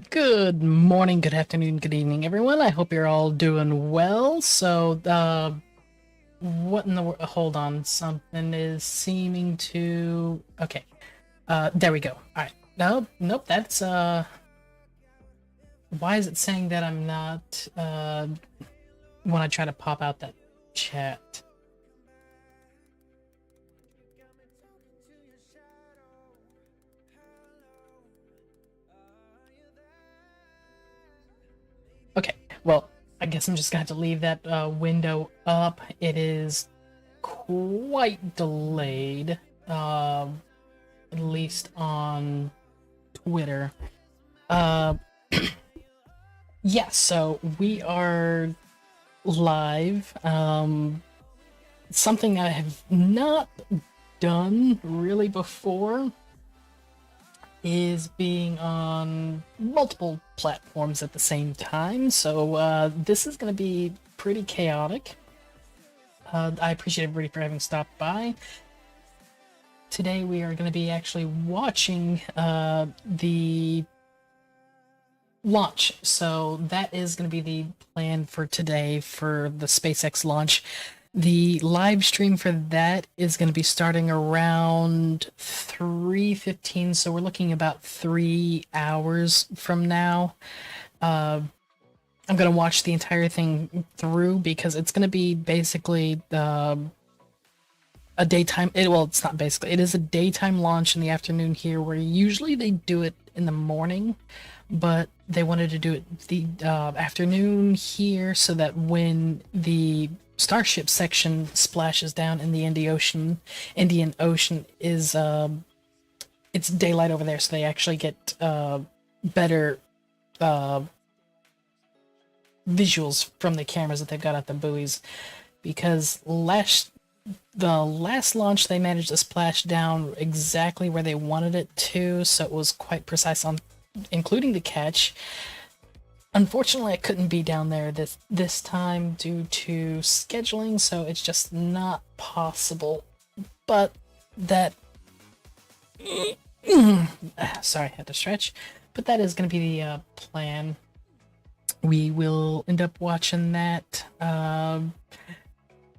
Good morning, good afternoon, good evening, everyone. I hope you're all doing well. What in the world? Hold on, something is seeming to. Okay, there we go. All right. Nope. Why is it saying that I'm not? When I try to pop out that chat. Okay. Well, I guess I'm just gonna have to leave that window up. It is quite delayed. At least on Twitter. Uh, yeah, so we are live. Something I have not done really before is being on multiple platforms at the same time. So this is going to be pretty chaotic. I appreciate everybody for having stopped by. Today we are going to be actually watching the launch. So that is going to be the plan for today for the SpaceX launch. The live stream for that is going to be starting around 3:15, so we're looking about 3 hours from now. I'm going to watch the entire thing through because it's going to be basically a daytime. Well, it's not basically. It is a daytime launch in the afternoon here, where usually they do it in the morning, but they wanted to do it the afternoon here so that when the Starship section splashes down in the Indian Ocean is it's daylight over there, so they actually get better visuals from the cameras that they've got at the buoys. Because the last launch they managed to splash down exactly where they wanted it to, so it was quite precise on including the catch. Unfortunately, I couldn't be down there this time due to scheduling, so it's just not possible. But that sorry, I had to stretch. But that is going to be the plan. We will end up watching that.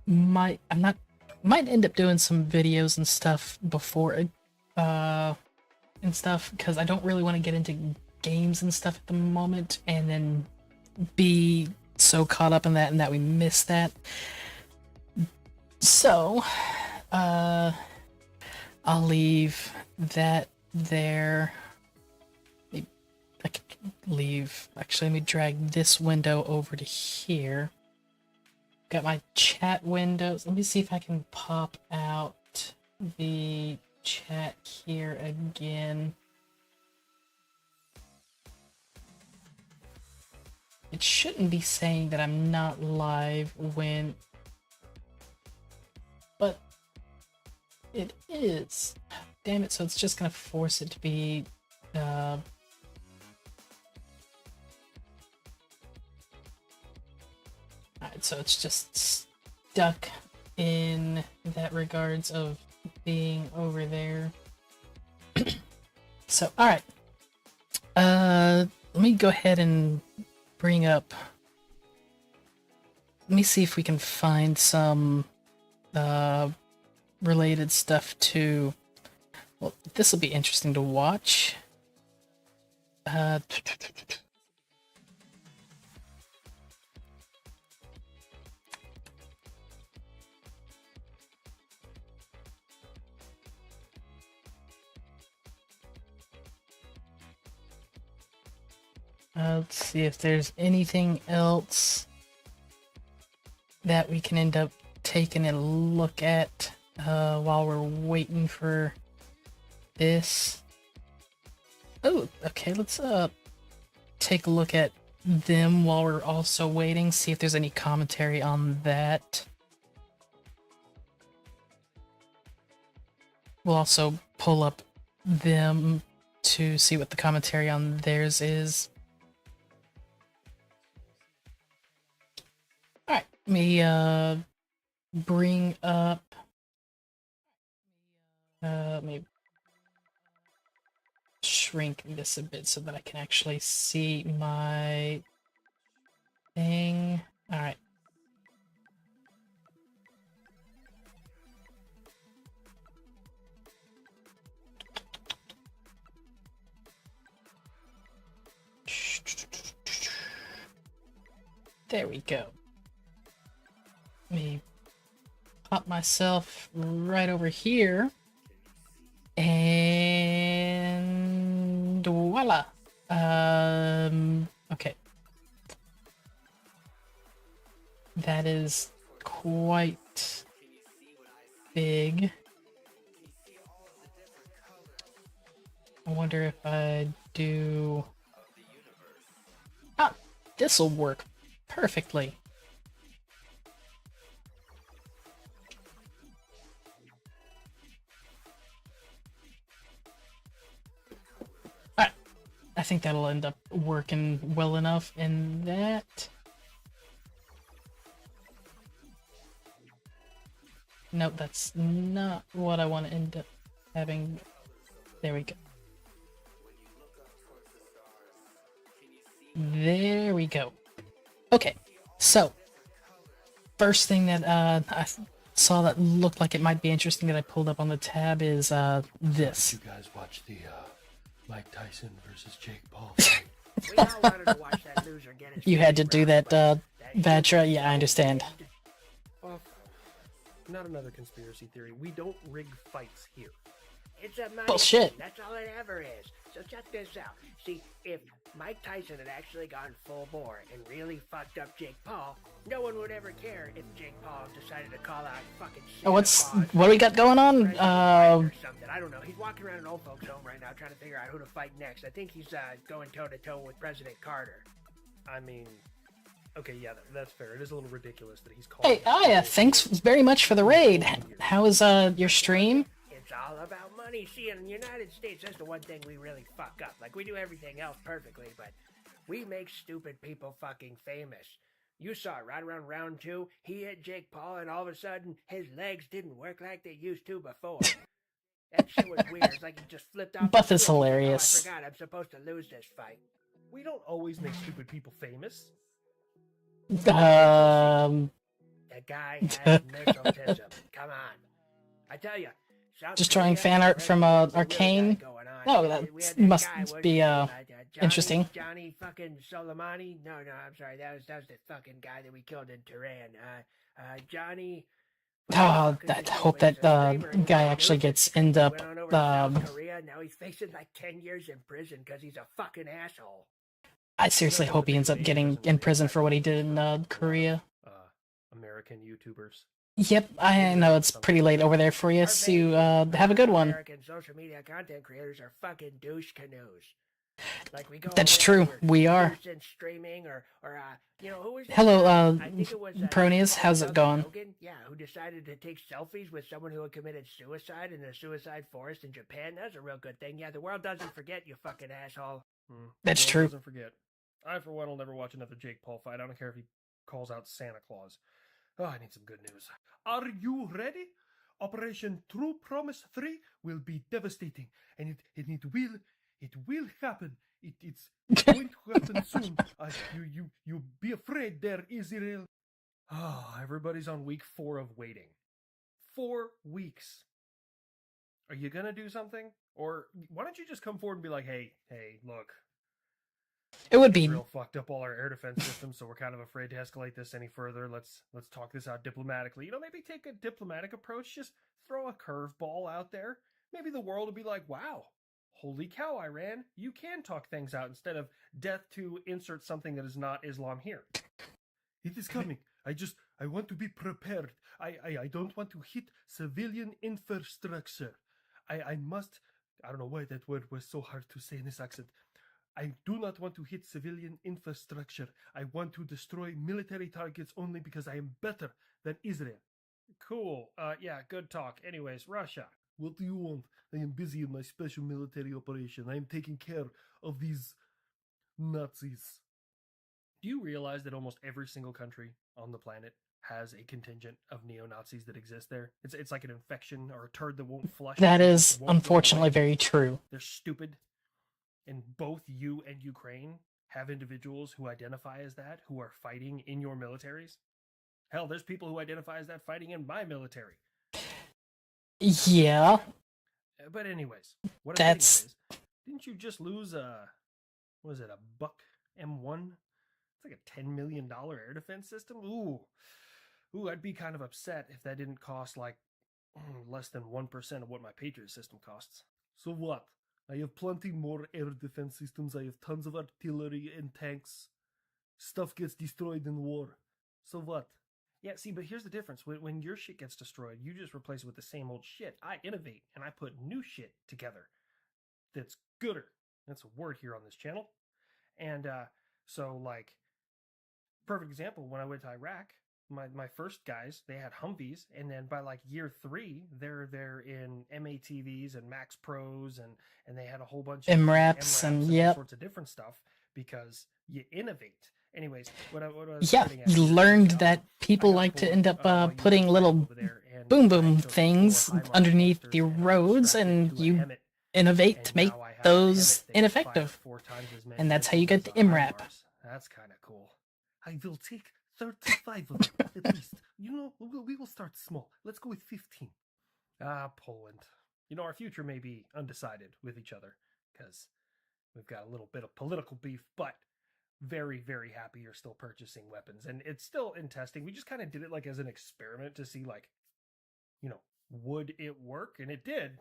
Might end up doing some videos and stuff before and stuff, because I don't really want to get into games and stuff at the moment and then be so caught up in that and that we miss that. So I'll leave that there. Maybe I could leave, actually, let me drag this window over to here. Got my chat windows. Let me see if I can pop out the chat here again. It shouldn't be saying that I'm not live when, but it is. Damn it, so it's just gonna force it to be Alright, so it's just stuck in that regards of being over there. So, alright. Let me go ahead and bring up. Let me see if we can find some related stuff to. Well, this will be interesting to watch. Let's see if there's anything else that we can end up taking a look at while we're waiting for this. Oh, okay, let's take a look at them while we're also waiting, see if there's any commentary on that. We'll also pull up them to see what the commentary on theirs is. Alright, let me bring up maybe shrink this a bit so that I can actually see my thing. Alright. There we go. Let me pop myself right over here. And voila. Okay. That is quite big. I wonder if I do... Ah, this'll work perfectly. Alright, I think that'll end up working well enough in that. Nope, that's not what I want to end up having. There we go. There we go. Okay, so first thing that I saw that looked like it might be interesting that I pulled up on the tab is this. You guys watch the Mike Tyson versus Jake Paul. We all wanted to watch that loser get his You had to face do rocked, that, but Vatra? Yeah, I understand. Well, not another conspiracy theory. We don't rig fights here. It's a money Bullshit. thing. That's all it ever is. So check this out. See, if Mike Tyson had actually gone full bore and really fucked up Jake Paul, no one would ever care if Jake Paul decided to call out fucking Santa Claus What do we got going on? or something. I don't know. He's walking around an old folks' home right now trying to figure out who to fight next. I think he's going toe-to-toe with President Carter. I mean, okay, yeah, that's fair. It is a little ridiculous that he's calling. Hey, Aya, thanks very much for the raid. How is your stream? It's all about money. See, in the United States, that's the one thing we really fuck up. Like, we do everything else perfectly, but we make stupid people fucking famous. You saw it right around round 2. He hit Jake Paul, and all of a sudden, his legs didn't work like they used to before. That shit was weird. It's like he just flipped off. Buff the is switch. hilarious. Oh, I forgot. I'm supposed to lose this fight. We don't always make stupid people famous. The guy has mysticism. Come on. I tell you. Just drawing fan art from Arcane. No, that must be interesting. Johnny fucking Soleimani. No, I'm sorry. That was the fucking guy that we killed in Tehran. Johnny. Oh, I hope that guy actually gets end up. Went on over to South Korea. Now he's facing like 10 years in prison because he's a fucking asshole. I seriously hope he ends up getting in prison for what he did in Korea. American YouTubers. Yep, I know it's pretty late over there for you, so have a good one. American social media content creators are fucking douche canoes. Like we go That's over true, there, we are. Streaming or you know, who was that Hello, guy? I think it was, Pronius, how's it going? Hogan? Yeah, who decided to take selfies with someone who had committed suicide in a suicide forest in Japan. That's a real good thing. Yeah, the world doesn't forget, you fucking asshole. That's The world true. Doesn't forget. I, for one, will never watch another Jake Paul fight. I don't care if he calls out Santa Claus. Oh, I need some good news. Are you ready? Operation True Promise 3 will be devastating, and it will happen. It's going to happen soon. You be afraid there, Israel. Oh, everybody's on week 4 of waiting. 4 weeks. Are you gonna do something? Or why don't you just come forward and be like, hey, look. It would be Israel fucked up all our air defense systems, so we're kind of afraid to escalate this any further. Let's talk this out diplomatically. You know, maybe take a diplomatic approach. Just throw a curveball out there. Maybe the world will be like, wow, holy cow, Iran, you can talk things out instead of death to insert something that is not Islam here. It is coming. I want to be prepared. I don't want to hit civilian infrastructure. I must, I don't know why that word was so hard to say in this accent. I do not want to hit civilian infrastructure. I want to destroy military targets only because I am better than Israel. Cool. Yeah, good talk. Anyways, Russia. What do you want? I am busy in my special military operation. I am taking care of these Nazis. Do you realize that almost every single country on the planet has a contingent of neo-Nazis that exist there? It's like an infection or a turd that won't flush. that is Won't go unfortunately away. very true. They're stupid. and both you and Ukraine have individuals who identify as that, who are fighting in your militaries. Hell, there's people who identify as that fighting in my military. Yeah, But anyways, what I'm that's getting at is, didn't you just lose a Buck M1? It's like a $10 million air defense system. Ooh, I'd be kind of upset if that didn't cost like less than 1% of what my Patriot system costs. So what? I have plenty more air defense systems. I have tons of artillery and tanks. Stuff gets destroyed in war. So what? Yeah, see, but here's the difference. When your shit gets destroyed, you just replace it with the same old shit. I innovate, and I put new shit together that's gooder. That's a word here on this channel. And so, like, perfect example, when I went to Iraq, my first guys, they had Humvees, and then by like year 3, they're in MATVs and Max Pros, and they had a whole bunch of MRAPs and all yep. sorts of different stuff because you innovate. Anyways, what I was Yeah, getting at you is, learned I that people got like to bored, end up while you putting were little over there, and boom I boom took things 4 HIMARS underneath blasters the and roads, strapped it and to a you Hemet, innovate and to make now I have a those Hemet that can fire ineffective. 4 times as many And that's how you missiles get as the a MRAP. HIMARS. That's kind of cool. I will take 35 of them, at least. You know, we will start small. Let's go with 15. Poland. You know, our future may be undecided with each other, because we've got a little bit of political beef, but very, very happy you're still purchasing weapons. And it's still in testing. We just kind of did it like as an experiment to see, like, you know, would it work? And it did.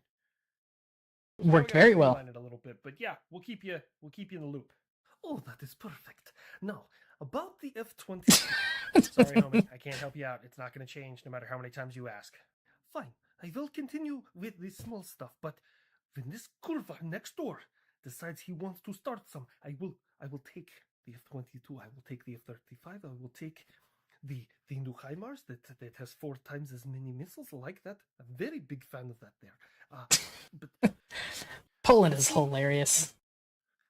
Worked very well. It a little bit, but yeah, we'll keep you in the loop. Oh, that is perfect. Now, about the F-22. Sorry, homie, I can't help you out. It's not going to change no matter how many times you ask. Fine, I will continue with the small stuff, but when this curva next door decides he wants to start some, I will take the F-22, I will take the F-35, I will take the new HIMARS that has 4 times as many missiles. I like that. I'm a very big fan of that there. But Poland is hilarious.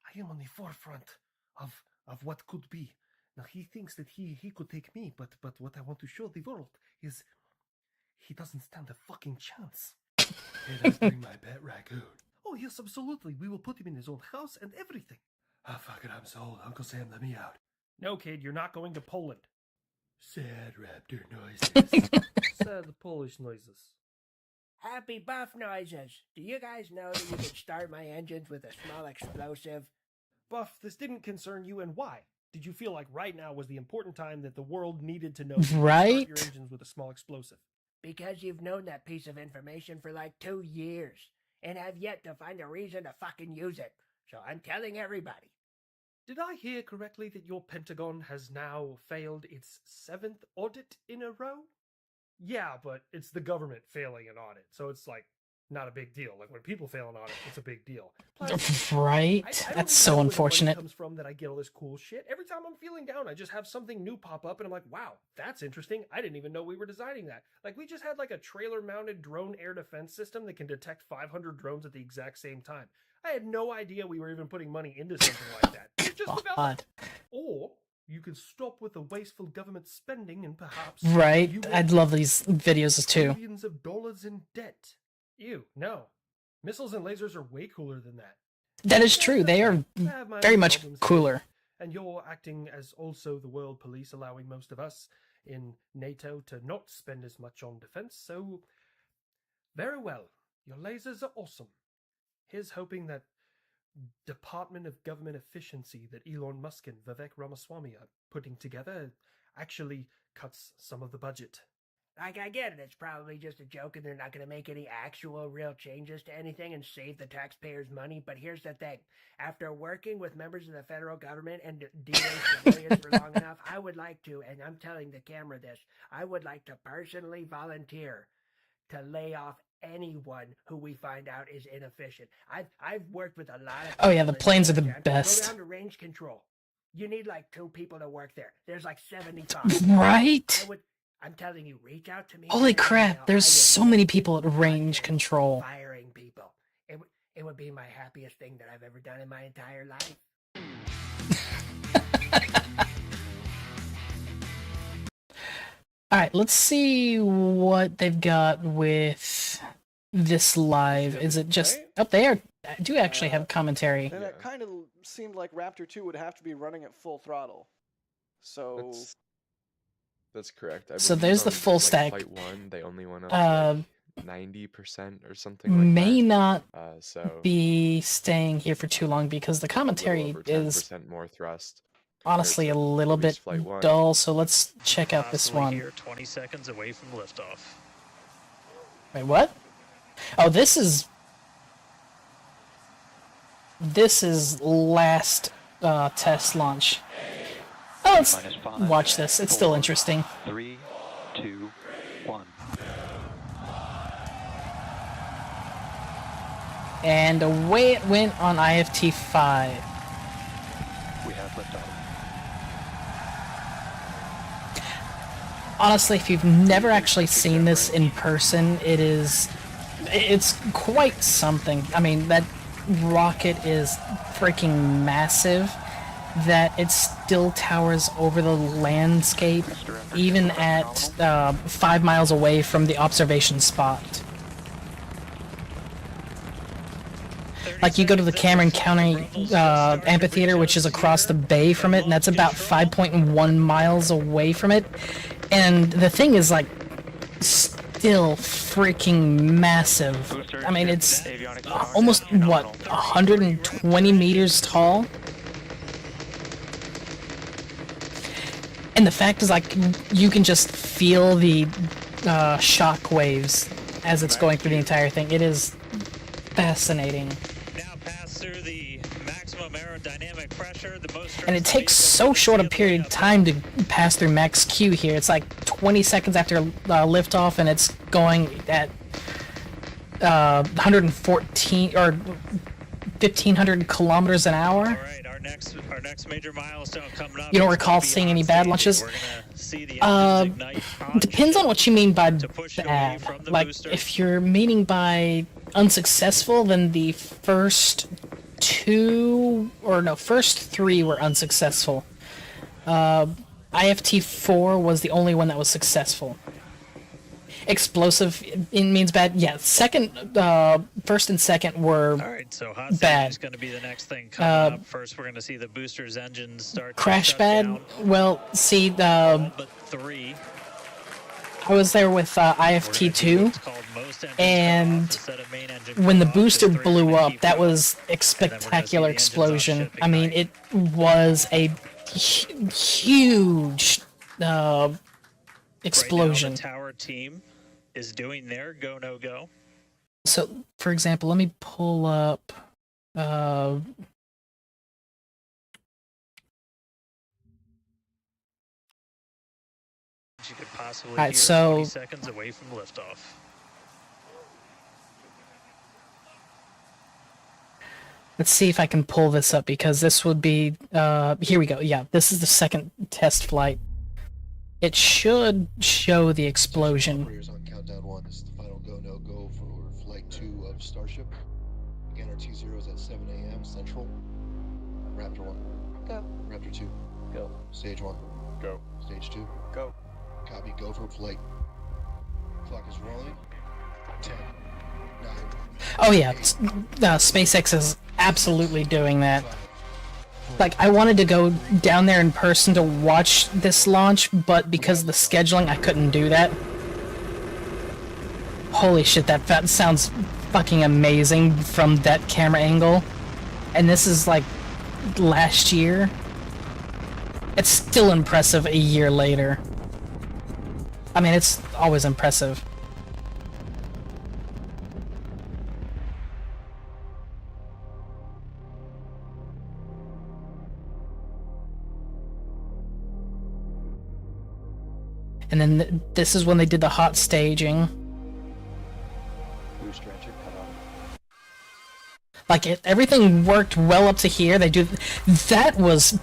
I am on the forefront of what could be. Now he thinks that he could take me, but what I want to show the world is he doesn't stand a fucking chance. Hey, let's bring my pet raccoon. Oh yes, absolutely. We will put him in his own house and everything. Ah, fuck it, I'm sold. Uncle Sam, let me out. No, kid, you're not going to Poland. Sad raptor noises. Sad Polish noises. Happy buff noises. Do you guys know that you can start my engines with a small explosive? Buff, this didn't concern you, and why? Did you feel like right now was the important time that the world needed to know you Right? start your engines with a small explosive? Because you've known that piece of information for like 2 years and have yet to find a reason to fucking use it. So I'm telling everybody. Did I hear correctly that your Pentagon has now failed its 7th audit in a row? Yeah, but it's the government failing an audit, so it's like not a big deal. Like when people fail an audit, it's a big deal. Plus, Right? I don't That's even so know where the money unfortunate. comes from that I get all this cool shit. Every time I'm feeling down, I just have something new pop up, and I'm like, wow, that's interesting. I didn't even know we were designing that. Like we just had like a trailer-mounted drone air defense system that can detect 500 drones at the exact same time. I had no idea we were even putting money into something like that. It's just developed. God. Or you can stop with the wasteful government spending and perhaps Right? you I'd love these videos too. billions of dollars in debt. Ew, no. Missiles and lasers are way cooler than that. That is true. They are I have my very own much problems here. cooler. And you're acting as also the world police, allowing most of us in NATO to not spend as much on defense, so very well. Your lasers are awesome. Here's hoping that Department of Government Efficiency that Elon Musk and Vivek Ramaswamy are putting together actually cuts some of the budget. Like, I get it, it's probably just a joke and they're not going to make any actual real changes to anything and save the taxpayers' money, but here's the thing. After working with members of the federal government and DA civilians for long enough, I would like to, and I'm telling the camera this, I would like to personally volunteer to lay off anyone who we find out is inefficient. I've worked with a lot of Oh yeah, the people in planes are the Georgia. best. Go down to range control. You need like 2 people to work there. There's like 75. Right? I'm telling you, reach out to me. Holy right now. crap, there's I would so love many to people at do range podcasts control. Firing people. It would be my happiest thing that I've ever done in my entire life. Alright, let's see what they've got with this live. Is it just... Oh, do actually have commentary. And it kind of seemed like Raptor 2 would have to be running at full throttle. So That's correct. I So believe there's the on, full like, stack. Flight 1, they only went up Uh, to, like, 90% or something like May that. not So be staying here for too long because the a little commentary over is 10% more thrust. honestly a to little previous bit Flight 1. dull. So let's check out this Possibly one. Here, 20 seconds away from liftoff. Wait, what? Oh, this is last test launch. Oh, let's watch this. It's still interesting. 3, 2, 1. And away it went on IFT 5. We have liftoff. Honestly, if you've never actually seen this in person, it's quite something. I mean, that rocket is freaking massive, that it still towers over the landscape, even at 5 miles away from the observation spot. Like, you go to the Cameron County Amphitheater, which is across the bay from it, and that's about 5.1 miles away from it. And the thing is, like, still freaking massive. I mean, it's almost, what, 120 meters tall? And the fact is, like, you can just feel the shock waves as it's going through the entire thing. It is fascinating. Now pass through the maximum aerodynamic pressure. The most And it takes so short a period of time to pass through max Q here. It's like 20 seconds after liftoff, and it's going at 114 or 1,500 kilometers an hour. All right, our next major milestone coming up. You don't is recall gonna be seeing on any bad stage. launches? We're gonna see the engines ignite on Depends on shift. what you mean by to push it away bad. from the Like, booster. if you're meaning by unsuccessful, then the first three were unsuccessful. IFT 4 was the only one that was successful. Explosive, it means bad. Yeah, first and second were All right, so hot bad. is going to be the next thing coming up. First, we're going to see the booster's engines start to crash shut bad. down. Well, see, But 3. I was there with IFT 2. And when the booster blew up, that was a spectacular explosion. I mean, it was a huge explosion. Right now, the tower team is doing their go no go. So, for example, let me pull up. You could possibly Alright, hear so 20 seconds away from liftoff. let's see if I can pull this up, because this would be here we go. Yeah, this is the second test flight. It should show the explosion. Operators on countdown 1. This is the final go no go for flight 2 of Starship. Again, our T0 is at 7 a.m. Central. Raptor 1. Go. Raptor 2. Go. Stage 1. Go. Stage 2. Go. Copy. Go for flight. Clock is rolling. 10. 9. Oh yeah, SpaceX is absolutely doing that. 5. Like, I wanted to go down there in person to watch this launch, but because of the scheduling, I couldn't do that. Holy shit, that sounds fucking amazing from that camera angle. And this is, like, last year. It's still impressive a year later. I mean, it's always impressive. And then this is when they did the hot staging. Booster engine cut off. Like, everything worked well up to here. That was,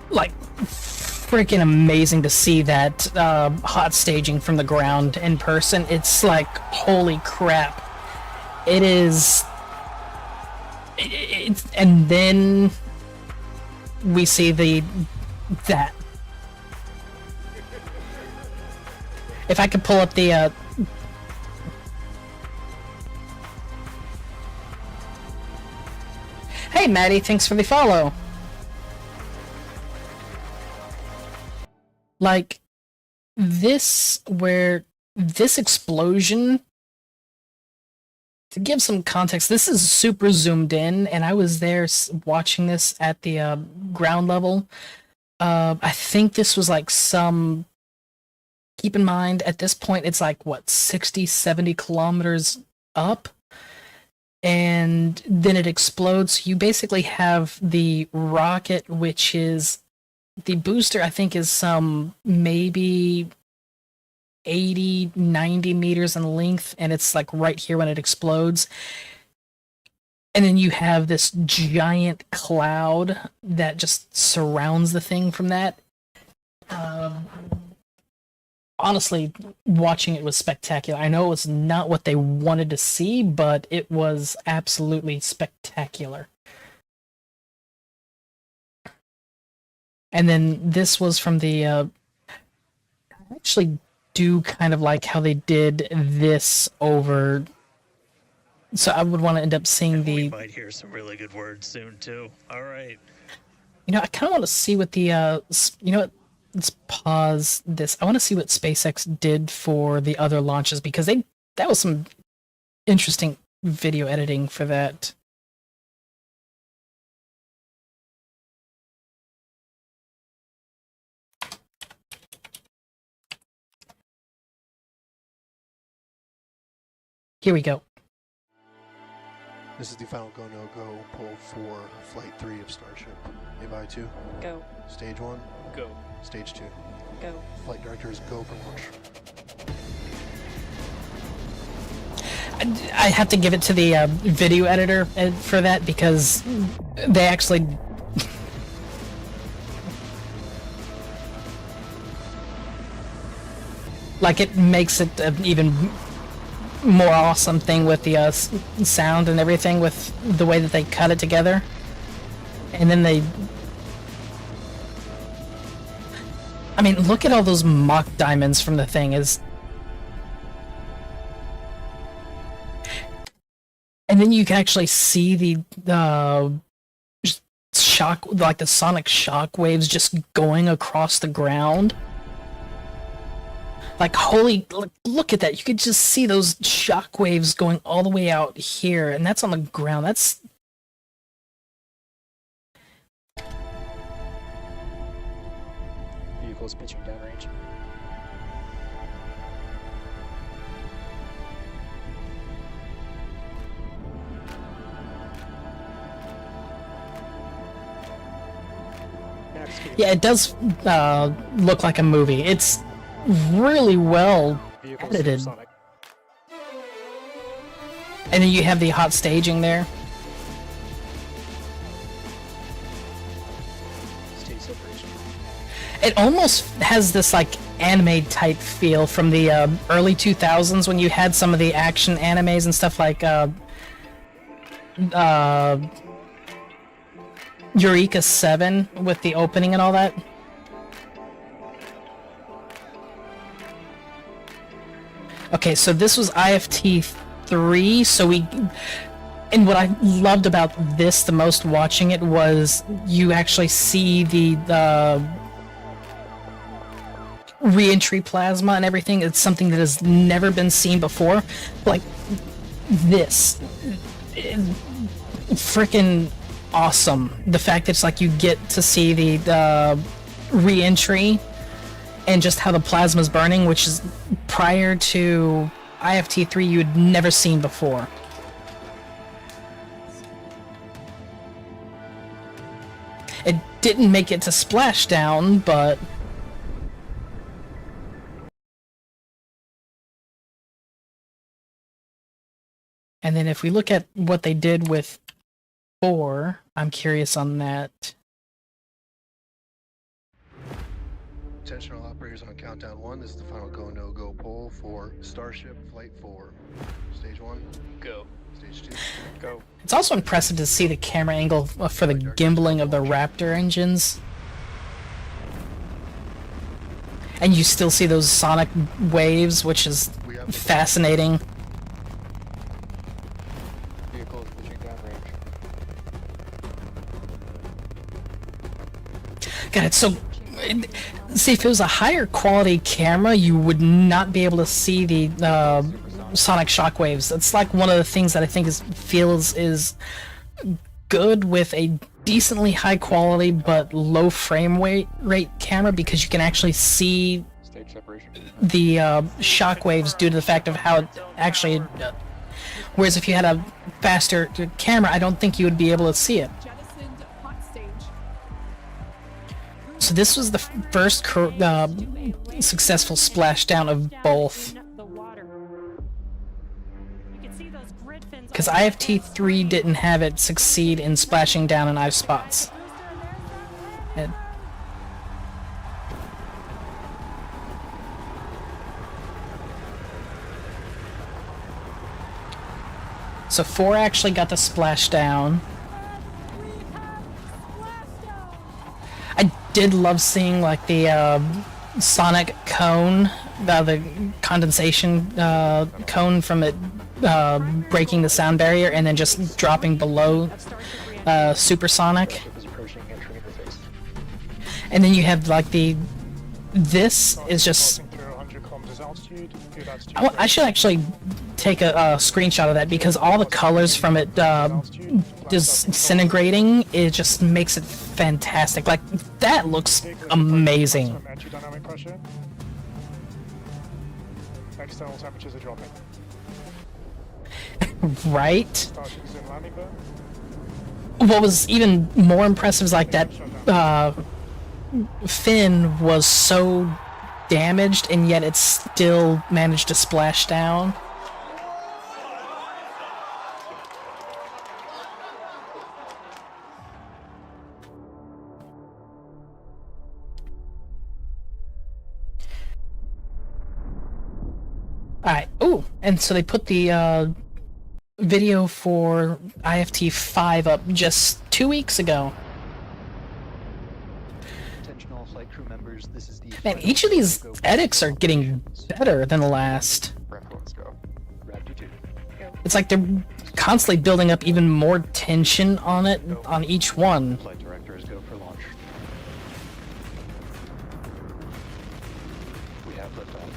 like, freaking amazing to see that hot staging from the ground in person. It's like, holy crap. It is... and then we see that. If I could pull up the Hey, Maddie, thanks for the follow. Like, this explosion, to give some context, this is super zoomed in, and I was there watching this at the ground level. I think this was like keep in mind, at this point, it's like, what, 60, 70 kilometers up? And then it explodes. You basically have the rocket, which is the booster, I think, is some maybe 80, 90 meters in length, and it's like right here when it explodes. And then you have this giant cloud that just surrounds the thing from that. Honestly, watching it was spectacular. I know it was not what they wanted to see, but it was absolutely spectacular. And then this was from the... I actually do kind of like how they did this over... So I would want to end up seeing the... We might hear some really good words soon, too. All right. You know, I kind of want to see what the... you know what? Let's pause this. I want to see what SpaceX did for the other launches, because that was some interesting video editing for that. Here we go. This is the final go no go poll for Flight 3 of Starship. Levi 2. Go. Stage 1. Go. Stage 2. Go. Flight directors go for launch. I have to give it to the video editor for that, because they actually... like, it makes it even more awesome thing with the sound and everything, with the way that they cut it together. And then they... I mean, look at all those mock diamonds from the thing. And then you can actually see the shock, like the sonic shock waves just going across the ground. Like, holy, look at that. You could just see those shock waves going all the way out here, and that's on the ground. That's... Vehicles pitching downrange. Yeah, it does look like a movie. It's really well Vehicles edited. supersonic. And then you have the hot staging there. Stage separation. It almost has this like anime type feel from the early 2000s, when you had some of the action animes and stuff like Eureka 7 with the opening and all that. Okay, so this was IFT 3, so we... And what I loved about this the most watching it was you actually see the re-entry plasma and everything. It's something that has never been seen before. Like, this. Freaking awesome. The fact that it's like you get to see the re-entry and just how the plasma's burning, which is prior to IFT3 you had never seen before. It didn't make it to splashdown, but... And then if we look at what they did with 4, I'm curious on that. Attention all operators on countdown 1. This is the final go no go poll for Starship Flight 4. Stage 1. Go. Stage 2. Go. It's also impressive to see the camera angle for the gimbling of the Raptor engines. And you still see those sonic waves, which is fascinating. Vehicles pitching downrange. God, it's so. See, if it was a higher quality camera, you would not be able to see the sonic shockwaves. That's like one of the things that I think feels is good with a decently high quality but low frame rate camera, because you can actually see Stage separation. the shockwaves due to the fact of how it actually. Whereas if you had a faster camera, I don't think you would be able to see it. So this was the first successful splashdown of both. Because IFT3 didn't have it succeed in splashing down in ice spots. And so 4 actually got the splashdown. I did love seeing like the sonic cone, the condensation cone from it breaking the sound barrier and then just dropping below supersonic. And then you have like this is just. I should actually take a screenshot of that, because all the colors from it disintegrating, it just makes it fantastic. Like, that looks amazing. External temperatures are dropping. Right? What was even more impressive is like that fin was so damaged and yet it still managed to splash down. Alright, ooh, and so they put the video for IFT5 up just 2 weeks ago. Attention all flight crew members, this is the Man, each of these edits are getting better than the last. Let's go. Raptor 2. It's like they're constantly building up even more tension on it, on each one. Flight directors go for launch. We have liftoff.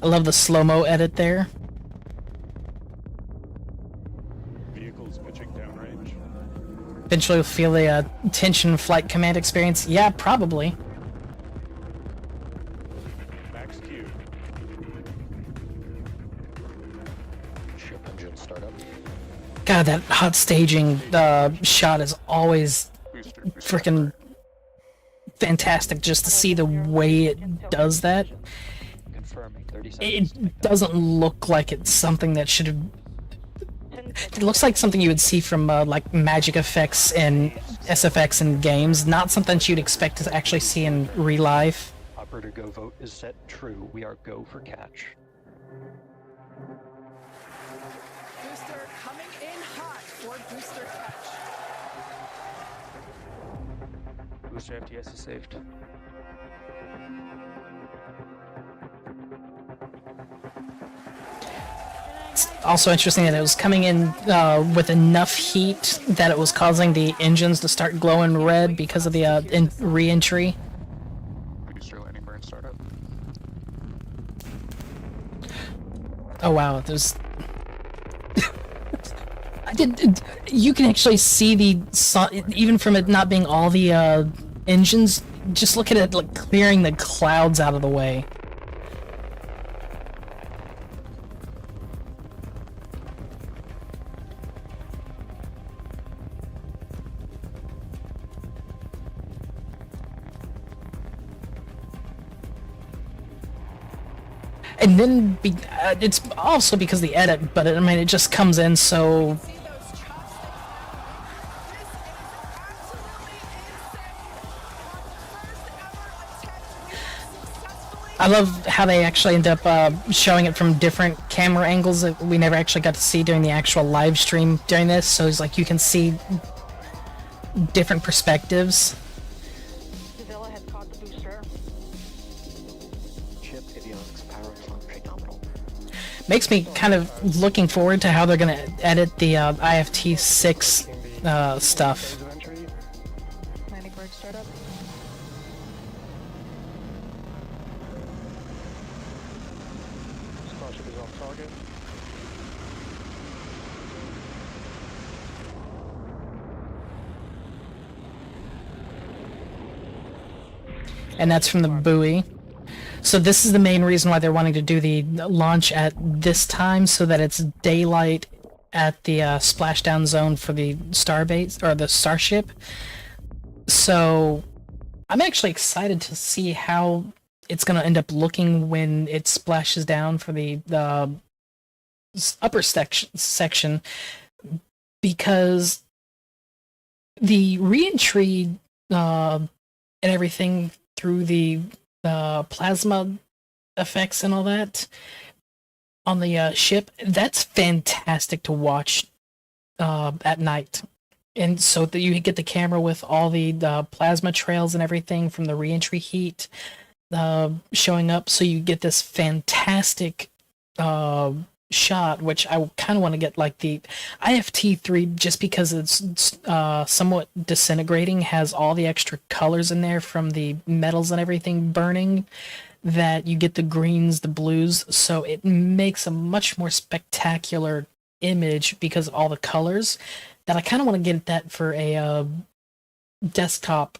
I love the slow-mo edit there. Vehicles pitching downrange. Eventually we'll feel the tension flight command experience. Yeah, probably. Max Q. Ship engine startup. God, that hot staging shot is always freaking fantastic, just to see the way it does that. Confirming 30 seconds. It doesn't look like it's something that should have. It looks like something you would see from like magic effects and SFX in games, not something you'd expect to actually see in real life. Operator go vote is set true. We are go for catch. Booster coming in hot for booster catch. Booster FTS is saved. It's also interesting that it was coming in with enough heat that it was causing the engines to start glowing red because of the re-entry. Booster landing burn startup. Oh wow, there's. You can actually see the even from it not being all the engines. Just look at it like clearing the clouds out of the way. And then it's also because of the edit, but I mean it just comes in so. I love how they actually end up showing it from different camera angles that we never actually got to see during the actual live stream during this. So it's like you can see different perspectives. The Villa has caught the booster Makes me kind of looking forward to how they're going to edit the IFT6 stuff. Landing brake startup. Starship is on target. And that's from the buoy. So this is the main reason why they're wanting to do the launch at this time, so that it's daylight at the splashdown zone for the starbase or the starship. So I'm actually excited to see how it's going to end up looking when it splashes down for the upper section, because the re-entry and everything through the plasma effects and all that on the ship, that's fantastic to watch at night. And so that you get the camera with all the plasma trails and everything from the re-entry heat showing up, so you get this fantastic shot, which I kind of want to get like the IFT3, just because it's somewhat disintegrating, has all the extra colors in there from the metals and everything burning, that you get the greens, the blues, so it makes a much more spectacular image because of all the colors, that I kind of want to get that for a desktop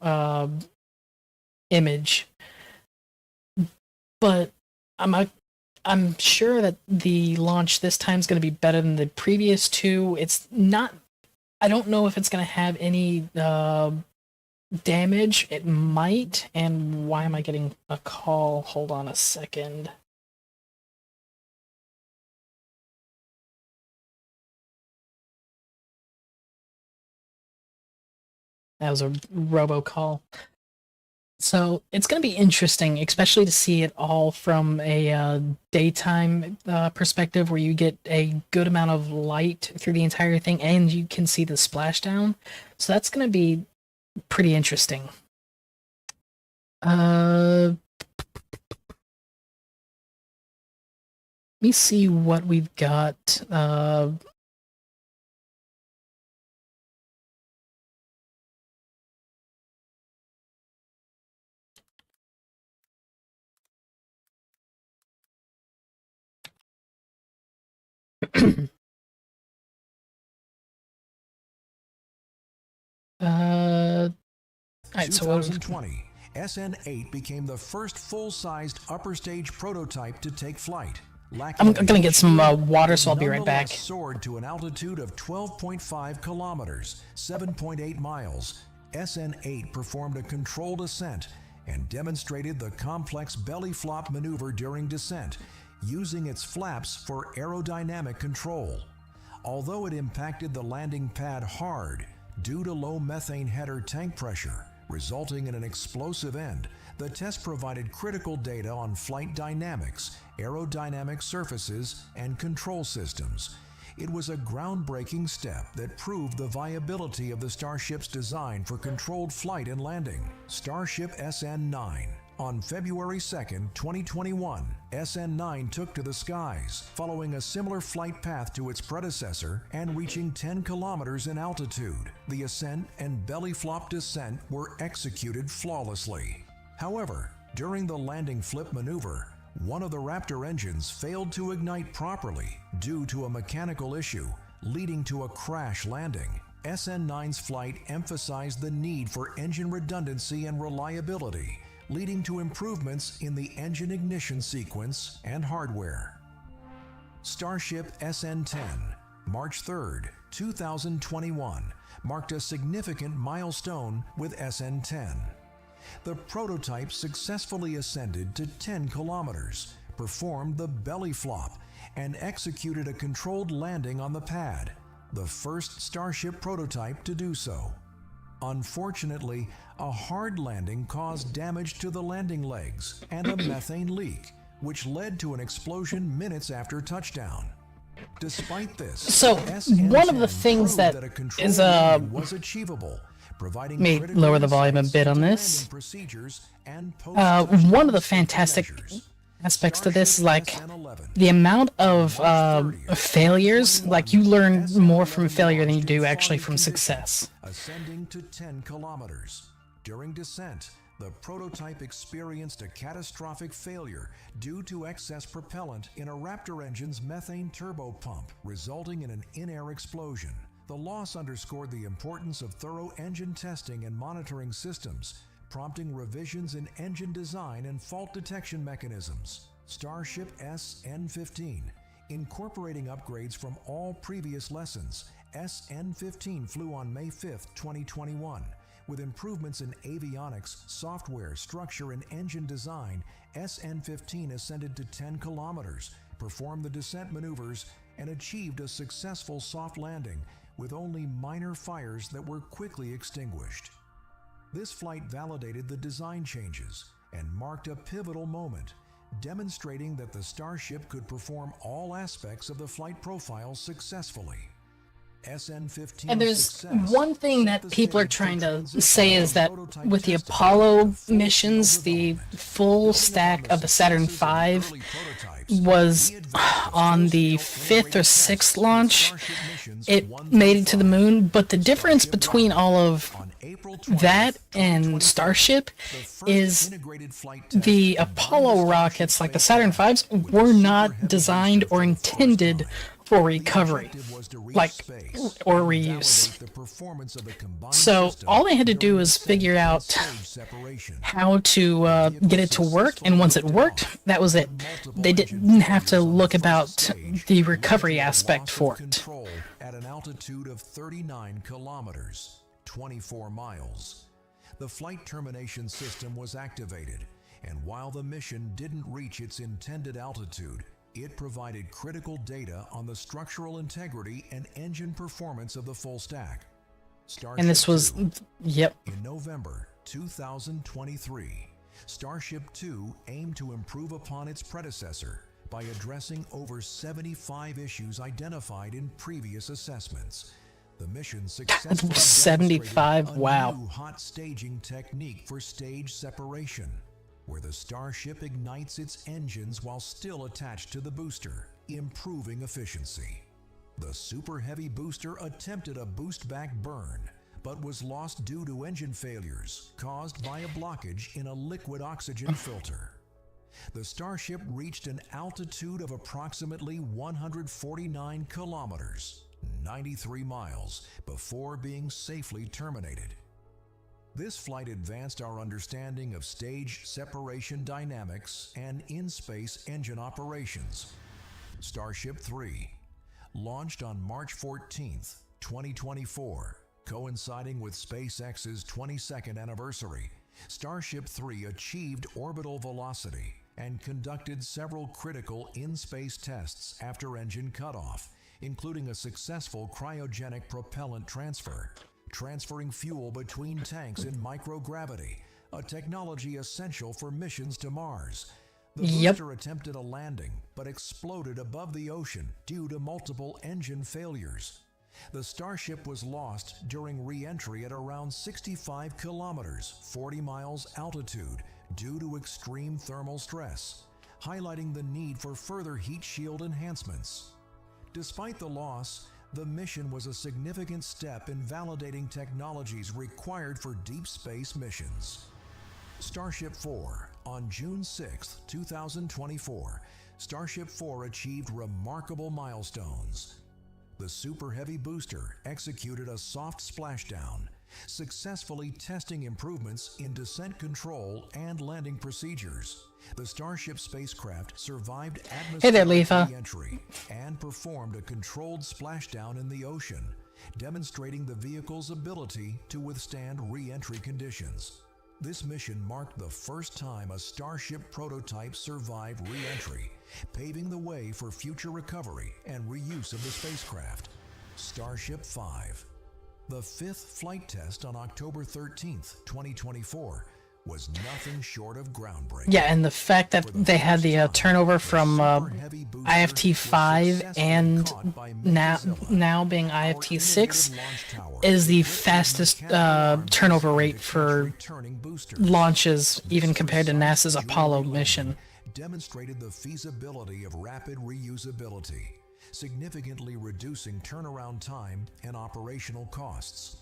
image. But I'm sure that the launch this time is going to be better than the previous two. It's not... I don't know if it's going to have any damage. It might. And why am I getting a call? Hold on a second. That was a robocall. So it's going to be interesting, especially to see it all from a daytime perspective, where you get a good amount of light through the entire thing, and you can see the splashdown. So that's going to be pretty interesting. Let me see what we've got. Alright, so 2020, SN8 became the first full-sized upper stage prototype to take flight. I'm gonna get some water, so I'll be right back. Soared to an altitude of 12.5 kilometers, 7.8 miles. SN8 performed a controlled ascent and demonstrated the complex belly flop maneuver during descent, using its flaps for aerodynamic control. Although it impacted the landing pad hard due to low methane header tank pressure, resulting in an explosive end, the test provided critical data on flight dynamics, aerodynamic surfaces, and control systems. It was a groundbreaking step that proved the viability of the Starship's design for controlled flight and landing. Starship SN9. On February 2nd, 2021, SN9 took to the skies, following a similar flight path to its predecessor and reaching 10 kilometers in altitude. The ascent and belly flop descent were executed flawlessly. However, during the landing flip maneuver, one of the Raptor engines failed to ignite properly due to a mechanical issue, leading to a crash landing. SN9's flight emphasized the need for engine redundancy and reliability, leading to improvements in the engine ignition sequence and hardware. Starship SN10, March 3rd, 2021, marked a significant milestone with SN10. The prototype successfully ascended to 10 kilometers, performed the belly flop, and executed a controlled landing on the pad, the first Starship prototype to do so. Unfortunately, a hard landing caused damage to the landing legs and a methane leak, which led to an explosion minutes after touchdown. Despite this, so one of the things that is was achievable, providing may lower the volume a bit on this. One of the fantastic aspects to this, like the amount of failures. Like, you learn more from failure than you do actually from success. Ascending to 10 kilometers. During descent, the prototype experienced a catastrophic failure due to excess propellant in a Raptor engine's methane turbo pump, resulting in an in-air explosion. The loss underscored the importance of thorough engine testing and monitoring systems, prompting revisions in engine design and fault detection mechanisms. Starship SN-15, incorporating upgrades from all previous lessons, SN-15 flew on May 5, 2021. With improvements in avionics, software, structure, and engine design, SN-15 ascended to 10 kilometers, performed the descent maneuvers, and achieved a successful soft landing with only minor fires that were quickly extinguished. This flight validated the design changes and marked a pivotal moment, demonstrating that the Starship could perform all aspects of the flight profile successfully. SN-15 And there's one thing that people are trying to say is that with the Apollo missions, the full stack of the Saturn V was on the 5th or 6th launch. It made it to the moon, but the difference between all of that and Starship is the Apollo rockets, like the Saturn V's, were not designed or intended for recovery, or reuse. So all they had to do was figure out how to get it to work, and once it worked, that was it. They didn't have to look about the recovery aspect for it. At an altitude of 39 kilometers, 24 miles. The flight termination system was activated, and while the mission didn't reach its intended altitude, it provided critical data on the structural integrity and engine performance of the full stack. And this was, yep. In November 2023, Starship 2 aimed to improve upon its predecessor by addressing over 75 issues identified in previous assessments. The mission successfully 75, wow. a new hot staging technique for stage separation, where the Starship ignites its engines while still attached to the booster, improving efficiency. The Super Heavy booster attempted a boost-back burn, but was lost due to engine failures caused by a blockage in a liquid oxygen filter. The Starship reached an altitude of approximately 149 kilometers, 93 miles, before being safely terminated. This flight advanced our understanding of stage separation dynamics and in-space engine operations. Starship 3, launched on March 14th, 2024, coinciding with SpaceX's 22nd anniversary, Starship 3 achieved orbital velocity and conducted several critical in-space tests after engine cutoff, including a successful cryogenic propellant transfer, transferring fuel between tanks in microgravity, a technology essential for missions to Mars. The booster attempted a landing, but exploded above the ocean due to multiple engine failures. The Starship was lost during re-entry at around 65 kilometers, 40 miles altitude, due to extreme thermal stress, highlighting the need for further heat shield enhancements. Despite the loss, the mission was a significant step in validating technologies required for deep space missions. Starship 4, on June 6, 2024, Starship 4 achieved remarkable milestones. The Super Heavy booster executed a soft splashdown, successfully testing improvements in descent control and landing procedures. The Starship spacecraft survived atmospheric re-entry and performed a controlled splashdown in the ocean, demonstrating the vehicle's ability to withstand re-entry conditions. This mission marked the first time a Starship prototype survived re-entry, paving the way for future recovery and reuse of the spacecraft. Starship 5. The fifth flight test on October 13th, 2024, was nothing short of groundbreaking. Yeah, and the fact that they had the turnover from IFT-5 and now being IFT-6 is the fastest turnover rate for launches, even compared to NASA's Apollo mission. demonstrated the feasibility of rapid reusability, significantly reducing turnaround time and operational costs.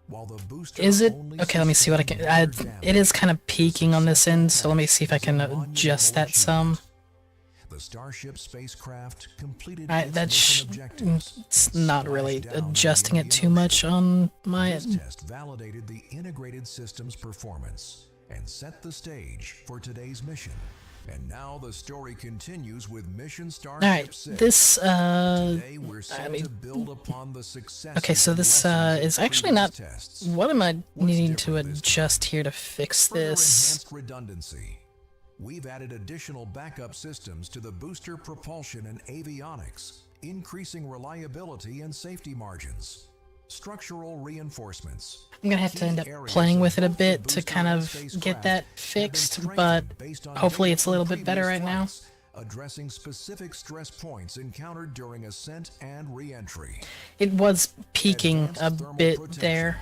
While the booster Is it? only Okay, let me see what I can... sustained minor it is damage, kind of peaking on this end, so let me see if I can adjust that some. the Starship spacecraft completed Alright, its that's... mission objectives. It's not really Splashing down adjusting in it the too much ocean. on my This end. test validated the integrated system's performance and set the stage for today's mission. And now the story continues with Mission Starship Alright, 6. this, Today we're set I mean... to build upon the success. Okay, so this, is actually not... What am I needing to adjust here to fix this? Enhanced redundancy. We've added additional backup systems to the booster propulsion and avionics, increasing reliability and safety margins. Structural reinforcements. I'm gonna have to end up playing with it a bit to kind of get that fixed, but hopefully it's a little bit better right now. Addressing specific stress points encountered during ascent and re-entry. It was peaking a bit there.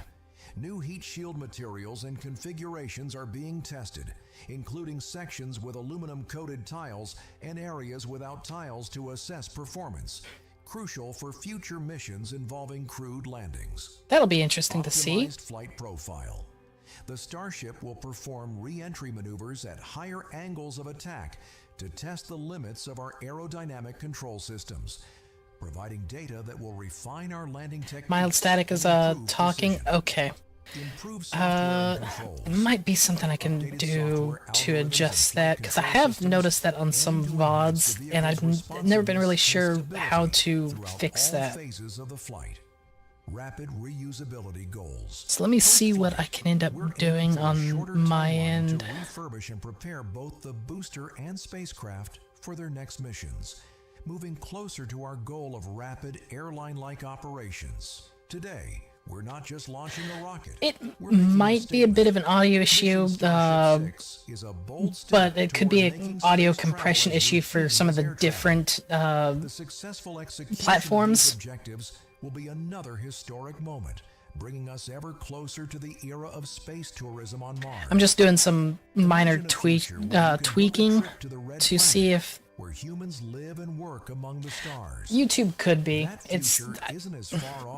New heat shield materials and configurations are being tested, including sections with aluminum-coated tiles and areas without tiles to assess performance, crucial for future missions involving crewed landings. That'll be interesting to see. Optimized flight profile. The Starship will perform re-entry maneuvers at higher angles of attack to test the limits of our aerodynamic control systems, providing data that will refine our landing techniques. Mild static is talking. Okay. It might be something I can do to adjust that, because I have noticed that on some VODs, and I've never been really sure how to fix that. Phases of the flight. Rapid reusability goals. So let me see what I can end up doing on my end. To refurbish and prepare both the booster and spacecraft for their next missions, moving closer to our goal of rapid airline-like operations. Today, we're not just launching a rocket. It might be a bit of an audio issue, but it could be an audio compression issue for some of the different platforms. Objectives will be another historic moment, bringing us ever closer to the era of space tourism on Mars. I'm just doing some minor tweaking to see if where humans live and work among the stars. YouTube could be.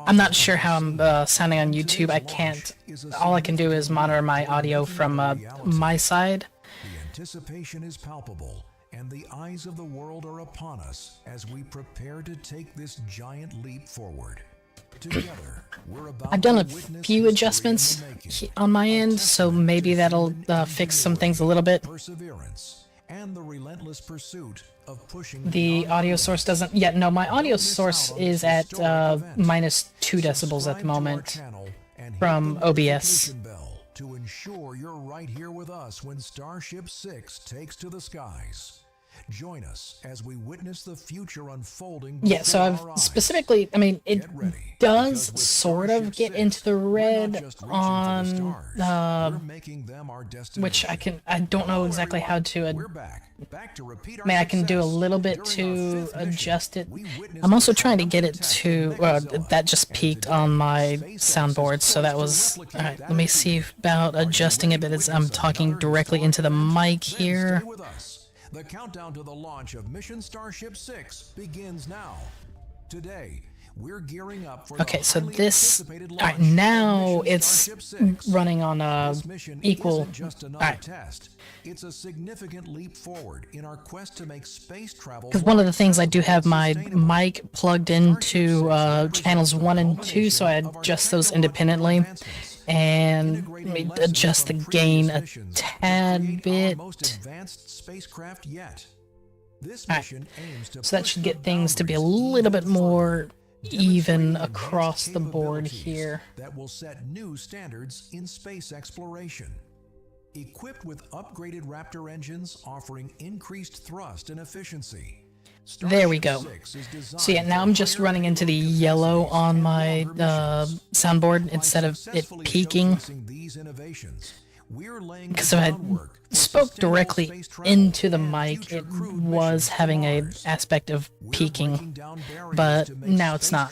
I'm not sure how I'm sounding on YouTube. I can't. All I can do is monitor my audio from my side. The anticipation is palpable, and the eyes of the world are upon us as we prepare to take this giant leap forward. Together, we're about I've done a to witness few history adjustments in the making. on my end, so maybe that'll fix some things a little bit. Perseverance and the relentless pursuit of pushing The audio source doesn't yet. No, my audio source is at -2 decibels at the moment from OBS. Bell to ensure you're right here with us when Starship 6 takes to the skies. Join us as we witness the future unfolding. Yeah, so I've specifically, I mean, it does sort of get into the red on, which I don't know exactly how to, I mean, I can do a little bit to adjust it. I'm also trying to get it to, that just peaked on my soundboard, so that was, alright, let me see about adjusting it, but I'm talking directly into the mic here. The countdown to the launch of Mission Starship 6 begins now. Today, we're gearing up for okay, so this, alright, now it's running on equal, alright. Test. It's a significant leap forward in our quest to make space travel. Because one of the things, I do have my mic plugged into channels 1 and 2, so I adjust those independently. And let me adjust the gain a tad bit. Spacecraft yet. This mission aims to so that should get things to be a little bit more even across the board here. That will set new standards in space exploration. Equipped with upgraded Raptor engines offering increased thrust and efficiency. There we go. So yeah, now I'm just running into the yellow on my soundboard instead of it peaking. Because if I spoke directly into the mic, it was having an aspect of peaking, but now it's not.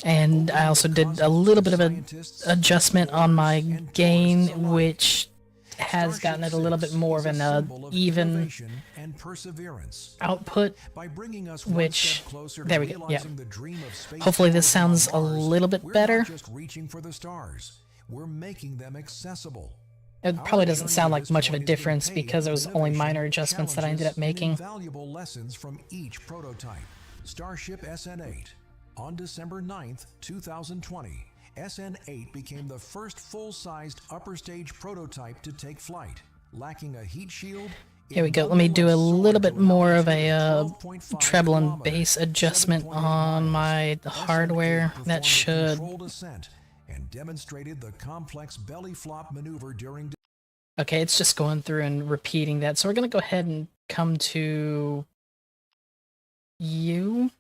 And I also did a little bit of an adjustment on my gain, which has gotten it a Starship little bit 6 more is of a an symbol of even innovation and perseverance. output, By bringing us one which, step closer to there we go, yeah. realizing the dream of space Hopefully this tourism on sounds a Mars, little bit we're better. not just reaching for the stars, we're making them accessible. It Our probably doesn't journey sound to like this much of a point has been difference paved because it with was only innovation, minor adjustments that I ended up challenges, and making. invaluable lessons from each prototype. Starship SN8. On December 9th, 2020, SN8 became the first full-sized upper stage prototype to take flight. Lacking a heat shield, Here we go. Let me do a little bit more of a treble and bass adjustment on my hardware. That should. Controlled ascent and demonstrated the complex belly flop maneuver during. Okay, it's just going through and repeating that. So we're gonna go ahead and come to you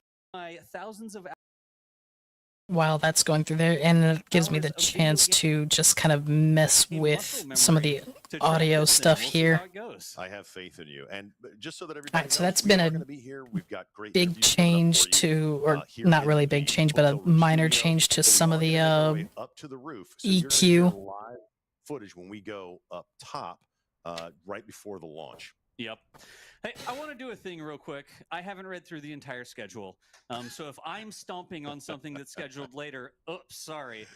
Thousands of while that's going through there, and it gives me the chance to just kind of mess with some of the audio stuff here. I have faith in you, and just so that everybody Alright, so knows, that's we been are a gonna be here. We've got great big interviews coming up change for you, to, or here not in really the big change, but a hotel room minor studio, change to but we some are of gonna the make our way up to the roof, so you're gonna EQ. get live footage when we go up top, right before the launch. Yep. Hey, I want to do a thing real quick. I haven't read through the entire schedule. So if I'm stomping on something that's scheduled later, oops, sorry.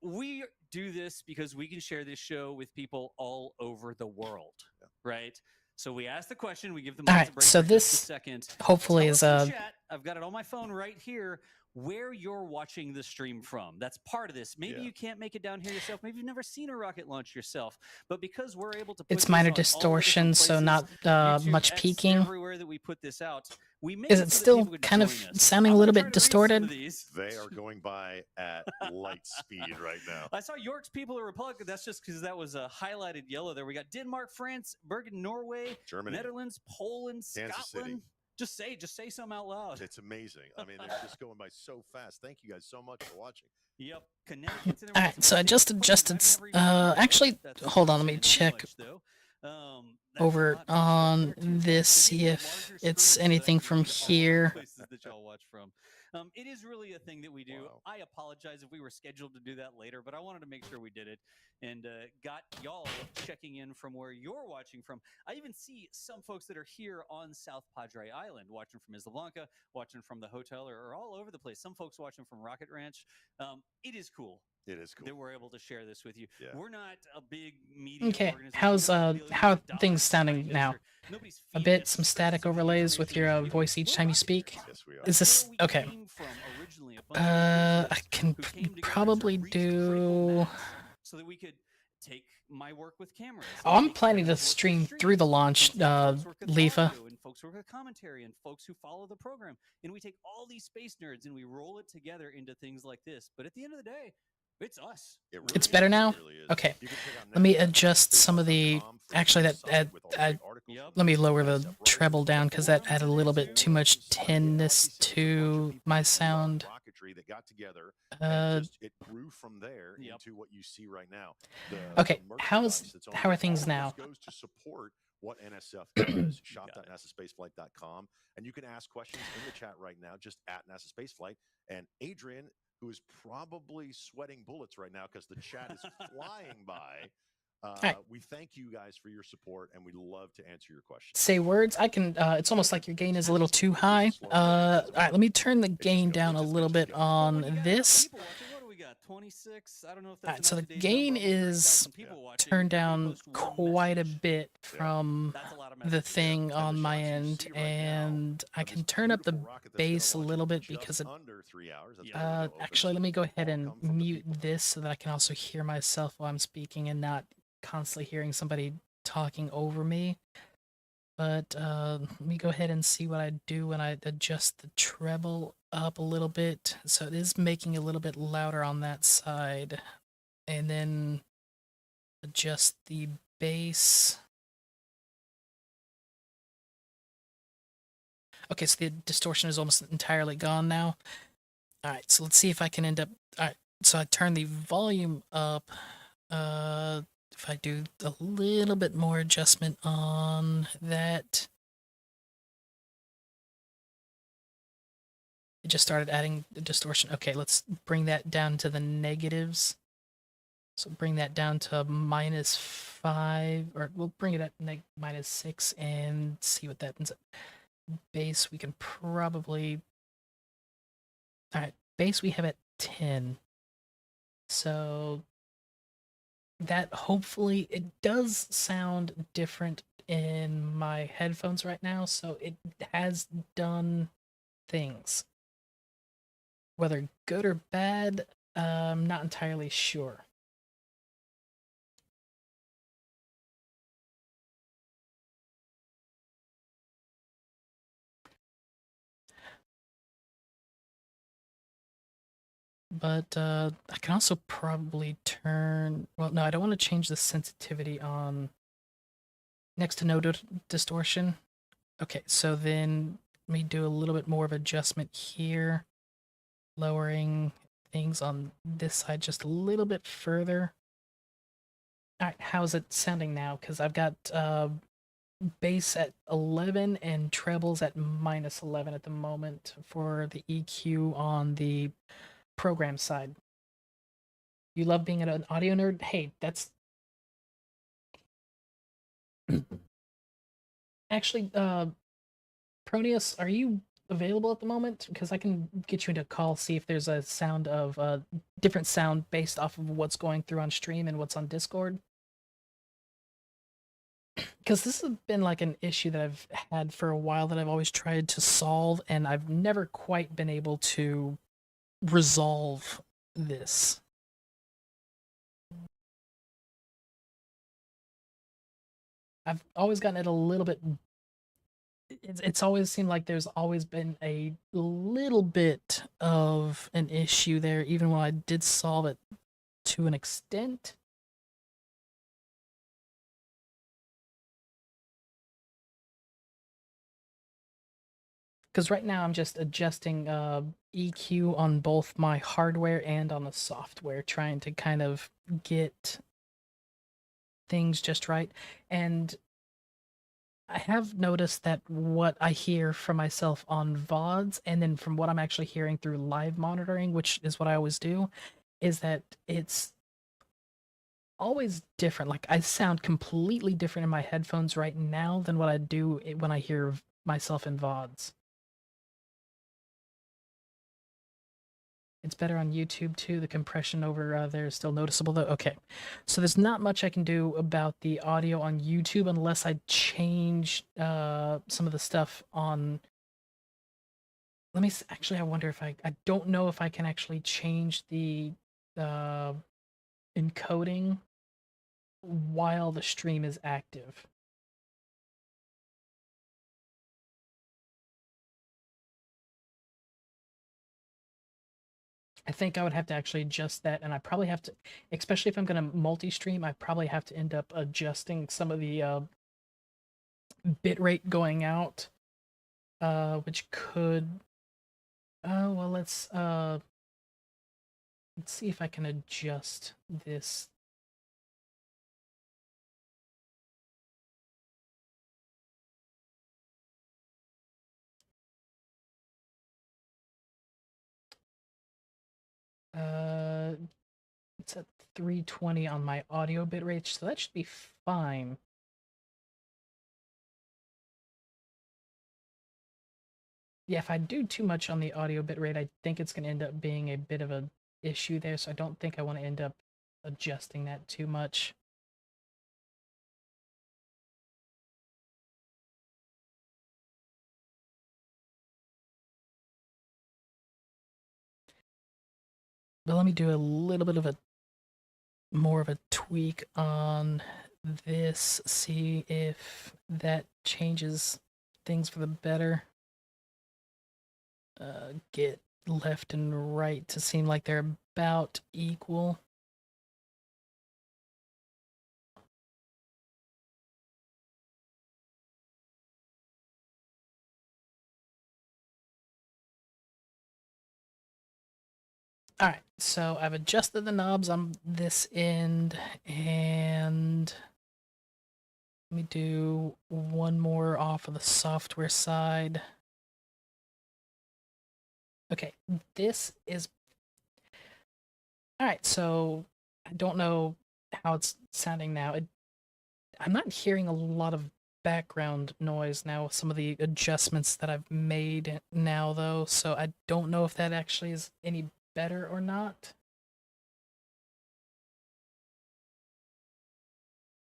We do this because we can share this show with people all over the world, right? So we ask the question, we give them a Alright, break so for this just a second. hopefully Tell is us in chat, I've got it on my phone right here, where you're watching the stream from. That's part of this. Maybe you can't make it down here yourself. Maybe you've never seen a rocket launch yourself. But because we're able to put it's this minor on all the distortion, different so places, not YouTube, much X, peaking. everywhere that we put this out, we make Is it it so that still people can kind of join us. sounding a I'm little gonna bit try to read some distorted? of these. They are going by at light speed right now. I saw York's People are Republic. That's just because that was a highlighted yellow there. We got Denmark, France, Bergen, Norway, Germany, Netherlands, Poland, Kansas Scotland. City. Just say something out loud. It's amazing. I mean, they're just going by so fast. Thank you guys so much for watching. Yep, Connecticut's in there. Alright, so I just adjusted. Actually, hold on, let me check over on this, see if it's anything from here. Places that y'all watch from. It is really a thing that we do. Wow. I apologize if we were scheduled to do that later, but I wanted to make sure we did it and got y'all checking in from where you're watching from. I even see some folks that are here on South Padre Island, watching from Isla Blanca, watching from the hotel, or all over the place. Some folks watching from Rocket Ranch. It is cool. It is cool that we're able to share this with you. Yeah. We're not a big media Okay, organization. how's We're not billions how of are things dollars sounding behind us, now? or nobody's A feeding bit, us some for static some of the overlays with your information. voice each time you speak. Yes, we are. Is this Where we okay? came from originally, a bunch of I can who came together to probably reach critical do. mass so that we could take my work with cameras. Oh, I'm planning to stream through the launch, Lefa. And folks work with commentary and folks who follow the program. And we take all these space nerds and we roll it together into things like this. But at the end of the day, it's us. It's better now? Okay. Let me adjust some of the. Actually, let me lower the treble down because that added a little bit too much tinness to my sound. That got together and it grew from there into what you see right now. Okay, how are things now? Goes to support what NSF does. shop.nasaspaceflight.com, and you can ask questions in the chat right now, just at NASA Spaceflight. And Adrian, who is probably sweating bullets right now because the chat is flying by. Right. We thank you guys for your support, and we love to answer your questions. Say words. I can. It's almost like your gain is a little too high. All right, let me turn the gain down a little bit on this. What do we got? 26? I don't know if All that's right, so the an up-to-date gain number. is turned down quite a bit from the thing on my end, and I can turn up the bass a little bit because it. Actually, let me go ahead and mute this so that I can also hear myself while I'm speaking and not constantly hearing somebody talking over me. But let me go ahead and see what I do when I adjust the treble up a little bit. So it is making a little bit louder on that side. And then adjust the bass. Okay, so the distortion is almost entirely gone now. Alright, so let's see if I can end up. Alright, so I turn the volume up. If I do a little bit more adjustment on that. It just started adding the distortion. Okay, let's bring that down to the negatives. So bring that down to -5, or we'll bring it at -6 and see what that ends up. Base, we can probably... Alright, base we have at 10. So that hopefully, it does sound different in my headphones right now, so it has done things. Whether good or bad, I'm not entirely sure. But I can also probably turn... Well, no, I don't want to change the sensitivity on next to no distortion. Okay, so then let me do a little bit more of adjustment here. Lowering things on this side just a little bit further. Alright, how's it sounding now? Because I've got bass at 11 and trebles at -11 at the moment for the EQ on the program side. You love being an audio nerd? Hey, that's... Actually, Proneus, are you available at the moment? Because I can get you into a call, see if there's a sound of different sound based off of what's going through on stream and what's on Discord. Because this has been like an issue that I've had for a while that I've always tried to solve, and I've never quite been able to resolve this. I've always gotten it a little bit... It's always seemed like there's always been a little bit of an issue there, even when I did solve it to an extent. Because right now I'm just adjusting EQ on both my hardware and on the software, trying to kind of get things just right. And I have noticed that what I hear from myself on VODs, and then from what I'm actually hearing through live monitoring, which is what I always do, is that it's always different. Like, I sound completely different in my headphones right now than what I do when I hear myself in VODs. It's better on YouTube too. The compression over there is still noticeable though. Okay, so there's not much I can do about the audio on YouTube unless I change some of the stuff on... Let me actually, I wonder if I don't know if I can actually change the encoding while the stream is active. I think I would have to actually adjust that, and I probably have to, especially if I'm going to multi-stream, I probably have to end up adjusting some of the bitrate going out, which could... well, let's see if I can adjust this. It's at 320 on my audio bitrate, so that should be fine. Yeah, if I do too much on the audio bitrate, I think it's going to end up being a bit of an issue there, so I don't think I want to end up adjusting that too much. But let me do a little bit of a more of a tweak on this, see if that changes things for the better. Get left and right to seem like they're about equal. Alright, so I've adjusted the knobs on this end, and let me do one more off of the software side. Okay, this is... Alright, so I don't know how it's sounding now. I'm not hearing a lot of background noise now with some of the adjustments that I've made now, though, so I don't know if that actually is any better or not.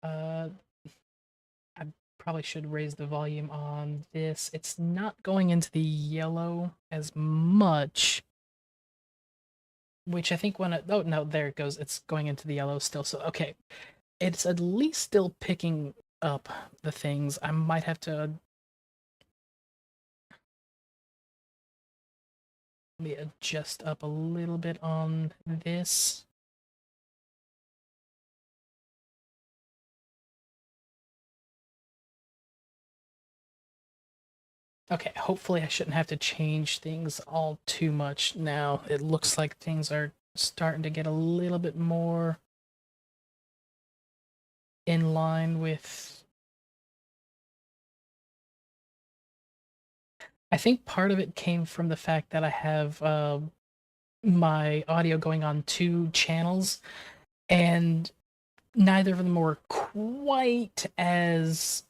I probably should raise the volume on this. It's not going into the yellow as much, which I think when oh no, there it goes. It's going into the yellow still. So okay, it's at least still picking up the things. I might have to let me adjust up a little bit on this. Okay, hopefully I shouldn't have to change things all too much now. It looks like things are starting to get a little bit more in line with... I think part of it came from the fact that I have my audio going on 2 channels, and neither of them were quite as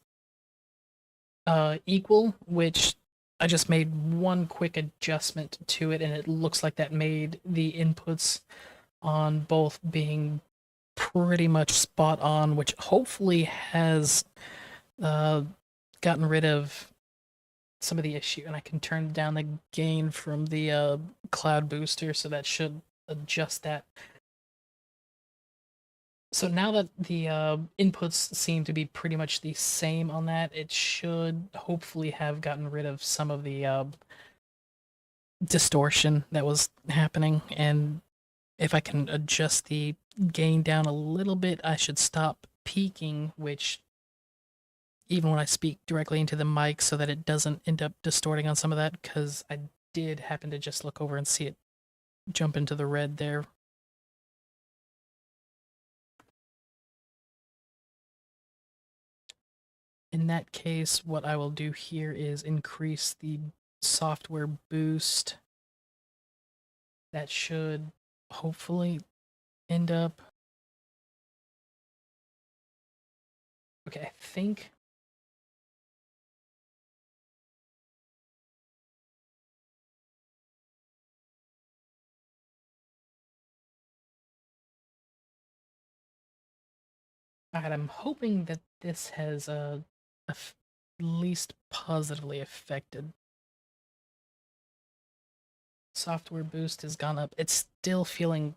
equal, which I just made one quick adjustment to it, and it looks like that made the inputs on both being pretty much spot on, which hopefully has gotten rid of some of the issue. And I can turn down the gain from the cloud booster, so that should adjust that. So now that the inputs seem to be pretty much the same on that, it should hopefully have gotten rid of some of the distortion that was happening. And if I can adjust the gain down a little bit, I should stop peaking, which even when I speak directly into the mic, so that it doesn't end up distorting on some of that, because I did happen to just look over and see it jump into the red there. In that case, what I will do here is increase the software boost. That should hopefully end up... Okay, I think... Alright, I'm hoping that this has at least positively affected. Software boost has gone up. It's still feeling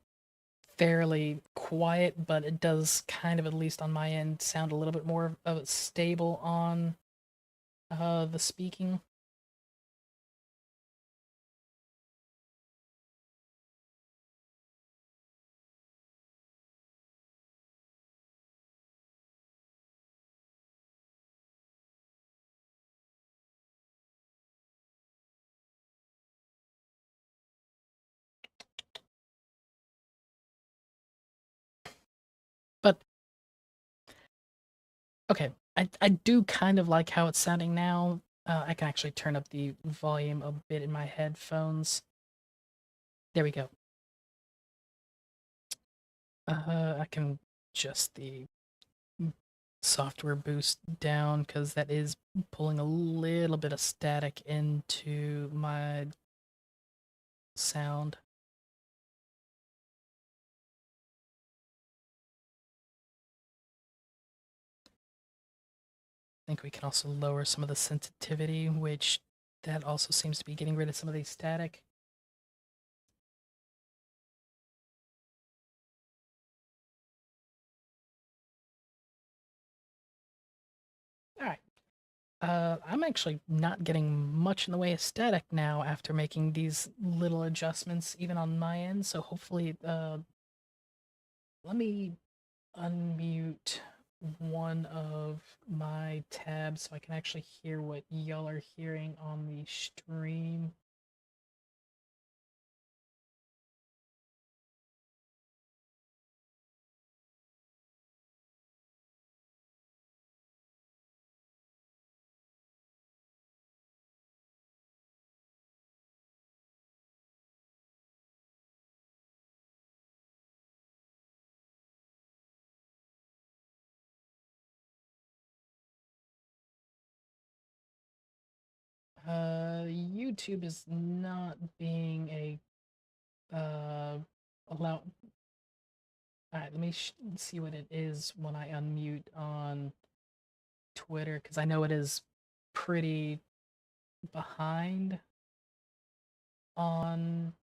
fairly quiet, but it does kind of, at least on my end, sound a little bit more of a stable on the speaking. But okay, I do kind of like how it's sounding now. I can actually turn up the volume a bit in my headphones. There we go. I can adjust the software boost down, because that is pulling a little bit of static into my sound. I think we can also lower some of the sensitivity, which that also seems to be getting rid of some of the static. Alright. I'm actually not getting much in the way of static now after making these little adjustments, even on my end, so hopefully, let me unmute one of my tabs so I can actually hear what y'all are hearing on the stream. YouTube is not being a allow. All right, let me see what it is when I unmute on Twitter, because I know it is pretty behind on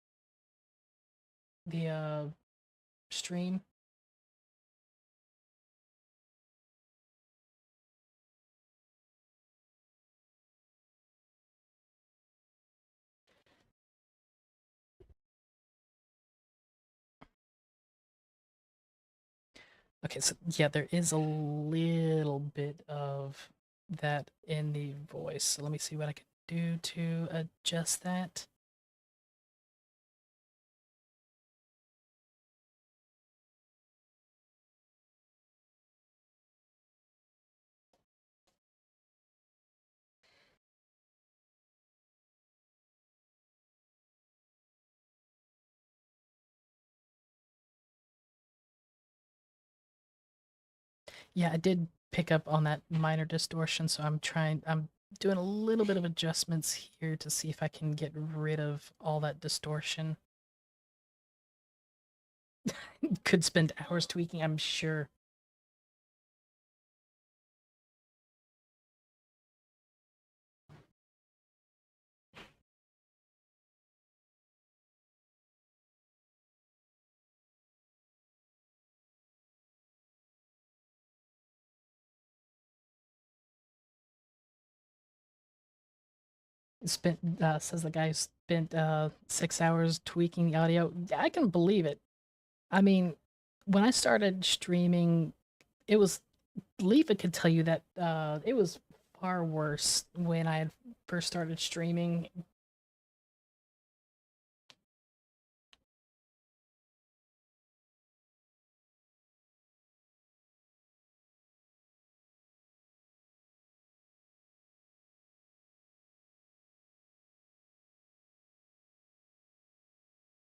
the stream. Okay, so yeah, there is a little bit of that in the voice. So let me see what I can do to adjust that. Yeah, I did pick up on that minor distortion, so I'm doing a little bit of adjustments here to see if I can get rid of all that distortion. Could spend hours tweaking, I'm sure. Spent says the guy who spent 6 hours tweaking the audio. Yeah, I can believe it. I mean, when I started streaming, it was Leafa could tell you that it was far worse when I had first started streaming.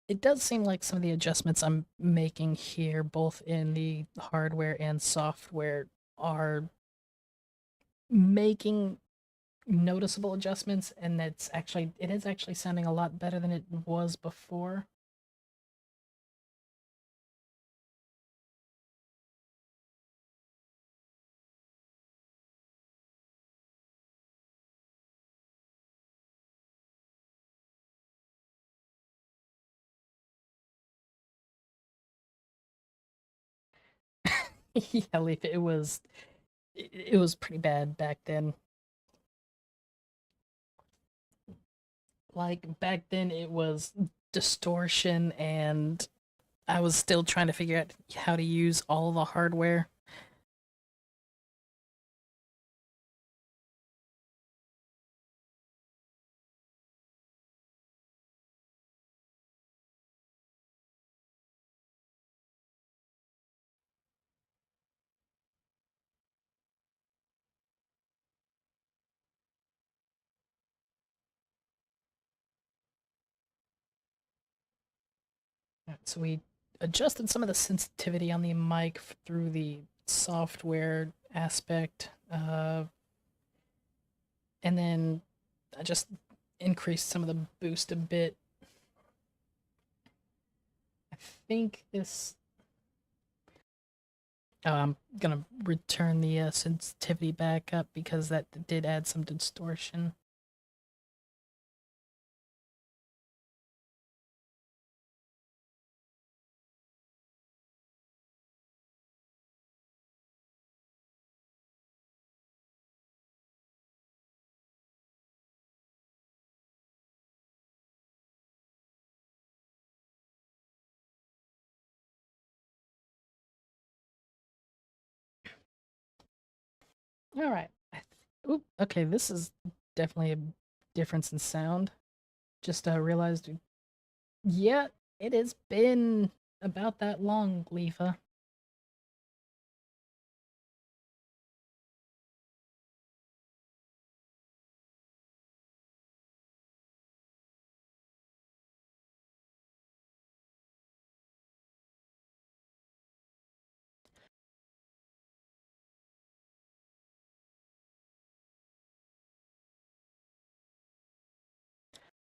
It does seem like some of the adjustments I'm making here, both in the hardware and software, are making noticeable adjustments, and it is actually sounding a lot better than it was before. Yeah, Leaf, it was pretty bad back then. Like back then it was distortion, and I was still trying to figure out how to use all the hardware. So we adjusted some of the sensitivity on the mic through the software aspect, and then I just increased some of the boost a bit. I think this. Oh, I'm gonna return the sensitivity back up because that did add some distortion. All right. Oop, okay, this is definitely a difference in sound. Just realized. Yeah, it has been about that long, Leafa.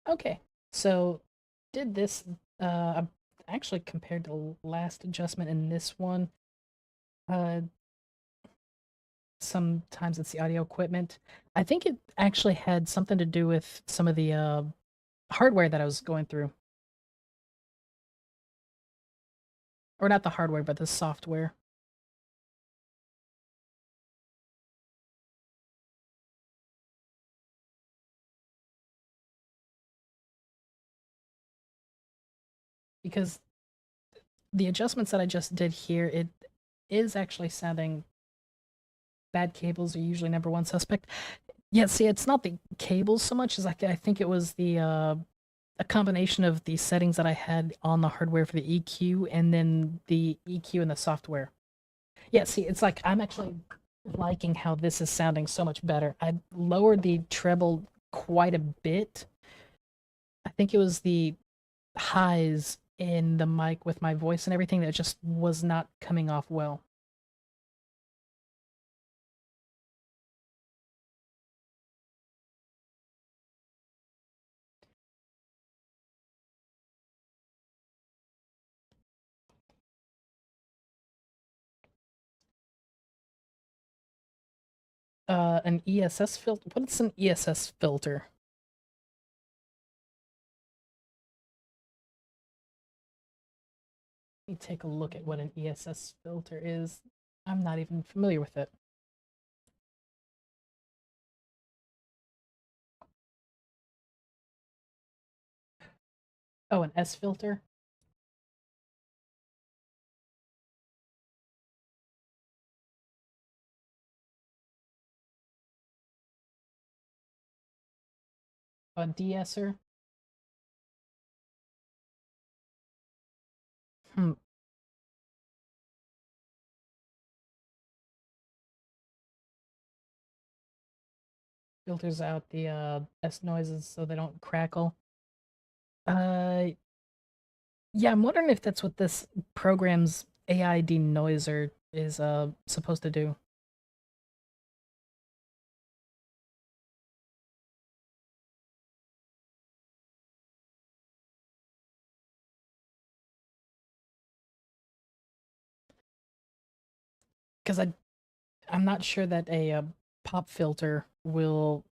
Okay, so did this actually compared to last adjustment in this one. Uh, Sometimes it's the audio equipment. I think it actually had something to do with some of the hardware that I was going through. Or not the hardware, but the software. Because the adjustments that I just did here, it is actually sounding bad cables are usually number one suspect. Yeah, see, it's not the cables so much as I think it was the a combination of the settings that I had on the hardware for the EQ and then the EQ in the software. Yeah, see, it's like I'm actually liking how this is sounding so much better. I lowered the treble quite a bit. I think it was the highs in the mic with my voice and everything that just was not coming off well. An ESS filter. What's an ESS filter? Let me take a look at what an ESS filter is. I'm not even familiar with it. Oh, an S filter? A de-esser? Hmm. Filters out the S noises so they don't crackle. Uh, yeah, I'm wondering if that's what this program's AI denoiser is supposed to do. Because I'm not sure that a pop filter will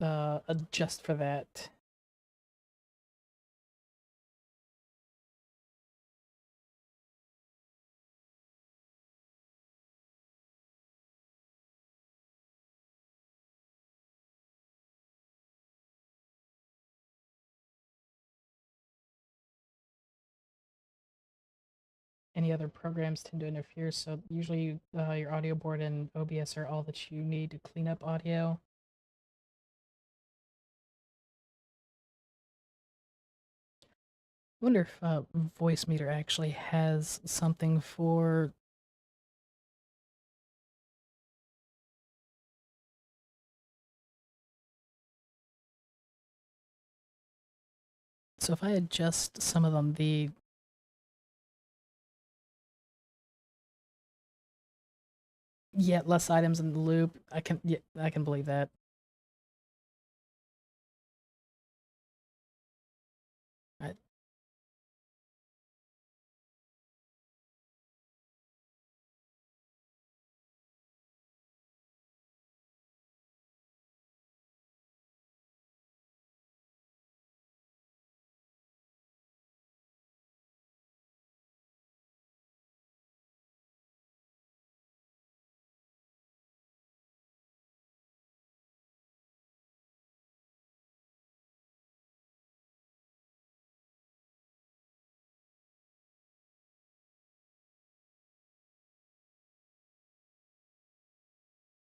adjust for that. Any other programs tend to interfere, so usually your audio board and OBS are all that you need to clean up audio. I wonder if Voice Meter actually has something for. So if I adjust some of them, the yeah, less items in the loop, I can believe that. Right.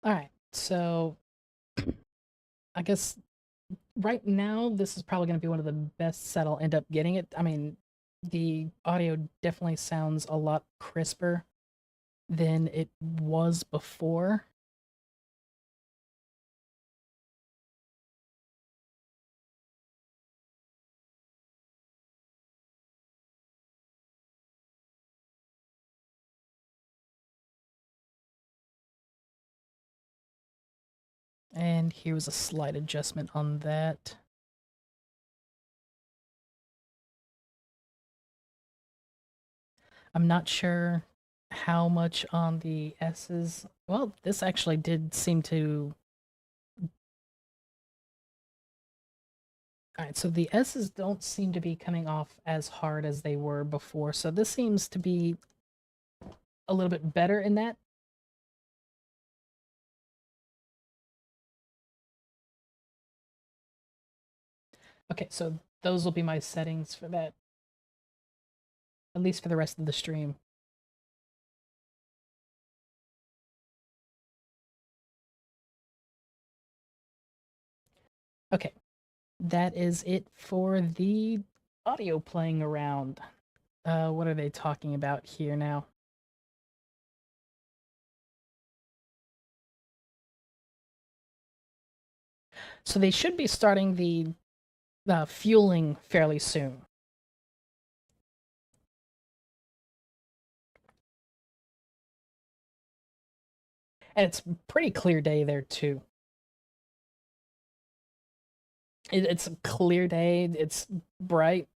All right, so I guess right now this is probably going to be one of the best set I'll end up getting it. I mean, the audio definitely sounds a lot crisper than it was before. And here was a slight adjustment on that. I'm not sure how much on the S's. Well, this actually did seem to. Alright, so the S's don't seem to be coming off as hard as they were before, so this seems to be a little bit better in that. Okay, so those will be my settings for that. At least for the rest of the stream. Okay, that is it for the audio playing around. What are they talking about here now? So they should be starting the fueling fairly soon. And it's pretty clear day there too. It's a clear day. It's bright.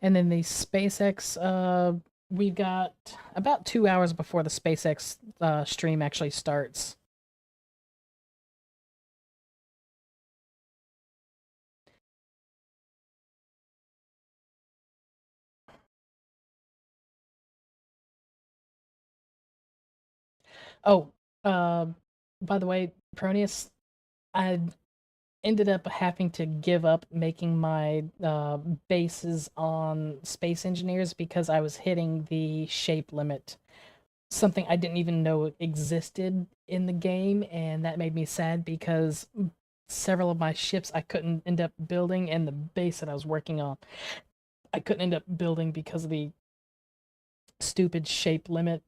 And then the SpaceX, we've got about 2 hours before the SpaceX stream actually starts. Oh, by the way, Proneus, I ended up having to give up making my bases on Space Engineers because I was hitting the shape limit. Something I didn't even know existed in the game, and that made me sad because several of my ships I couldn't end up building, and the base that I was working on I couldn't end up building because of the stupid shape limit.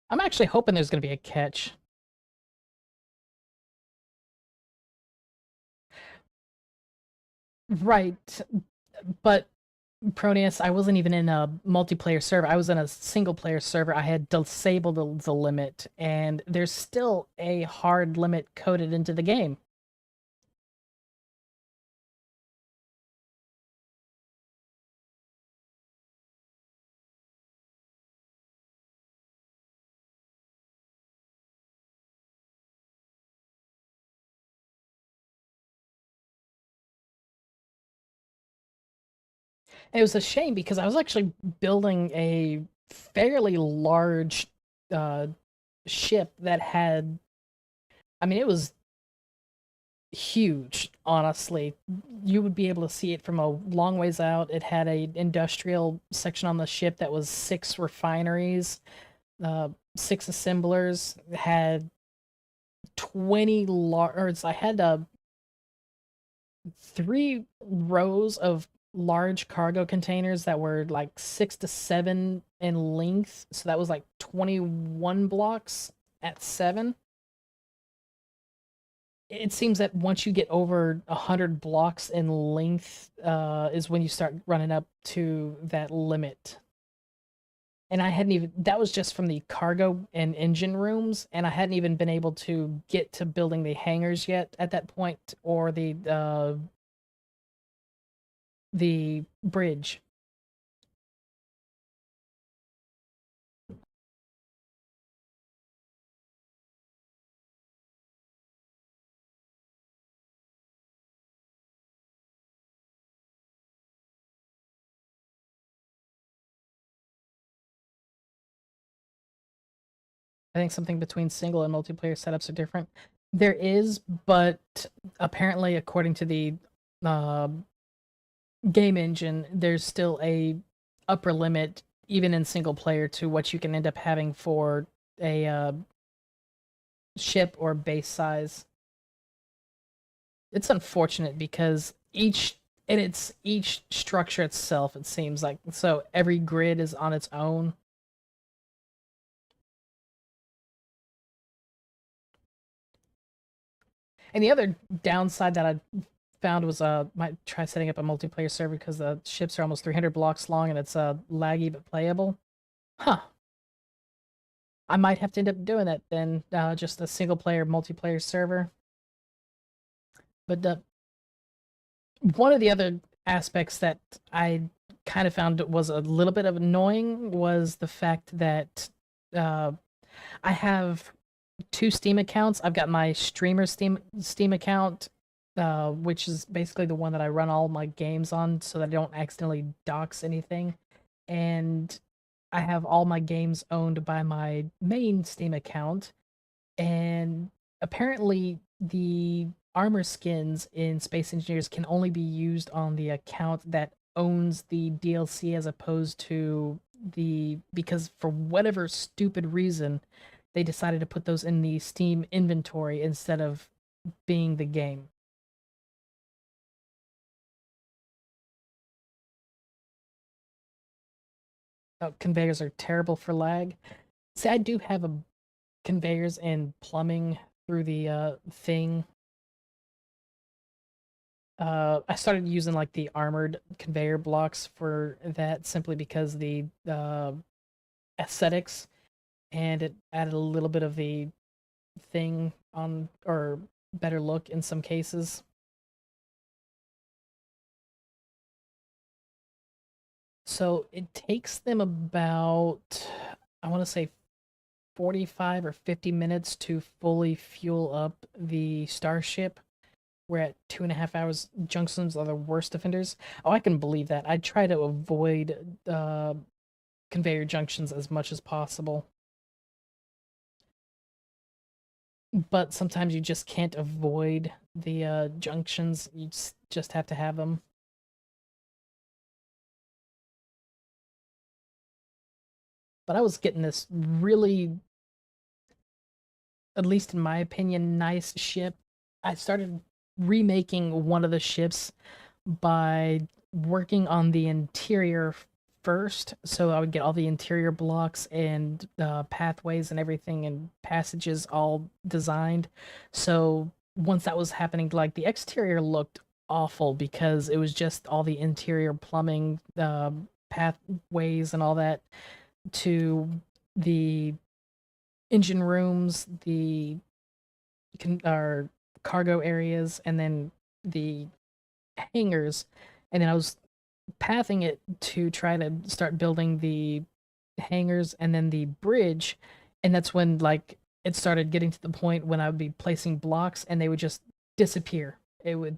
I'm actually hoping there's going to be a catch. Right, but Proteus, I wasn't even in a multiplayer server. I was in a single player server. I had disabled the limit, and there's still a hard limit coded into the game. It was a shame because I was actually building a fairly large ship that had, I mean, it was huge, honestly. You would be able to see it from a long ways out. It had a industrial section on the ship that was 6 refineries, 6 assemblers, had 20 large, I had 3 rows of large cargo containers that were like 6 to 7 in length, so that was like 21 blocks at 7. It seems that once you get over 100 blocks in length is when you start running up to that limit. And I hadn't even, that was just from the cargo and engine rooms, and I hadn't even been able to get to building the hangars yet at that point, or the bridge. I think something between single and multiplayer setups are different. There is, but apparently, according to the uh, game engine, there's still a upper limit, even in single player, to what you can end up having for a ship or base size. It's unfortunate because each structure itself, it seems like, so every grid is on its own. And the other downside that I found was might try setting up a multiplayer server because the ships are almost 300 blocks long and it's laggy but playable. Huh. I might have to end up doing that then, just a single player multiplayer server. But one of the other aspects that I kind of found was a little bit of annoying was the fact that I have 2 Steam accounts. I've got my streamer Steam account, which is basically the one that I run all my games on so that I don't accidentally dox anything. And I have all my games owned by my main Steam account. And apparently the armor skins in Space Engineers can only be used on the account that owns the DLC as opposed to because for whatever stupid reason they decided to put those in the Steam inventory instead of being the game. Oh, conveyors are terrible for lag. See, I do have conveyors and plumbing through the thing. I started using like the armored conveyor blocks for that simply because the aesthetics, and it added a little bit of the thing on, or better look in some cases. So it takes them about, I want to say 45 or 50 minutes to fully fuel up the starship. We're at 2.5 hours. Junctions are the worst offenders. Oh, I can believe that. I try to avoid conveyor junctions as much as possible. But sometimes you just can't avoid the junctions. You just have to have them. But I was getting this really, at least in my opinion, nice ship. I started remaking one of the ships by working on the interior first, so I would get all the interior blocks and pathways and everything and passages all designed. So once that was happening, like the exterior looked awful because it was just all the interior plumbing, pathways and all that to the engine rooms, the our cargo areas, and then the hangars. And then I was pathing it to try to start building the hangars and then the bridge. And that's when like it started getting to the point when I would be placing blocks and they would just disappear. It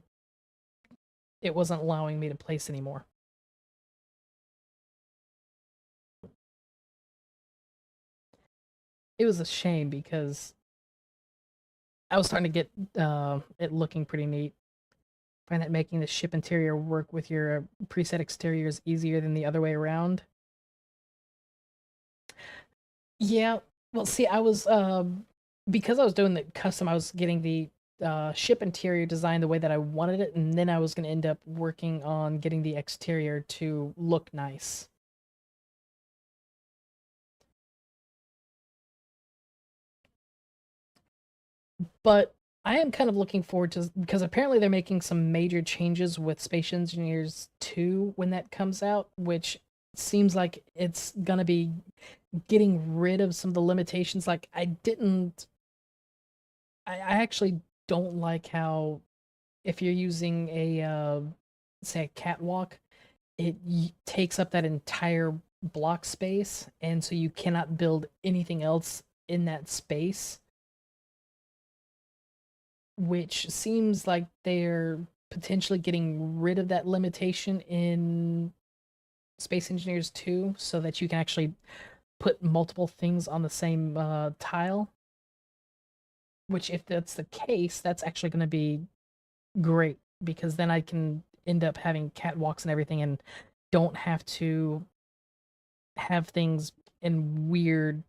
wasn't allowing me to place anymore. It was a shame because I was starting to get it looking pretty neat. Find that making the ship interior work with your preset exterior is easier than the other way around. Yeah, well, see, I was because I was doing the custom, I was getting the ship interior designed the way that I wanted it, and then I was going to end up working on getting the exterior to look nice. But I am kind of looking forward to, because apparently they're making some major changes with Space Engineers 2 when that comes out, which seems like it's gonna be getting rid of some of the limitations. Like I actually don't like how if you're using a say a catwalk, it takes up that entire block space, and so you cannot build anything else in that space, which seems like they're potentially getting rid of that limitation in Space Engineers 2 so that you can actually put multiple things on the same tile. Which, if that's the case, that's actually going to be great because then I can end up having catwalks and everything and don't have to have things in weird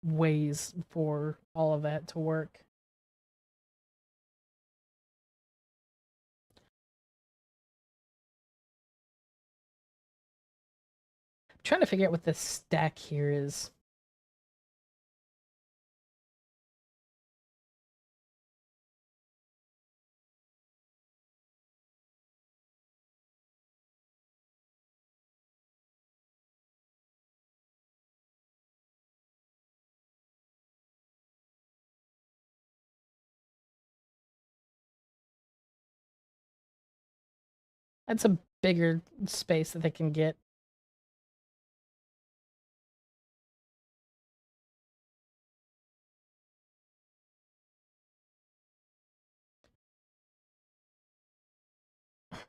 ways for all of that to work. trying to figure out what this stack here is. That's a bigger space that they can get.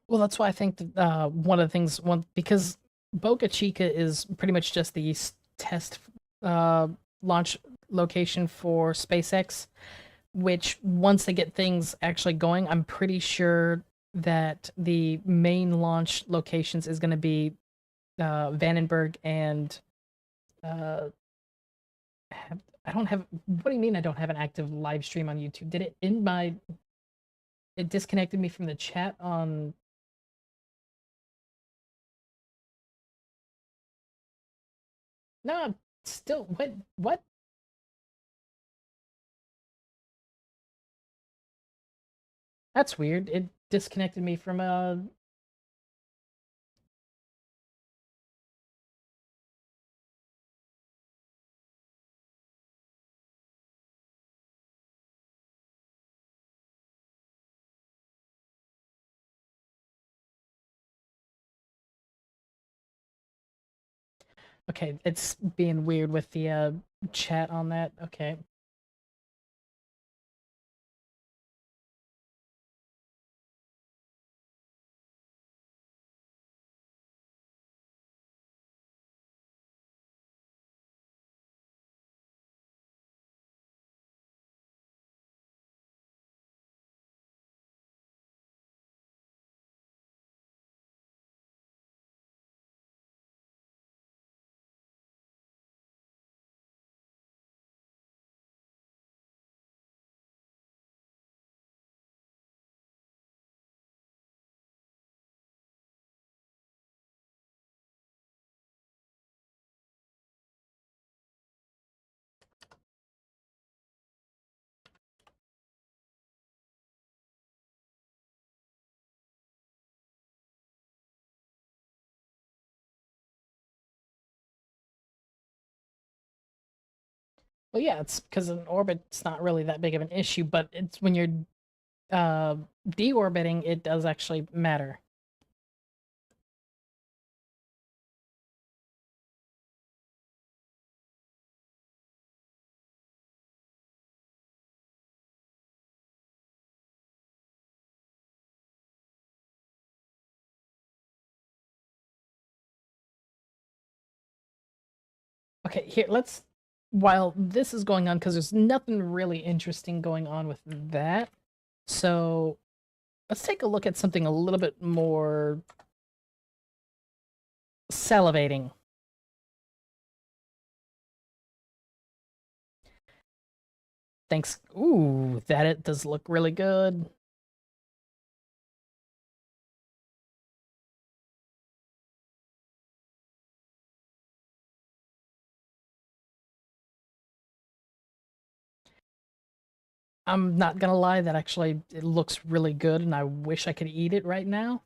Well, that's why I think that, one of the things, because Boca Chica is pretty much just the test uh, launch location for SpaceX, which once they get things actually going, I'm pretty sure that the main launch locations is going to be Vandenberg and I don't have. What do you mean I don't have an active live stream on YouTube? Did it in my? It disconnected me from the chat on. No, still. What? What? That's weird. It disconnected me from Okay, it's being weird with the chat on that. Okay. Well, yeah, it's because an orbit's not really that big of an issue, but it's when you're deorbiting, it does actually matter. Okay, here, let's. While this is going on, because there's nothing really interesting going on with that, so let's take a look at something a little bit more salivating. Thanks. Ooh, that it does look really good. I'm not gonna lie, that actually it looks really good, and I wish I could eat it right now.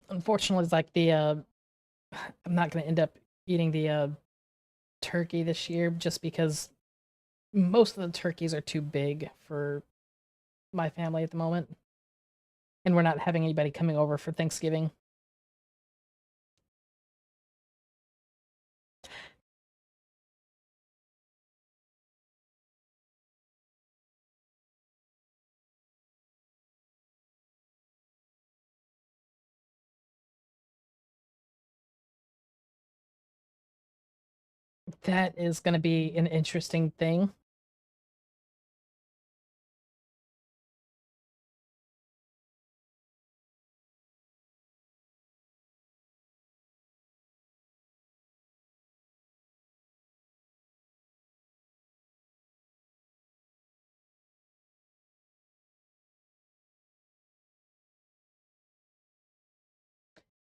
Unfortunately, it's like the I'm not gonna end up eating the turkey this year just because most of the turkeys are too big for my family at the moment, and we're not having anybody coming over for Thanksgiving. That is going to be an interesting thing.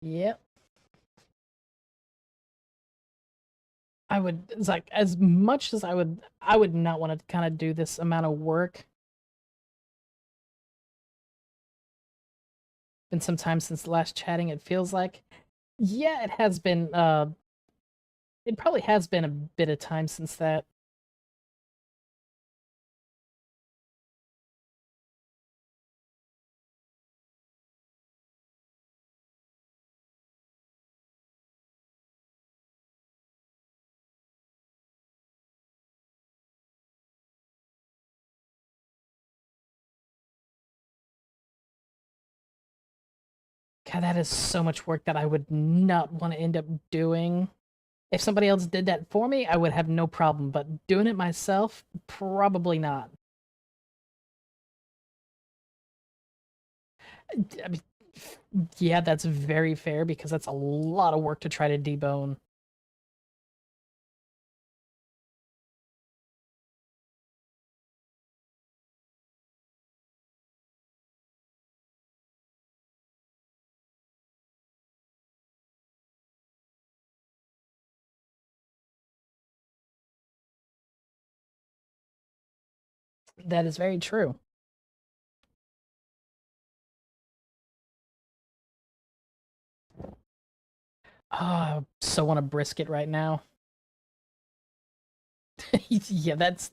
Yep. It's like, as much as I would not want to kind of do this amount of work. Been some time since the last chatting, it feels like. Yeah, it has been, it probably has been a bit of time since that. God, that is so much work that I would not want to end up doing. If somebody else did that for me, I would have no problem, but doing it myself, probably not. I mean, yeah, that's very fair because that's a lot of work to try to debone. That is very true. Ah, I so want a brisket right now. Yeah, that's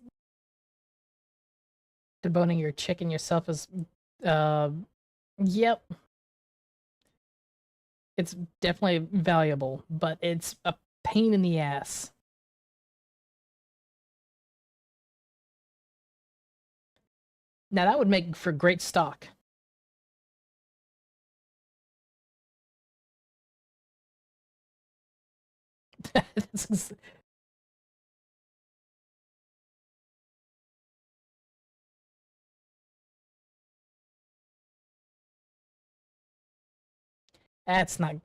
deboning your chicken yourself is, uh, yep. It's definitely valuable, but it's a pain in the ass. Now that would make for great stock. That's not.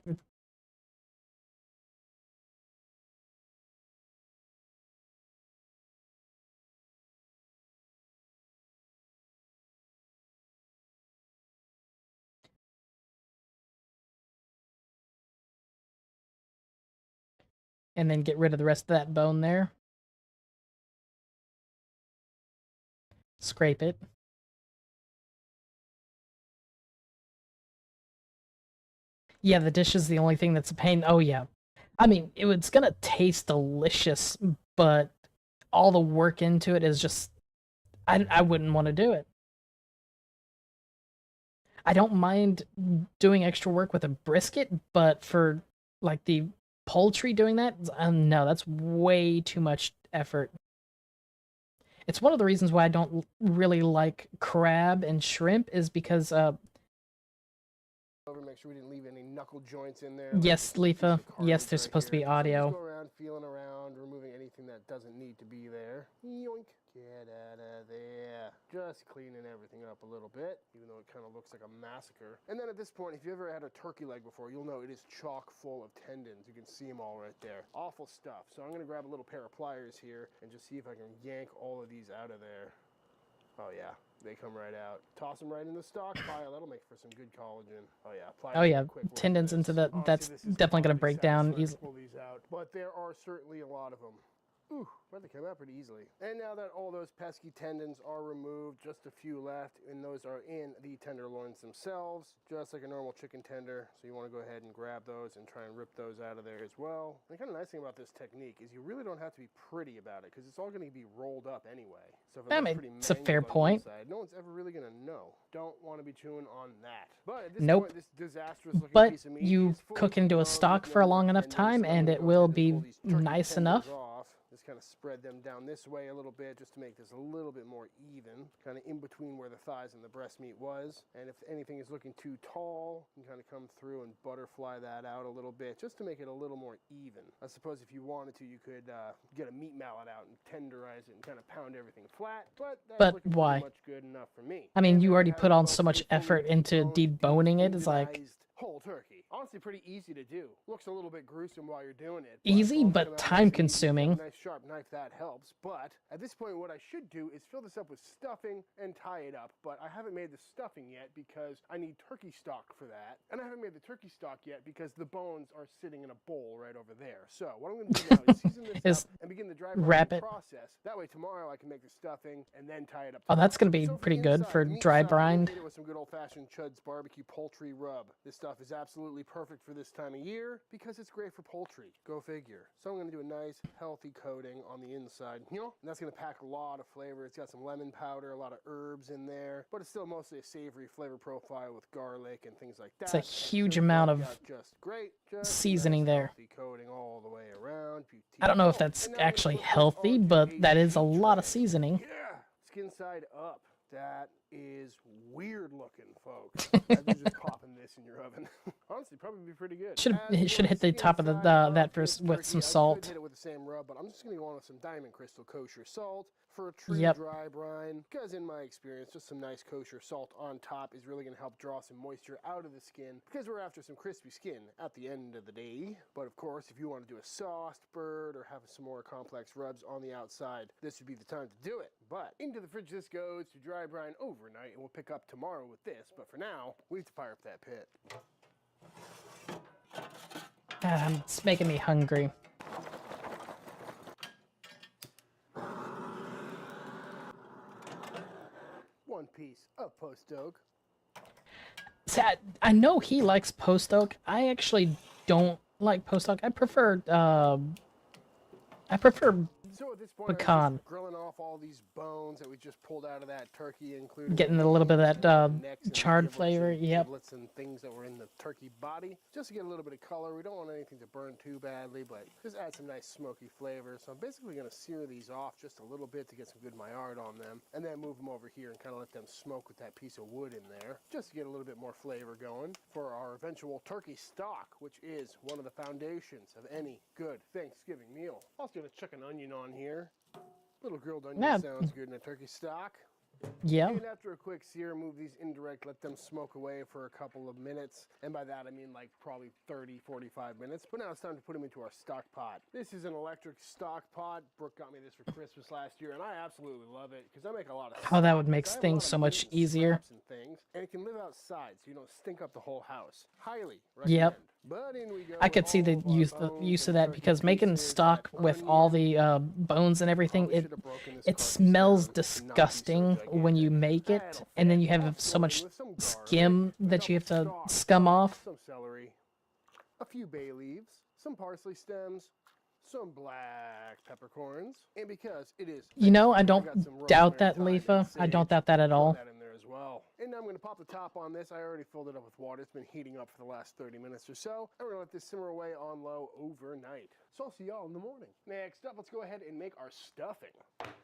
And then get rid of the rest of that bone there. Scrape it. Yeah, the dish is the only thing that's a pain. Oh, yeah. I mean, it's gonna taste delicious, but all the work into it is just... I wouldn't want to do it. I don't mind doing extra work with a brisket, but for, like, the poultry doing that, no, that's way too much effort. It's one of the reasons why I don't really like crab and shrimp, is because, Make sure we didn't leave any knuckle joints in there. yes, Leafa, yes, there's supposed to be So audio. just go around, feeling around, removing anything that doesn't need to be there. Yoink. Get out of there. Just cleaning everything up a little bit, even though it kind of looks like a massacre. And then at this point, if you ever had a turkey leg before, you'll know it is chock full of tendons. You can see them all right there. Awful stuff. So I'm going to grab a little pair of pliers here and just see if I can yank all of these out of there. Oh, yeah. They come right out. Toss them right in the stock pile. That'll make for some good collagen. Oh, yeah. Oh, yeah, tendons into the... That's definitely gonna break down easily. Pull these out, but there are certainly a lot of them. Ooh, but they came out pretty easily. And now that all those pesky tendons are removed, just a few left, and those are in the tenderloins themselves, just like a normal chicken tender. So you want to go ahead and grab those and try and rip those out of there as well. The kind of nice thing about this technique is you really don't have to be pretty about it, because it's all going to be rolled up anyway. So if It's a fair point. Inside, no one's ever really going to know. Don't want to be chewing on that. But at this Nope. point, this disastrous looking But piece of meat you is fully cook into a grown stock with for a no long enough tendons, time, so I'm and gonna it go will ahead and be pull these turkey nice tendons enough. off. Just kind of spread them down this way a little bit just to make this a little bit more even, kind of in between where the thighs and the breast meat was. And if anything is looking too tall, you can kind of come through and butterfly that out a little bit just to make it a little more even. I suppose if you wanted to, you could get a meat mallet out and tenderize it and kind of pound everything flat, but that's But looking why? pretty much good enough for me. I mean, And you there already have put it, on folks. so much The fully effort into deboned, deboning it. It's like... tendonized whole turkey. Honestly, pretty easy to do. Looks a little bit gruesome while you're doing it. Easy, all but come out time nice and easy. consuming. A nice sharp knife, that helps. But at this point, what I should do is fill this up with stuffing and tie it up. But I haven't made the stuffing yet because I need turkey stock for that. And I haven't made the turkey stock yet because the bones are sitting in a bowl right over there. So what I'm going to do now is season this up and begin the dry wrap brining it. process. That way tomorrow I can make the stuffing and then tie it up. Oh, that's gonna be So for pretty the good inside, for the meat dry side, we're gonna brined. hit it with some good old-fashioned Chud's barbecue poultry rub. This stuff is absolutely perfect for this time of year because it's great for poultry. Go figure. So I'm going to do a nice healthy coating on the inside, and that's going to pack a lot of flavor. It's got some lemon powder, a lot of herbs in there, but it's still mostly a savory flavor profile with garlic and things like that. It's a huge Should amount work of out just great. Just a seasoning nice there. healthy coating all the way around. I don't know if that's actually healthy, but that is a lot of seasoning. Yeah, skin side up. That is weird looking, folks. Imagine just popping this in your oven. Honestly, probably be pretty good. Should hit the top of that first with some I could salt. hit it with the same rub, but I'm just gonna go on with some Diamond Crystal kosher salt for a true Yep. dry brine. Because in my experience, just some nice kosher salt on top is really gonna help draw some moisture out of the skin. Because we're after some crispy skin at the end of the day. But of course, if you want to do a sauced bird or have some more complex rubs on the outside, this would be the time to do it. But into the fridge this goes to dry brine overnight, and we'll pick up tomorrow with this. But for now, we have to fire up that pit. It's making me hungry. One piece of post oak. See, I know he likes post oak. I actually don't like post oak. I prefer So at this point, I'm pecan. just grilling off all these bones that we just pulled out of that turkey, including Getting the a little bit of wings that and the necks and the charred giblets flavor. and Yep. giblets and things that were in the turkey body, just to get a little bit of color. We don't want anything to burn too badly, but just add some nice smoky flavor. So I'm basically going to sear these off just a little bit to get some good Maillard on them, and then move them over here and kind of let them smoke with that piece of wood in there, just to get a little bit more flavor going for our eventual turkey stock, which is one of the foundations of any good Thanksgiving meal. Also going to chuck an onion on here. Little grilled onion Yeah. sounds good in a turkey stock. Yeah. And after a quick sear, move these indirect, let them smoke away for a couple of minutes. And by that, I mean like probably 30, 45 minutes. But now it's time to put them into our stock pot. This is an electric stock pot. Brooke got me this for Christmas last year, and I absolutely love it because I make a lot of Oh, that stock. would make I have a things lot so of much meat and easier. scraps and things, and it can live outside, so you don't stink up the whole house. Highly Yep. recommend. But in we go I could with see the all of our use bones of and that turkey because making pieces, stock that with all the bones and everything, it smells disgusting when you make it, and then you have so much skim that you have to scum off. Some celery, a few bay leaves, some parsley stems, some black peppercorns, and because it is You know, I got don't some doubt rosemary, that, thyme, and Leafa. I don't sage. doubt that at Throw all. that in there as well. And now I'm going to pop the top on this. I already filled it up with water. It's been heating up for the last 30 minutes or so. And we're going to let this simmer away on low overnight. So I'll see y'all in the morning. Next up, let's go ahead and make our stuffing.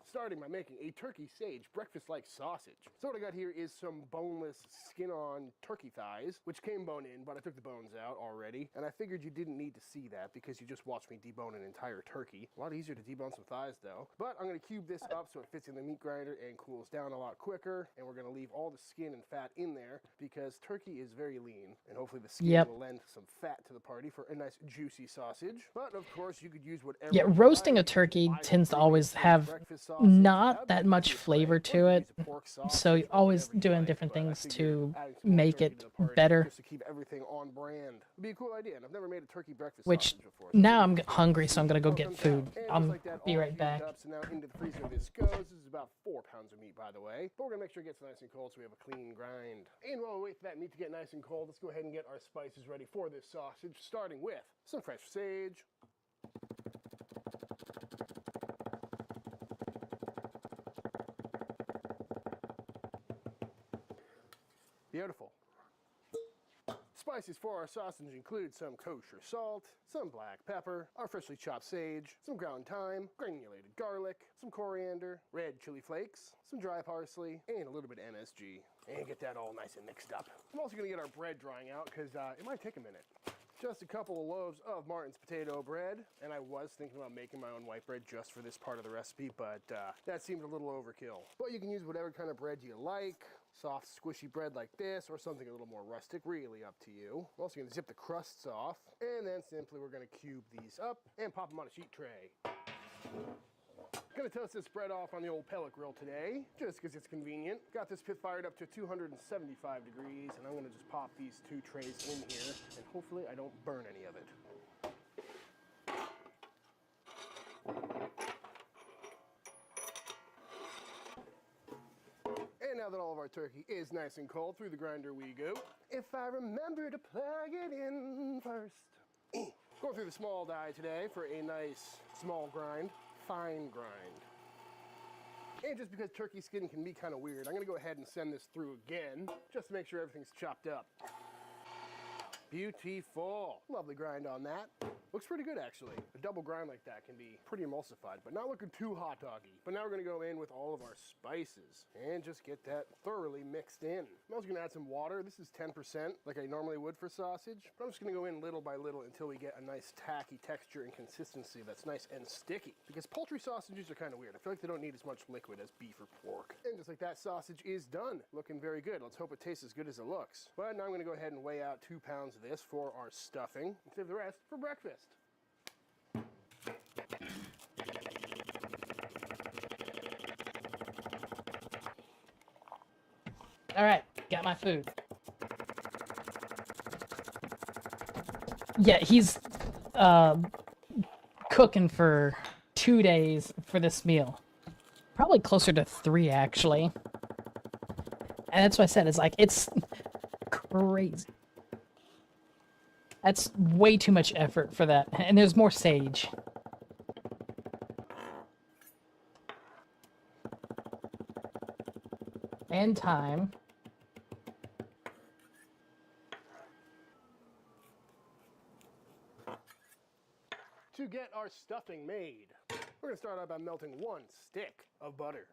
Starting by making a turkey sage breakfast-like sausage. So what I got here is some boneless skin-on turkey thighs, which came bone-in, but I took the bones out already. And I figured you didn't need to see that because you just watched me debone an entire turkey. A lot easier to debone some thighs, though. But I'm going to cube this up so it fits in the meat grinder and cools down a lot quicker. And we're going to leave all the skin and fat in there because turkey is very lean. And hopefully the skin Yep. will lend some fat to the party for a nice juicy sausage. But of course, you could use whatever. Yeah, you roasting a like. turkey Buy tends to some always pre-made have breakfast sausage, not that absolutely much great. flavor Or to you it, could use a pork so sausage you're or always whatever you doing like, different but I things figured to adding some more make turkey it to the party better. just to keep everything on brand would be a cool idea. And I've never made a turkey breakfast Which sausage before. so now maybe I'm hungry, so I'm gonna go get food. and just I'm like that, be all right heated back. up, so now into the freezer this goes. This is about 4 pounds of meat, by the way. But we're gonna make sure it gets nice and cold so we have a clean grind. And while we wait for that meat to get nice and cold, let's go ahead and get our spices ready for this sausage, starting with some fresh sage, beautiful. Spices for our sausage include some kosher salt, some black pepper, our freshly chopped sage, some ground thyme, granulated garlic, some coriander, red chili flakes, some dry parsley, and a little bit of MSG. And get that all nice and mixed up. I'm also going to get our bread drying out because it might take a minute. just a couple of loaves of Martin's potato bread, and I was thinking about making my own white bread just for this part of the recipe, but that seemed a little overkill. But you can use whatever kind of bread you like, soft squishy bread like this, or something a little more rustic, really up to you. I'm also going to zip the crusts off, and then simply we're going to cube these up and pop them on a sheet tray. Gonna toast this bread off on the old pellet grill today, just because it's convenient. Got this pit fired up to 275 degrees, and I'm gonna just pop these 2 trays in here, and hopefully I don't burn any of it. And now that all of our turkey is nice and cold, through the grinder we go. If I remember to plug it in first. Going through the small die today for a nice small grind. Fine grind. And just because turkey skin can be kind of weird, I'm going to go ahead and send this through again, just to make sure everything's chopped up. Beautiful. Lovely grind on that. Looks pretty good, actually. A double grind like that can be pretty emulsified, but not looking too hot doggy. But now we're going to go in with all of our spices and just get that thoroughly mixed in. I'm also going to add some water. This is 10%, like I normally would for sausage. But I'm just going to go in little by little until we get a nice tacky texture and consistency that's nice and sticky. Because poultry sausages are kind of weird. I feel like they don't need as much liquid as beef or pork. And just like that, sausage is done. Looking very good. Let's hope it tastes as good as it looks. But now I'm going to go ahead and weigh out 2 pounds of this for our stuffing and save the rest for breakfast. All right, got my food. Yeah, he's cooking for 2 days for this meal. Probably closer to 3, actually. And that's what I said. It's like, it's crazy. That's way too much effort for that. And there's more sage. And time. To get our stuffing made, we're going to start out by melting 1 stick of butter.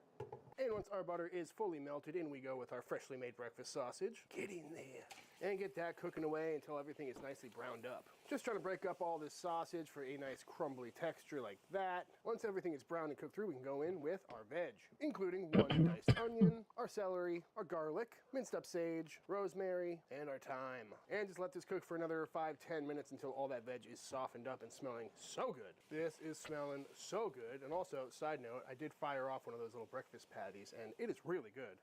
And once our butter is fully melted, in we go with our freshly made breakfast sausage. Get in there. And get that cooking away until everything is nicely browned up. Just trying to break up all this sausage for a nice crumbly texture like that. Once everything is browned and cooked through, we can go in with our veg, including 1 diced onion, our celery, our garlic, minced up sage, rosemary, and our thyme. And just let this cook for another 5-10 minutes until all that veg is softened up and smelling so good. This is smelling so good. And also, side note, I did fire off one of those little breakfast patties, and it is really good.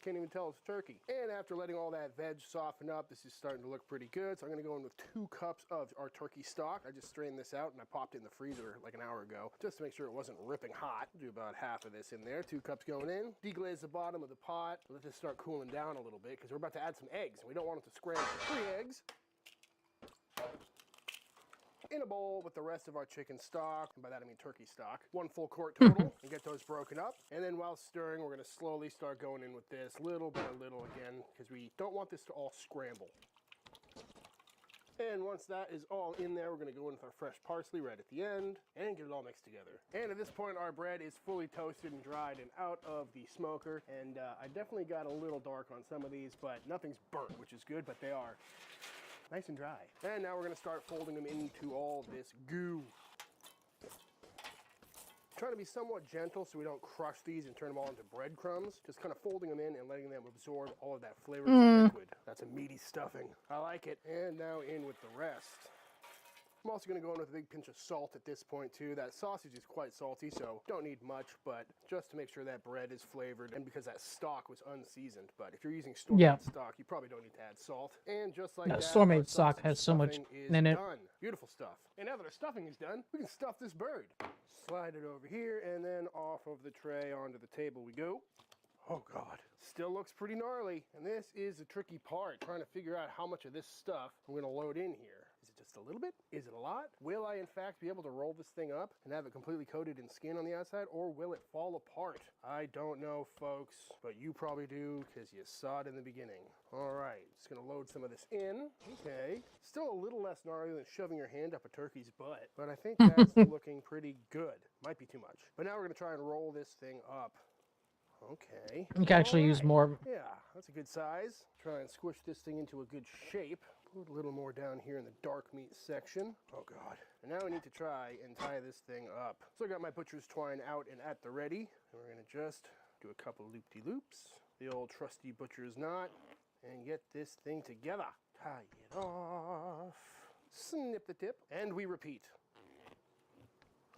Can't even tell it's turkey. And after letting all that veg soften up, this is starting to look pretty good. So I'm gonna go in with 2 cups of our turkey stock. I just strained this out and I popped it in the freezer like an hour ago, just to make sure it wasn't ripping hot. Do about half of this in there. 2 cups going in. Deglaze the bottom of the pot. Let this start cooling down a little bit because we're about to add some eggs and we don't want it to scramble. 3 eggs. In a bowl with the rest of our chicken stock, and by that I mean turkey stock, 1 full quart total, and get those broken up. And then while stirring, we're going to slowly start going in with this, little by little again, because we don't want this to all scramble. And once that is all in there, we're going to go in with our fresh parsley right at the end, and get it all mixed together. And at this point, our bread is fully toasted and dried and out of the smoker, and I definitely got a little dark on some of these, but nothing's burnt, which is good, but they are nice and dry. And now we're going to start folding them into all this goo. Trying to be somewhat gentle so we don't crush these and turn them all into breadcrumbs. Just kind of folding them in and letting them absorb all of that flavor of the liquid. That's a meaty stuffing. I like it. And now in with the rest. I'm also going to go in with a big pinch of salt at this point too. That sausage is quite salty, so don't need much, but just to make sure that bread is flavored, and because that stock was unseasoned. But if you're using store-made stock, you probably don't need to add salt. And just like that, store-made stock has so much in it. Done. Beautiful stuff. And now that our stuffing is done, we can stuff this bird. Slide it over here, and then off of the tray onto the table we go. Oh God, still looks pretty gnarly. And this is the tricky part, trying to figure out how much of this stuff I'm going to load in here. Is it just a little bit? Is it a lot? Will I in fact be able to roll this thing up and have it completely coated in skin on the outside, or will it fall apart? I don't know, folks, but you probably do because you saw it in the beginning. All right, just gonna load some of this in. Okay, still a little less gnarly than shoving your hand up a turkey's butt, but I think that's looking pretty good. Might be too much. But now we're gonna try and roll this thing up. Okay. You can actually use more. Yeah, that's a good size. Try and squish this thing into a good shape. Put a little more down here in the dark meat section. Oh God. And now I need to try and tie this thing up. So I got my butcher's twine out and at the ready. And we're gonna just do a couple loop-de-loops. The old trusty butcher's knot. And get this thing together. Tie it off. Snip the tip. And we repeat.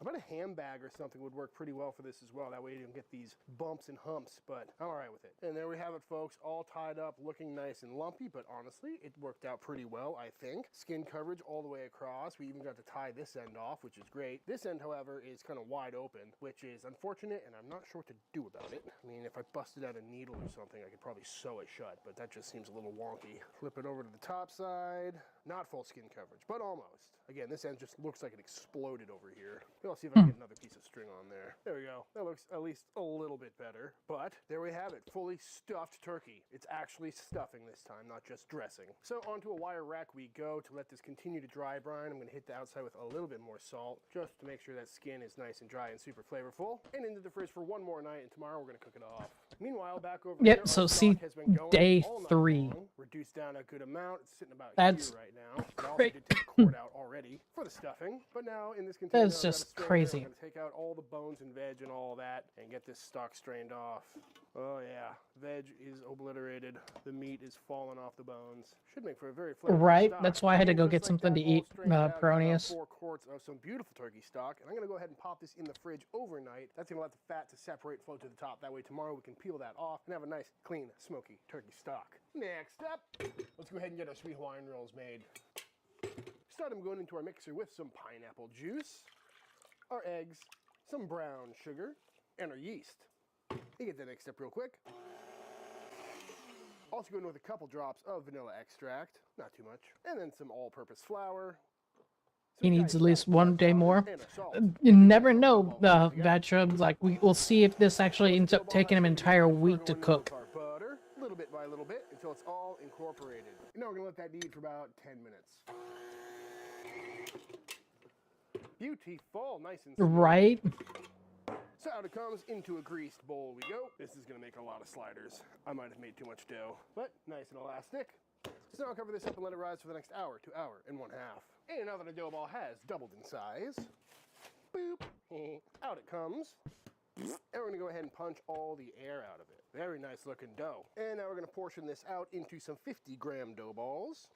I bet a handbag or something would work pretty well for this as well. That way you don't get these bumps and humps, but I'm all right with it. And there we have it, folks, all tied up, looking nice and lumpy, but honestly, it worked out pretty well, I think. Skin coverage all the way across. We even got to tie this end off, which is great. This end, however, is kind of wide open, which is unfortunate, and I'm not sure what to do about it. I mean, if I busted out a needle or something, I could probably sew it shut, but that just seems a little wonky. Flip it over to the top side. Not full skin coverage, but almost. Again, this end just looks like it exploded over here. I'll see if I can get another piece of string on there. There we go. That looks at least a little bit better. But there we have it, fully stuffed turkey. It's actually stuffing this time, not just dressing. So onto a wire rack we go to let this continue to dry brine. I'm gonna hit the outside with a little bit more salt, just to make sure that skin is nice and dry and super flavorful. And into the fridge for one more night, and tomorrow we're gonna cook it off. Meanwhile, back over here, so our see, stock has been going day all night 3. long. Reduced down a good amount. It's sitting about That's here right now. I also great. did take the cord out already for the stuffing, but now in this container, That's I've got a just strainer. crazy. I'm gonna take out all the bones and veg and all that, and get this stock strained off. Oh yeah, veg is obliterated. The meat is falling off the bones. Should make for a very flavorful Right, stock. that's why I had to And go just get like something that, to all eat, strained out, got about Peronius. 4 quarts of some beautiful turkey stock, and I'm gonna go ahead and pop this in the fridge overnight. That's gonna let the fat to separate, flow to the top. That way tomorrow we can peel that off and have a nice, clean, smoky turkey stock. Next up, let's go ahead and get our sweet Hawaiian rolls made. Start them going into our mixer with some pineapple juice, our eggs, some brown sugar, and our yeast. You get that next step real quick. Also go in with a couple drops of vanilla extract, not too much, and then some all-purpose flour. He needs at least one day more. You never know, Vatra. Like, we'll see if this actually ends up taking him an entire week to cook. Our butter, little bit by little bit, until it's all incorporated. And now we're gonna let that knead for about 10 minutes. Beautiful, nice and smooth. Right? So out it comes, into a greased bowl we go. This is gonna make a lot of sliders. I might have made too much dough, but nice and elastic. So now I'll cover this up and let it rise for the next hour to hour and 1/2. And now that our dough ball has doubled in size, boop, out it comes. And we're gonna go ahead and punch all the air out of it. Very nice looking dough. And now we're gonna portion this out into some 50-gram dough balls.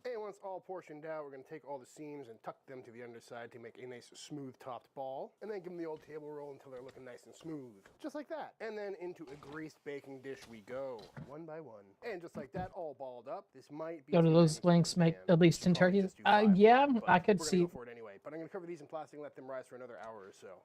And once all portioned out, we're going to take all the seams and tuck them to the underside to make a nice smooth-topped ball. And then give them the old table roll until they're looking nice and smooth. Just like that. And then into a greased baking dish we go, one by one. And just like that, all balled up. This might be... Go to those lengths, make at least 10 turkeys. Yeah, I could see. We're going to go for it anyway. But I'm going to cover these in plastic and let them rise for another hour or so.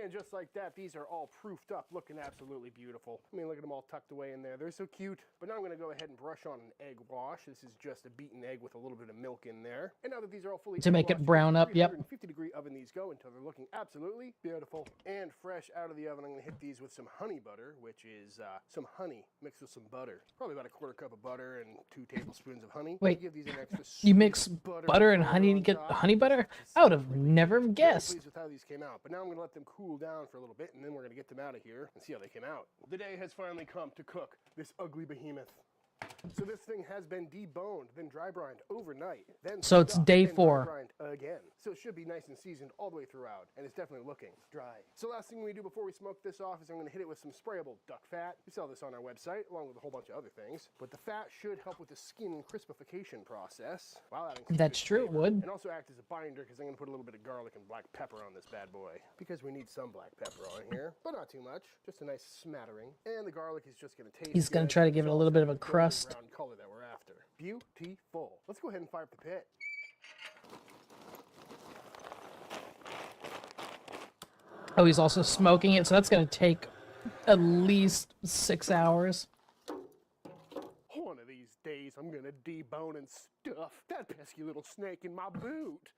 And just like that, these are all proofed up, looking absolutely beautiful. I mean, look at them all tucked away in there. They're so cute. But now I'm going to go ahead and brush on an egg wash. This is just a beaten egg with a little bit of milk in there. And now that these are all fully To make it brown up, yep. 350-degree oven these go until they're looking absolutely beautiful and fresh out of the oven. I'm going to hit these with some honey butter, which is some honey mixed with some butter. Probably about a 1/4 cup of butter and 2 tablespoons of honey. Wait, give these an extra you mix butter and honey to get honey butter? I would have never guessed. Pleased with how these came out, but now I'm going to let them cool down for a little bit, and then we're going to get them out of here and see how they came out. The day has finally come to cook this ugly behemoth. So this thing has been deboned, then dry brined overnight, then so it's stuffed, day and 4. dry brined again. So it should be nice and seasoned all the way throughout, and it's definitely looking dry. So last thing we do before we smoke this off is I'm going to hit it with some sprayable duck fat. We sell this on our website, along with a whole bunch of other things. But the fat should help with the skin crispification process. While adding some That's good true, it flavor, would. And also act as a binder, because I'm going to put a little bit of garlic and black pepper on this bad boy. Because we need some black pepper on here, but not too much. Just a nice smattering. And the garlic is just going to taste He's going good. to try to give it a little bit of a Golden crust. brown color that we're after. Beautiful. Let's go ahead and fire up the pit. Oh, he's also smoking it, so that's going to take at least 6 hours. One of these days, I'm going to debone and stuff that pesky little snake in my boot.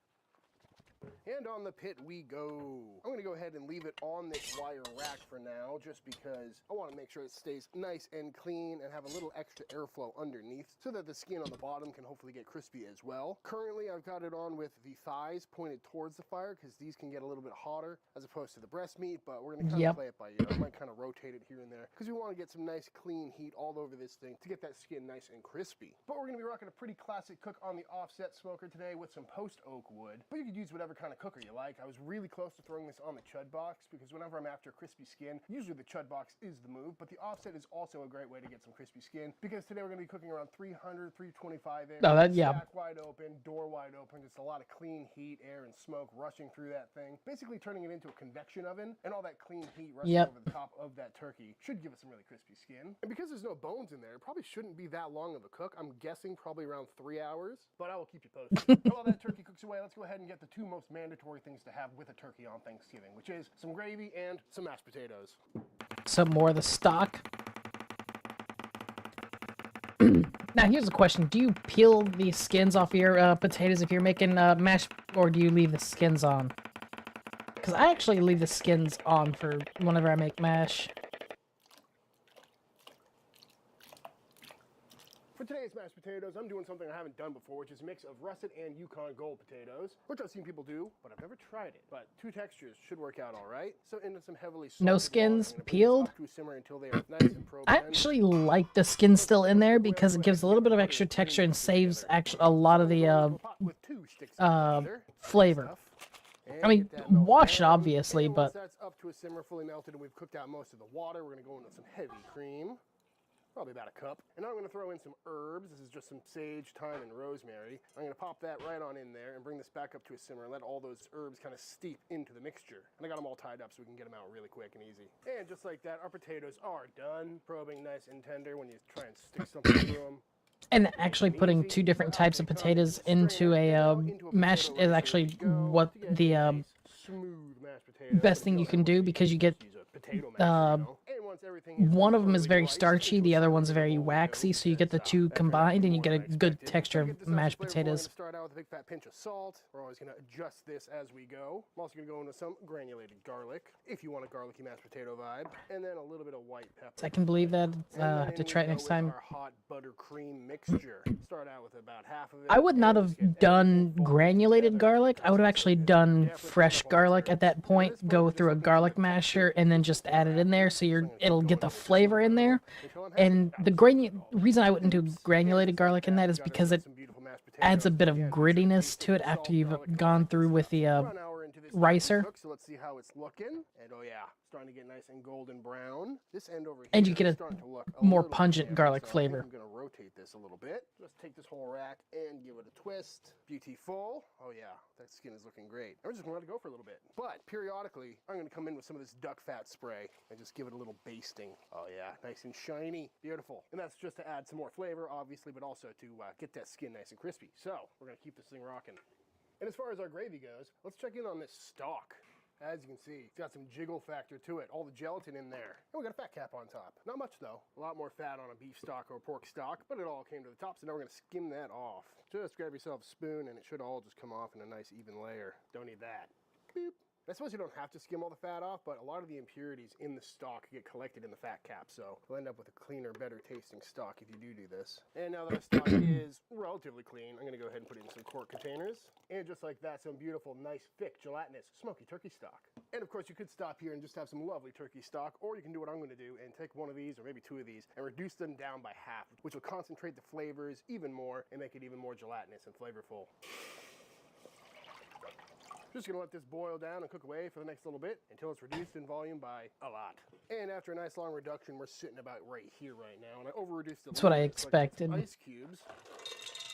And on the pit we go. I'm going to go ahead and leave it on this wire rack for now, just because I want to make sure it stays nice and clean and have a little extra airflow underneath so that the skin on the bottom can hopefully get crispy as well. Currently, I've got it on with the thighs pointed towards the fire because these can get a little bit hotter as opposed to the breast meat, but we're going to kind of play it by ear. I might kind of rotate it here and there because we want to get some nice clean heat all over this thing to get that skin nice and crispy. But we're going to be rocking a pretty classic cook on the offset smoker today with some post oak wood, but you could use whatever kind of cooker you like. I was really close to throwing this on the chud box because whenever I'm after crispy skin, usually the chud box is the move, but the offset is also a great way to get some crispy skin because today we're going to be cooking around 300, 325 air. Oh, that, yeah. Stack wide open, door wide open, just a lot of clean heat, air, and smoke rushing through that thing, basically turning it into a convection oven, and all that clean heat rushing over the top of that turkey should give us some really crispy skin. And because there's no bones in there, it probably shouldn't be that long of a cook. I'm guessing probably around 3 hours, but I will keep you posted. While that turkey cooks away, let's go ahead and get the two most mandatory things to have with a turkey on Thanksgiving, which is some gravy and some mashed potatoes. Some more of the stock. Now, here's a question. Do you peel the skins off your potatoes if you're making mashed, or do you leave the skins on? Because I actually leave the skins on for whenever I make mash. For today's mashed potatoes, I'm doing something I haven't done before, which is a mix of russet and Yukon Gold potatoes, which I've seen people do, but I've never tried it. But two textures should work out all right. So into some heavily No skins peeled. I actually like the skin still in there because it gives a little bit of extra texture and saves actually a lot of the flavor. I mean, wash it obviously, but that's up to a simmer, fully melted, and we've cooked out most of the water. We're going to go into some heavy cream. Probably about a cup. And now I'm going to throw in some herbs. This is just some sage, thyme, and rosemary. I'm going to pop that right on in there and bring this back up to a simmer and let all those herbs kind of steep into the mixture. And I got them all tied up so we can get them out really quick and easy. And just like that, our potatoes are done. Probing nice and tender when you try and stick something through them. And actually putting two different types of potatoes into a mash is actually what the best thing you can do, because you get one of them is very starchy, the other one's very waxy, so you get the two combined and you get a good texture of mashed potatoes. Start out with a big fat pinch of salt. We're always going to adjust this as we go. I'm also going to go into some granulated garlic, if you want a garlicky mashed potato vibe, and then a little bit of white pepper. I can believe that. I have to try it next time. Our hot buttercream mixture. Start out with about half of it. I would not have done granulated garlic. I would have actually done fresh garlic at that point, go through a garlic masher, and then just add it in there so it'll get the flavor in there. And the reason I wouldn't do granulated garlic in that is because it adds a bit of grittiness to it after you've gone through with the ricer. So let's see how it's looking. And oh yeah, starting to get nice and golden brown. This end over here, and you get a more pungent garlic flavor. I'm going to rotate this a little bit. Just take this whole rack and give it a twist. Beautiful. Oh yeah, that skin is looking great. I'm just going to let it go for a little bit. But periodically, I'm going to come in with some of this duck fat spray and just give it a little basting. Oh yeah, nice and shiny. Beautiful. And that's just to add some more flavor, obviously, but also to get that skin nice and crispy. So we're going to keep this thing rocking. And as far as our gravy goes, let's check in on this stock. As you can see, it's got some jiggle factor to it. All the gelatin in there. And we got a fat cap on top. Not much though. A lot more fat on a beef stock or a pork stock, but it all came to the top, so now we're going to skim that off. Just grab yourself a spoon and it should all just come off in a nice even layer. Don't need that. Boop. I suppose you don't have to skim all the fat off, but a lot of the impurities in the stock get collected in the fat cap, so you'll end up with a cleaner, better tasting stock if you do this. And now that our stock is relatively clean, I'm going to go ahead and put it in some quart containers. And just like that, some beautiful, nice, thick, gelatinous, smoky turkey stock. And of course, you could stop here and just have some lovely turkey stock, or you can do what I'm going to do and take one of these, or maybe two of these, and reduce them down by half, which will concentrate the flavors even more and make it even more gelatinous and flavorful. Just gonna let this boil down and cook away for the next little bit until it's reduced in volume by a lot. And after a nice long reduction, we're sitting about right here right now. And I over-reduced it. That's what I expected. Like ice cubes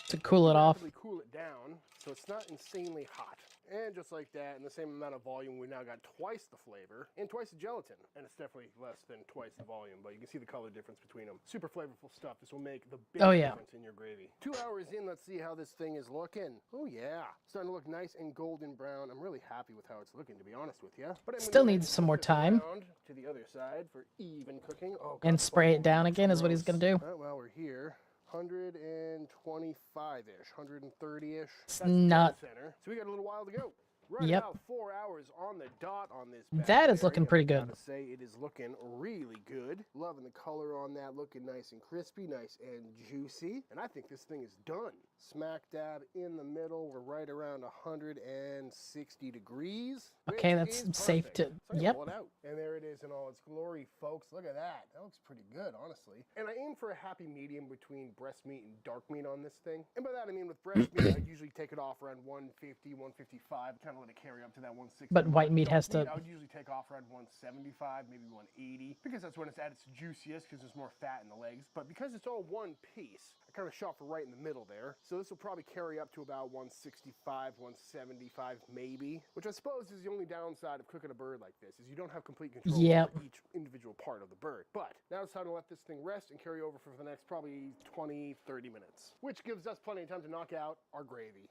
to cool it off. Cool it down so it's not insanely hot. And just like that, in the same amount of volume, we now got twice the flavor and twice the gelatin. And it's definitely less than twice the volume, but you can see the color difference between them. Super flavorful stuff. This will make the biggest difference in your gravy. 2 hours in, let's see how this thing is looking. Oh yeah, starting to look nice and golden brown. I'm really happy with how it's looking, to be honest with you. But still needs some more time. To the other side for even cooking. Oh, and spray it down again is what he's gonna do. Well, we're here. 125-ish, 130-ish. It's not. So we got a little while to go. Right Yep. about 4 hours on the dot on this. That is looking pretty I good. gotta say, it is looking really good. Loving the color on that, looking nice and crispy, nice and juicy. And I think this thing is done. Smack dab in the middle. We're right around 160 degrees. Okay, which that's is safe perfect. to. So I'm gonna Yep. pull it out. And there it is in all its glory, folks. Look at that. That looks pretty good, honestly. And I aim for a happy medium between breast meat and dark meat on this thing. And by that I mean with breast meat, I usually take it off around 150, 155, kind of let it carry up to that 160. But white meat Dark has to. I would usually take off around 175, maybe 180, because that's when it's at its juiciest, because there's more fat in the legs. But because it's all one piece, I kind of shot for right in the middle there. So this will probably carry up to about 165, 175 maybe, which I suppose is the only downside of cooking a bird like this, is you don't have complete control Yep. over each individual part of the bird. But now it's time to let this thing rest and carry over for the next probably 20, 30 minutes, which gives us plenty of time to knock out our gravy.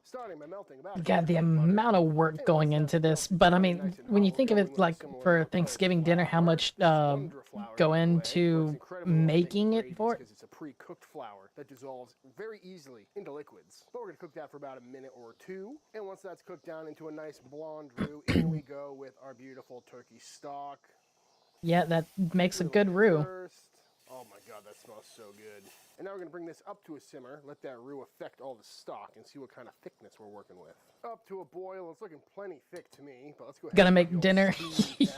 Starting by melting about God, the amount of work going into this. But I mean, when you think of it like for Thanksgiving dinner, how much go into making it for it? Because it's a pre-cooked flour that dissolves very easily into liquids. But we're going to cook that for about a minute or two. And once that's cooked down into a nice blonde roux, in we go with our beautiful turkey stock. Yeah, that makes a good roux. First. Oh my God, that smells so good. And now we're going to bring this up to a simmer, let that roux affect all the stock, and see what kind of thickness we're working with. Up to a boil. It's looking plenty thick to me, but let's go ahead. Gonna make dinner.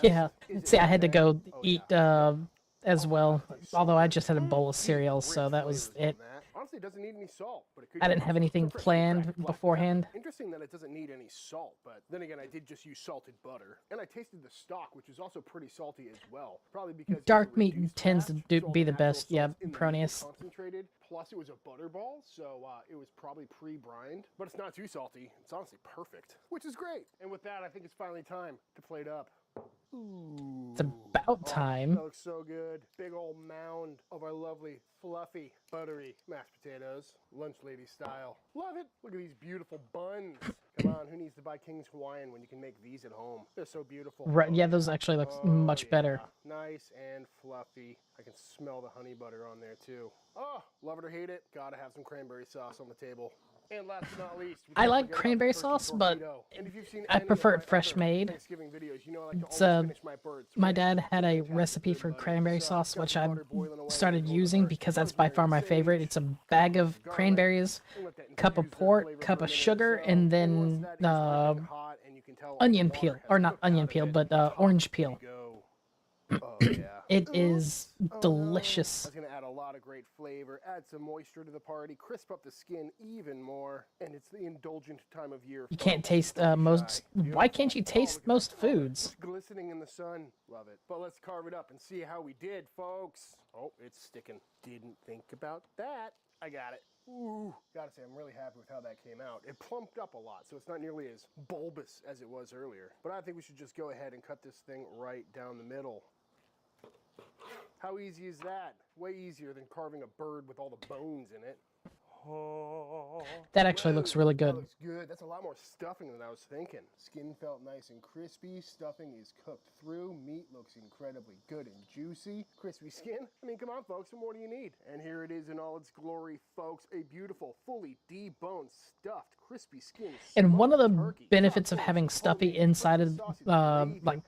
Yeah. See, I had to go eat as well. Although I just had a bowl of cereal, so that was it. Honestly, it doesn't need any salt, but it could. I didn't have anything planned beforehand. Interesting that it doesn't need any salt, but then again, I did just use salted butter, and I tasted the stock, which is also pretty salty as well. Probably because Dark meat tends to be the best. Yeah, Pronius. Concentrated. Plus, it was a butterball, so it was probably pre-brined, but it's not too salty. It's honestly perfect, which is great. And with that, I think it's finally time to plate up. Ooh. It's about time. That looks so good. Big old mound of our lovely, fluffy, buttery mashed potatoes, lunch lady style. Love it. Look at these beautiful buns. Come on, who needs to buy King's Hawaiian when you can make these at home? They're so beautiful. Right, yeah, those actually look much better. Nice and fluffy. I can smell the honey butter on there too. Oh, love it or hate it, gotta have some cranberry sauce on the table. And last but not least, I like cranberry sauce, but I prefer it fresh made. It's, my dad had a recipe for cranberry sauce, which I started using because that's by far my favorite. It's a bag of cranberries, cup of port, cup of sugar, and then onion peel, or not onion peel, but orange peel. Oh, yeah. It is delicious. That's going to add a lot of great flavor, add some moisture to the party, crisp up the skin even more, and it's the indulgent time of year. You can't taste most. Why can't you taste most foods? Glistening in the sun. Love it. But let's carve it up and see how we did, folks. Oh, it's sticking. Didn't think about that. I got it. Ooh, gotta say, I'm really happy with how that came out. It plumped up a lot, so it's not nearly as bulbous as it was earlier. But I think we should just go ahead and cut this thing right down the middle. How easy is that? Way easier than carving a bird with all the bones in it. Oh, that actually looks really good. That looks good. That's a lot more stuffing than I was thinking. Skin felt nice and crispy. Stuffing is cooked through. Meat looks incredibly good and juicy. Crispy skin. I mean, come on, folks. What more do you need? And here it is in all its glory, folks. A beautiful, fully deboned, stuffed, crispy skin. And one of the benefits of having stuffy inside of like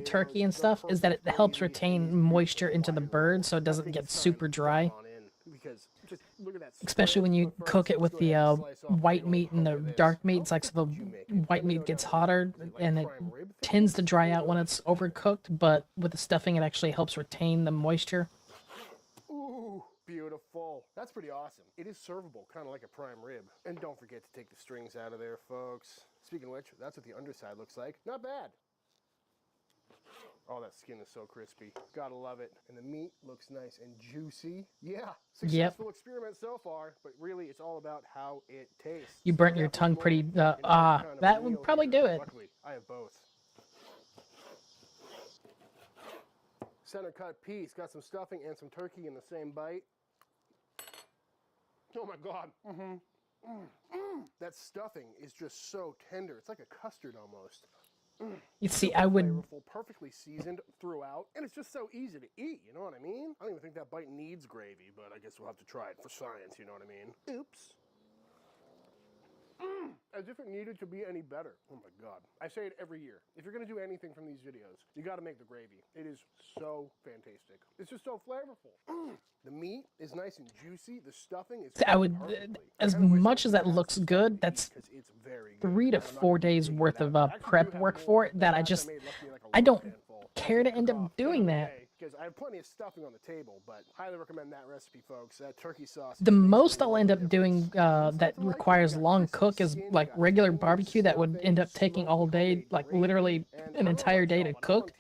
turkey and stuff is that it helps retain moisture into the bird, so it doesn't get super dry. Especially when you cook it with the white meat and the dark meat. It's like so the white meat gets hotter and it tends to dry out when it's overcooked, but with the stuffing it actually helps retain the moisture. Ooh, beautiful. That's pretty awesome. It is servable, kind of like a prime rib. And don't forget to take the strings out of there, folks. Speaking of which, that's what the underside looks like. Not bad. Oh, that skin is so crispy. Gotta love it. And the meat looks nice and juicy. Yeah, successful experiment so far, but really it's all about how it tastes. You burnt your tongue pretty, that would probably do it. Luckily, I have both. Center cut piece, got some stuffing and some turkey in the same bite. Oh my God. That stuffing is just so tender. It's like a custard almost. You see, I would flavorful, perfectly seasoned throughout, and it's just so easy to eat, you know what I mean? I don't even think that bite needs gravy, but I guess we'll have to try it for science, you know what I mean? Oops. as if it needed to be any better. Oh my God. I say it every year. If you're going to do anything from these videos, you got to make the gravy. It is so fantastic. It's just so flavorful. The meat is nice and juicy. The stuffing is I would, as much as that looks good, that's 3 to 4 days worth of prep work for it that I don't care to end up doing that. Because I have plenty of stuffing on the table, but highly recommend that recipe, folks. That turkey sauce. The most I'll end up doing that requires long cook is like regular barbecue that would end up taking all day, like literally an entire day to cook.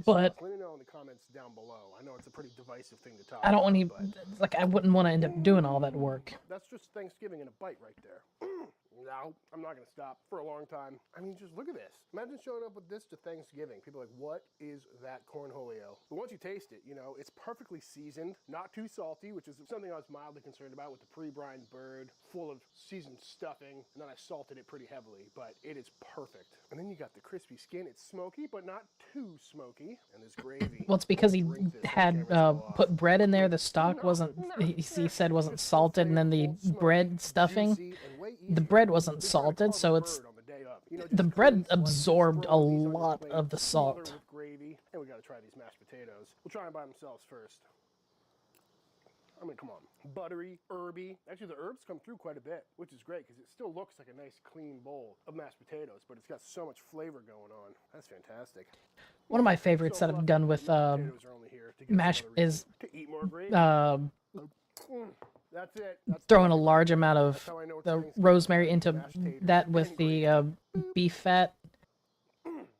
But let me know in the comments down below. I know it's a pretty divisive thing to talk I don't about, want to, like, I wouldn't want to end up doing all that work. That's just Thanksgiving in a bite right there. No, I'm not going to stop for a long time. I mean, just look at this. Imagine showing up with this to Thanksgiving. People are like, what is that cornholio? But once you taste it, you know, it's perfectly seasoned, not too salty, which is something I was mildly concerned about with the pre-brined bird, full of seasoned stuffing, and then I salted it pretty heavily, but it is perfect. And then you got the crispy skin. It's smoky, but not too smoky. And this gravy. Well, it's because he had put bread in there. The stock wasn't, he said wasn't salted, and then the bread stuffing, the bread wasn't salted, so it's, the bread absorbed a lot of the salt. Gravy, and we got to try these mashed potatoes. We'll try them by themselves first. I mean, come on. Buttery, herby. Actually, the herbs come through quite a bit, which is great because it still looks like a nice, clean bowl of mashed potatoes, but it's got so much flavor going on. That's fantastic. One of my favorites that I've done with mash is that's it. throwing a large amount of the rosemary into that with the beef fat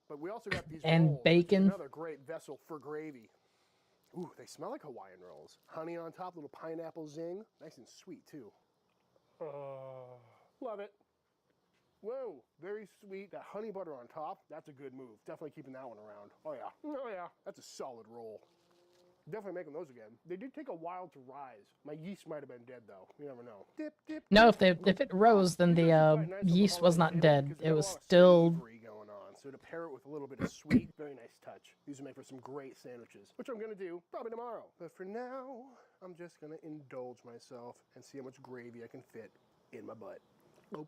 but we also got these and rolls, bacon. Another great vessel for gravy. Ooh, they smell like Hawaiian rolls. Honey on top, little pineapple zing. Nice and sweet, too. Love it. Whoa, very sweet. That honey butter on top, that's a good move. Definitely keeping that one around. Oh, yeah. Oh, yeah. That's a solid roll. Definitely making those again. They did take a while to rise. My yeast might have been dead, though. You never know. Dip, dip, No, dip. if it rose, then the yeast was not dead. It was still. Going on. So to pair it with a little bit of sweet, very nice touch. These will make for some great sandwiches, which I'm going to do probably tomorrow. But for now, I'm just going to indulge myself and see how much gravy I can fit in my butt. Oh.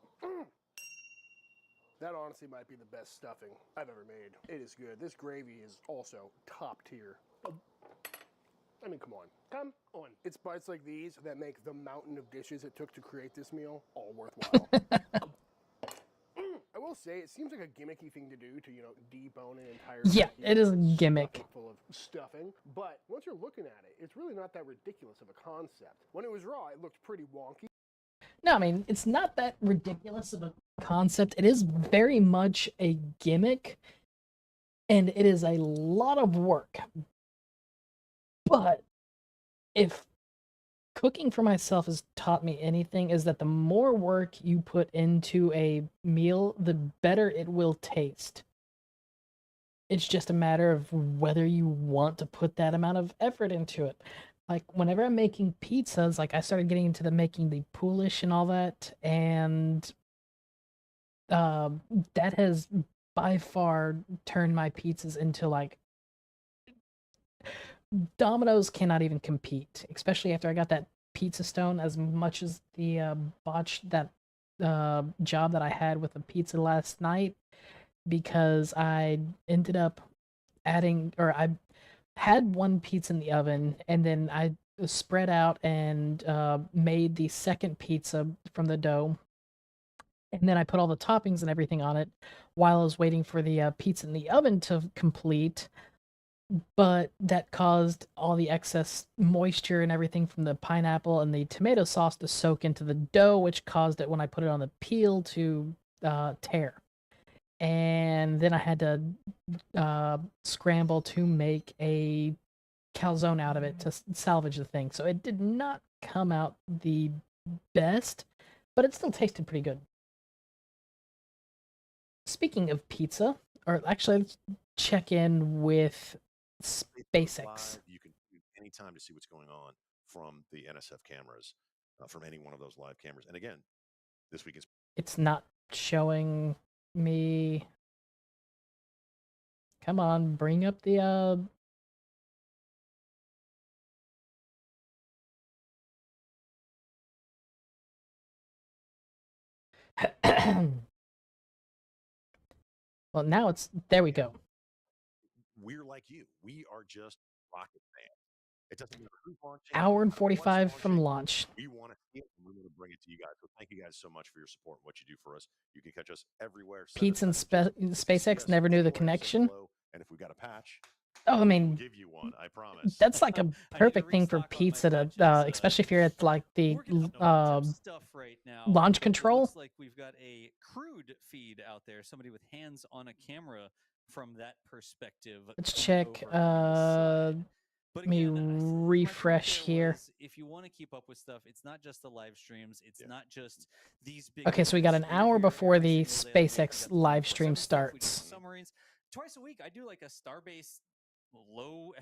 That honestly might be the best stuffing I've ever made. It is good. This gravy is also top tier. I mean, come on. Come on. It's bites like these that make the mountain of dishes it took to create this meal all worthwhile. I will say, it seems like a gimmicky thing to do to, you know, debone an entire Yeah, turkey it is a with gimmick. full of stuffing. But once you're looking at it, it's really not that ridiculous of a concept. When it was raw, it looked pretty wonky. No, I mean, it's not that ridiculous of a concept. It is very much a gimmick, and it is a lot of work. But if cooking for myself has taught me anything, is that the more work you put into a meal, the better it will taste. It's just a matter of whether you want to put that amount of effort into it. Like, whenever I'm making pizzas, like, I started getting into making the poolish and all that, and that has by far turned my pizzas into, like, Domino's cannot even compete, especially after I got that pizza stone. As much as the botched that job that I had with the pizza last night, because I ended up adding, or I had one pizza in the oven, and then I spread out and made the second pizza from the dough, and then I put all the toppings and everything on it while I was waiting for the pizza in the oven to complete. But that caused all the excess moisture and everything from the pineapple and the tomato sauce to soak into the dough, which caused it, when I put it on the peel, to tear. And then I had to scramble to make a calzone out of it to salvage the thing. So it did not come out the best, but it still tasted pretty good. Speaking of pizza, or actually, let's check in with SpaceX. You can do anytime to see what's going on from the NSF cameras, from any one of those live cameras. And again, this week is. It's not showing me. Come on, bring up the Well, now it's there. We go. We're like you. We are just rocket fans. It doesn't matter who's launching. Hour and what's 45 from launching. launch. We want to see it, and we want to bring it to you guys. So thank you guys so much for your support and what you do for us. You can catch us everywhere. Send Pete us and messages. SpaceX never knew the connection. And if we got a patch, Oh, I mean, we'll give you one. I promise. that's like a perfect thing for pizza to, especially if you're at like the stuff right now. launch It control. looks like we've got a crude feed out there. Somebody with hands on a camera from that perspective. Let's check. Let me refresh here. If you want to keep up with stuff, it's not just the live streams. It's not just these big. Okay, so we got an hour before the SpaceX live stream starts. Submarines. Twice a week, I do like a Starbase low.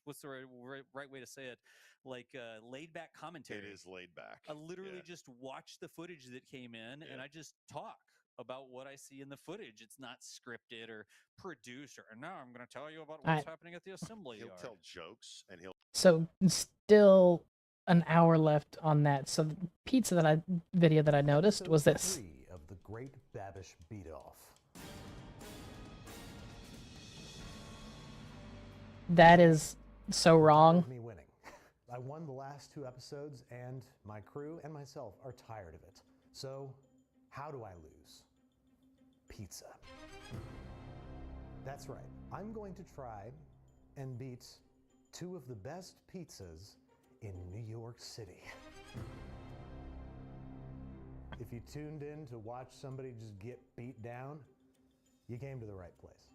What's the right way to say it? Like laid back commentary. It is laid back. I literally just watch the footage that came in, and I just talk about what I see in the footage. It's not scripted or produced, or now I'm going to tell you about what's happening at the assembly yard. He'll tell jokes, and he'll. So still an hour left on that. So the pizza video that I noticed was this. Of the Great Babish Beat Off. That is so wrong. Me winning. I won the last 2 episodes, and my crew and myself are tired of it. So, how do I lose? Pizza. That's right. I'm going to try and beat 2 of the best pizzas in New York City. If you tuned in to watch somebody just get beat down, you came to the right place.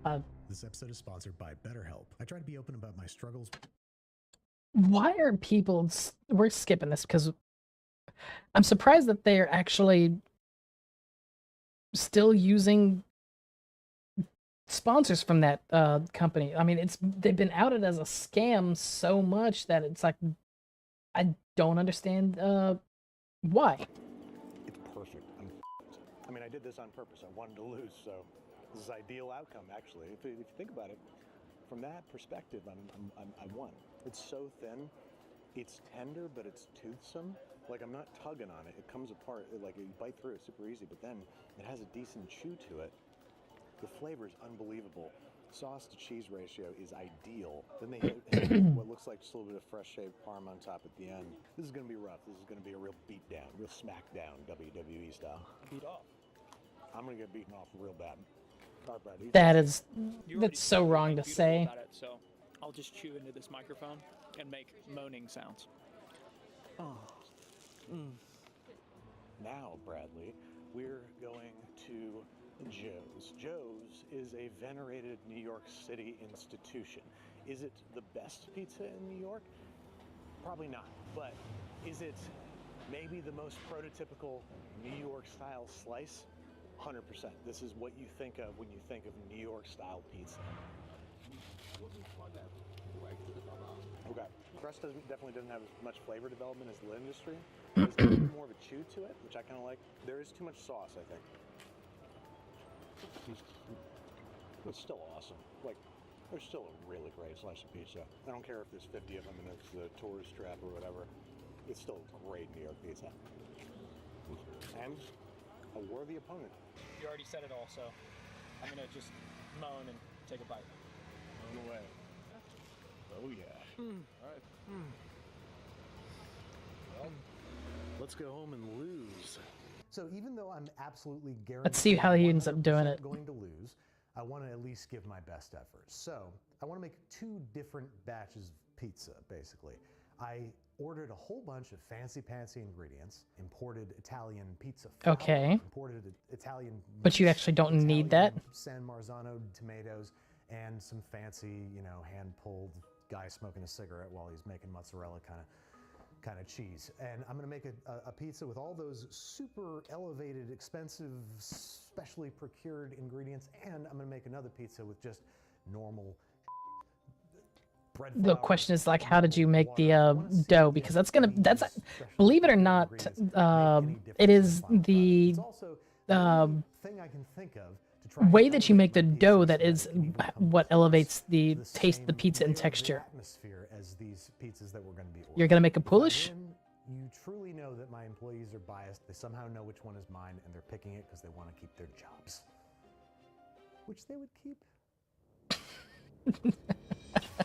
God. This episode is sponsored by BetterHelp. I try to be open about my struggles. Why are people... We're skipping this because I'm surprised that they're actually still using sponsors from that company. I mean, they've been outed as a scam so much that it's like, I don't understand why. It's perfect. I mean, I did this on purpose. I wanted to lose, so this is ideal outcome, actually. If you think about it, from that perspective, I won. It's so thin, it's tender, but it's toothsome. Like, I'm not tugging on it. It comes apart, like you bite through it super easy, but then it has a decent chew to it. The flavor is unbelievable. Sauce to cheese ratio is ideal. Then they hit what looks like just a little bit of fresh shaved parm on top at the end. This is going to be rough. This is going to be a real beat down, real smackdown, WWE style. Beat off. I'm going to get beaten off real bad. That's so wrong to say. About it, so I'll just chew into this microphone and make moaning sounds. Oh. Now, Bradley, we're going to Joe's. Joe's is a venerated New York City institution. Is it the best pizza in New York? Probably not. But is it maybe the most prototypical New York style slice? 100%. This is what you think of when you think of New York style pizza. Okay. Crust definitely doesn't have as much flavor development as the industry. There's a little more of a chew to it, which I kind of like. There is too much sauce, I think. It's still awesome. Like, there's still a really great slice of pizza. I don't care if there's 50 of them and it's the tourist trap or whatever. It's still great New York pizza. And a worthy opponent. You already said it all, so I'm gonna just moan and take a bite. Moan away. Oh yeah. All right. Well, let's go home and lose. So even though I'm absolutely guaranteed, Let's see how he ends up doing it. Going to lose, I want to at least give my best effort. So I want to make 2 different batches of pizza. Basically, I ordered a whole bunch of fancy-pantsy ingredients, imported Italian pizza flour, Okay. imported Italian But you actually don't need that. San Marzano tomatoes, and some fancy, hand-pulled guy smoking a cigarette while he's making mozzarella kind of cheese. And I'm going to make a pizza with all those super elevated, expensive, specially procured ingredients, and I'm going to make another pizza with just normal bread The flour, question is like, how did you make the dough? Because that's believe it or not, it is the thing I can think of to try way that you make the dough that is what elevates the taste of the pizza and texture. atmosphere as these pizzas that we're going to be ordering. You're gonna make a Polish? you truly know that my employees are biased. They somehow know which one is mine, and they're picking it because they want to keep their jobs. Which they would keep.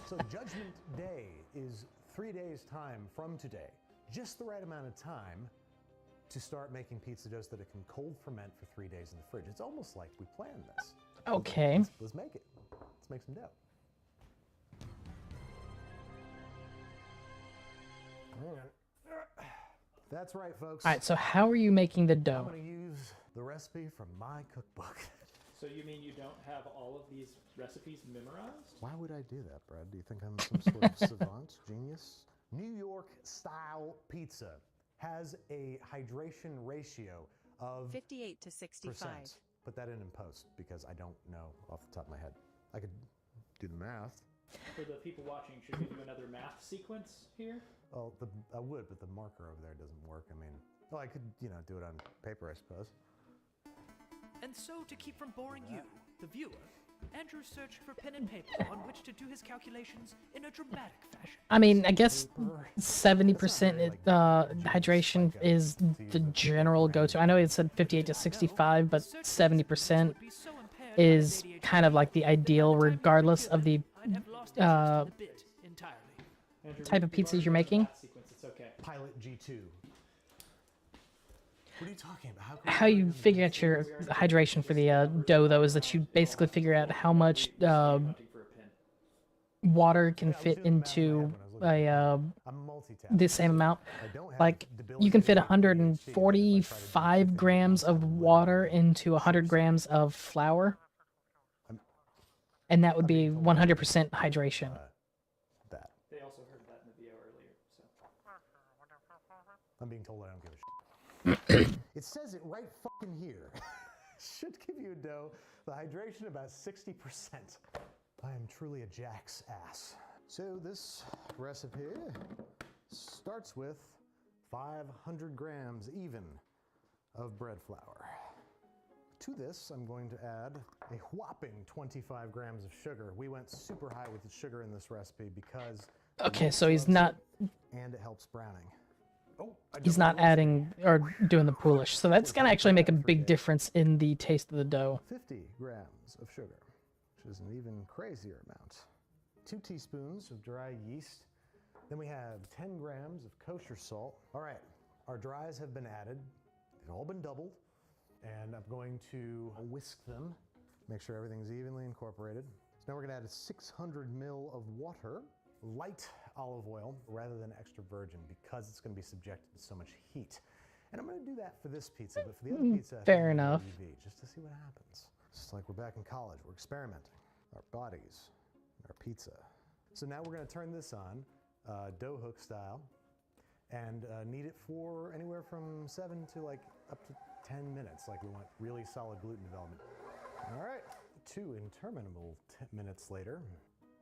So Judgment Day is 3 days' time from today. Just the right amount of time to start making pizza doughs that it can cold ferment for 3 days in the fridge. It's almost like we planned this. Okay. Let's make it. Let's make some dough. That's right, folks. All right, so how are you making the I'm dough? going to use the recipe from my cookbook. So you mean you don't have all of these recipes memorized? Why would I do that, Brad? Do you think I'm some sort of savant, genius? New York style pizza has a hydration ratio of 58 to 65. Put that in post because I don't know off the top of my head. I could do the math. For the people watching, should we do another math sequence here? Well, I would, but the marker over there doesn't work. I mean, well, I could, do it on paper, I suppose. And so, to keep from boring you, the viewer, Andrew searched for pen and paper on which to do his calculations in a dramatic fashion. I mean, I guess 70% hydration is the general go-to. I know it said 58 to 65, but 70% is kind of like the ideal, regardless of the type of pizzas you're making. It's okay. Pilot G2. What are you talking about? How you figure out your hydration for the dough, though, is that you basically figure out how much water can fit into the same amount. Like, you can fit 145 grams of water into 100 grams of flour, and that would be 100% hydration. They also heard that in the VO earlier. So. I'm being told I don't give a shit. It says it right fucking here. Should give you a dough. The hydration about 60%. I am truly a jack's ass. So this recipe starts with 500 grams even of bread flour. To this, I'm going to add a whopping 25 grams of sugar. We went super high with the sugar in this recipe because... Okay, so he's not... And it helps browning. He's not adding or doing the poolish, so that's gonna actually make a big difference in the taste of the dough. 50 grams of sugar, which is an even crazier amount. 2 teaspoons of dry yeast. Then we have 10 grams of kosher salt. All right, our dries have been added. They've all been doubled. And I'm going to whisk them, make sure everything's evenly incorporated. So now we're gonna add 600 ml of water, light olive oil rather than extra virgin because it's gonna be subjected to so much heat. And I'm gonna do that for this pizza, but for the other pizza, fair enough. Just to see what happens. Just like we're back in college, we're experimenting. Our bodies, our pizza. So now we're gonna turn this on, dough hook style, and knead it for anywhere from 7 to like up to 10 minutes. Like we want really solid gluten development. All right, 2 interminable minutes later.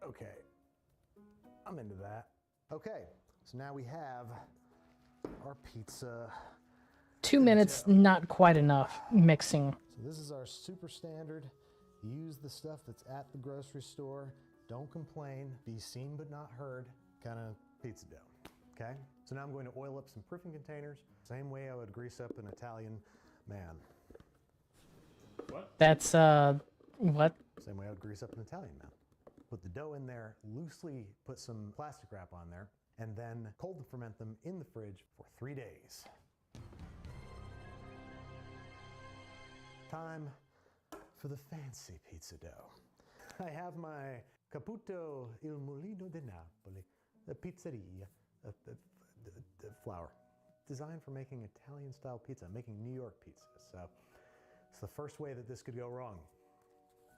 Okay, I'm into that. Okay, so now we have our pizza. 2 minutes, not quite enough mixing. So this is our super standard. Use the stuff that's at the grocery store. Don't complain. Be seen but not heard kind of pizza dough. Okay? So now I'm going to oil up some proofing containers. Same way I would grease up an Italian man. What? That's, what? Same way I would grease up an Italian man. Put the dough in there, loosely put some plastic wrap on there, and then cold ferment them in the fridge for 3 days. Time for the fancy pizza dough. I have my Caputo il Mulino di Napoli, the pizzeria, flour. Designed for making Italian-style pizza, making New York pizza. So it's the first way that this could go wrong.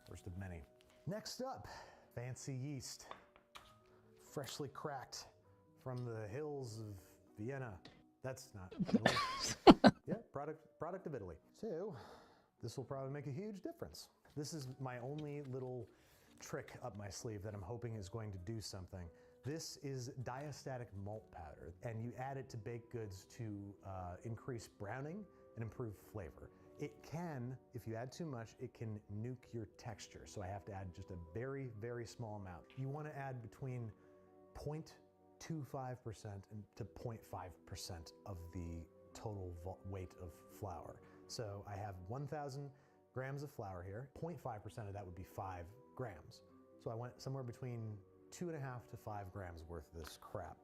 First of many. Next up, fancy yeast. Freshly cracked from the hills of Vienna. That's not Italy. Yeah, product of Italy. So this will probably make a huge difference. This is my only little trick up my sleeve that I'm hoping is going to do something. This is diastatic malt powder, and you add it to baked goods to increase browning and improve flavor. It can, if you add too much, it can nuke your texture. So I have to add just a very, very small amount. You want to add between 0.2 0.25% to 0.5% of the total weight of flour. So I have 1,000 grams of flour here. 0.5% of that would be 5 grams. So I went somewhere between 2.5 to 5 grams worth of this crap.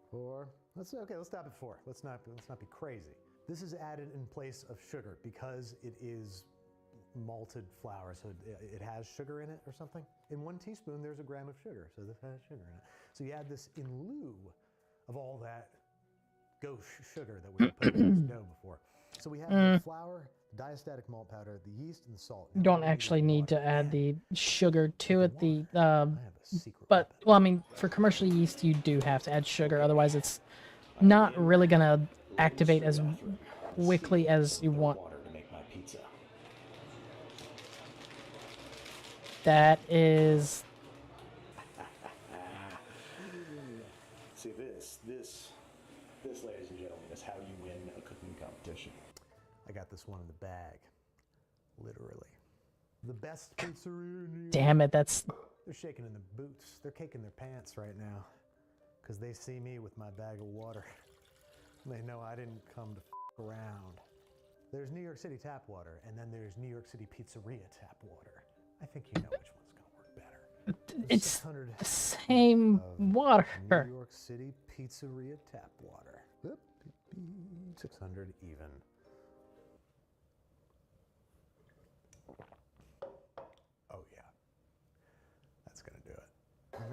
Let's stop at 4. Let's not be crazy. This is added in place of sugar because it is malted flour, so it has sugar in it or something. In 1 teaspoon, there's a gram of sugar, so this has sugar in it. So you add this in lieu of all that gauche sugar that we were putting in this dough before. So we have the flour, the diastatic malt powder, the yeast, and the salt. You don't actually need to add the sugar to it. But well, I mean, for commercial yeast, you do have to add sugar. Otherwise, it's not really gonna activate as quickly as you want. To make my pizza. That is. See this, ladies and gentlemen, is how you win a cooking competition. I got this one in the bag, literally. The best pizzeria in New York. Damn it, that's. They're shaking in their boots. They're kicking their pants right now, because they see me with my bag of water. They know I didn't come to f around. There's New York City tap water, and then there's New York City pizzeria tap water. I think you know which one's gonna work better. It's the same water. New York City pizzeria tap water. 600 even. Oh yeah, that's gonna do it.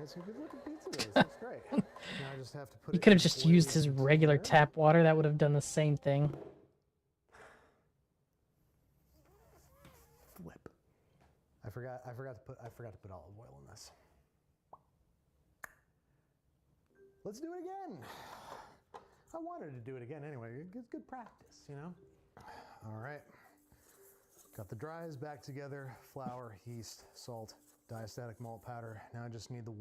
It's a good looking pizza. This looks great. Now I just have to put. You could have just used his regular tap water. That would have done the same thing. Flip. I forgot to put olive oil in this. Let's do it again. I wanted to do it again anyway. It's good practice, you know? All right. Got the dries back together. Flour, yeast, salt, diastatic malt powder. Now I just need the...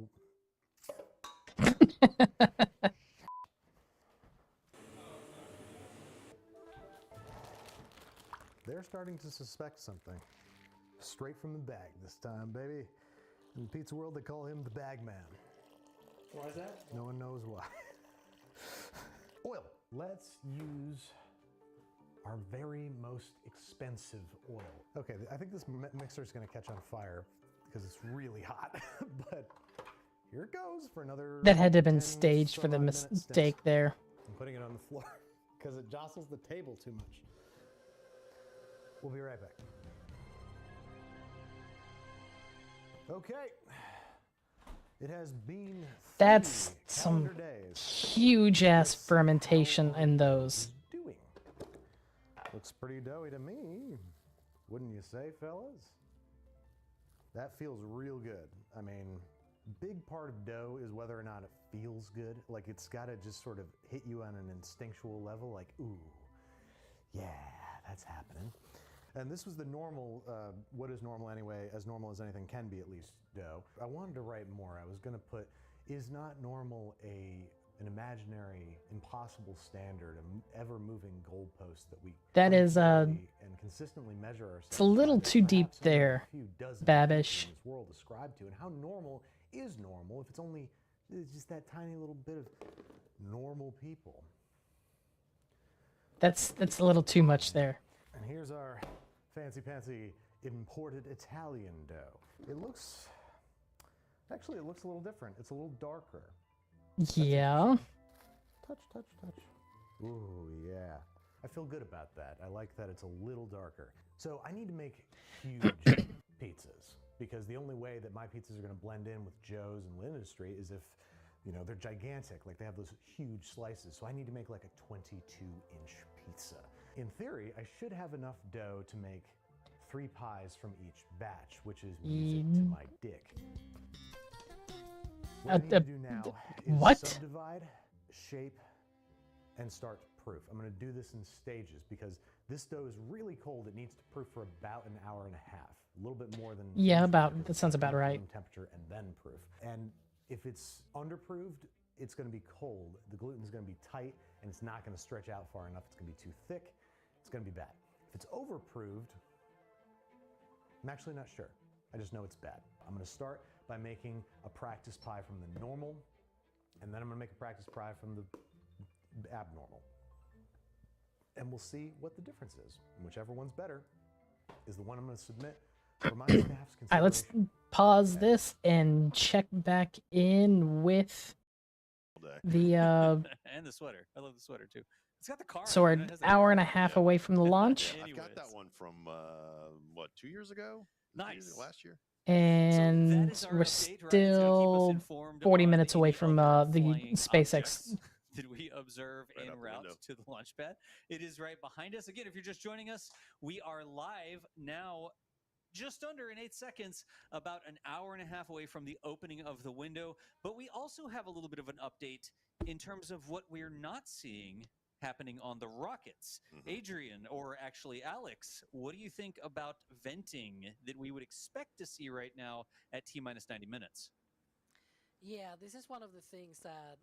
They're starting to suspect something. Straight from the bag this time, baby. In the pizza world, they call him the bag man. Why is that? No one knows why. Oil. Let's use our very most expensive oil. Okay, I think this mixer is going to catch on fire because it's really hot, but here it goes for another... That had to have been staged for the mistake there. I'm putting it on the floor because it jostles the table too much. We'll be right back. Okay. It has been That's some huge ass fermentation in those. Looks pretty doughy to me. Wouldn't you say, fellas? That feels real good. I mean, big part of dough is whether or not it feels good. Like it's got to just sort of hit you on an instinctual level, like, ooh, yeah, that's happening. And this was the normal, what is normal anyway, as normal as anything can be, at least, dough. I wanted to write more. I was going to put, is not normal an imaginary, impossible standard, an ever-moving goalpost that we that is and consistently measure ourselves. It's a little too deep there, Babish. This world ascribed to, and how normal is normal if it's just that tiny little bit of normal people. That's a little too much there. And here's our fancy imported Italian dough. It looks a little different. It's a little darker. Yeah. Touch. Ooh, yeah. I feel good about that. I like that it's a little darker. So I need to make huge pizzas because the only way that my pizzas are going to blend in with Joe's and Linda's Street is if, you know, they're gigantic. Like they have those huge slices. So I need to make like a 22-inch pizza. In theory, I should have enough dough to make 3 pies from each batch, which is music to my dick. What I need to do now is subdivide, shape, and start to proof. I'm going to do this in stages because this dough is really cold. It needs to proof for about an hour and a half, a little bit more than... Yeah, that sounds about right. Temperature and then proof. And if it's underproofed, it's going to be cold. The gluten's going to be tight, and it's not going to stretch out far enough. It's going to be too thick. It's going to be bad. If it's overproofed, I'm actually not sure. I just know it's bad. I'm going to start by making a practice pie from the normal And then I'm going to make a practice fry from the abnormal. And we'll see what the difference is. And whichever one's better is the one I'm going to submit for my staff's consideration. All right, let's pause this and check back in with the And the sweater. I love the sweater too. It's got the car. so on we're it, an it has the hour car and a on it. half away from the launch, I've got that one from what, 2 years ago? Nice. Last year. and is our we're update, right? It's gonna keep us still informed 40 on minutes away any from other the flying SpaceX. objects did we observe Right en out the route window. to the launch pad. It is right behind us. Again, if you're just joining us, we are live now, just under in 8 seconds, about an hour and a half away from the opening of the window. But we also have a little bit of an update in terms of what we're not seeing happening on the rockets. Adrian, or actually Alex, what do you think about venting that we would expect to see right now at T-minus 90 minutes? Yeah, this is one of the things that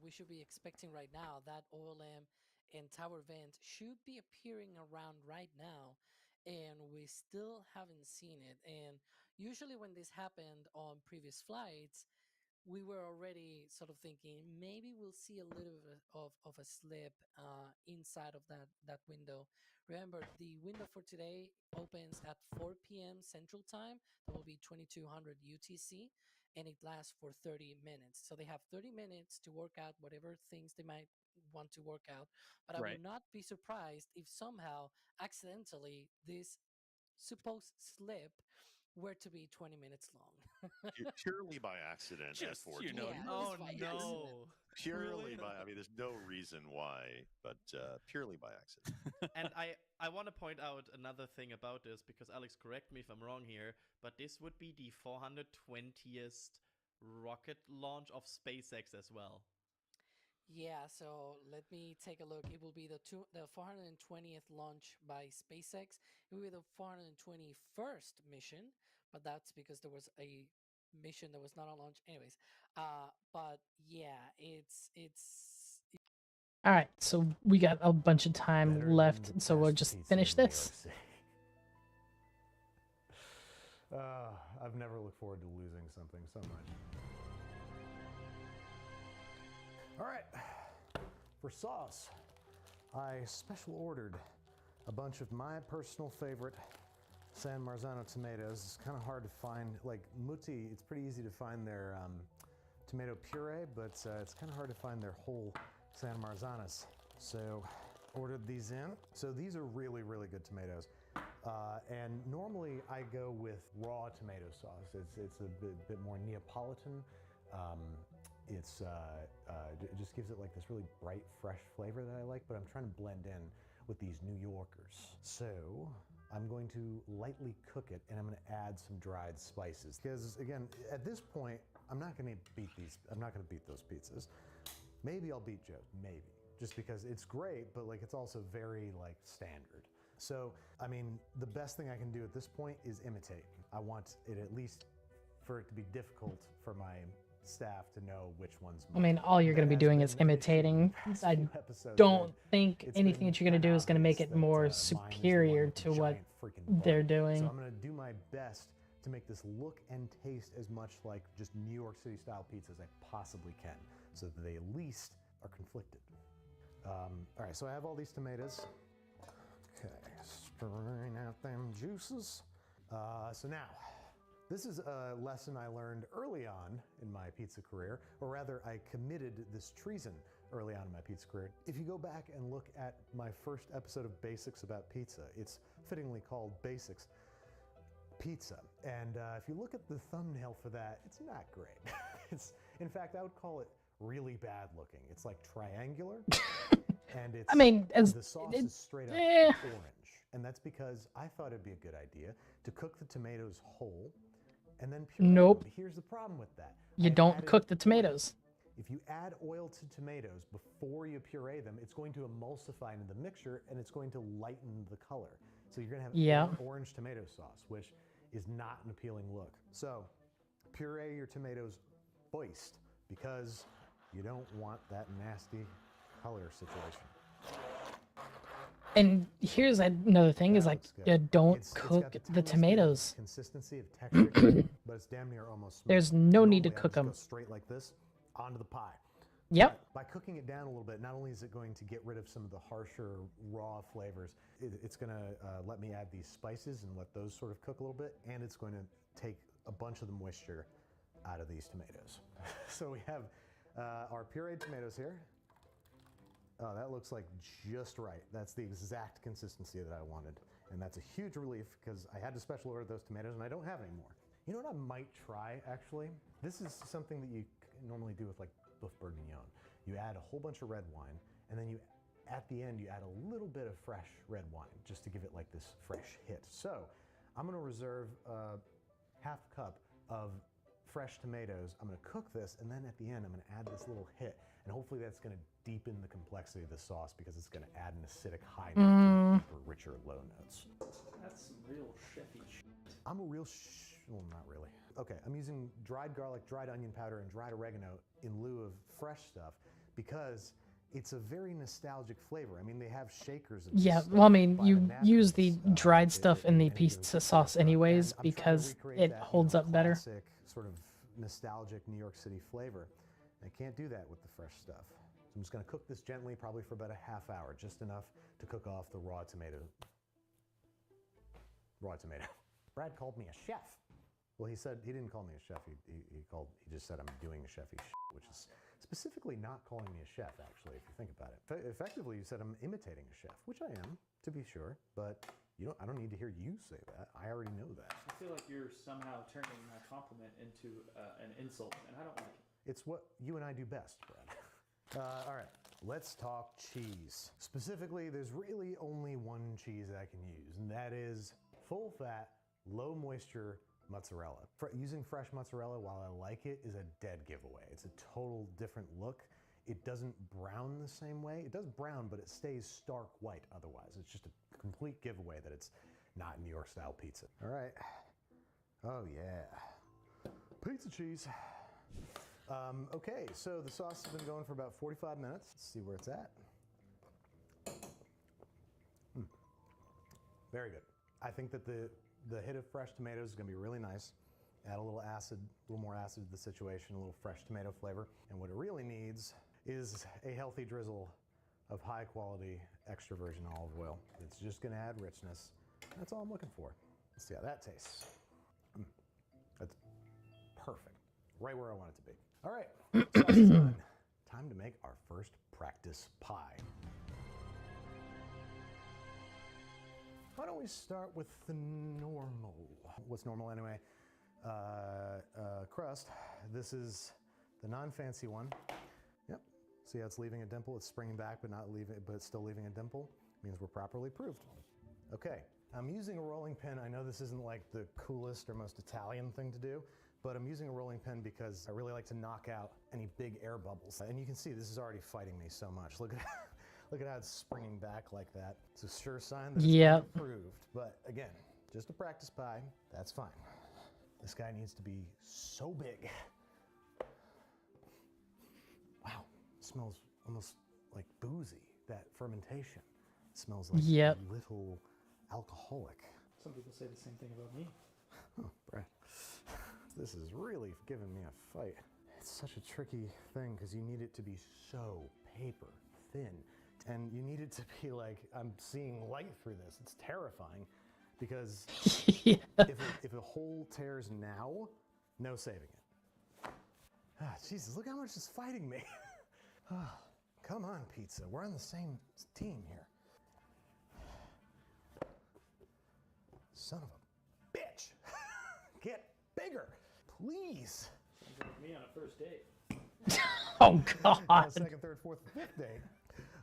we should be expecting right now. That oil lamp and tower vent should be appearing around right now, and we still haven't seen it. And usually when this happened on previous flights, we were already sort of thinking maybe we'll see a little bit of a slip inside of that window. Remember, the window for today opens at 4 p.m. Central Time. That will be 2200 UTC, and it lasts for 30 minutes. So they have 30 minutes to work out whatever things they might want to work out. But I Right. would not be surprised if somehow accidentally this supposed slip were to be 20 minutes long. Purely by accident. Just, at you know, 4:20. Yeah, oh just by no. accident. Purely Really? by, I mean, there's no reason why, but purely by accident. And I want to point out another thing about this, because Alex, correct me if I'm wrong here, but this would be the 420th rocket launch of SpaceX as well. Yeah, so let me take a look. It will be the 420th launch by SpaceX. It will be the 421st mission, but that's because there was a mission that was not on launch. Anyways, but yeah, it's All right, so we got a bunch of time left, so we'll just finish this. I've never looked forward to losing something so much. All right, for sauce, I special ordered a bunch of my personal favorite San Marzano tomatoes. It's kind of hard to find, like Mutti, it's pretty easy to find their tomato puree, but it's kind of hard to find their whole San Marzanas. So ordered these in. So these are really, really good tomatoes. And normally I go with raw tomato sauce. It's a bit more Neapolitan. It just gives it like this really bright, fresh flavor that I like, but I'm trying to blend in with these New Yorkers. So I'm going to lightly cook it, and I'm going to add some dried spices. Because again, at this point, I'm not going to beat those pizzas. Maybe I'll beat Joe's, maybe. Just because it's great, but like it's also very like standard. So, I mean, the best thing I can do at this point is imitate. I want it at least for it to be difficult for my staff to know which one's I mean, all you're going to be doing is imitating. I don't think anything that you're going to do is going to make it more superior to what they're doing. So I'm going to do my best to make this look and taste as much like just New York City style pizza as I possibly can, so that they at least are conflicted. All right, so I have all these tomatoes. Okay, strain out them juices. So now, this is a lesson I learned early on in my pizza career, or rather, I committed this treason early on in my pizza career. If you go back and look at my first episode of Basics About Pizza, it's fittingly called Basics Pizza. And if you look at the thumbnail for that, it's not great. In fact, I would call it really bad looking. It's like triangular, and it's. I mean, the sauce is straight up orange, and that's because I thought it'd be a good idea to cook the tomatoes whole, and then puree Nope. them. But here's the problem with that: You don't cook the tomatoes. if you add oil to tomatoes before you puree them, it's going to emulsify into the mixture, and it's going to lighten the color. So you're going to have orange tomato sauce, which is not an appealing look. So puree your tomatoes first, because you don't want that nasty color situation. And here's another thing: is like, don't cook the tomatoes. Consistency of texture, but it's damn near almost smooth. There's no need to Normally, I cook just go them. straight like this onto the pie. Yep. By cooking it down a little bit, not only is it going to get rid of some of the harsher raw flavors, it's going to let me add these spices and let those sort of cook a little bit, and it's going to take a bunch of the moisture out of these tomatoes. So we have our pureed tomatoes here. Oh, that looks like just right. That's the exact consistency that I wanted. And that's a huge relief because I had to special order those tomatoes and I don't have any more. You know what I might try, actually? This is something that you normally do with like Boeuf Bourguignon. You add a whole bunch of red wine, and then at the end, you add a little bit of fresh red wine just to give it like this fresh hit. So I'm gonna reserve a half cup of fresh tomatoes. I'm gonna cook this, and then at the end, I'm gonna add this little hit, and hopefully that's gonna deepen the complexity of the sauce because it's gonna add an acidic high note to the deeper, richer low notes. That's some real chefy shit. I'm a real well, not really. Okay, I'm using dried garlic, dried onion powder, and dried oregano in lieu of fresh stuff because it's a very nostalgic flavor. I mean, they have shakers of this Yeah, stuff well, I mean, by you the napkins, use the dried stuff in the any given pizza sauce anyways and I'm trying to because recreate it that, holds up better. classic, sort of nostalgic New York City flavor. I can't do that with the fresh stuff. So I'm just gonna cook this gently, probably for about a half hour, just enough to cook off the raw tomato. Raw tomato. Brad called me a chef. Well, he said he didn't call me a chef. He just said I'm doing chefy shit, which is specifically not calling me a chef, actually, if you think about it. Effectively, you said I'm imitating a chef, which I am, to be sure, but I don't need to hear you say that. I already know that. I feel like you're somehow turning my compliment into an insult, and I don't like it. It's what you and I do best, Brad. All right, let's talk cheese. Specifically, there's really only one cheese that I can use, and that is full-fat, low-moisture mozzarella. Using fresh mozzarella, while I like it, is a dead giveaway. It's a total different look. It doesn't brown the same way. It does brown, but it stays stark white otherwise. It's just a complete giveaway that it's not New York style pizza. All right. Oh yeah. Pizza cheese. Okay, so the sauce has been going for about 45 minutes. Let's see where it's at. Very good. I think that the hit of fresh tomatoes is gonna be really nice. Add a little acid, a little more acid to the situation, a little fresh tomato flavor. And what it really needs is a healthy drizzle of high quality extra virgin olive oil. It's just gonna add richness. That's all I'm looking for. Let's see how that tastes. That's perfect. Right where I want it to be. All right, sauce is done. Time to make our first practice pie. Why don't we start with the normal? What's normal anyway? Crust. This is the non-fancy one. Yep. See how it's leaving a dimple? It's springing back, but it's still leaving a dimple. Means we're properly proofed. Okay. I'm using a rolling pin. I know this isn't like the coolest or most Italian thing to do, but I'm using a rolling pin because I really like to knock out any big air bubbles. And you can see this is already fighting me so much. Look at how it's springing back like that. It's a sure sign that it's been improved. But again, just a practice pie, that's fine. This guy needs to be so big. Wow, it smells almost like boozy, that fermentation. It smells like a little alcoholic. Some people say the same thing about me. Oh, Brad. This is really giving me a fight. It's such a tricky thing because you need it to be so paper thin. And you need it to be like, I'm seeing light through this. It's terrifying because if a hole tears now, no saving it. Ah, Jesus, look how much it's fighting me. Come on, pizza. We're on the same team here. Son of a bitch. Get bigger, please. Sounds like me on a first date. Oh, God. On a second, third, fourth, fifth date.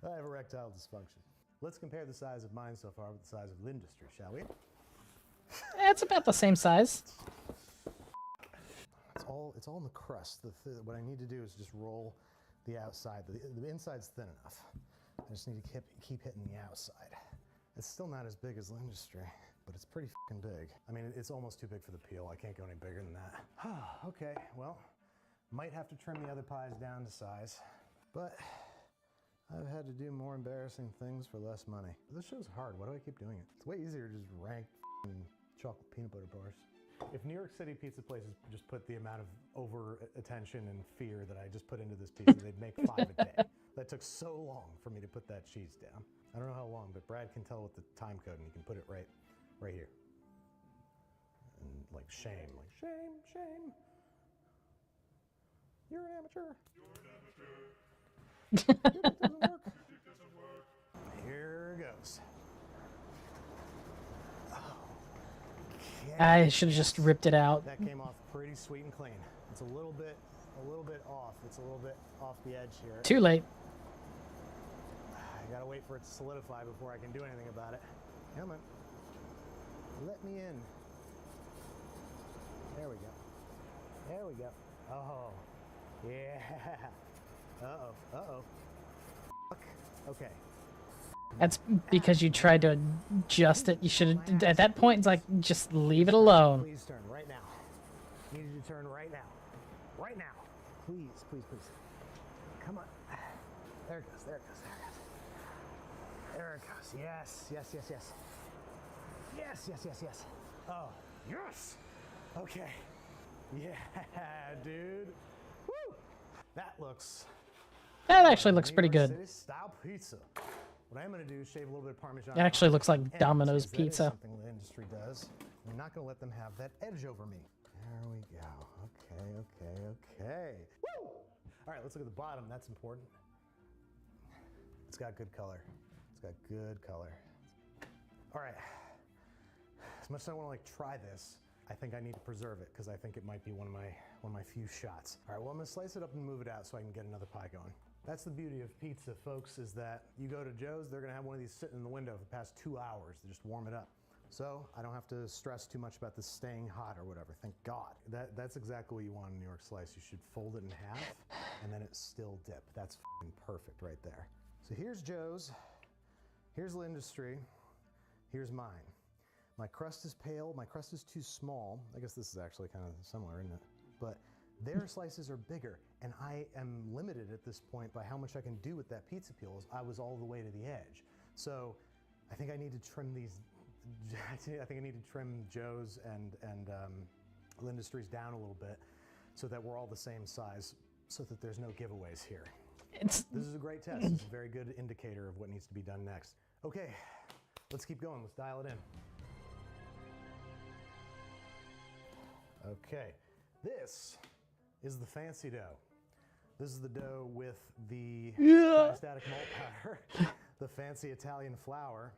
I have erectile dysfunction. Let's compare the size of mine so far with the size of the industry, shall we? It's about the same size. It's all in the crust. What I need to do is just roll the outside. The inside's thin enough. I just need to keep hitting the outside. It's still not as big as the industry, but it's pretty fucking big. I mean, it's almost too big for the peel. I can't go any bigger than that. Okay, well, might have to trim the other pies down to size, but I've had to do more embarrassing things for less money. This show's hard. Why do I keep doing it? It's way easier to just rank chocolate peanut butter bars. If New York City pizza places just put the amount of over attention and fear that I just put into this pizza, they'd make 5 a day. That took so long for me to put that cheese down. I don't know how long, but Brad can tell with the time code and he can put it right here. And like shame. You're an amateur. That doesn't work. Here goes. I should have just ripped it out. That came off pretty sweet and clean. It's a little bit off. It's a little bit off the edge here. Too late. I gotta wait for it to solidify before I can do anything about it. Come on. Let me in. There we go. There we go. Oh. Yeah. Uh-oh. Fuck. Okay. That's because you tried to adjust it. You should have, at that point, it's like, just leave it alone. Please turn right now. Need you to turn right now. Right now. Please. Come on. There it goes. There it goes. Yes. Oh, yes. Okay. Yeah, dude. Woo! That looks... That actually looks pretty good. City style pizza. What I'm going to do is shave a little bit of Parmesan. It actually looks like on Domino's because that is pizza. something the industry does. I'm not going to let them have that edge over me. There we go. Okay. Woo! All right, let's look at the bottom. That's important. It's got good color. All right. As much as I want to like try this, I think I need to preserve it because I think it might be one of my few shots. All right, well, I'm gonna slice it up and move it out so I can get another pie going. That's the beauty of pizza, folks, is that you go to Joe's, they're gonna have one of these sitting in the window for the past 2 hours to just warm it up. So I don't have to stress too much about this staying hot or whatever, thank God. That's exactly what you want in a New York slice. You should fold it in half and then it's still dip. That's f***ing perfect right there. So here's Joe's, here's L'Industrie, here's mine. My crust is pale, my crust is too small. I guess this is actually kind of similar, isn't it? But their slices are bigger, and I am limited at this point by how much I can do with that pizza peel. I was all the way to the edge. So I think I need to trim these, I think I need to trim Joe's and L'Industries down a little bit so that we're all the same size, so that there's no giveaways here. This is a great test. It's a very good indicator of what needs to be done next. Okay, let's keep going, let's dial it in. Okay, this is the fancy dough. This is the dough with the diastatic malt powder, the fancy Italian flour,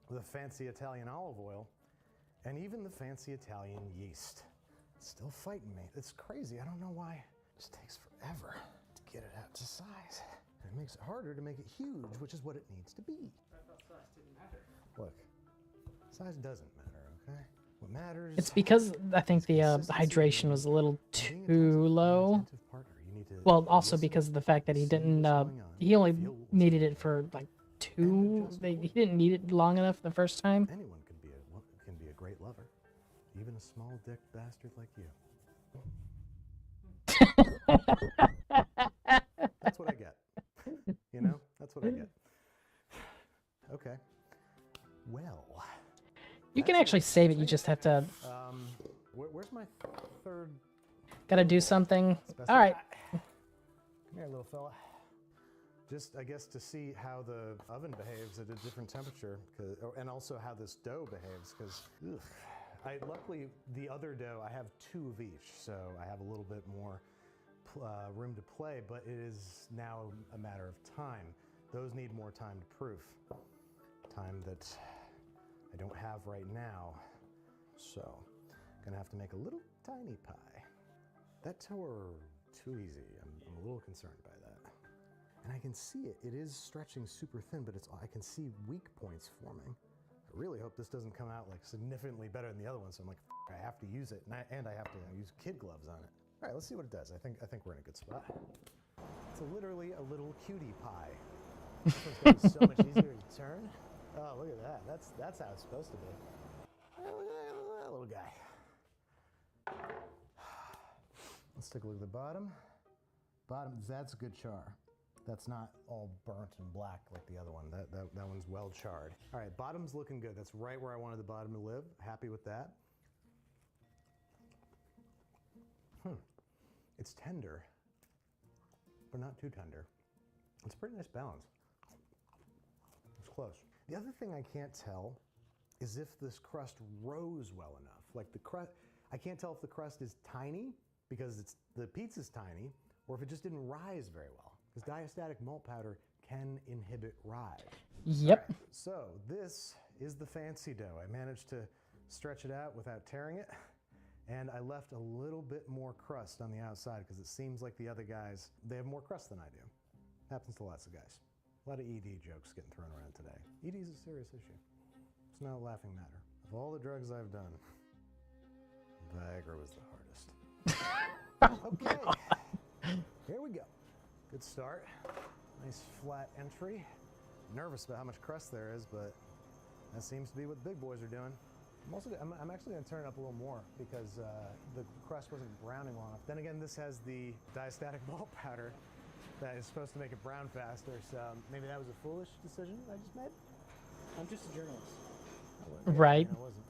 the fancy Italian olive oil, and even the fancy Italian yeast. It's still fighting me. It's crazy. I don't know why. It just takes forever to get it out to size. And it makes it harder to make it huge, which is what it needs to be. I thought size didn't matter. Look, size doesn't matter, okay? What matters... It's because I think the hydration was a little too low. Well, also because of the fact that he didn't, he only needed it for like he didn't need it long enough the first time. Anyone can be a great lover, even a small dick bastard like you. That's what I get. You know, that's what I get. Okay. Well. You can actually save it. You just have to. Where's my third? Gotta do something. All right. Come here, little fella. Just, I guess, to see how the oven behaves at a different temperature, and also how this dough behaves, because luckily the other dough, I have 2 of each, so I have a little bit more room to play, but it is now a matter of time. Those need more time to proof. Time that I don't have right now, so I'm gonna have to make a little tiny pie. That tore too easy. I'm a little concerned by that. And I can see it. It is stretching super thin, but I can see weak points forming. I really hope this doesn't come out like significantly better than the other one. So I'm like, I have to use it, and I have to use kid gloves on it. All right, let's see what it does. I think we're in a good spot. It's literally a little cutie pie. This one's gonna be so much easier to turn. Oh, look at that. That's how it's supposed to be. Look at that little guy. Let's take a look at the bottom. That's a good char. That's not all burnt and black like the other one. That one's well charred. All right, bottom's looking good. That's right where I wanted the bottom to live. Happy with that. It's tender, but not too tender. It's a pretty nice balance. It's close. The other thing I can't tell is if this crust rose well enough. Like the crust, I can't tell if the crust is tiny because the pizza's tiny, or if it just didn't rise very well. Because diastatic malt powder can inhibit rise. Yep. Right, so this is the fancy dough. I managed to stretch it out without tearing it, and I left a little bit more crust on the outside because it seems like the other guys, they have more crust than I do. Happens to lots of guys. A lot of ED jokes getting thrown around today. ED is a serious issue. It's not a laughing matter. Of all the drugs I've done, Viagra was the hardest. Okay, here we go. Good start. Nice flat entry. Nervous about how much crust there is, but that seems to be what the big boys are doing. I'm actually going to turn it up a little more because the crust wasn't browning long enough. Then again, this has the diastatic malt powder that is supposed to make it brown faster, so maybe that was a foolish decision I just made. I'm just a journalist. Right. I wasn't.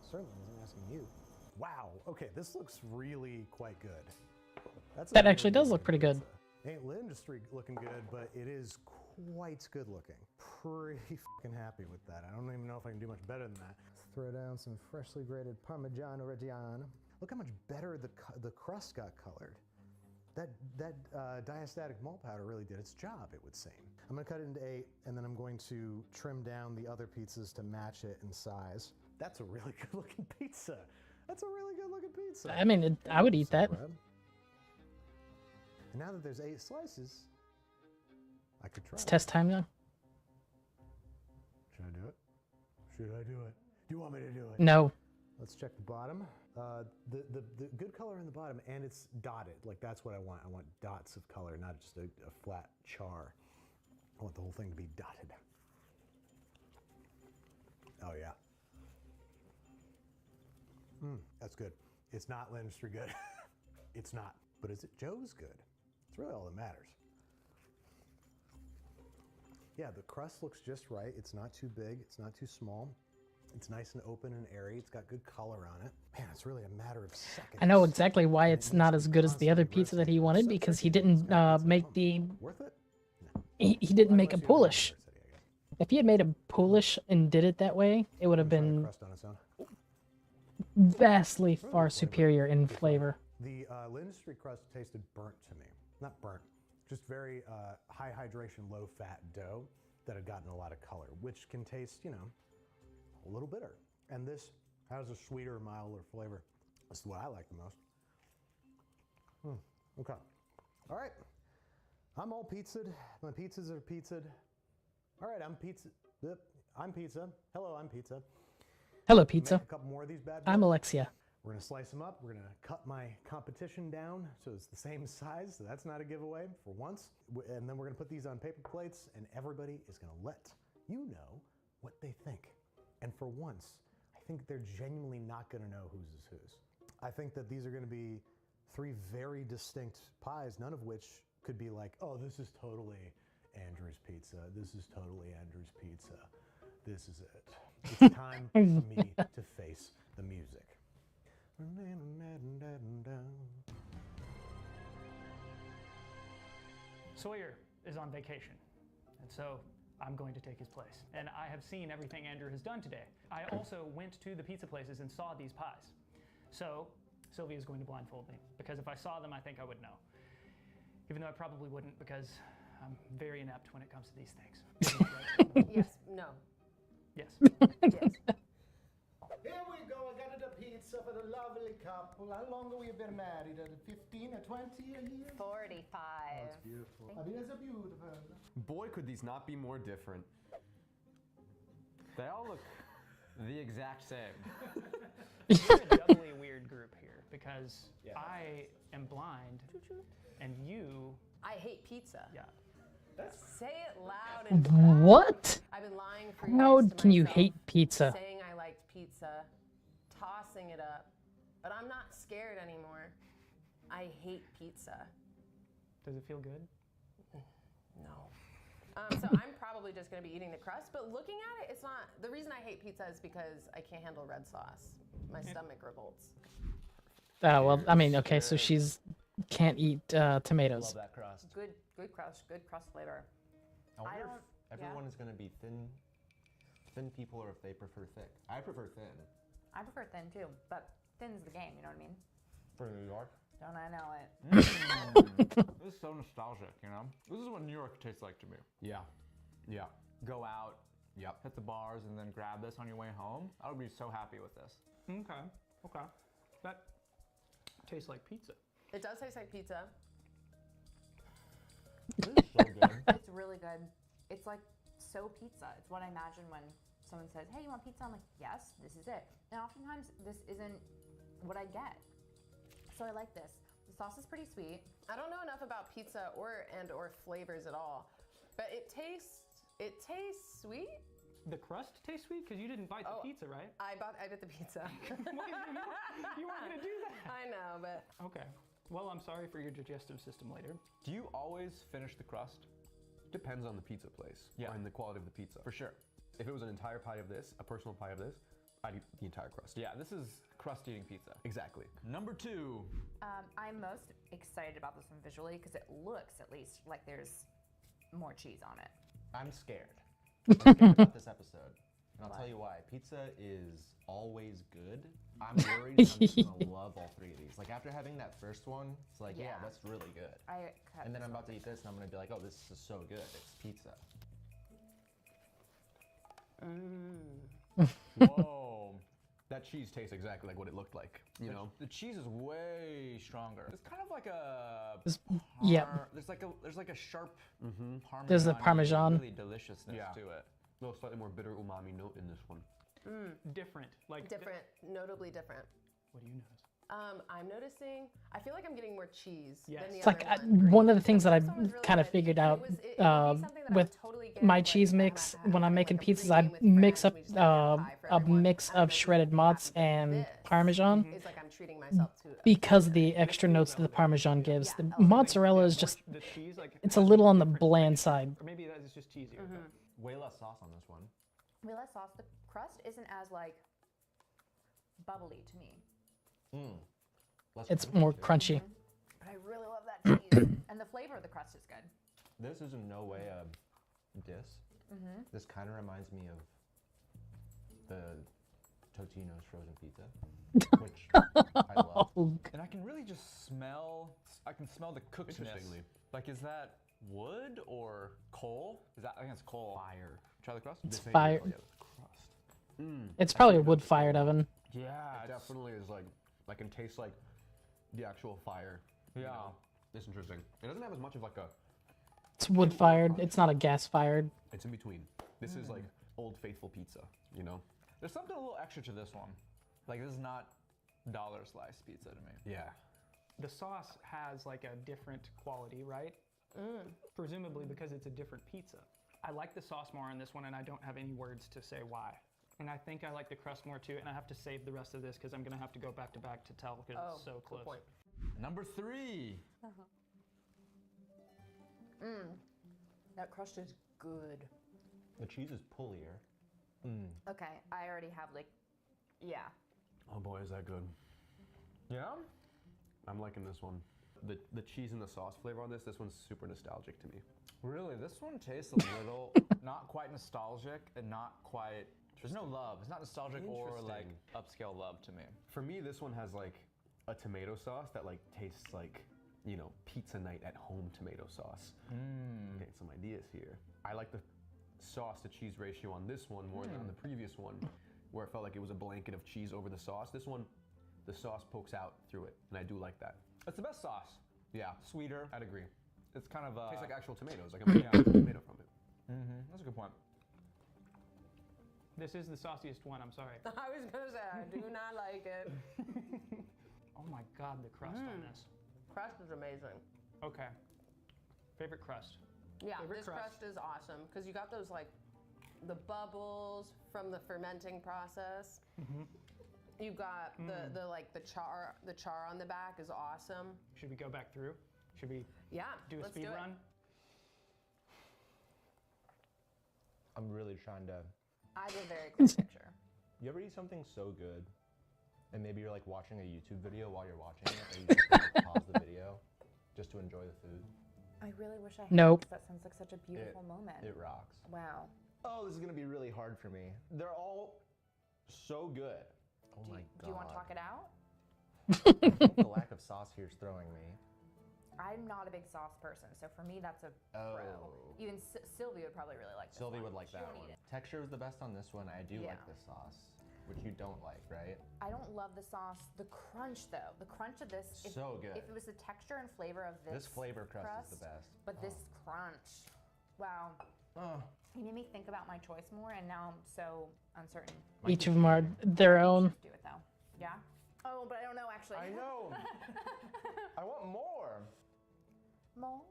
Certainly wasn't asking you. Wow. Okay, this looks really quite good. That actually does look pretty good. Ain't Lindustry looking good, but it is quite good looking. Pretty fucking happy with that. I don't even know if I can do much better than that. Let's throw down some freshly grated Parmigiano Reggiano. Look how much better the crust got colored. That diastatic malt powder really did its job, it would seem. I'm gonna cut it into 8, and then I'm going to trim down the other pizzas to match it in size. That's a really good looking pizza. That's a really good looking pizza. I mean, I would eat that. Bread. And now that there's 8 slices, I could try. It's test time now. Should I do it? Should I do it? Do you want me to do it? No. Let's check the bottom. The good color in the bottom, and it's dotted. Like, that's what I want. I want dots of color, not just a flat char. I want the whole thing to be dotted. Oh, yeah. That's good. It's not Lindustry good. It's not. But is it Joe's good? It's really all that matters. Yeah, the crust looks just right. It's not too big. It's not too small. It's nice and open and airy. It's got good color on it. Man, it's really a matter of seconds. I know exactly why it's not as good as the other pizza that he wanted, because he didn't make the... Worth it? He didn't make a Polish. If he had made a Polish and did it that way, it would have been vastly far superior in flavor. The Lindustry crust tasted burnt to me. Not burnt, just very high hydration, low fat dough that had gotten a lot of color, which can taste, you know, a little bitter. And this has a sweeter, milder flavor. This is what I like the most. Okay. All right. I'm all pizzaed. My pizzas are pizzaed. All right, I'm pizza. I'm pizza. Hello, I'm pizza. Hello, pizza. Make a couple more of these bad boys. I'm Alexia. We're gonna slice them up. We're gonna cut my competition down so it's the same size. So that's not a giveaway for once. And then we're gonna put these on paper plates, and everybody is gonna let you know what they think. And for once, I think they're genuinely not gonna know whose is whose. I think that these are gonna be 3 very distinct pies, none of which could be like, oh, this is totally Andrew's pizza. This is totally Andrew's pizza. This is it. It's time for me to face the music. Sawyer is on vacation, and so I'm going to take his place. And I have seen everything Andrew has done today. I also went to the pizza places and saw these pies. So Sylvia is going to blindfold me, because if I saw them, I think I would know. Even though I probably wouldn't, because I'm very inept when it comes to these things. Yes, no. Yes. Yes. Here we go, I got the pizza for the lovely couple. How long have we been married? 15 or 20 years? 45. That's beautiful. I mean, it's a beautiful. Boy, could these not be more different. They all look the exact same. You're a doubly weird group here, because I am blind, and you... I hate pizza. Yeah. Say it loud and proud. What? I've been lying for How years to can you myself, hate pizza? saying I liked pizza, tossing it up, but I'm not scared anymore. I hate pizza. Does it feel good? No. So I'm probably just going to be eating the crust, but looking at it, it's not... The reason I hate pizza is because I can't handle red sauce. My stomach revolts. Well, I mean, okay, so she's can't eat tomatoes. Love that crust. Good crust flavor. I wonder don't- if everyone is going to be thin people or if they prefer thick. I prefer thin. I prefer thin too, but thin's the game, you know what I mean? For New York? Don't I know it? This is so nostalgic, you know? This is what New York tastes like to me. Yeah. Yeah. Go out, hit the bars, and then grab this on your way home. I would be so happy with this. Okay. That tastes like pizza. It does taste like pizza. This is so good. It's really good. It's like so pizza. It's what I imagine when someone says, "Hey, you want pizza?" I'm like, "Yes, this is it." And oftentimes this isn't what I get. So I like this. The sauce is pretty sweet. I don't know enough about pizza or flavors at all, but it tastes sweet. The crust tastes sweet because you didn't bite the pizza, right? I bit the pizza. You weren't gonna do that. I know, but Okay. Well, I'm sorry for your digestive system later. Do you always finish the crust? Depends on the pizza place and the quality of the pizza. For sure. If it was an entire pie of this, a personal pie of this, I'd eat the entire crust. Yeah, this is crust eating pizza. Exactly. Number 2. I'm most excited about this one visually because it looks at least like there's more cheese on it. I'm scared. I'm scared about this episode. And I'll tell you why. Pizza is always good. I'm worried I'm just gonna love all 3 of these. Like after having that first one, it's like, yeah, that's really good. And then I'm about to eat this and I'm gonna be like, oh, this is so good. It's pizza. Whoa. That cheese tastes exactly like what it looked like, you know? The cheese is way stronger. It's kind of like a There's like a sharp Parmesan. There's the Parmesan. Really deliciousness to it. A little slightly more bitter umami note in this one. Different. Different, notably different. What do you notice? I'm noticing, I feel like I'm getting more cheese than the It's like other one. one of the things that I kind of figured out with my cheese mix when I'm making pizzas, I mix up a mix of shredded mozz and Parmesan It's like I'm treating myself to because of the extra notes that the Parmesan gives. The mozzarella is just, The cheese, like it's a little on the bland side. or maybe that is just cheesier. Way less sauce on this one. Way less sauce. The crust isn't as like bubbly to me. It's more crunchy. But I really love that cheese. And the flavor of the crust is good. This is in no way a diss. Mhm. This kind of reminds me of the Totino's frozen pizza, which I love. And I can really just smell. I can smell the cookedness. Interestingly. Like, is that wood or coal? Is that? I think it's coal. Fire. Try the crust. It's This ain't fire. oh, yeah, the crust. It's probably a wood-fired oven. Yeah, It definitely is like, I can taste like the actual fire. you Yeah. know? It's interesting. It doesn't have as much of like a, It's wood-fired. It's not a gas-fired. it's in between. This is like Old Faithful pizza, you know? There's something a little extra to this one. Like, this is not dollar slice pizza to me. Yeah. The sauce has like a different quality, right? Presumably because it's a different pizza. I like the sauce more on this one, and I don't have any words to say why. And I think I like the crust more too, and I have to save the rest of this because I'm gonna have to go back to back to tell because it's so close. Good point. Number 3. That crust is good. The cheese is pullier. Okay, I already have like, yeah. Oh boy, is that good. Yeah? I'm liking this one. The cheese and the sauce flavor on this one's super nostalgic to me. Really, this one tastes a little not quite nostalgic and not quite. There's no love. It's not nostalgic or like upscale love to me. For me, this one has like a tomato sauce that like tastes like, you know, pizza night at home tomato sauce. Getting some ideas here. I like the sauce to cheese ratio on this one more than on the previous one, where it felt like it was a blanket of cheese over the sauce. This one, the sauce pokes out through it, and I do like that. It's the best sauce. Yeah, Sweeter. I'd agree. It's kind of Tastes like actual tomatoes. Like I'm getting a tomato from it. That's a good point. This is the sauciest one, I'm sorry. I was gonna say, I do not like it. Oh my god, the crust on this. Crust is amazing. Okay. Favorite crust? Yeah, Favorite this crust is awesome because you got those like the bubbles from the fermenting process. You got the like the char on the back is awesome. Should we go back through? Should we Yeah, do a let's speed do it. run? I'm really trying to. I have a very quick picture. You ever eat something so good and maybe you're like watching a YouTube video while you're watching it, or you just like, pause the video just to enjoy the food. I really wish I had. Nope. 'Cause that sounds like such a beautiful moment. It rocks. Wow. Oh, this is gonna be really hard for me. They're all so good. Oh my god. Do you want to talk it out? I think the lack of sauce here is throwing me. I'm not a big sauce person, so for me that's a pro. Even Sylvie would probably really like this Sylvie one. would like She that won't one. eat it. Texture is the best on this one. I do Yeah. like the sauce, which you don't like, right? I don't love the sauce. The crunch, though. The crunch of this. So good. If it was the texture and flavor of this flavor crust is the best. But this crunch. Wow. You made me think about my choice more, and now I'm so uncertain. Each of them are their own. Do it, though. Yeah? Oh, but I don't know, actually. I know. I want more. More?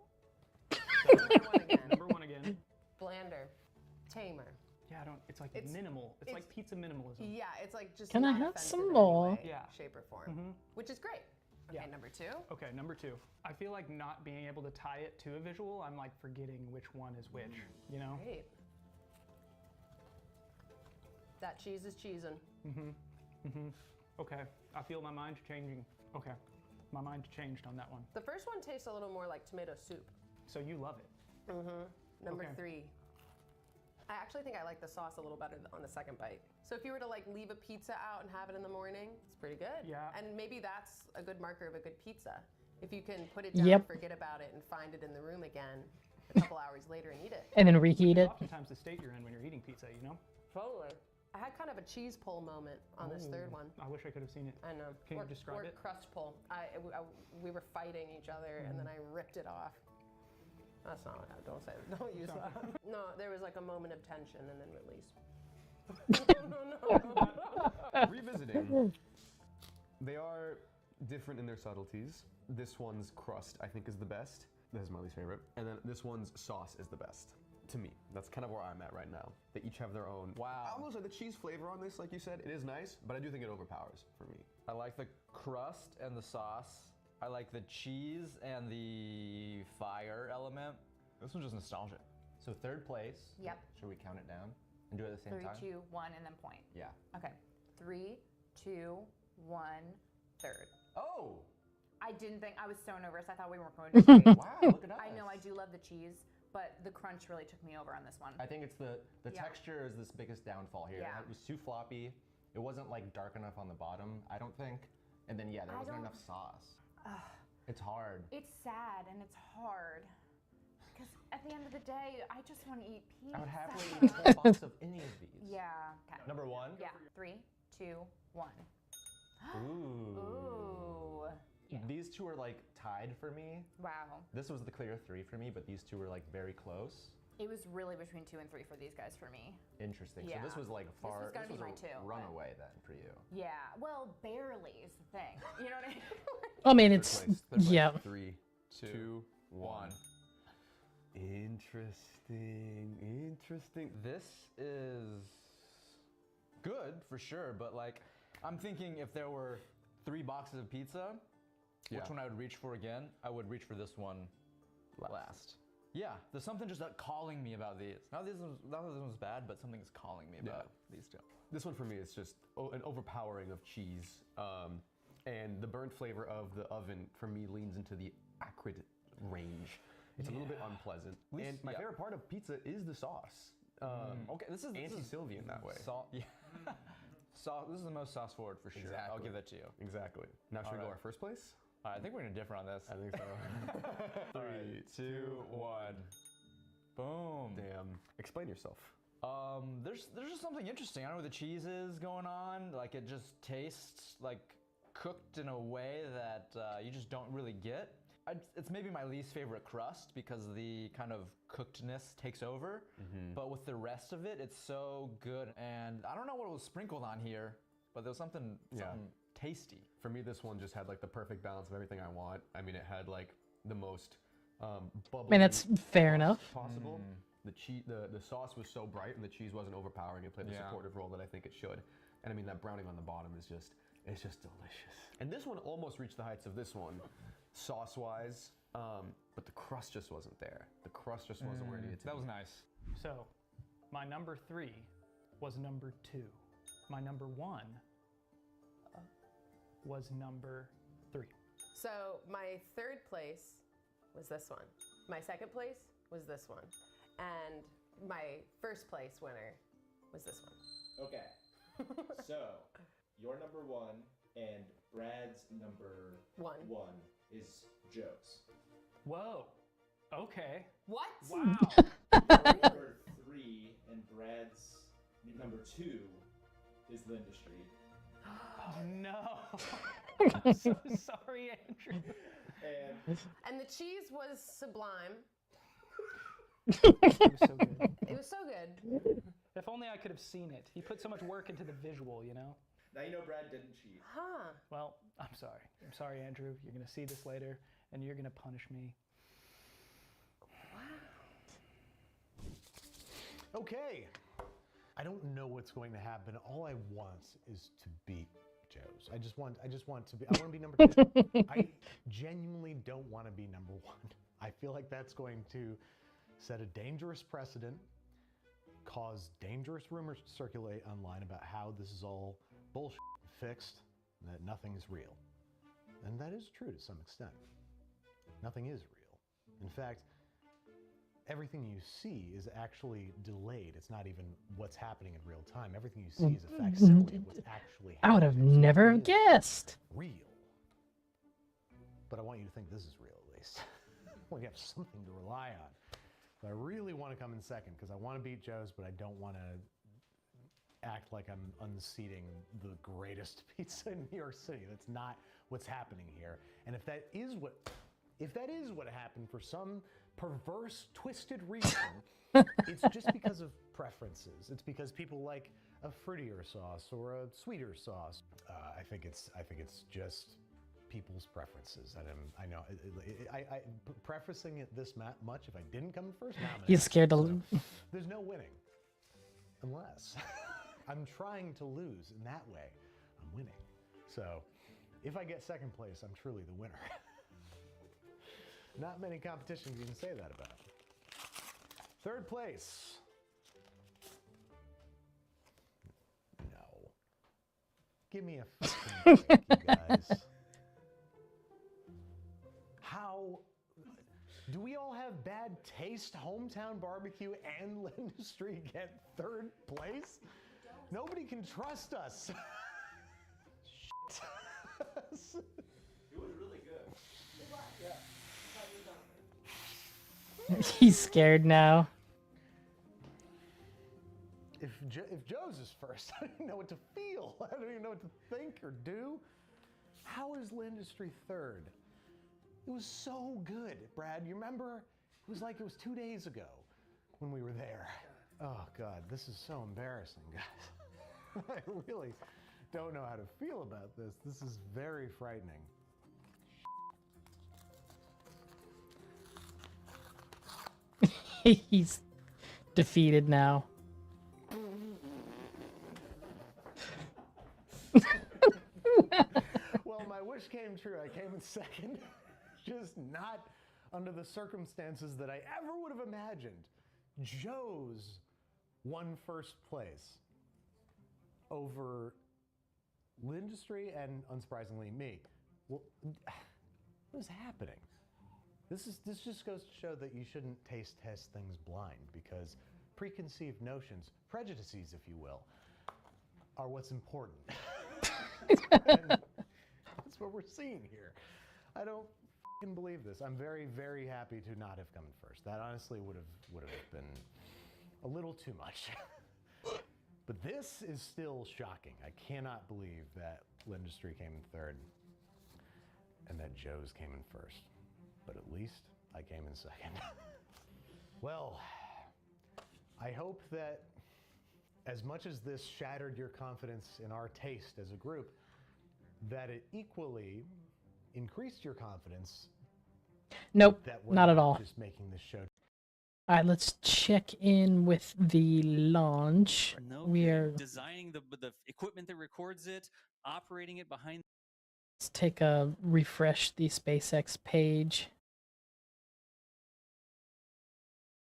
Number one again. Blander. Tamer. Yeah, I don't. It's like minimal. It's like pizza minimalism. Yeah, it's like just Can I not have offensive some in more? any way, Yeah. shape, or form, which is great. Okay, number two. Okay, number two. I feel like not being able to tie it to a visual, I'm like forgetting which one is which, you know? Great. That cheese is cheesing. Okay, I feel my mind changing. Okay, my mind changed on that one. The first one tastes a little more like tomato soup. So you love it? Number Okay. three. I actually think I like the sauce a little better on the second bite. So if you were to like leave a pizza out and have it in the morning, it's pretty good. Yeah. And maybe that's a good marker of a good pizza. If you can put it down, Yep. forget about it, and find it in the room again a couple hours later and eat it. And then reheat it. Oftentimes the state you're in when you're eating pizza, you know? Totally. I had kind of a cheese pull moment on this third one. I wish I could have seen it. I know. Can you describe or it? crust pull. We were fighting each other, and then I ripped it off. That's not what I don't say. Don't use that. No, there was like a moment of tension and then release. Revisiting, they are different in their subtleties. This one's crust, I think, is the best. This is my least favorite. And then this one's sauce is the best. To me, that's kind of where I'm at right now. They each have their own. Wow. I will say the cheese flavor on this, like you said, it is nice, but I do think it overpowers for me. I like the crust and the sauce. I like the cheese and the fire element. This one's just nostalgic. So third place. Yep. Should we count it down and do it at the same 3, time? 2, 1, and then point. Yeah. Okay. 3, 2, 1, third. Oh! I didn't think, I was so nervous. I thought we weren't going to do great. Wow, look at us. I know, I do love the cheese, but the crunch really took me over on this one. I think it's the Yeah. texture is this biggest downfall here. Yeah. It was too floppy. It wasn't like dark enough on the bottom, I don't think. And then yeah, there I wasn't don't- enough sauce. Ugh. It's hard. It's sad and it's hard. Because at the end of the day, I just want to eat pizza. I would happily eat a whole box of any of these. Yeah. Okay. Number one? Yeah. 3, 2, 1. Ooh. Ooh. These two are like tied for me. Wow. This was the clear 3 for me, but these two were like very close. It was really between 2 and 3 for these guys for me. Interesting. Yeah. So this was like far. This was gonna be my a 2. runaway then for you. Yeah. Well, barely is the thing. You know what I mean? I mean, it's Third place, yeah. 3, 2, 1. Interesting. This is good for sure, but like, I'm thinking if there were 3 boxes of pizza, Yeah. which one I would reach for again, I would reach for this one last. Yeah, there's something just calling me about these. Not that this one's bad, but something's calling me about these two. This one for me is just an overpowering of cheese, and the burnt flavor of the oven for me leans into the acrid range. It's a little bit unpleasant. And my favorite part of pizza is the sauce. Okay, this is anti-Sylvian that way. Yeah. This is the most sauce forward for sure. I'll give that to you. Exactly. Now should we go Alright. our first place? I think we're gonna differ on this. I think so. 3, 2, 1. Boom. Damn. Explain yourself. There's just something interesting. I don't know what the cheese is going on. Like it just tastes like cooked in a way that you just don't really get. It's maybe my least favorite crust because the kind of cookedness takes over. But with the rest of it, it's so good. And I don't know what was sprinkled on here, but there was something tasty. For me, this one just had like the perfect balance of everything I want. I mean, it had like the most bubbly. I mean, that's fair enough. Possible. The sauce was so bright, and the cheese wasn't overpowering. It played the Yeah. supportive role that I think it should. And I mean, that browning on the bottom is just delicious. And this one almost reached the heights of this one, sauce-wise, but the crust just wasn't there. The crust just wasn't where it needed to be. That was nice. So, my number 3 was number 2. My number 1 was number 3? So my third place was this one. My second place was this one. And my first place winner was this one. Okay. So your number 1 and Brad's number 1 is Joe's. Whoa. Okay. What? Wow. Number 3 and Brad's number 2 is Lindustry. Oh no. I'm so sorry, Andrew. And the cheese was sublime. It was so good. It was so good. If only I could have seen it. He put so much work into the visual, you know? Now you know Brad didn't cheat. Huh. Well, I'm sorry. I'm sorry, Andrew. You're going to see this later, and you're going to punish me. Okay. I don't know what's going to happen. All I want is to beat Joe's. I just want to be, I want to be number 2. I genuinely don't want to be number 1. I feel like that's going to set a dangerous precedent, cause dangerous rumors to circulate online about how this is all bullshit, fixed, and that nothing is real. And that is true to some extent. Nothing is real. In fact, everything you see is actually delayed. It's not even what's happening in real time. Everything you see is a facsimile of what's actually happening. I would have never guessed. Real. But I want you to think this is real, at least. We have something to rely on. But I really want to come in second because I want to beat Joe's, but I don't want to act like I'm unseating the greatest pizza in New York City. That's not what's happening here. And if that is what happened for some perverse, twisted reason, it's just because of preferences. It's because people like a fruitier sauce or a sweeter sauce. I think it's just people's preferences. I know. Prefacing it this much, if I didn't come first, now I'm He's scared to so lose. there's no winning, unless I'm trying to lose. In that way, I'm winning. So if I get second place, I'm truly the winner. Not many competitions you can say that about. Third place. No. Give me a fucking break, you guys. How do we all have bad taste? Hometown Barbecue and Lindustry get third place? Nobody can trust us. Shit. It was really good. Yeah. He's scared now. If Joe's is first, I don't even know what to feel. I don't even know what to think or do. How is Lindustry third? It was so good, Brad. You remember? It was like it was 2 days ago when we were there. Oh, God, this is so embarrassing, guys. I really don't know how to feel about this. This is very frightening. He's defeated now. Well, my wish came true. I came in second. Just not under the circumstances that I ever would have imagined. Joe's won first place over Lindustry and, unsurprisingly, me. Well, what is happening? This just goes to show that you shouldn't taste test things blind, because preconceived notions, prejudices, if you will, are what's important. And that's what we're seeing here. I don't f***ing believe this. I'm very, very happy to not have come in first. That honestly would have been a little too much. But this is still shocking. I cannot believe that Lindustry came in third and that Joe's came in first. But at least I came in second. Well, I hope that as much as this shattered your confidence in our taste as a group, that it equally increased your confidence. Nope, that we're not at all. Just making this show. All right, let's check in with the launch. No, We are. designing the equipment that records it, operating it behind. Let's take a refresh the SpaceX page.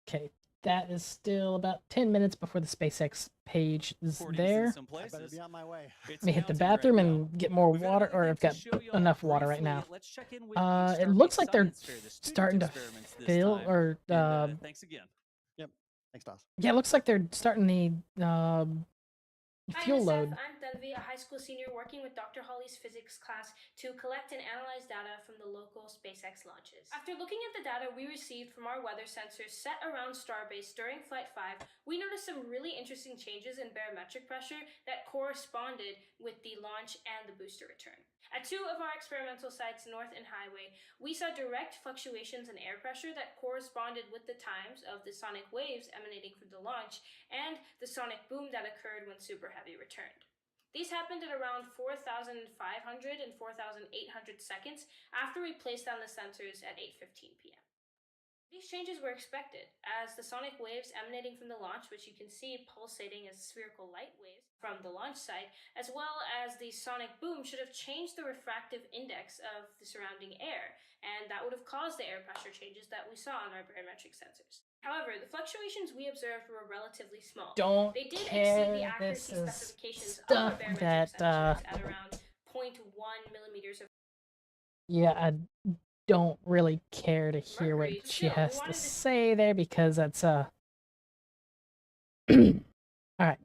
Okay, that is still about 10 minutes before the SpaceX page is 40s in there. some places. I better be on my way. It's Let me hit the counting right bathroom now. and get more We've got water, other or I've got things to show y'all enough water right briefly. now. Let's check in with the It Starbase looks like they're Science Fair, the student starting to experiments this fill, time. or And, thanks again. Yep. Thanks, Doss. yeah, it looks like they're starting the Hi, fuel NSF. load. I'm Tanvi, a high school senior working with Dr. Holly's physics class to collect and analyze data from the local SpaceX launches. After looking at the data we received from our weather sensors set around Starbase during Flight 5, we noticed some really interesting changes in barometric pressure that corresponded with the launch and the booster return. At two of our experimental sites, North and Highway, we saw direct fluctuations in air pressure that corresponded with the times of the sonic waves emanating from the launch and the sonic boom that occurred when Super Heavy returned. These happened at around 4,500 and 4,800 seconds after we placed down the sensors at 8:15 p.m. These changes were expected, as the sonic waves emanating from the launch, which you can see pulsating as spherical light waves from the launch site, as well as the sonic boom, should have changed the refractive index of the surrounding air, and that would have caused the air pressure changes that we saw on our barometric sensors. However, the fluctuations we observed were relatively small. Don't They did care. exceed the This accuracy is specifications of stuff our barometric that sensors at around 0.1 millimeters of yeah, I don't really care to hear what mercury. she Still, we has to wanted to say there, because that's all right.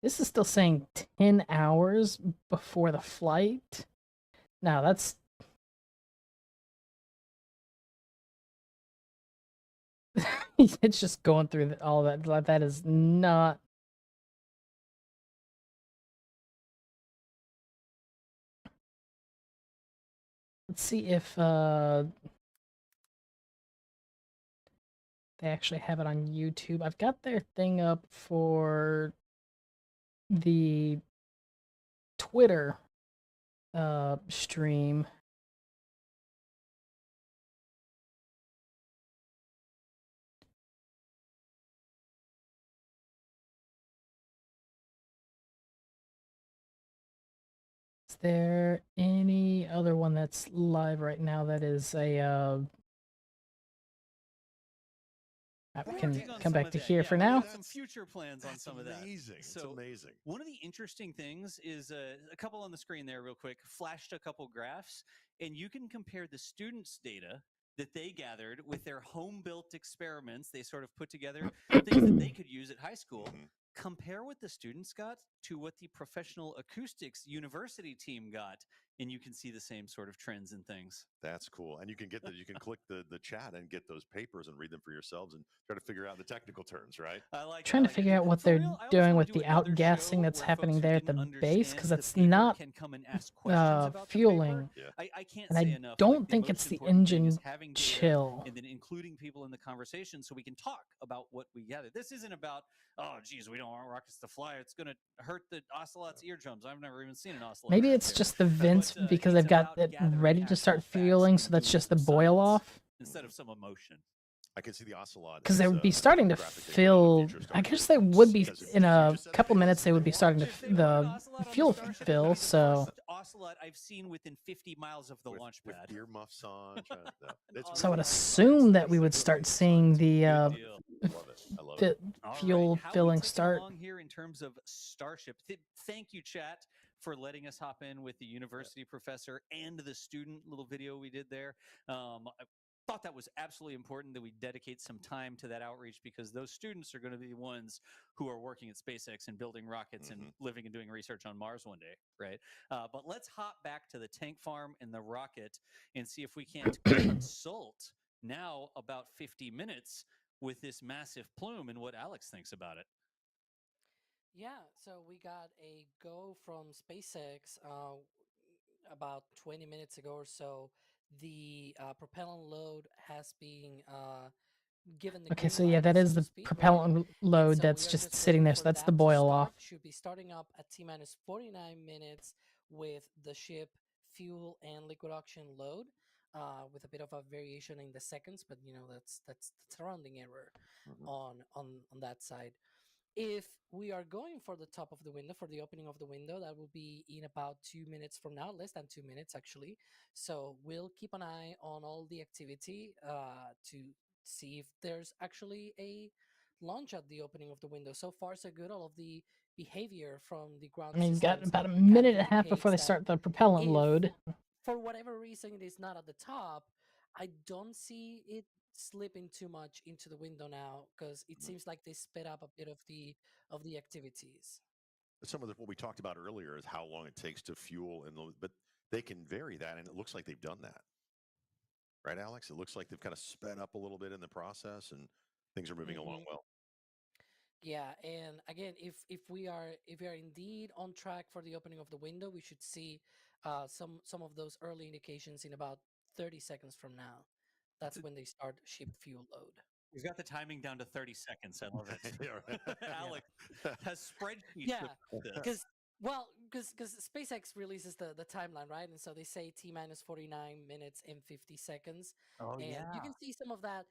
This is still saying 10 hours before the flight. No, that's it's just going through all that. That is not. Let's see if they actually have it on YouTube. I've got their thing up for the Twitter stream. Is there any other one that's live right now that is a we can come back to here for now. Some future plans on some of that. Amazing. So it's amazing. One of the interesting things is a couple on the screen there, real quick, flashed a couple graphs, and you can compare the students' data that they gathered with their home-built experiments. They sort of put together things that they could use at high school. Compare what the students got to what the professional acoustics university team got, and you can see the same sort of trends and things. That's cool. And you can get you can click the chat and get those papers and read them for yourselves and try to figure out the technical terms, right? I like Trying to figure out what they're doing with the outgassing that's happening there at the base, because that's not fueling. I can't and say I enough. don't like, think most it's the important thing engine is having data chill. and then including people in the conversation so we can talk about what we gather. This isn't about, oh, geez, we don't want rockets to fly. It's going to hurt the ocelot's eardrums. I've never even seen an ocelot. Maybe right it's there. just the vents But, because it's they've got about it gathering ready to actual start facts fueling, and so that's doing just the some boil science off. instead of some emotion. I can see the ocelot. Because they is, would be starting to graphic they put in the fill. future I Starship. guess they would be Because in you a just said couple they minutes. They would be starting to the fuel fill. So Ocelot I've seen within 50 miles of the launch with pad. earmuffs on. It's so I would really assume that we would start seeing the love it. I love it. fuel How filling we ticking start. along here in terms of Starship. Thank you, chat, for letting us hop in with the university professor and the student little video we did there. I thought that was absolutely important that we dedicate some time to that outreach, because those students are going to be the ones who are working at SpaceX and building rockets and living and doing research on Mars one day, right? But let's hop back to the tank farm and the rocket and see if we can't consult now about 50 minutes with this massive plume and what Alex thinks about it. Yeah, so we got a go from SpaceX about 20 minutes ago or so. The propellant load has been given the Okay, green so yeah, light, that is so to the speak, propellant right? load So that's we are just just sitting waiting there. for So that's that the to boil start. off. Should be starting up at T-minus 49 minutes with the ship fuel and liquid oxygen load, with a bit of a variation in the seconds, but you know that's a rounding error on that side. If we are going for the top of the window, for the opening of the window, that will be in about 2 minutes from now, less than 2 minutes actually. So we'll keep an eye on all the activity to see if there's actually a launch at the opening of the window. So far, so good. All of the behavior from the ground I mean, got systems about a kind minute of and a half before indicates they that start the propellant if load. for whatever reason it is not at the top, I don't see it slipping too much into the window now, because it seems like they sped up a bit of the activities. Some of what we talked about earlier is how long it takes to fuel, but they can vary that, and it looks like they've done that, right, Alex? It looks like they've kind of sped up a little bit in the process, and things are moving along well. Yeah, and again, if we are indeed on track for the opening of the window, we should see some of those early indications in about 30 seconds from now. That's when they start ship fuel load. We've got the timing down to 30 seconds. I love it. Alex has spreadsheets. Yeah, about this. because SpaceX releases the timeline, right? And so they say T minus 49 minutes and 50 seconds. Oh, and yeah. you can see some of that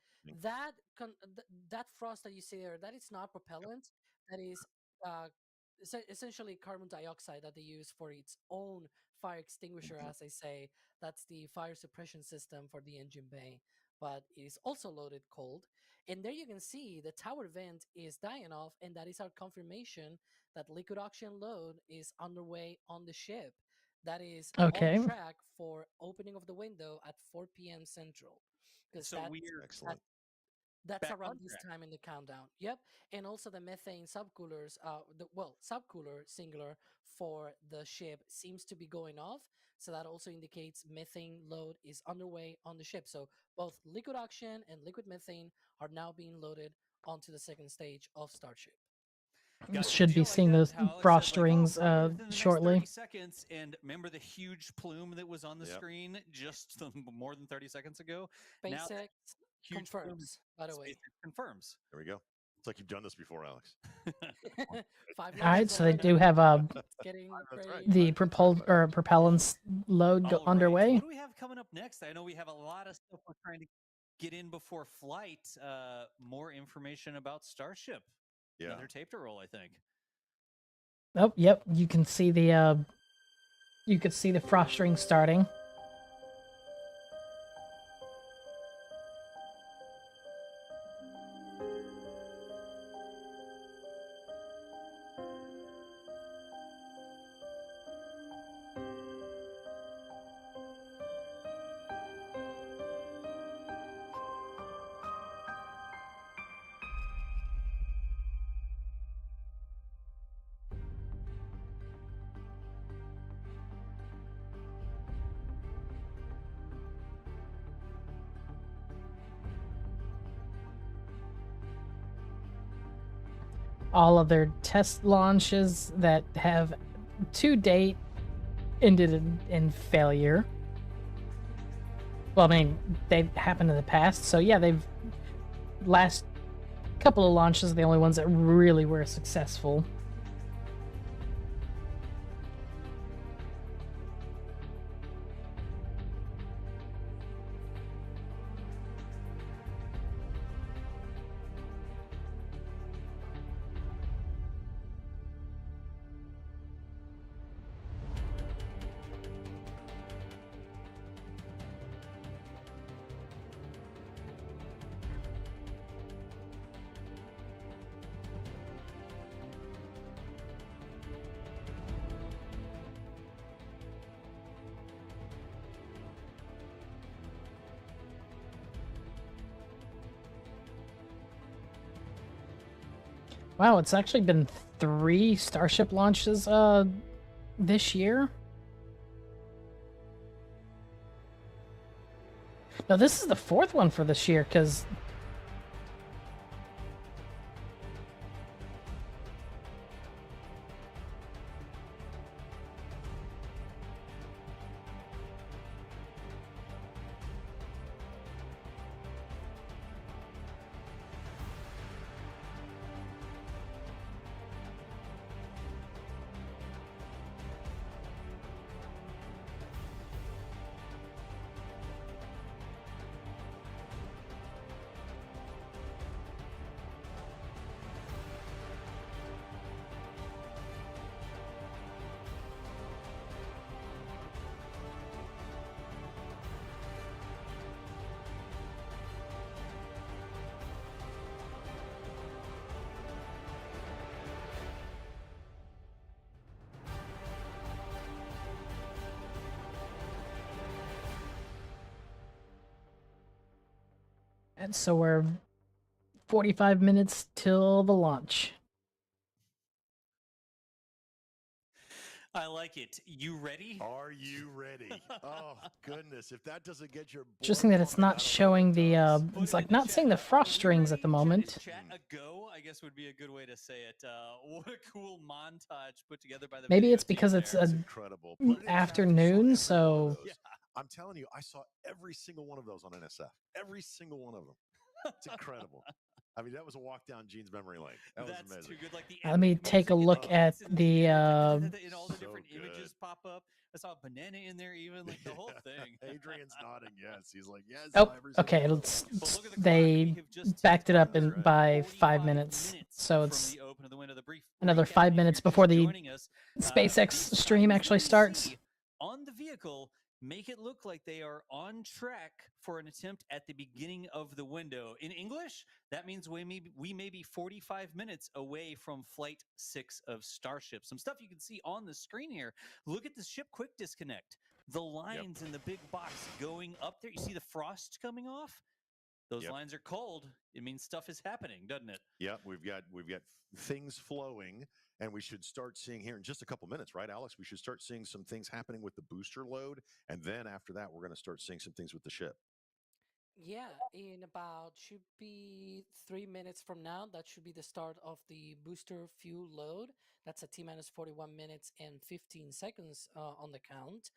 that frost that you see there. That is not propellant. That is uh, essentially carbon dioxide that they use for its own fire extinguisher, as they say. That's the fire suppression system for the engine bay, but it is also loaded cold. And there you can see the tower vent is dying off, and that is our confirmation that liquid oxygen load is underway on the ship. That is Okay. on track for opening of the window at 4 p.m. Central. Because So we're excellent. That's Back around on this track. time in the countdown. Yep. And also the methane subcoolers, subcooler singular for the ship seems to be going off. So that also indicates methane load is underway on the ship. So both liquid oxygen and liquid methane are now being loaded onto the second stage of Starship. Guys, Should do be you like seeing that? those How Alex frost said, like, rings probably within the next shortly. 30 seconds. And remember the huge plume that was on the Yep. screen just more than 30 seconds ago? Now that SpaceX huge plume, confirms, by the way. SpaceX confirms. There we go. It's like you've done this before, Alex. 5 All right, launches so they already. do have It's getting That's pretty. right. the propellants load All right, underway. What do we have coming up next? I know we have a lot of stuff we're trying to get in before flight. More information about Starship. Yeah. Another tape to roll, I think. Oh, yep. You can see the frost ring starting. All of their test launches that have to date ended in failure. Well, I mean, they've happened in the past, so yeah, they've last couple of launches are the only ones that really were successful. Wow, it's actually been 3 Starship launches this year. No, this is the 4th one for this year, because And so we're 45 minutes till the launch. I like it. You ready? Are you ready? Oh goodness! If that doesn't get your Interesting that it's not showing the, it's like not seeing the frost strings at the moment. Chat a go, I guess would be a good way to say it. What a cool montage put together by the Maybe video it's because team it's there. a incredible. Put it in chat if you saw afternoon, every so one of those. I'm telling you, I saw every single one of those on NSF. Every single one of them. It's incredible. I mean, that was a walk down Gene's memory lane. That was That's amazing. too good. Like the let me take a look at the, and all the So different images pop up. I saw a banana in there, even like the whole thing. Adrian's nodding yes. He's like, yes. oh, every single okay, one of let's, them. they backed it up in by 5 minutes, so it's the open of the window. The brief another recap, 5 if minutes you're before just the joining us, SpaceX these stream signs actually that we starts. see on the vehicle make it look like they are on track for an attempt at the beginning of the window. In English, that means we may be 45 minutes away from Flight 6 of Starship. Some stuff you can see on the screen here. Look at the ship quick disconnect. The lines in the big box going up there. You see the frost coming off? Those lines are cold. It means stuff is happening, doesn't it? Yep, we've got things flowing, and we should start seeing here in just a couple minutes, right, Alex? We should start seeing some things happening with the booster load, and then after that, we're going to start seeing some things with the ship. Yeah, in about should be 3 minutes from now. That should be the start of the booster fuel load. That's a T minus 41 minutes and 15 seconds on the count.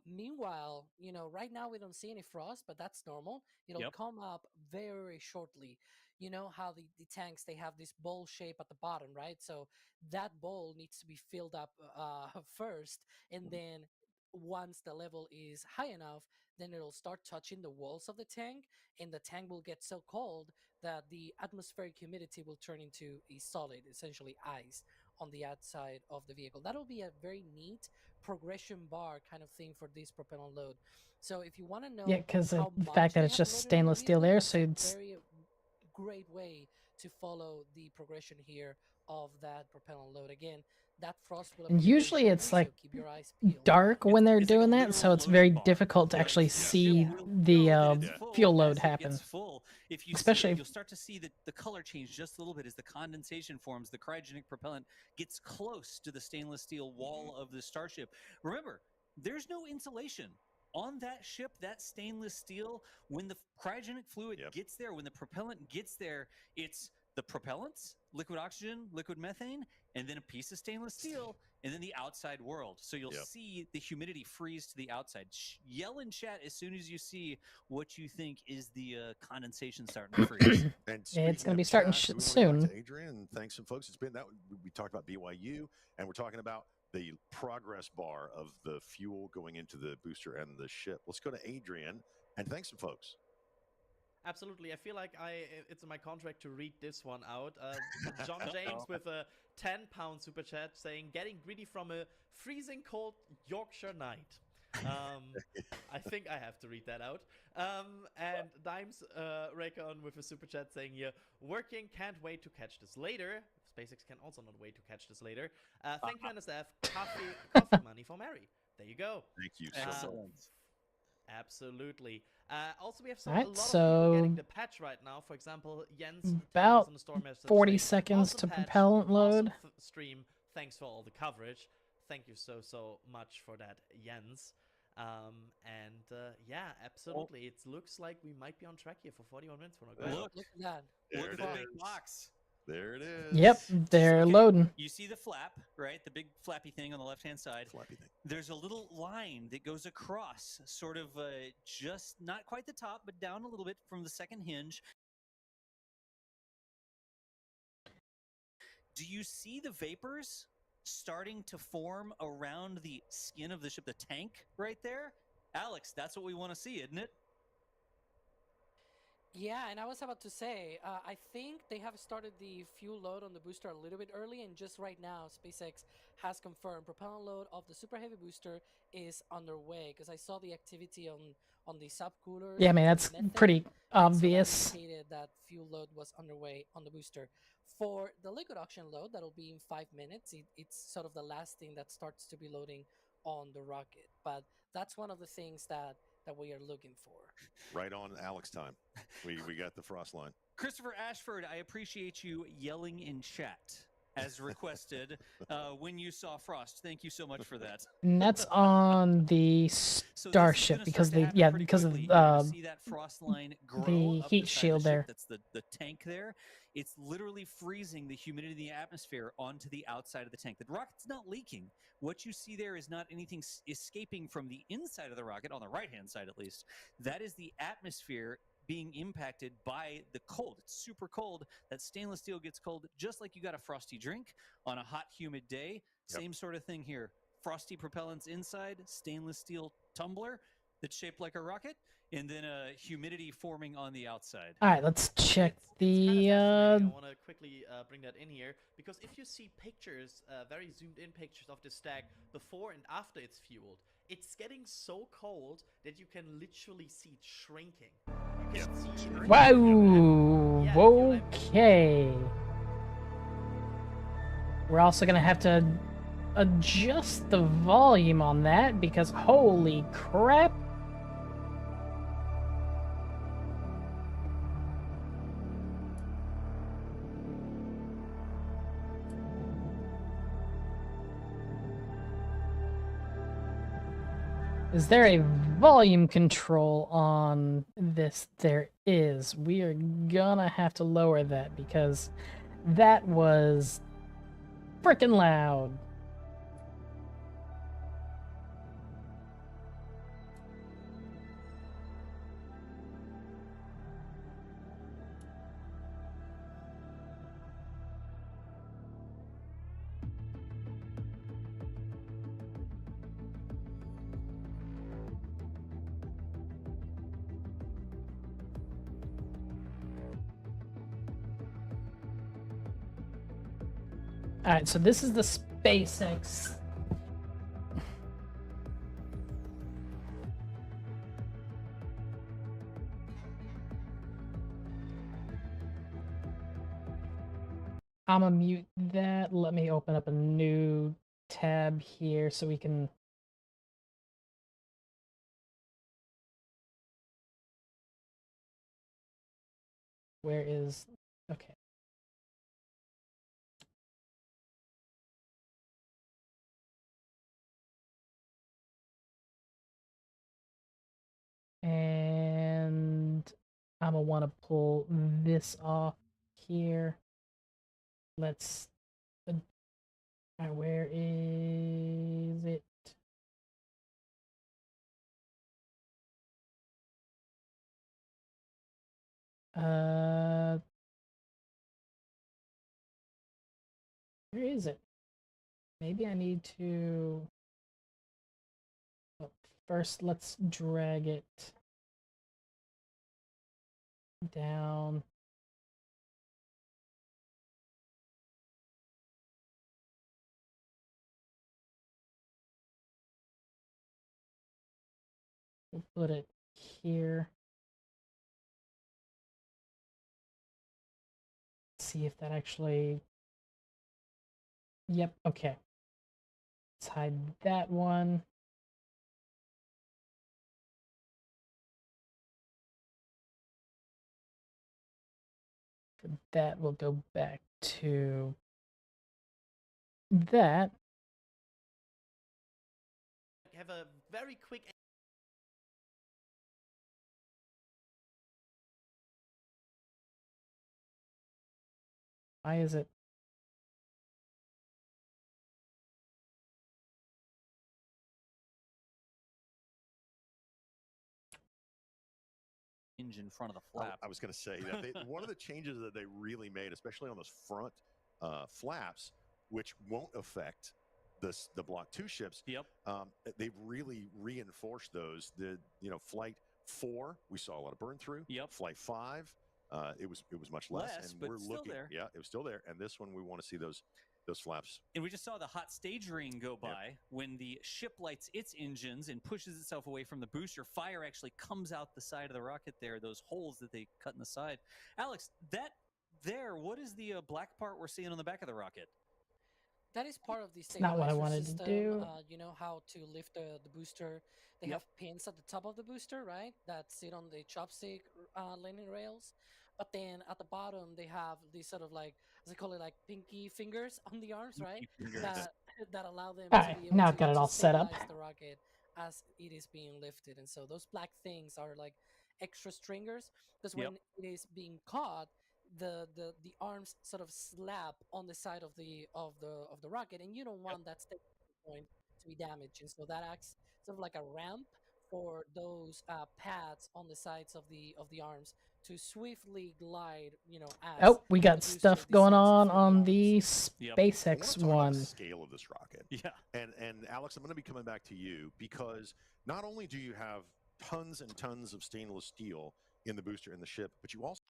Meanwhile, right now we don't see any frost, but that's normal. It'll come up very shortly. You know how the tanks, they have this bowl shape at the bottom, right? So that bowl needs to be filled up first, and then once the level is high enough, then it'll start touching the walls of the tank, and the tank will get so cold that the atmospheric humidity will turn into a solid, essentially ice, on the outside of the vehicle. That'll be a very neat progression bar kind of thing for this propellant load. So if you want to know Yeah, because the how fact much that they it's have just loaded on the stainless steel vehicle, there, that's so a it's very great way to follow the progression here of that propellant load. Again, that frost will and appear very usually it's shortly, like so keep your eyes peeled. dark when they're It's like a doing that, so literal it's very loading bar. difficult to Like, actually the ship see will the know that it's full fuel load as it happen. gets full. If you see Especially it, you'll start to see the color change just a little bit as the condensation forms. The cryogenic propellant gets close to the stainless steel wall of the Starship. Remember, there's no insulation on that ship, that stainless steel. When the cryogenic fluid gets there, when the propellant gets there, it's the propellants, liquid oxygen, liquid methane, and then a piece of stainless steel, and then the outside world. So you'll see the humidity freeze to the outside. Yell in chat as soon as you see what you think is the condensation starting to freeze. And it's going to be of starting chat, do we want to go back soon. to Adrian and thanks some folks. It's been that we talked about BYU, and we're talking about the progress bar of the fuel going into the booster and the ship. Let's go to Adrian and thanks some folks. Absolutely. I feel like it's in my contract to read this one out. John James with a 10-pound super chat saying, getting greedy from a freezing cold Yorkshire night. I think I have to read that out. And Dimes Raycon with a super chat saying here, working, can't wait to catch this later. SpaceX can also not wait to catch this later. Thank you, NSF. Coffee money for Mary. There you go. Thank you so much. Absolutely. Also, we have All right, a lot of people so getting the patch right now. For example, Jens about on the Storm message 40 saying, seconds awesome to patch, propellant load. Awesome stream. Thanks for all the coverage. Thank you so much for that, Jens. Yeah, absolutely. It looks like we might be on track here for 41 minutes. Look at that. Look at the big box. There it is. Yep, they're loading. You see the flap, right? The big flappy thing on the left-hand side. There's a little line that goes across, sort of just not quite the top, but down a little bit from the second hinge. Do you see the vapors starting to form around the skin of the ship, the tank right there? Alex, that's what we want to see, isn't it? Yeah, and I was about to say, I think they have started the fuel load on the booster a little bit early, and just right now, SpaceX has confirmed propellant load of the Super Heavy booster is underway, because I saw the activity on the subcoolers. Yeah, I mean, for that's methane, pretty and so obvious. that indicated that fuel load was underway on the booster. For the liquid oxygen load, that'll be in 5 minutes. It's sort of the last thing that starts to be loading on the rocket. But that's one of the things that that we are looking for. Right on Alex time. We got the frost line. Christopher Ashford, I appreciate you yelling in chat as requested when you saw frost. Thank you so much for that. And that's on the starship because they, yeah, because of see that frost line grow the up heat the side shield of the ship. there. That's the tank there. It's literally freezing the humidity in the atmosphere onto the outside of the tank. The rocket's not leaking. What you see there is not anything escaping from the inside of the rocket, on the right-hand side at least. That is the atmosphere being impacted by the cold. It's super cold. That stainless steel gets cold just like you got a frosty drink on a hot, humid day. Same sort of thing here. Frosty propellants inside, stainless steel tumbler that's shaped like a rocket, and then humidity forming on the outside. All right, let's check the. I want to quickly bring that in here, because if you see pictures, very zoomed in pictures of the stack before and after it's fueled, it's getting so cold that you can literally see it shrinking. You can see it. Wow. Okay. We're also gonna have to adjust the volume on that because holy crap. Is there a volume control on this? There is. We are gonna have to lower that because that was freaking loud. Alright, so this is the SpaceX. I'm gonna mute that. Let me open up a new tab here so we can. Where is. Okay. And I'm gonna want to pull this off here. Let's. Where is it? Where is it? Maybe I need to. Well, first, let's drag it down. We'll put it here. See if that actually. Yep, okay. Let's hide that one. For that, we'll go back to that. Have a very quick. Why is it? Hinge in front of the flap. I was going to say that one of the changes that they really made, especially on those front flaps, which won't affect the Block 2 ships. Yep. They've really reinforced those. Flight 4, we saw a lot of burn through. Yep. Flight 5, it was much less, and but we're still looking. there. Yeah, it was still there. And this one, we want to see those flaps. And we just saw the hot stage ring go by when the ship lights its engines and pushes itself away from the booster. Fire actually comes out the side of the rocket there, those holes that they cut in the side. Alex, what is the black part we're seeing on the back of the rocket? that is part of the It's not what I stabilizer wanted to system. do. You know how to lift the booster. They have pins at the top of the booster, right? That sit on the chopstick landing rails. But then at the bottom, they have these sort of like, as I call it, like pinky fingers on the arms, right? Fingers. That allow them All to right, be able now I've got it to all set up. stabilize the rocket as it is being lifted. And so those black things are like extra stringers, because when it is being caught, the arms sort of slap on the side of the rocket, and you don't want that stabilizer point to be damaged. And so that acts sort of like a ramp for those pads on the sides of the arms to swiftly glide, as Oh, we got the booster stuff going descends on through the the arms. SpaceX I want to talk about one. the scale of this rocket. Yeah. And Alex, I'm going to be coming back to you because not only do you have tons and tons of stainless steel in the booster and the ship, but you also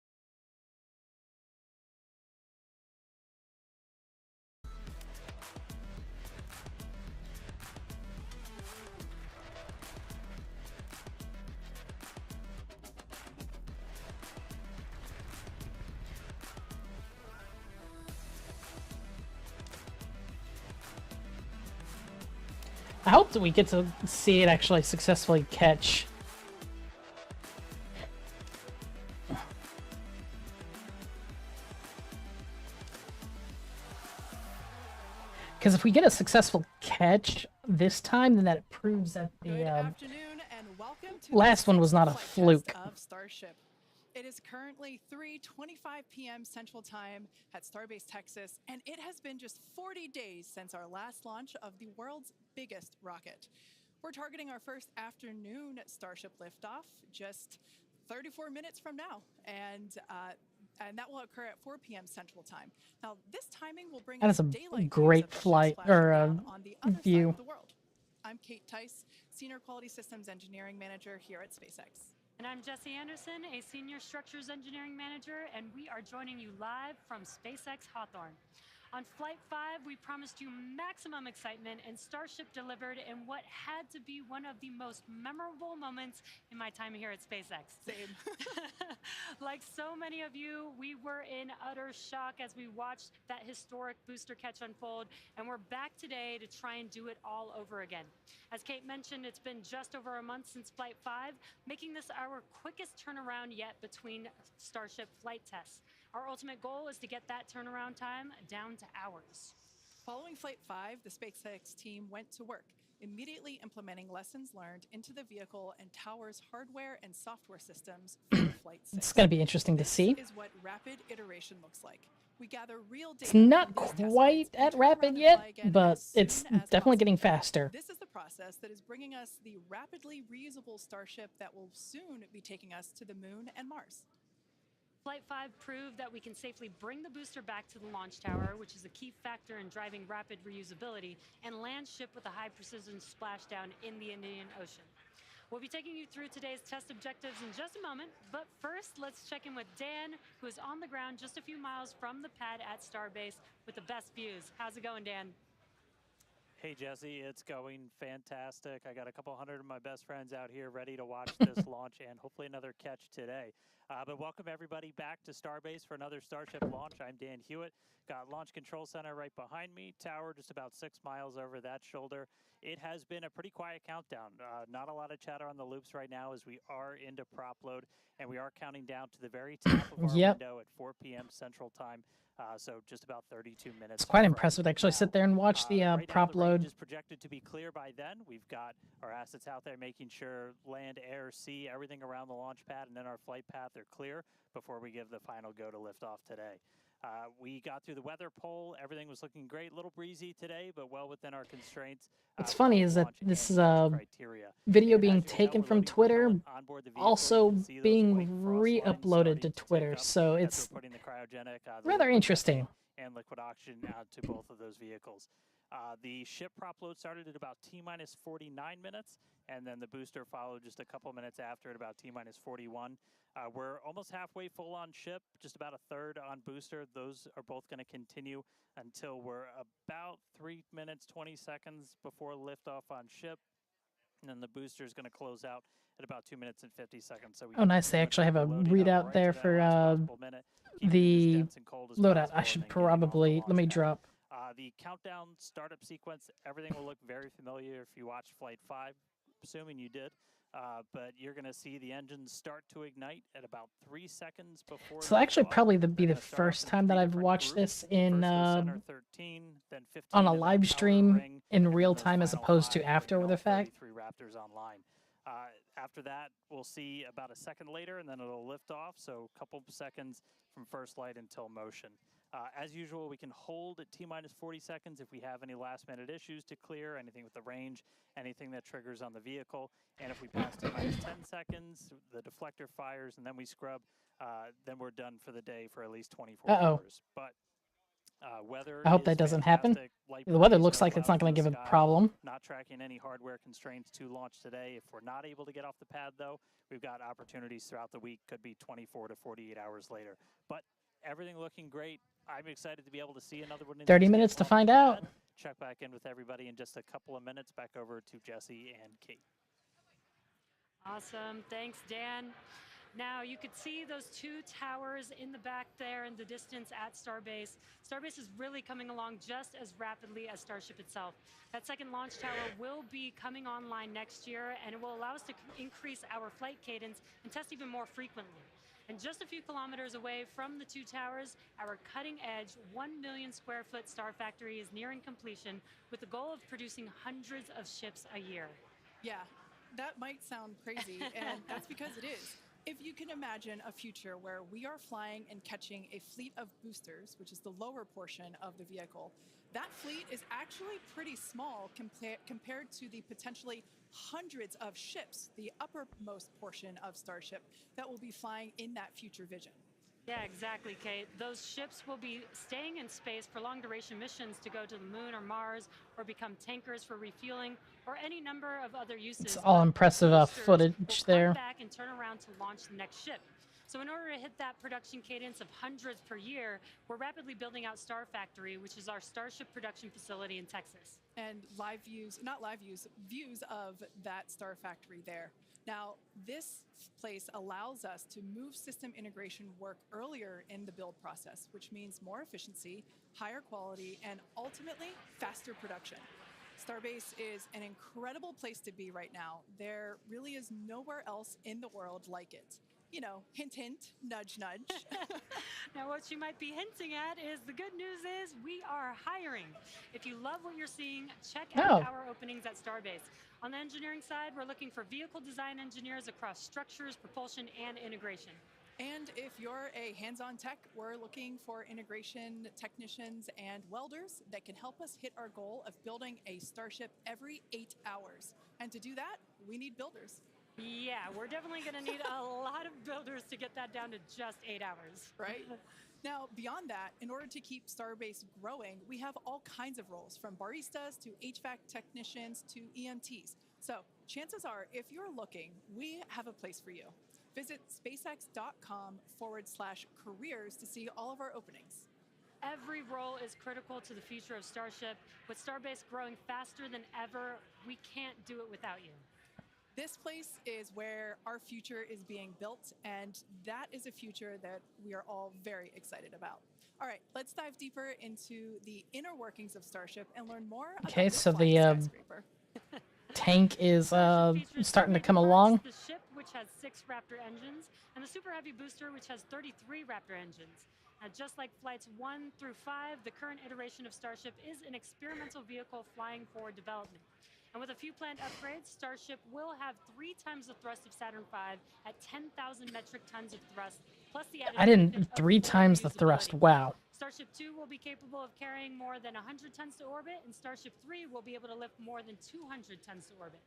I hope that we get to see it actually successfully catch. Because if we get a successful catch this time, then that proves that the last one was not a fluke. Of Starship. It is currently 3:25 p.m. Central Time at Starbase, Texas, and it has been just 40 days since our last launch of the world's biggest rocket. We're targeting our first afternoon Starship liftoff just 34 minutes from now, and that will occur at 4 p.m. Central Time. Now, this timing will bring That us is a daylight great views of the ship flight splashing or down on the other view. side of the world. I'm Kate Tice, Senior Quality Systems Engineering Manager here at SpaceX. And I'm Jesse Anderson, a Senior Structures Engineering Manager, and we are joining you live from SpaceX Hawthorne. On Flight 5, we promised you maximum excitement, and Starship delivered in what had to be one of the most memorable moments in my time here at SpaceX. Same. Like so many of you, we were in utter shock as we watched that historic booster catch unfold, and we're back today to try and do it all over again. As Kate mentioned, it's been just over a month since Flight 5, making this our quickest turnaround yet between Starship flight tests. Our ultimate goal is to get that turnaround time down to hours. Following Flight 5, the SpaceX team went to work, immediately implementing lessons learned into the vehicle and tower's hardware and software systems for Flight 6. It's going to be interesting to see. This is what rapid iteration looks like. We gather real data. It's not quite at rapid yet, but it's definitely getting faster. This is the process that is bringing us the rapidly reusable Starship that will soon be taking us to the Moon and Mars. Flight 5 proved that we can safely bring the booster back to the launch tower, which is a key factor in driving rapid reusability, and land ship with a high-precision splashdown in the Indian Ocean. We'll be taking you through today's test objectives in just a moment, but first, let's check in with Dan, who is on the ground just a few miles from the pad at Starbase with the best views. How's it going, Dan? Hey, Jesse, it's going fantastic. I got a couple hundred of my best friends out here ready to watch this launch and hopefully another catch today. But welcome everybody back to Starbase for another Starship launch. I'm Dan Hewitt. Got Launch Control Center right behind me, tower just about 6 miles over that shoulder. It has been a pretty quiet countdown. Not a lot of chatter on the loops right now as we are into prop load, and we are counting down to the very top of our window at 4 p.m. Central Time. So just about 32 minutes. It's quite impressive to actually sit there and watch the right prop now, the range load. is projected to be clear by then. We've got our assets out there making sure land, air, sea, everything around the launch pad and then our flight path are clear before we give the final go to liftoff today. We got through the weather poll. Everything was looking great. A little breezy today, but well within our constraints. What's funny is that this video being taken from Twitter, also being re-uploaded to Twitter, so it's rather interesting. And liquid oxygen out to both of those vehicles. The ship prop load started at about T-minus 49 minutes, and then the booster followed just a couple minutes after at about T-minus 41. We're almost halfway full on ship, just about a third on booster. Those are both going to continue until we're about 3 minutes, 20 seconds before liftoff on ship. And then the booster is going to close out at about 2 minutes and 50 seconds. So we Oh, nice. They actually have a readout there for the loadout. I should probably, let me drop. The countdown startup sequence, everything will look very familiar if you watched Flight 5, assuming you did. But you're going to see the engines start to ignite at about 3 seconds before. So actually, probably be the first time that I've watched this in center 13, then 15 on a in that live outer stream ring, in and real those time as final opposed to 5 after bringing the all fact. 33 Raptors online. After that, we'll see about a second later, and then it'll lift off. So a couple seconds from first light until motion. As usual, we can hold at T-minus 40 seconds if we have any last-minute issues to clear, anything with the range, anything that triggers on the vehicle. And if we pass T-minus 10 seconds, the deflector fires, and then we scrub, then we're done for the day for at least 24 hours. But weather I hope is that doesn't happen. fantastic. Light The weather breeze, looks no like it's not clouds going in to the give a sky. problem. Not tracking any hardware constraints to launch today. If we're not able to get off the pad, though, we've got opportunities throughout the week. Could be 24 to 48 hours later. But everything looking great. I'm excited to be able to see another one. 30 minutes to find out. Check back in with everybody in just a couple of minutes. Back over to Jesse and Kate. Awesome. Thanks, Dan. Now, you could see those two towers in the back there in the distance at Starbase. Starbase is really coming along just as rapidly as Starship itself. That second launch tower will be coming online next year, and it will allow us to increase our flight cadence and test even more frequently. And just a few kilometers away from the two towers, our cutting-edge 1 million square foot Star Factory is nearing completion with the goal of producing hundreds of ships a year. Yeah, that might sound crazy, and that's because it is. If you can imagine a future where we are flying and catching a fleet of boosters, which is the lower portion of the vehicle, that fleet is actually pretty small compared to the potentially hundreds of ships, the uppermost portion of Starship, that will be flying in that future vision. Yeah, exactly, Kate. Those ships will be staying in space for long-duration missions to go to the moon or Mars, or become tankers for refueling, or any number of other uses. It's all impressive footage there. Come back and turn around to launch the next ship. So in order to hit that production cadence of hundreds per year, we're rapidly building out Star Factory, which is our Starship production facility in Texas. And views of that Star Factory there. Now, this place allows us to move system integration work earlier in the build process, which means more efficiency, higher quality, and ultimately faster production. Starbase is an incredible place to be right now. There really is nowhere else in the world like it. You know, hint, hint, nudge, nudge. Now, what you might be hinting at is the good news is we are hiring. If you love what you're seeing, check out our openings at Starbase. On the engineering side, we're looking for vehicle design engineers across structures, propulsion, and integration. And if you're a hands-on tech, we're looking for integration technicians and welders that can help us hit our goal of building a Starship every 8 hours. And to do that, we need builders. Yeah, we're definitely going to need a lot of builders to get that down to just 8 hours. Right? Now, beyond that, in order to keep Starbase growing, we have all kinds of roles, from baristas to HVAC technicians to EMTs. So chances are, if you're looking, we have a place for you. Visit spacex.com/careers to see all of our openings. Every role is critical to the future of Starship. With Starbase growing faster than ever, we can't do it without you. This place is where our future is being built, and that is a future that we are all very excited about. All right, let's dive deeper into the inner workings of Starship and learn more about Okay, this so flying the skyscraper. tank is starting to come along. The ship, which has 6 Raptor engines, and the Super Heavy booster, which has 33 Raptor engines. And just like flights 1 through 5, the current iteration of Starship is an experimental vehicle flying for development. And with a few planned upgrades, Starship will have 3 times the thrust of Saturn V at 10,000 metric tons of thrust, plus the added I didn't benefit of 3 times the thrust. Wow. Starship 2 will be capable of carrying more than 100 tons to orbit, and Starship 3 will be able to lift more than 200 tons to orbit.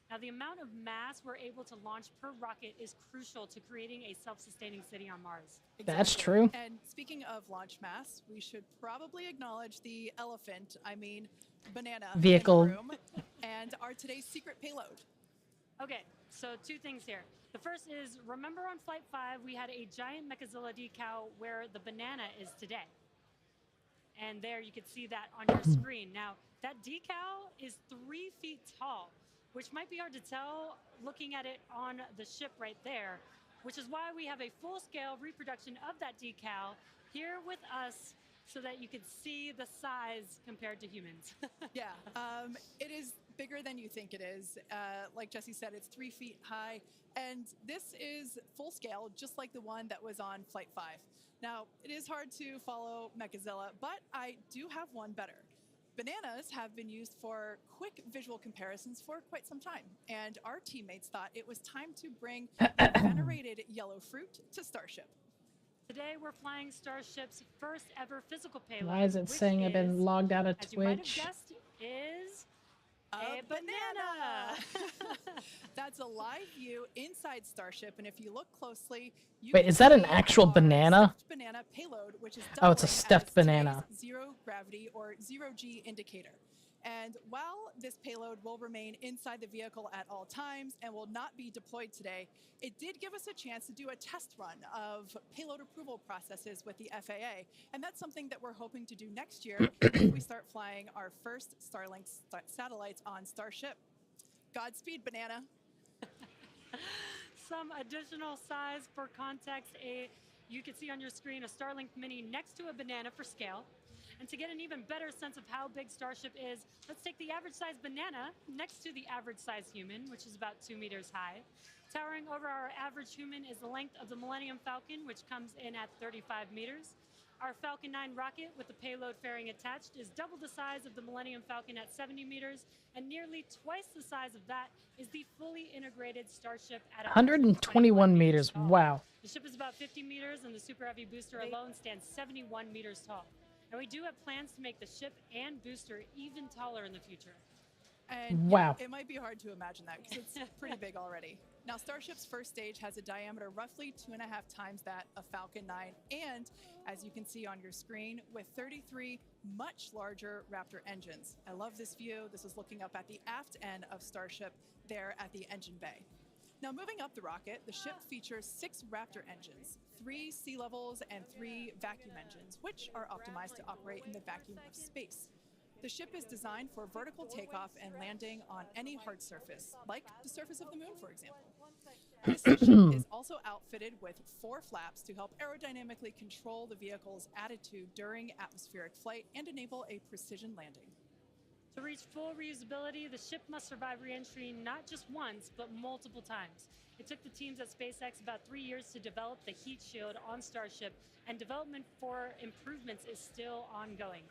Now, the amount of mass we're able to launch per rocket is crucial to creating a self-sustaining city on Mars. That's true. And speaking of launch mass, we should probably acknowledge the elephant, banana vehicle in the room, and our today's secret payload. Okay, so 2 things here. The first is, remember on Flight 5, we had a giant Mechazilla decal where the banana is today. And there you can see that on your screen. Now, that decal is 3 feet tall, which might be hard to tell looking at it on the ship right there, which is why we have a full-scale reproduction of that decal here with us so that you could see the size compared to humans. Yeah, it is bigger than you think it is. Like Jesse said, it's 3 feet high, and this is full scale, just like the one that was on Flight 5. Now, it is hard to follow Mechazilla, but I do have one better. Bananas have been used for quick visual comparisons for quite some time, and our teammates thought it was time to bring the venerated yellow fruit to Starship. Today we're flying Starship's first ever physical payload. Why is it which saying I've is, been logged out of as you might have Twitch? guessed, is a banana. That's a live view inside Starship, and if you look closely, you Wait, can is that an see actual our banana? stuffed banana payload, which is Oh, it's a doubling stuffed as banana. today's zero gravity or zero G indicator. And while this payload will remain inside the vehicle at all times and will not be deployed today, it did give us a chance to do a test run of payload approval processes with the FAA. And that's something that we're hoping to do next year if we start flying our first Starlink satellites on Starship. Godspeed, banana. some additional size for context. You can see on your screen a Starlink Mini next to a banana for scale. And to get an even better sense of how big Starship is, let's take the average size banana next to the average size human, which is about 2 meters high. Towering over our average human is the length of the Millennium Falcon, which comes in at 35 meters. Our Falcon 9 rocket with the payload fairing attached is double the size of the Millennium Falcon at 70 meters, and nearly twice the size of that is the fully integrated Starship at 121 meters. Wow. The ship is about 50 meters, and the Super Heavy booster alone stands 71 meters tall. And we do have plans to make the ship and booster even taller in the future. And wow. Yeah, it might be hard to imagine that because it's pretty big already. Now, Starship's first stage has a diameter roughly 2.5 times that of Falcon 9, and as you can see on your screen, with 33 much larger Raptor engines. I love this view. This is looking up at the aft end of Starship there at the engine bay. Now, moving up the rocket, the ship features 6 Raptor engines, 3 sea levels, and 3 vacuum engines, which are optimized to operate in the vacuum of space. The ship is designed for vertical takeoff and landing on any hard surface, like the surface of the moon, for example. This ship is also outfitted with 4 flaps to help aerodynamically control the vehicle's attitude during atmospheric flight and enable a precision landing. To reach full reusability, the ship must survive re-entry not just once, but multiple times. It took the teams at SpaceX about 3 years to develop the heat shield on Starship, and development for improvements is still ongoing.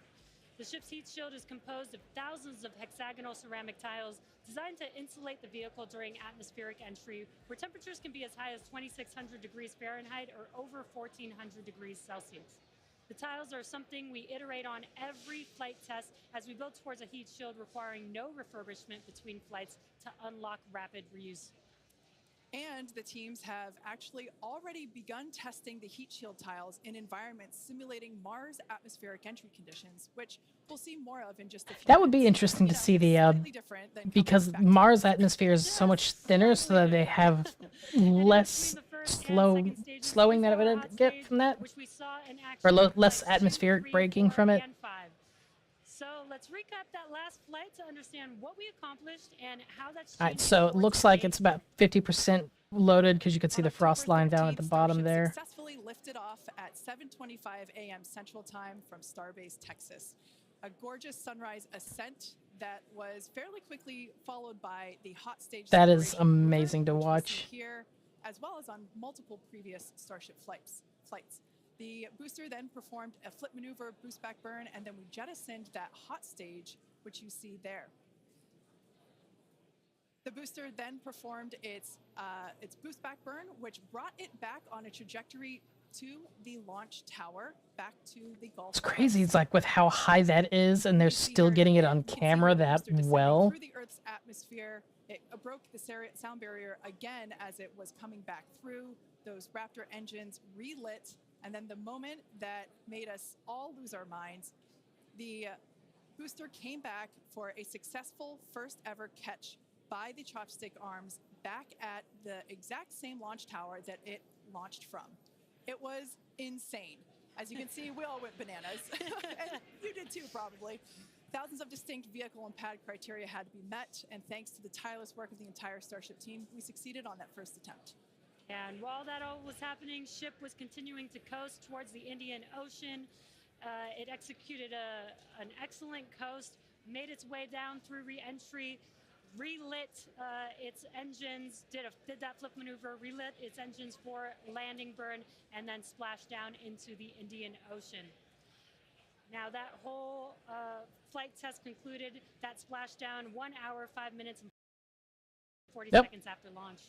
The ship's heat shield is composed of thousands of hexagonal ceramic tiles designed to insulate the vehicle during atmospheric entry, where temperatures can be as high as 2,600 degrees Fahrenheit or over 1,400 degrees Celsius. The tiles are something we iterate on every flight test as we build towards a heat shield requiring no refurbishment between flights to unlock rapid reuse. And the teams have actually already begun testing the heat shield tiles in environments simulating Mars atmospheric entry conditions, which we'll see more of in just a few That would be minutes. interesting to see the slightly different than because Mars atmosphere is so much thinner, so that they have less slowing that it would get from that, or less atmospheric braking from it. So let's recap that last flight to understand what we accomplished and how that's All right, changed so it towards looks like it's about 50% loaded because you can see the frost line down at the bottom there. Successfully lifted off at 7:25 a.m. Central Time from Starbase, Texas. A gorgeous sunrise ascent that was fairly quickly followed by the hot stage. That is separation maneuver, amazing to which we see watch. here, as well as on multiple previous Starship flights. The booster then performed a flip maneuver, boost back burn, and then we jettisoned that hot stage, which you see there. The booster then performed its boost back burn, which brought it back on a trajectory to the launch tower, back to the Gulf. It's crazy. It's like with how high that is, and they're still getting it on camera that well. Through the Earth's atmosphere, it broke the sound barrier again as it was coming back through. Those Raptor engines relit, and then the moment that made us all lose our minds, the booster came back for a successful first ever catch by the chopstick arms back at the exact same launch tower that it launched from. It was insane. As you can see, we all went bananas. And you did too, probably. Thousands of distinct vehicle and pad criteria had to be met, and thanks to the tireless work of the entire Starship team, we succeeded on that first attempt. And while that all was happening, ship was continuing to coast towards the Indian Ocean. It executed an excellent coast, made its way down through re-entry, relit its engines, did that flip maneuver, relit its engines for landing burn, and then splashed down into the Indian Ocean. Now that whole flight test concluded, that splashdown 1 hour, 5 minutes, and 40 seconds after launch.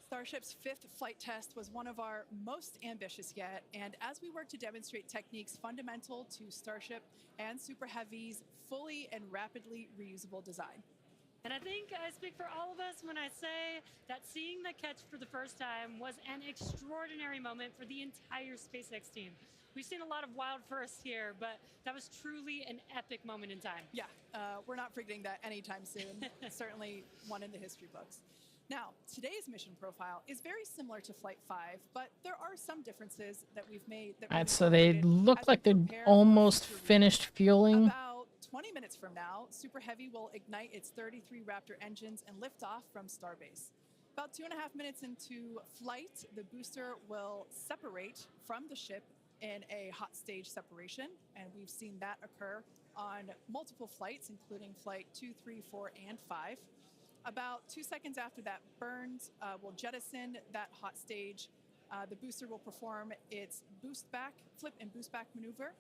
Starship's 5th flight test was one of our most ambitious yet, and as we work to demonstrate techniques fundamental to Starship and Super Heavy's fully and rapidly reusable design. And I think I speak for all of us when I say that seeing the catch for the first time was an extraordinary moment for the entire SpaceX team. We've seen a lot of wild firsts here, but that was truly an epic moment in time. Yeah, we're not forgetting that anytime soon. Certainly one in the history books. Now, today's mission profile is very similar to Flight 5, but there are some differences that we've made. Alright, so they look like they're almost finished fueling. About 20 minutes from now, Super Heavy will ignite its 33 Raptor engines and lift off from Starbase. About 2.5 minutes into flight, the booster will separate from the ship in a hot stage separation, and we've seen that occur on multiple flights, including Flight 2, 3, 4, and 5. About 2 seconds after that burns, we'll jettison that hot stage. The booster will perform its boost back, flip and boost back maneuver.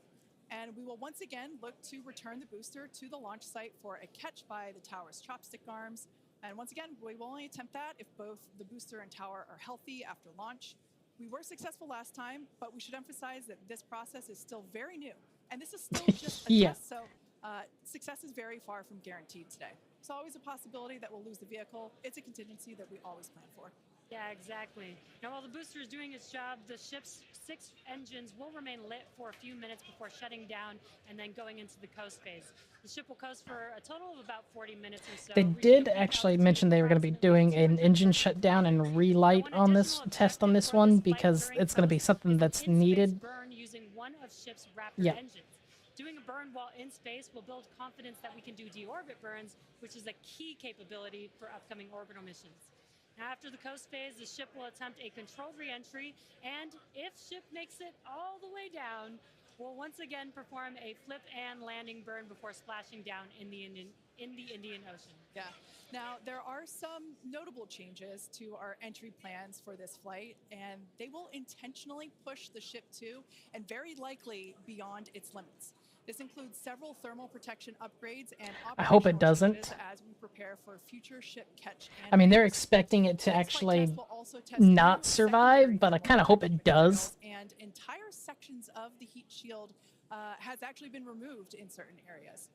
And we will once again look to return the booster to the launch site for a catch by the tower's chopstick arms. And once again, we will only attempt that if both the booster and tower are healthy after launch. We were successful last time, but we should emphasize that this process is still very new. And this is still just a test, so success is very far from guaranteed today. It's always a possibility that we'll lose the vehicle. It's a contingency that we always plan for. Yeah, exactly. Now, while the booster is doing its job, the ship's 6 engines will remain lit for a few minutes before shutting down and then going into the coast phase. The ship will coast for a total of about 40 minutes or so. They did actually mention they were going to be doing an engine shutdown and relight on this test on this one because it's going to be something that's needed. Burn using one of ship's Raptor engines. Doing a burn while in space will build confidence that we can do deorbit burns, which is a key capability for upcoming orbital missions. Now, after the coast phase, the ship will attempt a controlled re-entry, and if ship makes it all the way down, we'll once again perform a flip and landing burn before splashing down in the Indian Ocean. Yeah. Now, there are some notable changes to our entry plans for this flight, and they will intentionally push the ship to, and very likely beyond its limits. This includes several thermal protection upgrades and I hope it doesn't. as we prepare for future ship catch. I mean, they're expecting it to actually not survive, but I kind of hope it does. And entire sections of the heat shield has actually been removed in certain areas.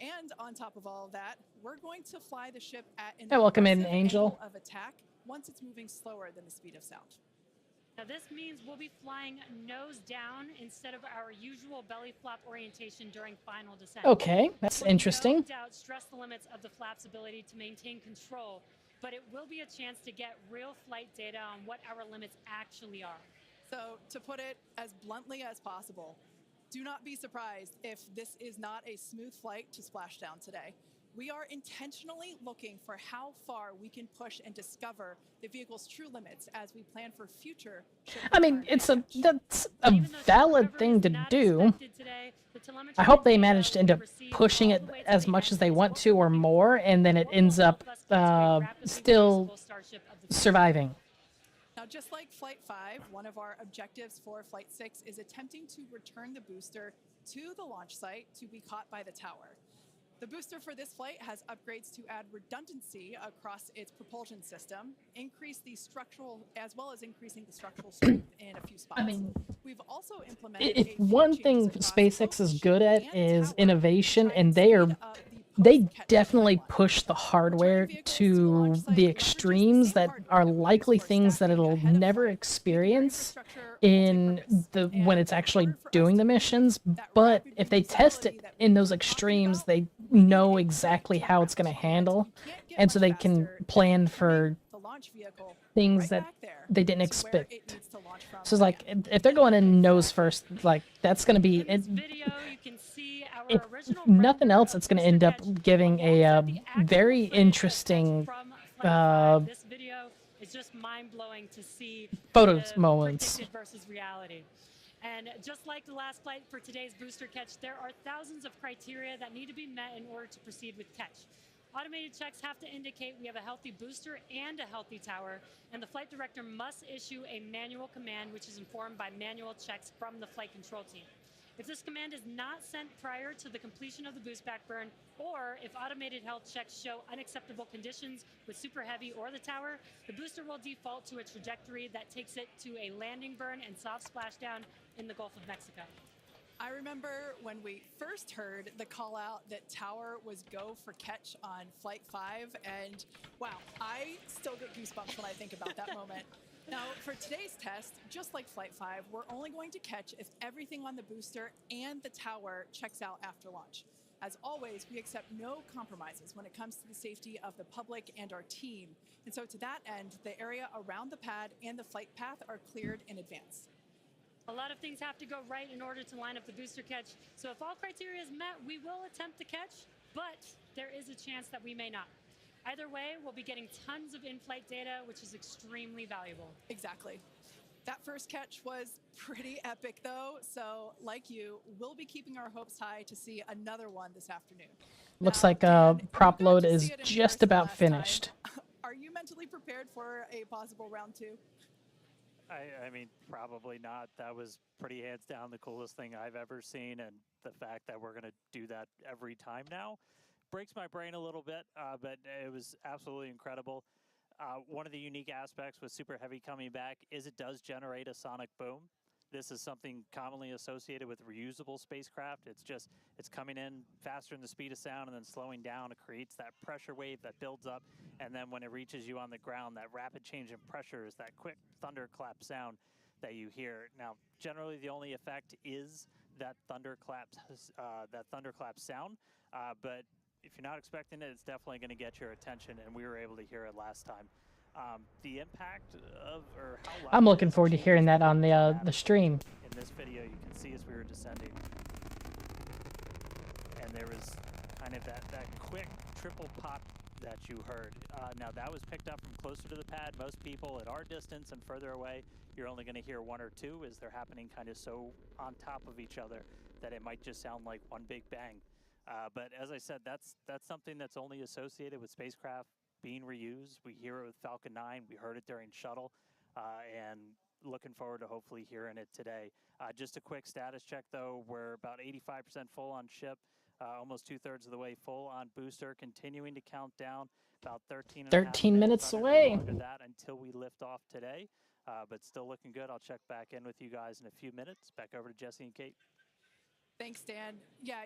And on top of all of that, we're going to fly the ship at an welcome in, aggressive Angel. angle of attack once it's moving slower than the speed of sound. Now, this means we'll be flying nose down instead of our usual belly flap orientation during final descent. Okay, that's interesting. No doubt stress the limits of the flap's ability to maintain control, but it will be a chance to get real flight data on what our limits actually are. So, to put it as bluntly as possible, do not be surprised if this is not a smooth flight to splashdown today. We are intentionally looking for how far we can push and discover the vehicle's true limits as we plan for future. I mean, that's a valid thing to do. I hope they manage to end up pushing it as much as they want to or more, and then it ends up still surviving. Now, just like Flight 5, one of our objectives for Flight 6 is attempting to return the booster to the launch site to be caught by the tower. The booster for this flight has upgrades to add redundancy across its propulsion system, increase the structural, as well as increasing the structural strength in a few spots. I mean, we've also implemented if one thing SpaceX is good at is innovation, and they definitely push the hardware to the extremes that are likely things that it'll never experience in when it's actually doing the missions. But if they test it in those extremes, they know exactly how it's going to handle, and so they can plan for things that they didn't expect. So it's like, if they're going in nose first, like, that's going to be if nothing else, it's going to end up giving a very interesting this video is just mind-blowing to see photos moments. versus reality. And just like the last flight for today's booster catch, there are thousands of criteria that need to be met in order to proceed with catch. Automated checks have to indicate we have a healthy booster and a healthy tower, and the flight director must issue a manual command which is informed by manual checks from the flight control team. If this command is not sent prior to the completion of the boost back burn, or if automated health checks show unacceptable conditions with Super Heavy or the tower, the booster will default to a trajectory that takes it to a landing burn and soft splashdown in the Gulf of Mexico. I remember when we first heard the call out that tower was go for catch on Flight 5, and wow, I still get goosebumps when I think about that moment. Now, for today's test, just like Flight 5, we're only going to catch if everything on the booster and the tower checks out after launch. As always, we accept no compromises when it comes to the safety of the public and our team. And so to that end, the area around the pad and the flight path are cleared in advance. A lot of things have to go right in order to line up the booster catch. So if all criteria is met, we will attempt to catch, but there is a chance that we may not. Either way, we'll be getting tons of in-flight data, which is extremely valuable. Exactly. That first catch was pretty epic though, so like you, we'll be keeping our hopes high to see another one this afternoon. Looks like prop load is just about finished. Are you mentally prepared for a possible round 2? I mean, probably not. That was pretty hands down the coolest thing I've ever seen, and the fact that we're going to do that every time now breaks my brain a little bit, but it was absolutely incredible. One of the unique aspects with Super Heavy coming back is it does generate a sonic boom. This is something commonly associated with reusable spacecraft. It's coming in faster than the speed of sound and then slowing down. It creates that pressure wave that builds up, and then when it reaches you on the ground, that rapid change in pressure is that quick thunderclap sound that you hear. Now, generally the only effect is that thunderclap sound, but if you're not expecting it, it's definitely going to get your attention, and we were able to hear it last time. The impact of, or how loud I'm looking forward to hearing that on the stream. in this video, you can see as we were descending, and there was kind of that quick triple pop that you heard. Now that was picked up from closer to the pad. Most people at our distance and further away, you're only going to hear one or two as they're happening kind of so on top of each other that it might just sound like one big bang. But as I said, that's something that's only associated with spacecraft being reused. We hear it with Falcon 9. We heard it during shuttle, and looking forward to hopefully hearing it today. Just a quick status check, though. We're about 85% full on ship, almost 2/3 of the way full on booster, continuing to count down about 13 minutes away. Under that until we lift off today, but still looking good. I'll check back in with you guys in a few minutes. Back over to Jesse and Kate. Thanks, Dan. Yeah,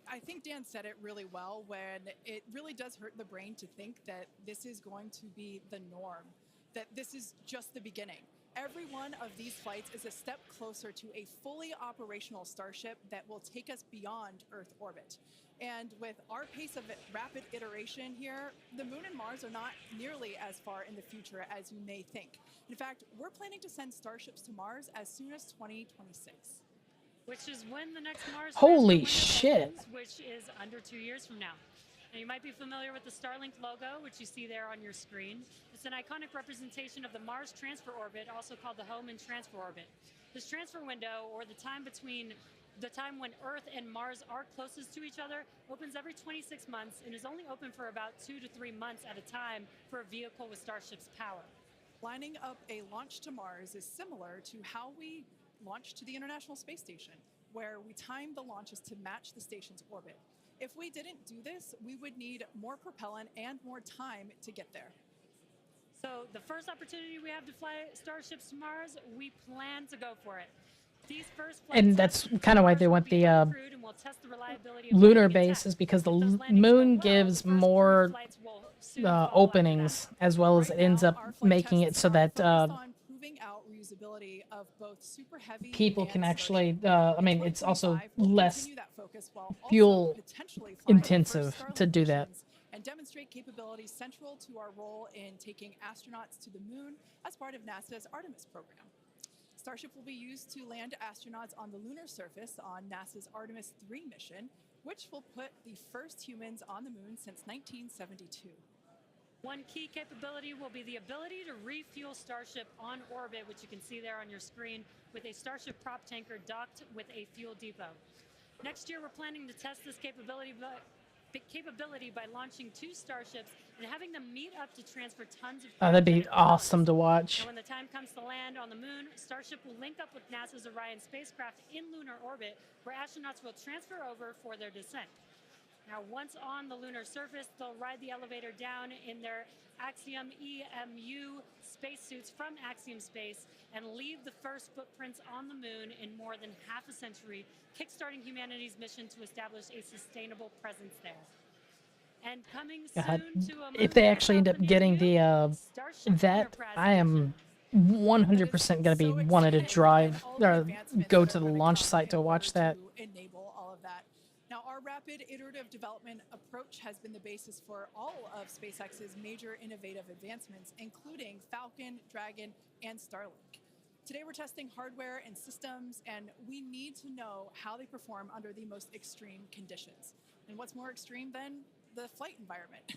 I think Dan said it really well when it really does hurt the brain to think that this is going to be the norm, that this is just the beginning. Every one of these flights is a step closer to a fully operational Starship that will take us beyond Earth orbit. And with our pace of rapid iteration here, the Moon and Mars are not nearly as far in the future as you may think. In fact, we're planning to send Starships to Mars as soon as 2026. Which is when the next Mars Holy transfer window shit. opens, which is under 2 years from now. Now, you might be familiar with the Starlink logo, which you see there on your screen. It's an iconic representation of the Mars transfer orbit, also called the Hohmann transfer orbit. This transfer window, or the time between the time when Earth and Mars are closest to each other, opens every 26 months and is only open for about 2 to 3 months at a time for a vehicle with Starship's power. Lining up a launch to Mars is similar to how we launched to the International Space Station, where we timed the launches to match the station's orbit. If we didn't do this, we would need more propellant and more time to get there. So the first opportunity we have to fly Starships to Mars, we plan to go for it. These first And that's kind of why they want the lunar base, is because the moon gives more openings, as well as it ends up making it so that people can actually, I mean, it's also less fuel intensive to do that. And demonstrate capabilities central to our role in taking astronauts to the moon as part of NASA's Artemis program. Starship will be used to land astronauts on the lunar surface on NASA's Artemis 3 mission, which will put the first humans on the moon since 1972. One key capability will be the ability to refuel Starship on orbit, which you can see there on your screen, with a Starship prop tanker docked with a fuel depot. Next year, we're planning to test this capability by launching 2 Starships and having them meet up to transfer tons of Oh, that'd be cryogenic awesome to And watch. when the time comes to land on the moon, Starship will link up with NASA's Orion spacecraft in lunar orbit, where astronauts will transfer over for their descent. Now, once on the lunar surface, they'll ride the elevator down in their Axiom EMU spacesuits from Axiom Space and leave the first footprints on the moon in more than half a century, kickstarting humanity's mission to establish a sustainable presence there. And coming God, soon to a if they moon actually end up getting the that, I am 100% gonna be wanting to drive or go to the launch site to watch that. Enable all of that. Now, our rapid iterative development approach has been the basis for all of SpaceX's major innovative advancements, including Falcon, Dragon, and Starlink. Today, we're testing hardware and systems, and we need to know how they perform under the most extreme conditions. And what's more extreme than the flight environment?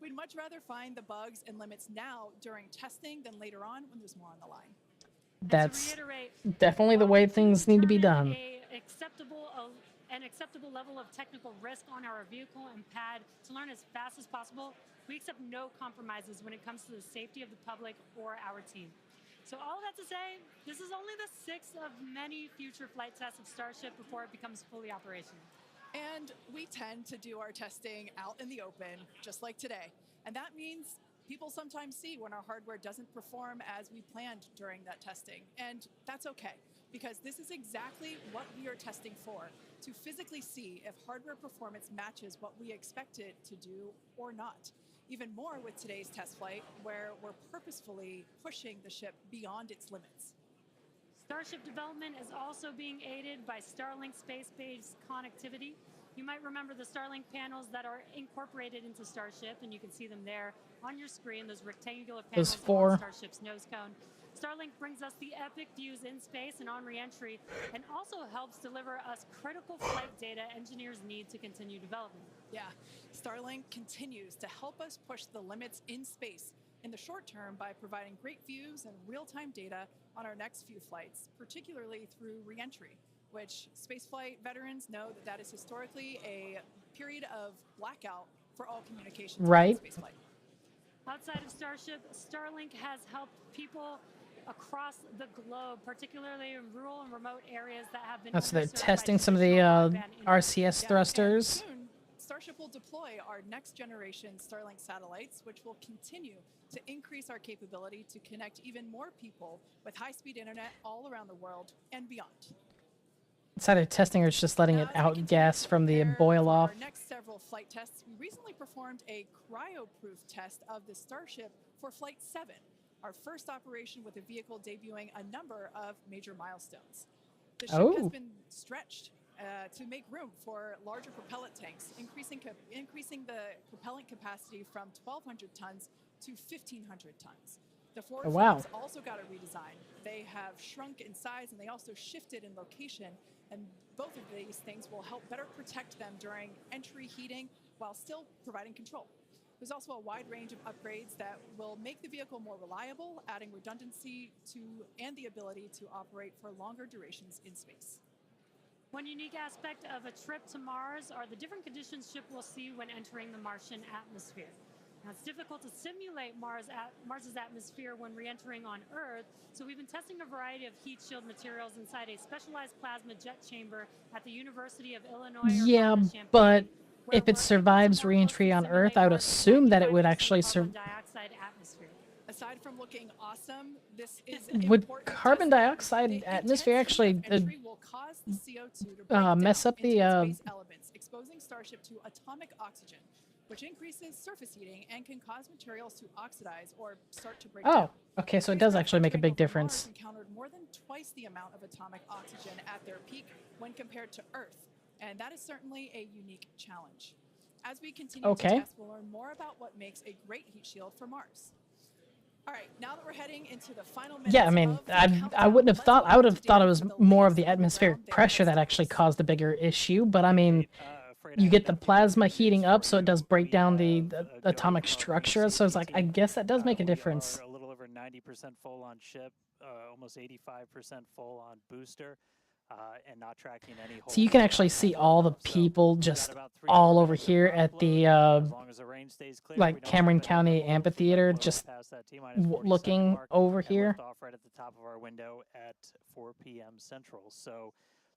We'd much rather find the bugs and limits now during testing than later on when there's more on the line. That's definitely the way things need to be done. An acceptable level of technical risk on our vehicle and pad to learn as fast as possible, we accept no compromises when it comes to the safety of the public or our team. So all of that to say, this is only the 6th of many future flight tests of Starship before it becomes fully operational. And we tend to do our testing out in the open, just like today. And that means people sometimes see when our hardware doesn't perform as we planned during that testing. And that's okay, because this is exactly what we are testing for, to physically see if hardware performance matches what we expect it to do or not. Even more with today's test flight, where we're purposefully pushing the ship beyond its limits. Starship development is also being aided by Starlink space-based connectivity. You might remember the Starlink panels that are incorporated into Starship, and you can see them there on your screen, those rectangular panels along Starship's nose cone. Starlink brings us the epic views in space and on re-entry, and also helps deliver us critical flight data engineers need to continue development. Yeah, Starlink continues to help us push the limits in space in the short term by providing great views and real-time data on our next few flights, particularly through re-entry, which spaceflight veterans know that is historically a period of blackout for all communications in spaceflight. Outside of Starship, Starlink has helped people across the globe, particularly in rural and remote areas that have been So they're testing some of the RCS thrusters. Soon, Starship will deploy our next generation Starlink satellites, which will continue to increase our capability to connect even more people with high-speed internet all around the world and beyond. It's either testing or it's just letting it outgas from the boil off. For our next several flight tests, we recently performed a cryo-proof test of the Starship for Flight 7, our first operation with the vehicle debuting a number of major milestones. The ship has been stretched to make room for larger propellant tanks, increasing the propellant capacity from 1,200 tons to 1,500 tons. The forward flaps also got a redesign. They have shrunk in size and they also shifted in location, and both of these things will help better protect them during entry heating while still providing control. There's also a wide range of upgrades that will make the vehicle more reliable, adding redundancy to and the ability to operate for longer durations in space. One unique aspect of a trip to Mars are the different conditions ship will see when entering the Martian atmosphere. Now, it's difficult to simulate Mars's atmosphere when re-entering on Earth, so we've been testing a variety of heat shield materials inside a specialized plasma jet chamber at the University of Illinois. Yeah, but if it survives re-entry on Earth, I would assume that it would actually survive. Aside from looking awesome, this is would carbon dioxide atmosphere actually will cause the CO2 to mess up the space elements, exposing Starship to atomic oxygen, which increases surface heating and can cause materials to oxidize or start to break down. Okay, so it does actually make a big difference. Encountered more than twice the amount of atomic oxygen at their peak when compared to Earth, and that is certainly a unique challenge. As we continue to test, we'll learn more about what makes a great heat shield for Mars. All right, now that we're heading into the final minutes. Yeah, I mean, I wouldn't have thought. I would have thought it was more of the atmospheric pressure that actually caused the bigger issue. But I mean, you get the plasma heating up, so it does break down the atomic structure. So it's like, I guess that does make a difference. We're a little over 90% full on ship. almost 85% full on booster. And not tracking any So you can actually see all the people just all over here at the like Cameron County Amphitheater, just looking over here. Off right at the top of our window at 4 p.m. Central. So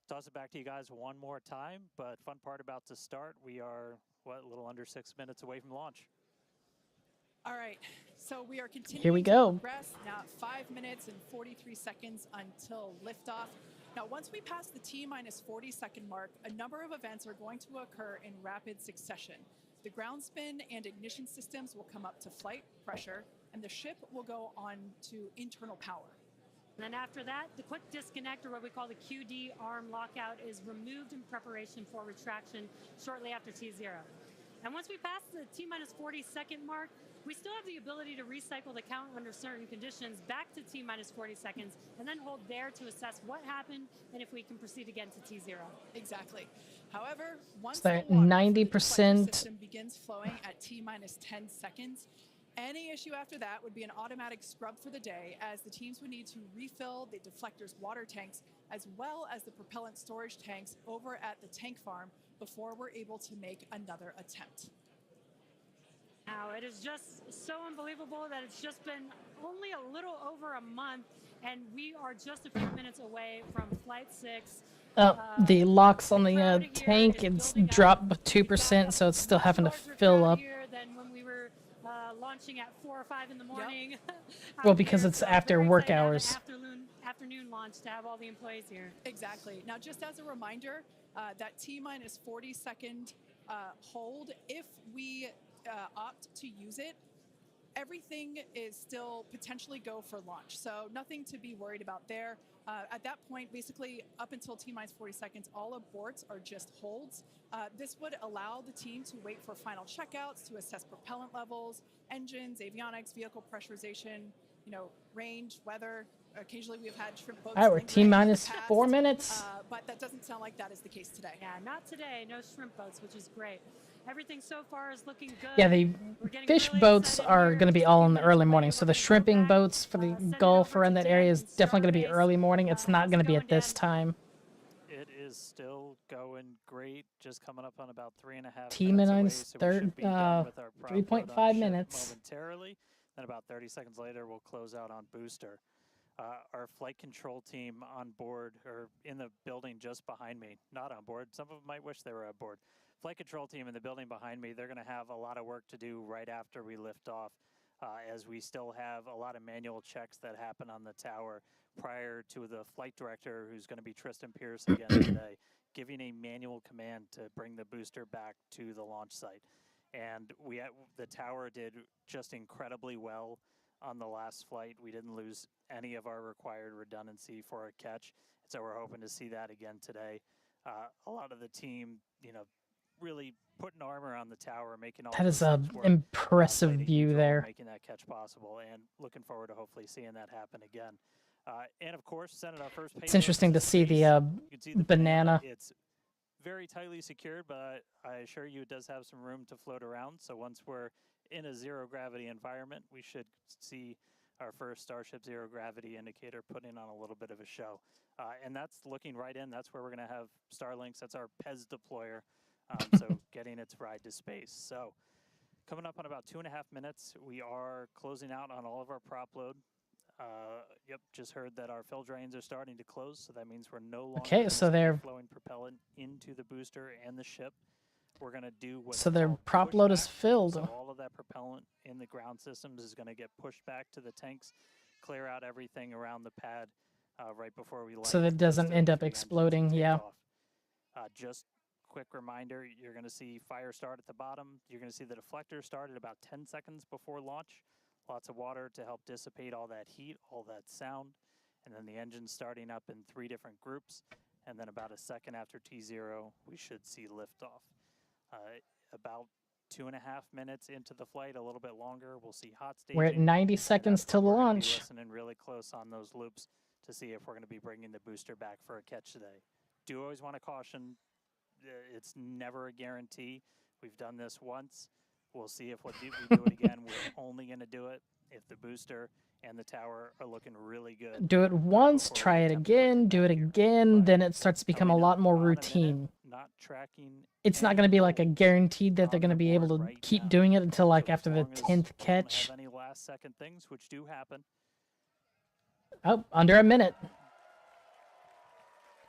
toss it back to you guys one more time. But fun part about to start, we are a little under 6 minutes away from launch. All right, so we are continuing Here we to go. progress. Now 5 minutes and 43 seconds until liftoff. Now, once we pass the T-minus 40-second mark, a number of events are going to occur in rapid succession. The ground spin and ignition systems will come up to flight pressure, and the ship will go on to internal power. And then after that, the quick disconnect, or what we call the QD arm lockout, is removed in preparation for retraction shortly after T0. And once we pass the T-minus 40-second mark, we still have the ability to recycle the count under certain conditions back to T-minus 40 seconds and then hold there to assess what happened and if we can proceed again to T0. Exactly. However, once So the water from the 90% system begins flowing at T-minus 10 seconds, any issue after that would be an automatic scrub for the day, as the teams would need to refill the deflector's water tanks as well as the propellant storage tanks over at the tank farm before we're able to make another attempt. Now, it is just so unbelievable that it's just been only a little over a month, and we are just a few minutes away from Flight 6. The locks on the tank, it's dropped 2%, so it's still having to fill up. Than when we were launching at 4 or 5 in the morning. Well, because it's after work hours. Afternoon launch to have all the employees here. Exactly. Now, just as a reminder, that T-minus 40-second hold, if we opt to use it, everything is still potentially go for launch. So nothing to be worried about there. At that point, basically up until T-minus 40 seconds, all aborts are just holds. This would allow the team to wait for final checkouts to assess propellant levels, engines, avionics, vehicle pressurization, range, weather. Occasionally we've had shrimp boats. All right, we're T-minus 4 minutes. But that doesn't sound like that is the case today. Yeah, not today. No shrimp boats, which is great. Everything so far is looking good. Yeah, the fish boats are going to be all in the early morning. So the shrimping boats for the Gulf around that area is definitely going to be early morning. It's not going to be at this time. It is still going great. Just coming up on about 3.5 T-minus 3.5 3.5 minutes. Momentarily. Then about 30 seconds later, we'll close out on booster. Our flight control team on board, or in the building just behind me, not on board. Some of them might wish they were on board. Flight control team in the building behind me, they're going to have a lot of work to do right after we lift off, as we still have a lot of manual checks that happen on the tower prior to the flight director, who's going to be Tristan Pierce again today, giving a manual command to bring the booster back to the launch site. And the tower did just incredibly well on the last flight. We didn't lose any of our required redundancy for a catch, so we're hoping to see that again today. A lot of the team, really putting armor on the tower, making all That is an impressive view there. Making that catch possible, and looking forward to hopefully seeing that happen again. And of course, sending our first. It's interesting to see the banana. It's very tightly secured, but I assure you it does have some room to float around. So once we're in a zero gravity environment, we should see our first Starship zero gravity indicator putting on a little bit of a show. And that's looking right in. That's where we're going to have Starlinks. That's our PEZ deployer. So getting its ride to space. So coming up on about 2.5 minutes, we are closing out on all of our prop load. Yep, just heard that our fill drains are starting to close, so that means we're no longer so they're flowing propellant into the booster and the ship. We're going to do what so their prop load is filled. So all of that propellant in the ground systems is going to get pushed back to the tanks, clear out everything around the pad right before we. So that it doesn't end up exploding. Yeah. Just quick reminder: you're going to see fire start at the bottom. You're going to see the deflector start at about 10 seconds before launch. Lots of water to help dissipate all that heat, all that sound, and then the engine starting up in 3 different groups. And then about a second after T0, we should see liftoff. About 2.5 minutes into the flight, a little bit longer, we'll see hot staging. We're at 90 seconds till launch. Listening really close on those loops to see if we're going to be bringing the booster back for a catch today. Do always want to caution, it's never a guarantee. We've done this once. We'll see if we do it again. We're only going to do it if the booster and the tower are looking really good. Do it once, try it again, do it again, then it starts to become a lot more routine. Not tracking. It's not going to be like a guaranteed that they're going to be able to keep doing it until like after the 10th catch. Have any last second things, which do happen. Oh, under a minute. All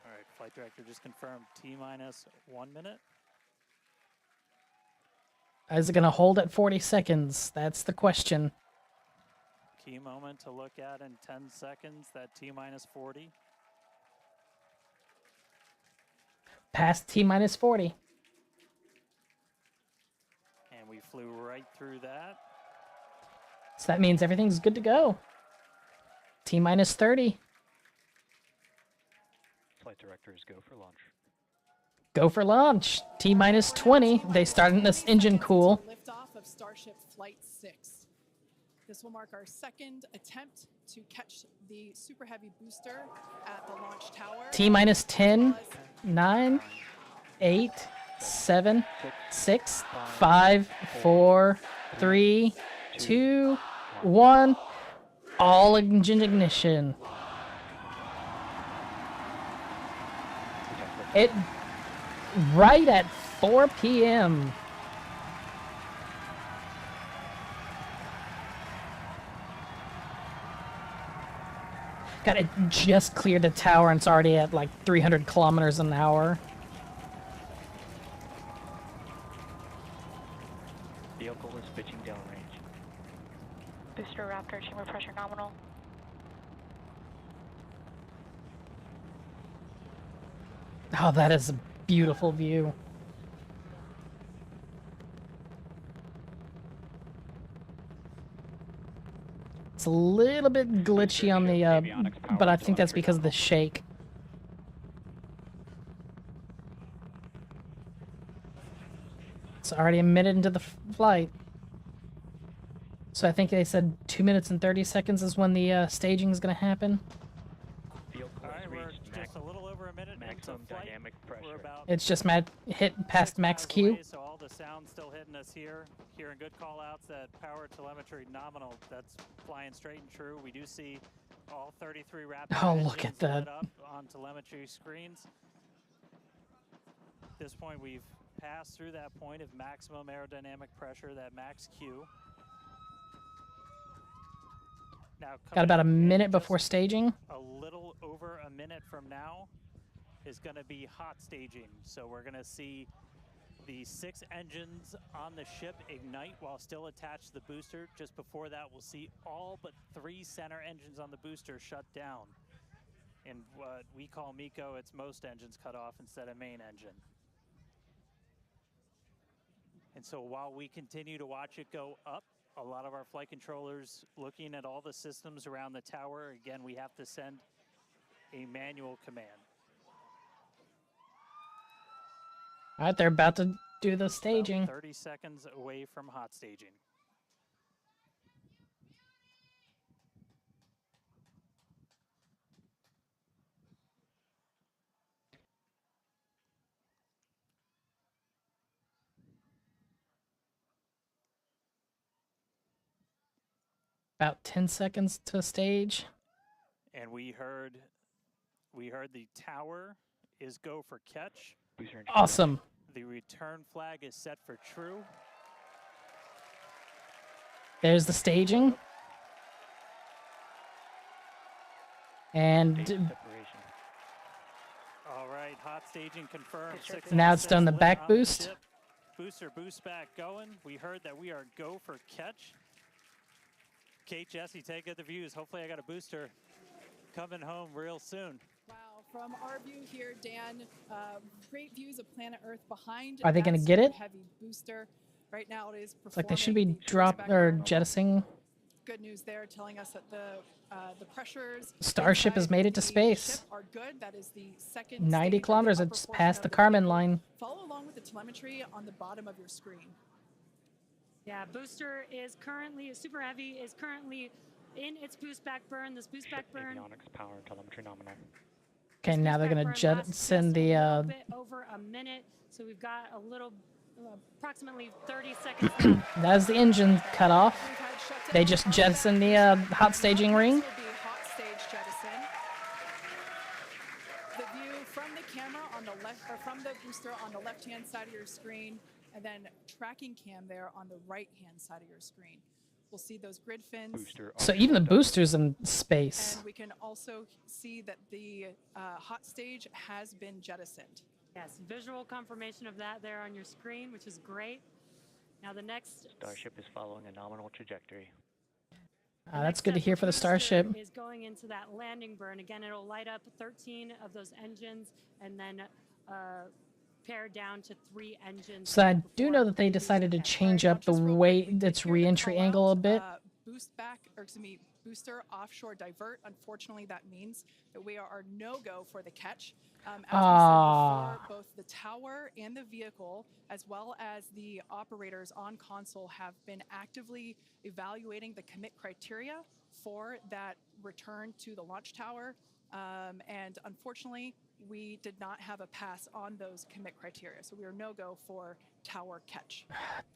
right, flight director just confirmed T-minus 1 minute. Is it going to hold at 40 seconds? That's the question. Key moment to look at in 10 seconds, that T-minus 40. Past T-minus 40. And we flew right through that. So that means everything's good to go. T-minus 30. Flight directors go for launch. Go for launch. T-minus 20. They started this engine cool. Liftoff of Starship Flight 6. This will mark our second attempt to catch the Super Heavy booster at the launch tower. T-minus 10, 9, 8, 7, 6, 5, 4, 3, 2, 1. All engine ignition. It right at 4 p.m. God, it just cleared the tower and it's already at like 300 kilometers an hour. Vehicle is pitching downrange. Booster Raptor, chamber pressure nominal. Oh, that is a beautiful view. It's a little bit glitchy on the, but I think that's because of the shake. It's already a minute into the flight. So I think they said 2 minutes and 30 seconds is when the staging is going to happen. Just a little over a minute maximum dynamic pressure. It's just hit past max Q. So all the sound still hitting us here. Hearing good call outs that power telemetry nominal. That's flying straight and true. We do see all 33 Raptor Oh, look at engines lit that. up on telemetry screens. At this point, we've passed through that point of maximum aerodynamic pressure, that max Q. Now, Got about a coming in minute just before staging. a little over a minute from now is going to be hot staging. So we're going to see the 6 engines on the ship ignite while still attached to the booster. Just before that, we'll see all but 3 center engines on the booster shut down. In what we call MECO, it's most engines cut off instead of main engine. And so while we continue to watch it go up, a lot of our flight controllers looking at all the systems around the tower. Again, we have to send a manual command. All right, they're about to do the staging. About 30 seconds away from hot staging. About 10 seconds to stage. And we heard the tower is go for catch. Awesome. The return flag is set for true. There's the staging. And All right, hot staging confirmed. now it's done the lit back on boost. ship. Booster boost back going. We heard that we are go for catch. Kate, Jesse, take the views. Hopefully I got a booster coming home real soon. Wow, from our view here, Dan, great views of planet Earth behind. Are they that gonna get it? Heavy booster. Right now it is It's like they should be performing the drop back or burn. jettisoning. Good news there, telling us that the pressures Starship has made it to space. are good. That is the second 90 stage, kilometers. the upper It's portion past of the Kármán vehicle. line. Follow along with the telemetry on the bottom of your screen. Yeah, booster is currently, super heavy is currently in its boost back burn. This boost back burn. Avionics power and telemetry nominal. Okay, now they're gonna jettison the. A bit over a minute, so we've got a little, approximately 30 seconds left. That's the engine cut off. We've had They just jettisoned the hot staging ring. Will be hot stage jettison. The view from the camera on the left, or from the booster on the left-hand side of your screen, and then tracking cam there on the right-hand side of your screen. We'll see those grid fins. So even the booster's in space. And we can also see that the hot stage has been jettisoned. Yes, visual confirmation of that there on your screen, which is great. Now the next Starship is following a nominal trajectory. That's good to hear for the Starship. Is going into that landing burn. Again, it'll light up 13 of those engines and then pare down to 3 engines. So I do know that they decided to change up the way its re-entry angle a bit. Booster offshore divert. Unfortunately, that means that we are no-go for the catch. As we said before, both the tower and the vehicle, as well as the operators on console, have been actively evaluating the commit criteria for that return to the launch tower. And unfortunately, we did not have a pass on those commit criteria. So we are no-go for tower catch.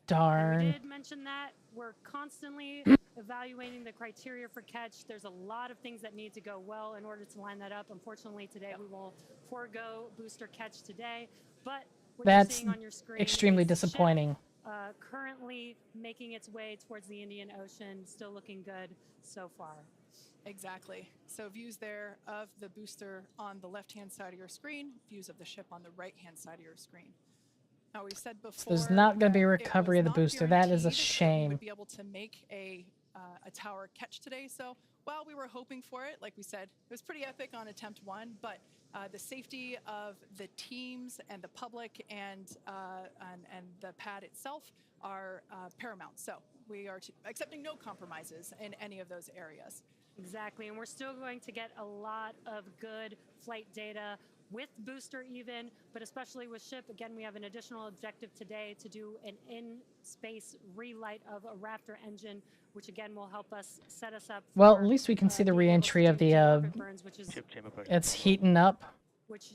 Darn. We did mention that. We're constantly evaluating the criteria for catch. There's a lot of things that need to go well in order to line that up. Unfortunately, today we will forego booster catch today. But what you're That's seeing on your screen extremely is disappointing. ship, currently making its way towards the Indian Ocean. Still looking good so far. Exactly. So views there of the booster on the left-hand side of your screen, views of the ship on the right-hand side of your screen. Now, we've said before, So there's not going to be a recovery of the booster. That is a we shame. would be able to make a tower catch today. So while we were hoping for it, like we said, it was pretty epic on attempt 1, but the safety of the teams and the public and the pad itself are paramount. So we are accepting no compromises in any of those areas. Exactly, and we're still going to get a lot of good flight data with booster even, but especially with ship. Again, we have an additional objective today to do an in-space relight of a Raptor engine, which again will help us set us up. Well, at least we can see the re-entry of the, it's heating up. Which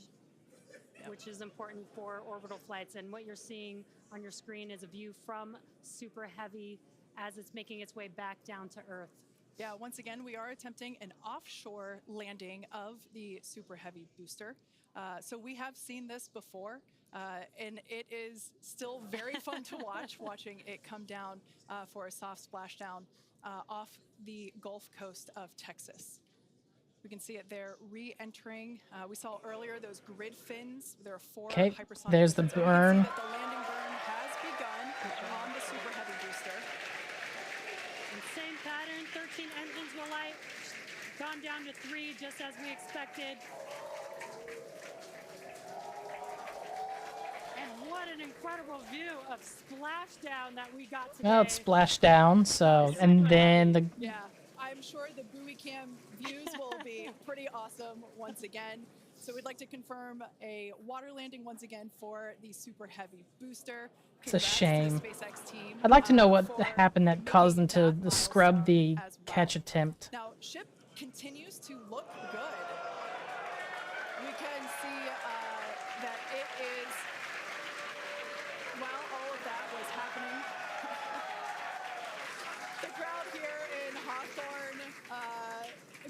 is important for orbital flights. And what you're seeing on your screen is a view from Super Heavy as it's making its way back down to Earth. Yeah, once again, we are attempting an offshore landing of the Super Heavy booster. So we have seen this before, and it is still very fun to watching it come down for a soft splashdown off the Gulf Coast of Texas. We can see it there re-entering. We saw earlier those grid fins. There are 4 hypersonic. There's the fins. burn. We can see that the landing burn has begun on the Super Heavy booster. And same pattern, 13 engines will light, gone down to 3 just as we expected. And what an incredible view of splashdown that we got today. Well, it splashed down, so, and then the... Yeah, I'm sure the buoy cam views will be pretty awesome once again. So we'd like to confirm a water landing once again for the Super Heavy booster. It's a shame. SpaceX team, I'd like to know what happened that caused them to scrub the catch attempt. Now, ship continues to look good. We can see that it is, while all of that was happening, the crowd here in Hawthorne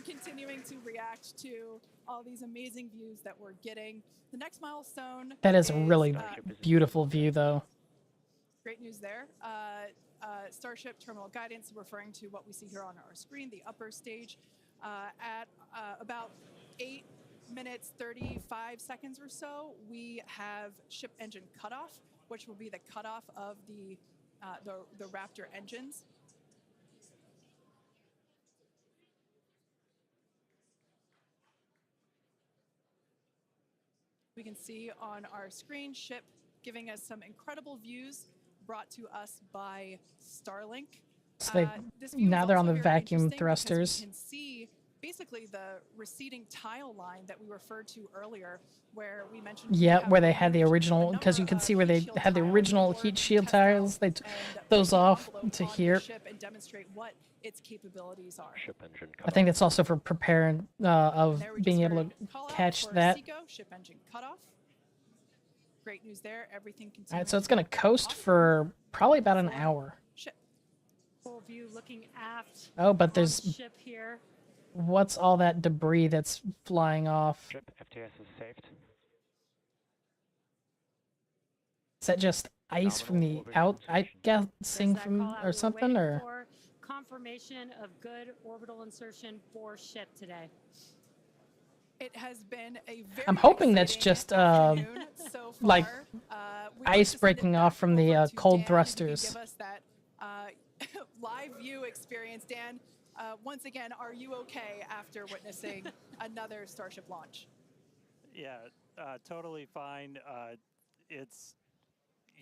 continuing to react to all these amazing views that we're getting. The next milestone. That is a really beautiful view, though. Great news there. Starship terminal guidance, referring to what we see here on our screen, the upper stage, at about 8 minutes 35 seconds or so, we have ship engine cutoff, which will be the cutoff of the Raptor engines. We can see on our screen ship giving us some incredible views brought to us by Starlink. So now they're on the vacuum thrusters. You can see basically the receding tile line that we referred to earlier, where we mentioned. Yeah, where they had the original, because you can see where they had the original heat shield tiles. They took those off to here. And demonstrate what its capabilities are. I think that's also for preparing of being able to catch that. Ship engine cutoff. Great news there. Everything continues. All right, so it's going to coast for probably about an hour. Ship. Full view looking aft. Oh, but on the there's ship here. what's all that debris that's flying off? Ship FTS is saved. Is that just ice from the out? I guessing There's that from call out or we were something waiting or for. Confirmation of good orbital insertion for ship today. It has been a very I'm hoping that's just afternoon so like far. We'd like ice to send breaking off from the cold thrusters. give us that live view experience. Dan, once again, are you okay after witnessing another Starship launch? Yeah, totally fine. It's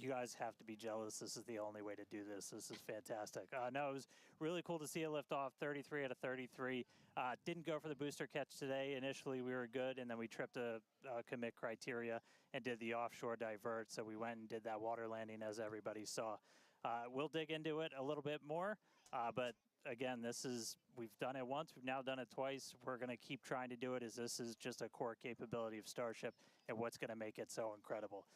you guys have to be jealous. This is the only way to do this. This is fantastic. No, it was really cool to see a lift off 33 out of 33. Didn't go for the booster catch today. Initially, we were good, and then we tripped a commit criteria and did the offshore divert. So we went and did that water landing, as everybody saw. We'll dig into it a little bit more, but again, we've done it once, we've now done it twice. We're going to keep trying to do it, as this is just a core capability of Starship and what's going to make it so incredible.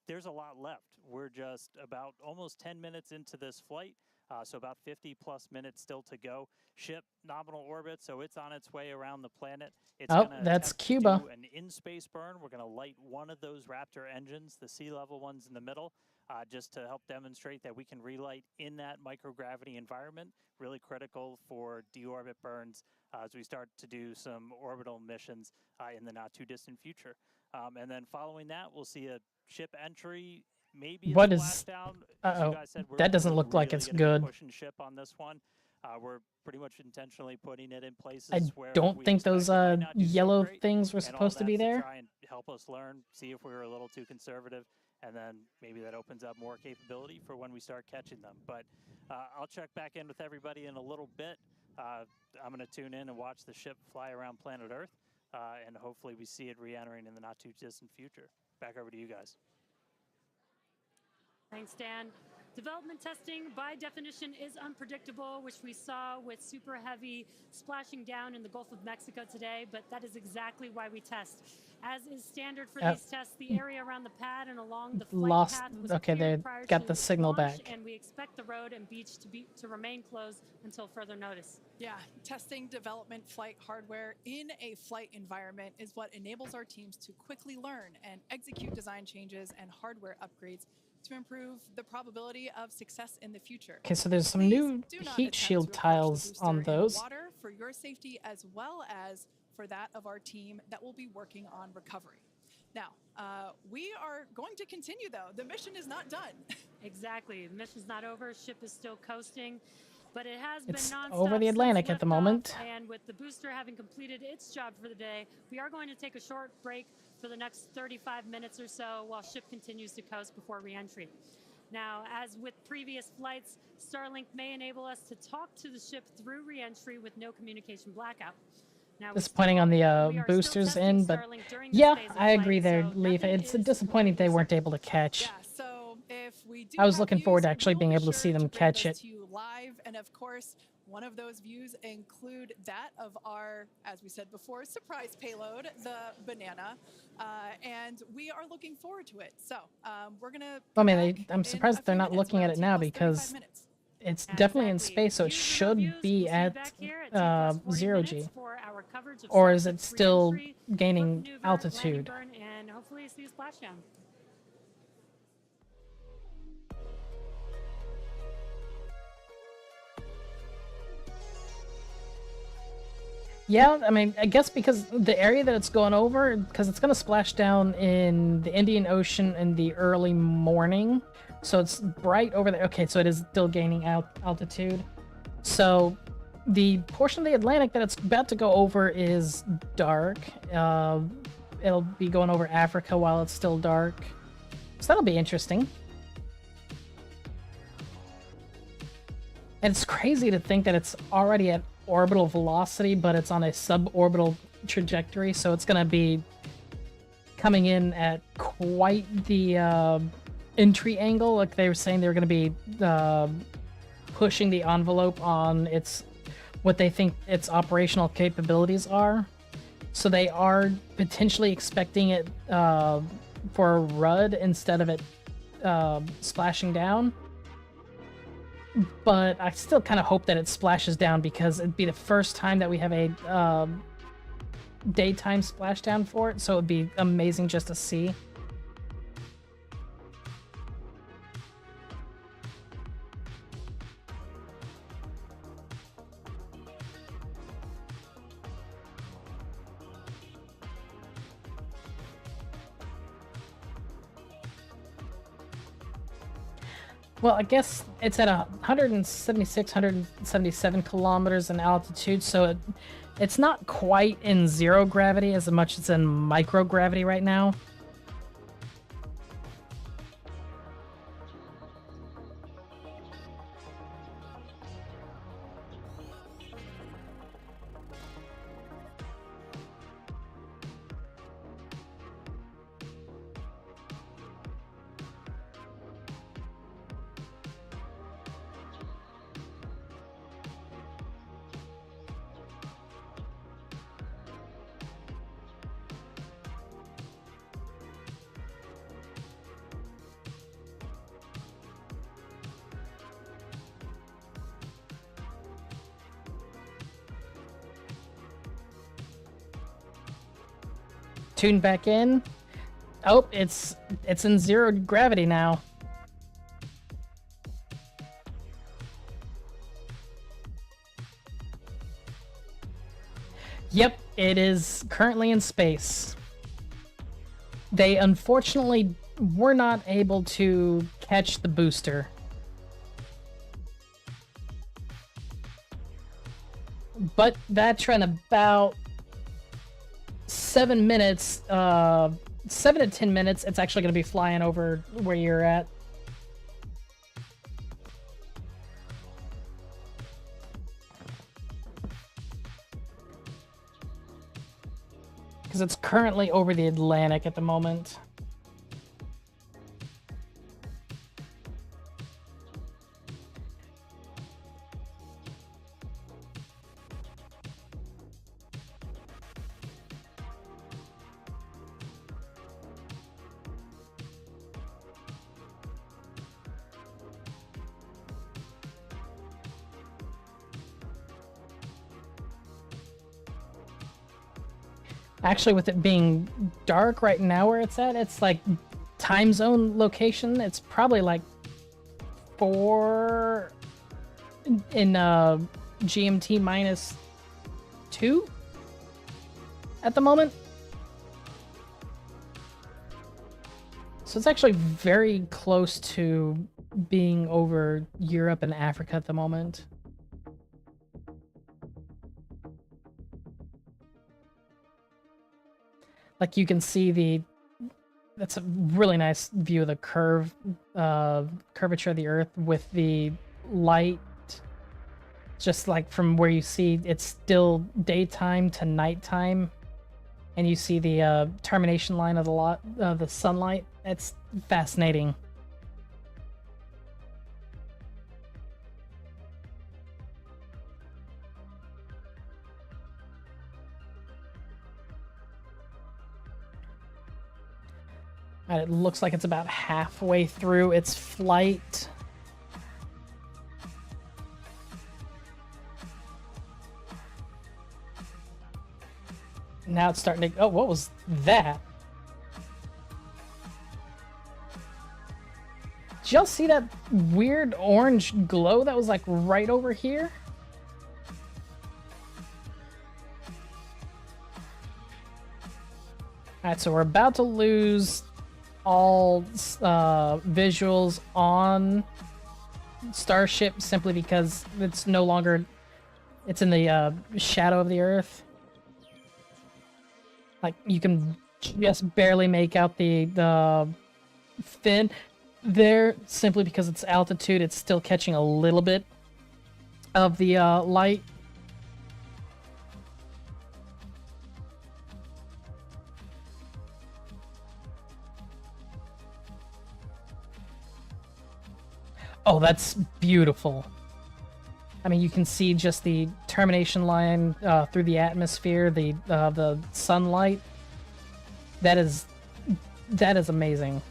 There's a lot left. We're just about almost 10 minutes into this flight, so about 50 plus minutes still to go. Ship nominal orbit, so it's on its way around the planet. It's That's attempt to Cuba. do an in-space burn. We're going to light one of those Raptor engines, the sea level ones in the middle, just to help demonstrate that we can relight in that microgravity environment. Really critical for deorbit burns as we start to do some orbital missions in the not too distant future. And then following that, we'll see a ship entry, maybe a What is? splashdown. As you guys said, That doesn't look like really it's gonna be good. pushing ship on this one. We're pretty much intentionally putting it in places I where don't we think those expect it might not do so yellow great, things were and all supposed to be that's there. try and help us learn, see if we were a little too conservative, and then maybe that opens up more capability for when we start catching them. But I'll check back in with everybody in a little bit. I'm going to tune in and watch the ship fly around planet Earth, and hopefully we see it re-entering in the not too distant future. Back over to you guys. Thanks, Dan. Development testing, by definition, is unpredictable, which we saw with Super Heavy splashing down in the Gulf of Mexico today, but that is exactly why we test. As is standard for these tests, the area around the pad and along the flight path was Okay, they cleared prior got to the signal launch, back. and we expect the road and beach to remain closed until further notice. Yeah, testing development flight hardware in a flight environment is what enables our teams to quickly learn and execute design changes and hardware upgrades to improve the probability of success in the future. Okay, so there's some new heat shield tiles on those. Water for your safety as well as for that of our team that will be working on recovery. Now, we are going to continue though. The mission is not done. Exactly, the mission's not over, ship is still coasting. But it has It's been nonstop over the Atlantic at the moment. And with the booster having completed its job for the day, we are going to take a short break for the next 35 minutes or so while ship continues to coast before re-entry. Now, as with previous flights, Starlink may enable us to talk to the ship through re-entry with no communication blackout. Now, Disappointing on the boosters in, but yeah, I agree there, Leaf. It's disappointing they weren't able to catch. Yeah, so if we do I was have looking views, forward to actually we'll being be able to sure see them bring catch those it. to you live, and of course, one of those views include that of our, as we said before, surprise payload, the banana, and we are looking forward to it. So we're gonna. I mean, I'm surprised they're not looking at it now because it's definitely in space, so it should be at 0G. Or is it still gaining altitude? Burn, and hopefully see a splashdown. Yeah, I mean, I guess because the area that it's going over, because it's going to splash down in the Indian Ocean in the early morning, so it's bright over there. Okay, so it is still gaining altitude. So the portion of the Atlantic that it's about to go over is dark. It'll be going over Africa while it's still dark. So that'll be interesting. And it's crazy to think that it's already at orbital velocity, but it's on a suborbital trajectory, so it's going to be coming in at quite the entry angle. Like they were saying, they were going to be pushing the envelope on what they think its operational capabilities are. So they are potentially expecting it for a RUD instead of it splashing down. but I still kind of hope that it splashes down because it'd be the first time that we have a daytime splashdown for it, so it'd be amazing just to see. Well, I guess it's at 176, 177 kilometers in altitude, so it's not quite in zero gravity as much as in microgravity right now. Tune back in. Oh, it's in zero gravity now. Yep, it is currently in space. They unfortunately were not able to catch the booster. But that's in about 7 minutes, 7 to 10 minutes, it's actually going to be flying over where you're at. Because it's currently over the Atlantic at the moment. Actually, with it being dark right now where it's at, it's like time zone location. It's probably like 4 in GMT minus 2 at the moment. So it's actually very close to being over Europe and Africa at the moment. Like you can see that's a really nice view of the curvature of the Earth with the light. Just like from where you see, it's still daytime to nighttime, and you see the termination line of the sunlight. It's fascinating. And it looks like it's about halfway through its flight. Now it's starting to... Oh, what was that? Did y'all see that weird orange glow that was like right over here? Alright, so we're about to lose all visuals on Starship simply because it's no longer, it's in the shadow of the Earth. Like you can just barely make out the fin there simply because it's altitude. It's still catching a little bit of the light. Oh, that's beautiful. I mean, you can see just the termination line through the atmosphere, the sunlight. That is amazing.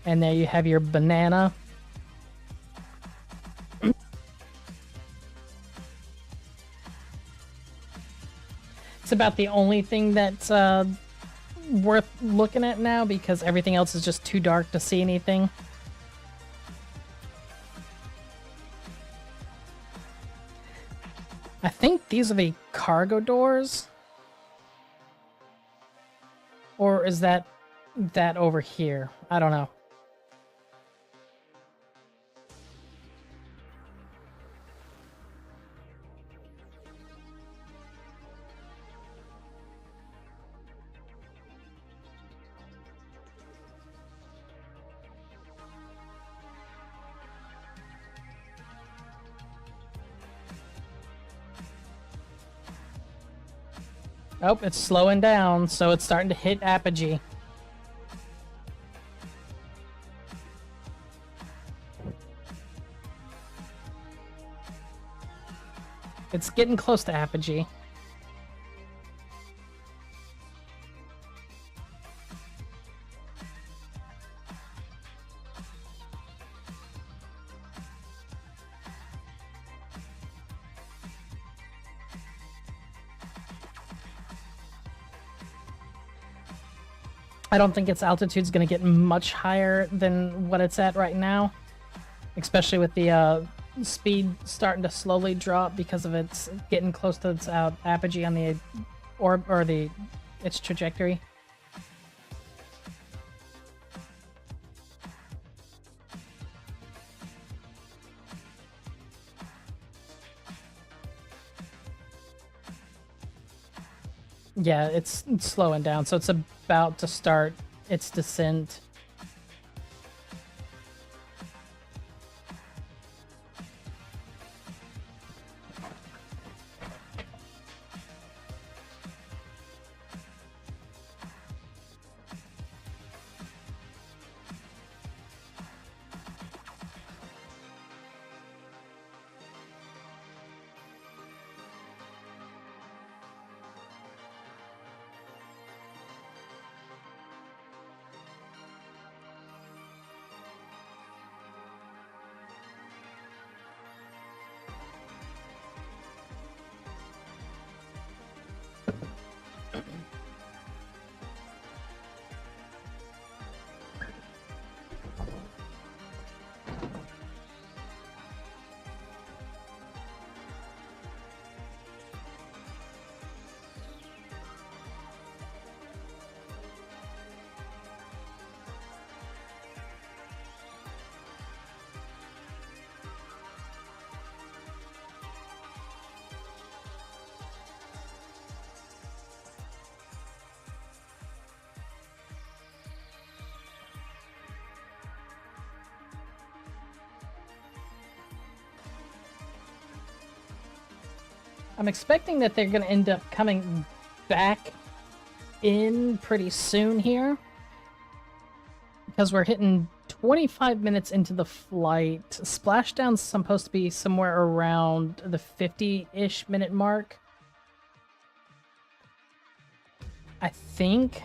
And there you have your banana. It's about the only thing that's worth looking at now because everything else is just too dark to see anything. I think these are the cargo doors. Or is that over here? I don't know. Oh, it's slowing down, so it's starting to hit apogee. It's getting close to apogee. I don't think its altitude's going to get much higher than what it's at right now, especially with the speed starting to slowly drop because of its getting close to its apogee on the its trajectory. Yeah, it's slowing down, so it's about to start its descent. I'm expecting that they're going to end up coming back in pretty soon here, because we're hitting 25 minutes into the flight. Splashdown's supposed to be somewhere around the 50-ish minute mark, I think.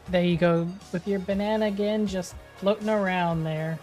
There you go with your banana again, just floating around there.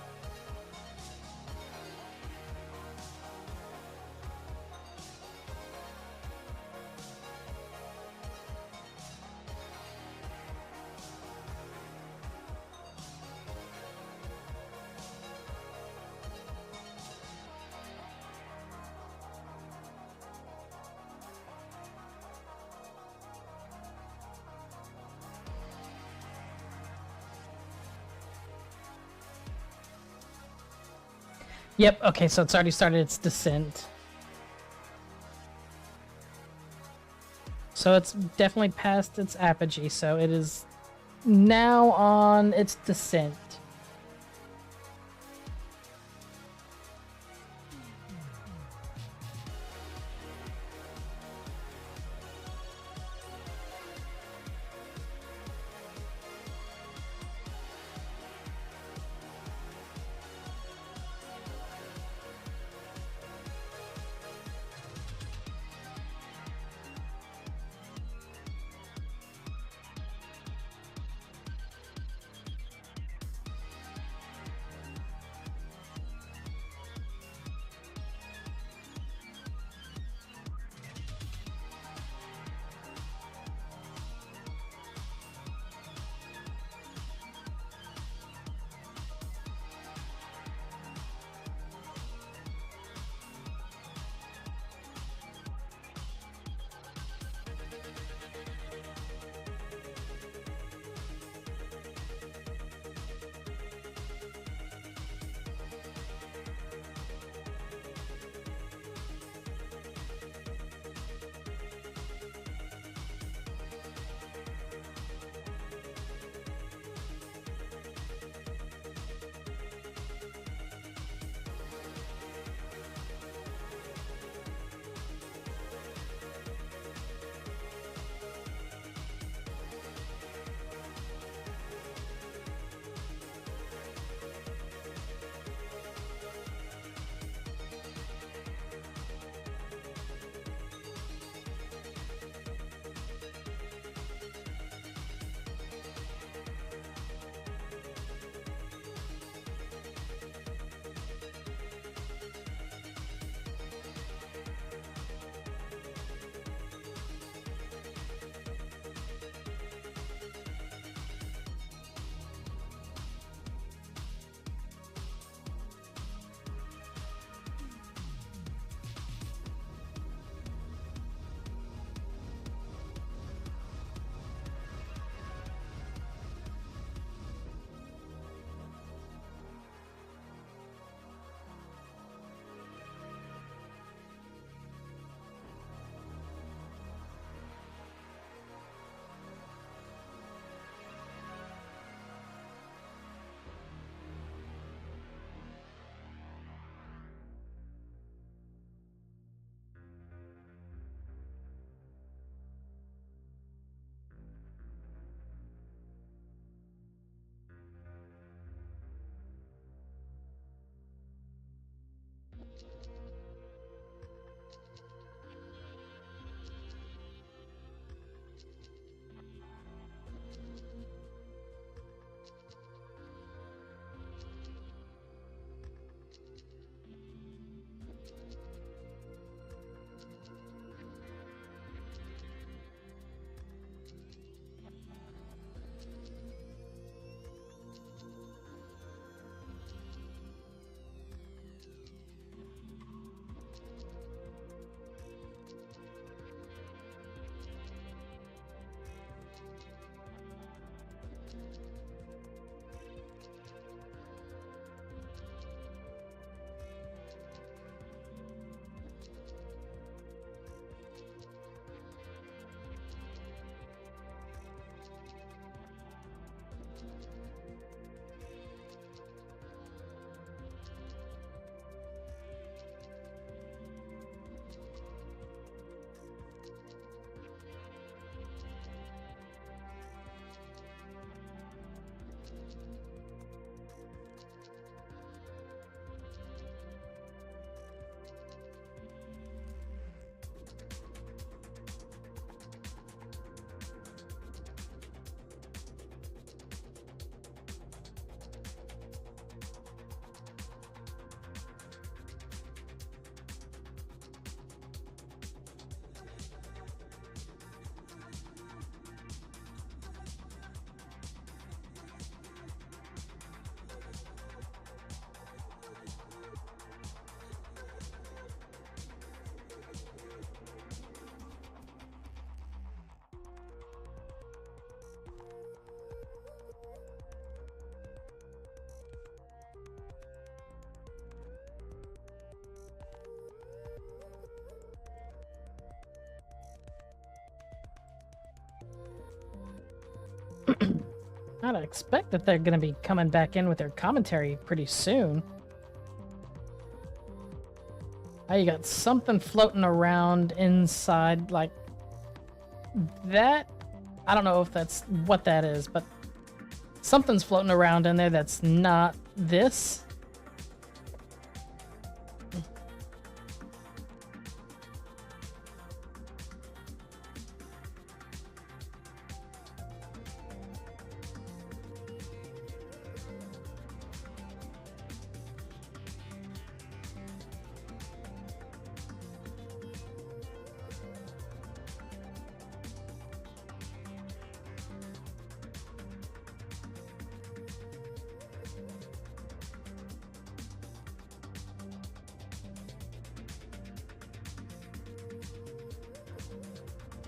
Yep, okay, so it's already started its descent. So it's definitely past its apogee, so it is now on its descent. I'd expect that they're going to be coming back in with their commentary pretty soon. Oh, you got something floating around inside, like that. I don't know if that's what that is, but something's floating around in there that's not this.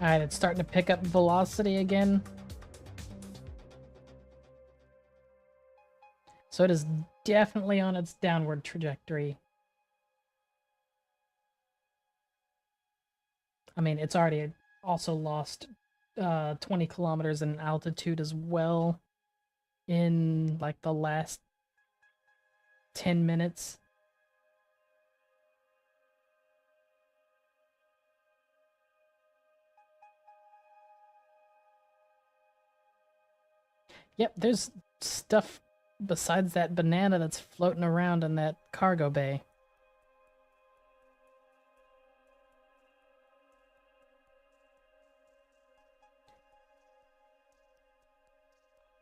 Alright, it's starting to pick up velocity again. So it is definitely on its downward trajectory. I mean, it's already also lost 20 kilometers in altitude as well in like the last 10 minutes. Yep, there's stuff besides that banana that's floating around in that cargo bay.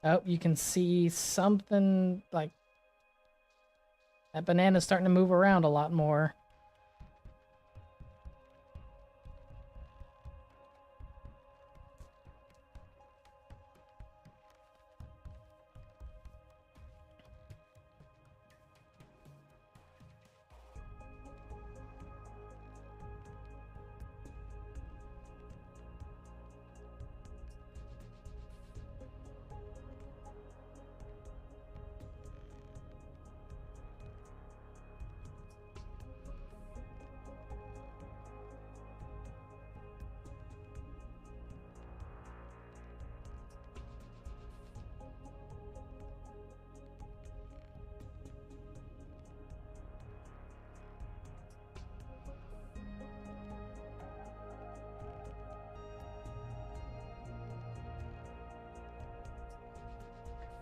Oh, you can see something like that banana's starting to move around a lot more.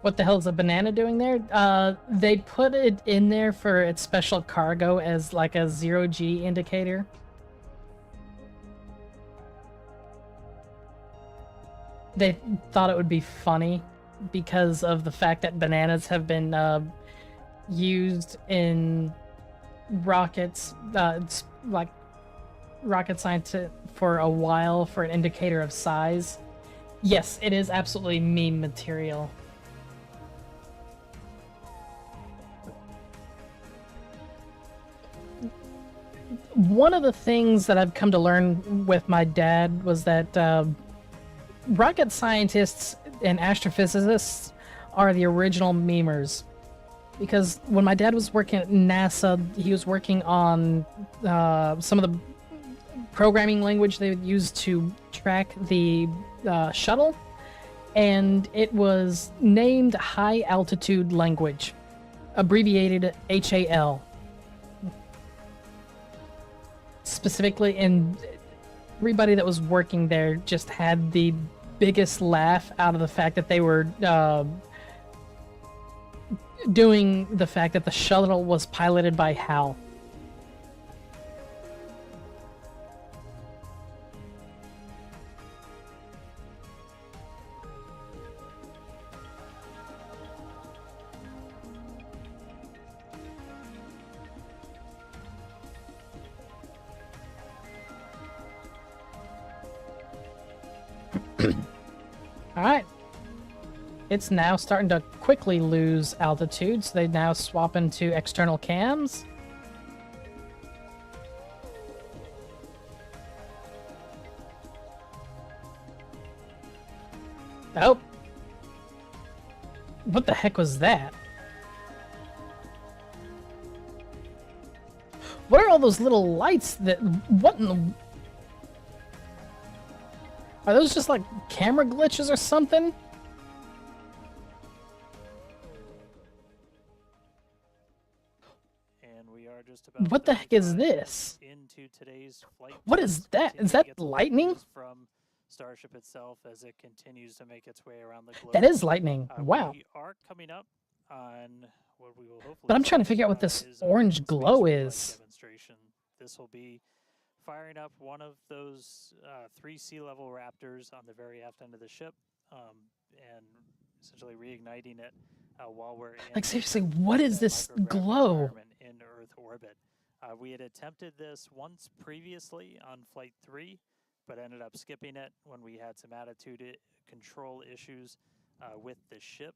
What the hell is a banana doing there? They put it in there for its special cargo as like a 0G indicator. They thought it would be funny because of the fact that bananas have been used in rockets, it's like rocket science for a while for an indicator of size. Yes, it is absolutely meme material. One of the things that I've come to learn with my dad was that rocket scientists and astrophysicists are the original memers. Because when my dad was working at NASA, he was working on some of the programming language they would use to track the shuttle, and it was named High Altitude Language, abbreviated HAL. Specifically, and everybody that was working there just had the biggest laugh out of the fact that they were doing the fact that the shuttle was piloted by HAL. Alright. It's now starting to quickly lose altitude, so they now swap into external cams. Oh. What the heck was that? What are all those little lights that... What in the... Are those just like camera glitches or something? What the heck is this? into today's flight. What is that? Is that lightning? From Starship itself as it continues to make its way around the globe. That is lightning. Wow. We are coming up on what we will hopefully. But I'm trying to figure out what this orange glow is. Demonstration. This will be firing up one of those 3 sea level Raptors on the very aft end of the ship, and essentially reigniting it while we're in. Like seriously, what is this glow? In Earth orbit. We had attempted this once previously on Flight 3, but ended up skipping it when we had some attitude control issues with the ship.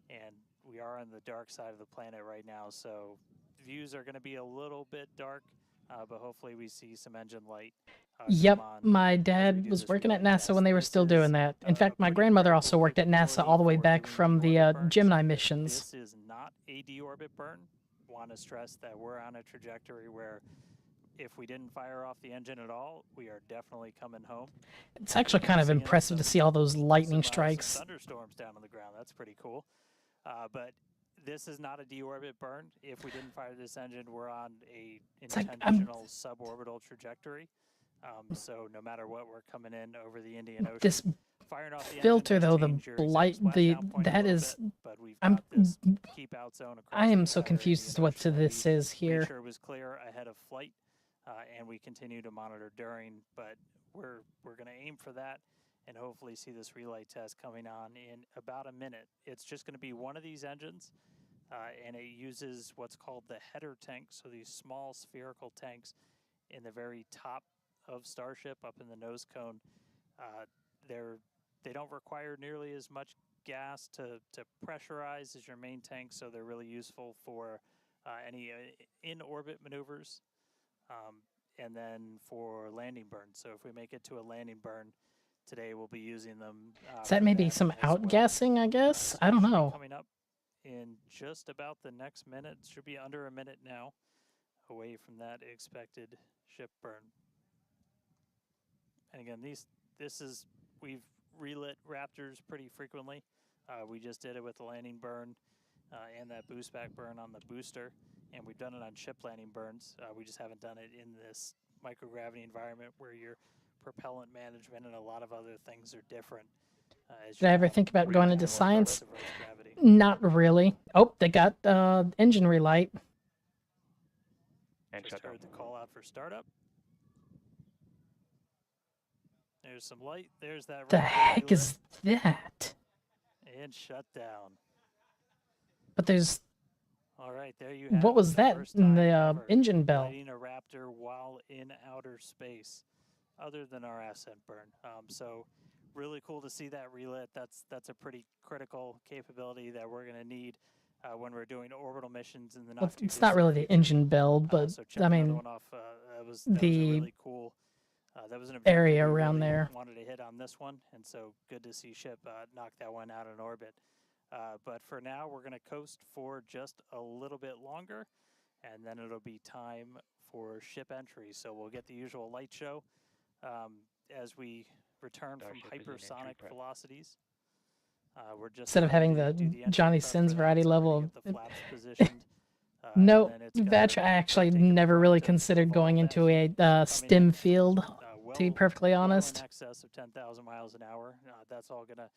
And we are on the dark side of the planet right now, so views are going to be a little bit dark, but hopefully we see some engine light. Yep, my dad was working at NASA when they were still doing that. In fact, my grandmother also worked at NASA all the way back from the Gemini missions. This is not a deorbit burn. Want to stress that we're on a trajectory where if we didn't fire off the engine at all, we are definitely coming home. It's actually kind of impressive to see all those lightning strikes. Thunderstorms down on the ground. That's pretty cool. But this is not a deorbit burn. If we didn't fire this engine, we're on a intentional suborbital trajectory. So no matter what, we're coming in over the Indian Ocean. This firing off the filter engine, though, the change your blight, that is, I am so confused as to what this is here. Make sure it was clear ahead of flight, and we continue to monitor during. But we're going to aim for that, and hopefully see this relay test coming on in about a minute. It's just going to be one of these engines, and it uses what's called the header tank. So these small spherical tanks in the very top of Starship, up in the nose cone. They don't require nearly as much gas to pressurize as your main tank, so they're really useful for any in-orbit maneuvers, and then for landing burns. So if we make it to a landing burn today, we'll be using them. Is that maybe some outgassing, I guess? I don't know. Coming up in just about the next minute. Should be under a minute now away from that expected ship burn. And again, we've relit Raptors pretty frequently. We just did it with the landing burn and that boost back burn on the booster, and we've done it on ship landing burns. We just haven't done it in this microgravity environment where your propellant management and a lot of other things are different. Did I ever think about going into science? Not really. Oh, they got engine relight. Just heard the call out for startup. There's some light. There's that. The heck is that? And shut down. But there's. All right, there you have. What was that in the engine bell? Lighting a Raptor while in outer space, other than our ascent burn. So, really cool to see that relit. That's a pretty critical capability that we're going to need when we're doing orbital missions in the Well, it's not really the engine bell, but so I mean, that was the really cool. That was an area around there. Wanted to hit on this one, and so good to see ship knock that one out in orbit. But for now, we're going to coast for just a little bit longer, and then it'll be time for ship entry. So we'll get the usual light show as we return from hypersonic velocities. We're just instead of having the Johnny Sins variety level of no, Batch, I actually never really considered going into a STEM field, to be perfectly honest. In excess of 10,000 miles an hour. That's all going to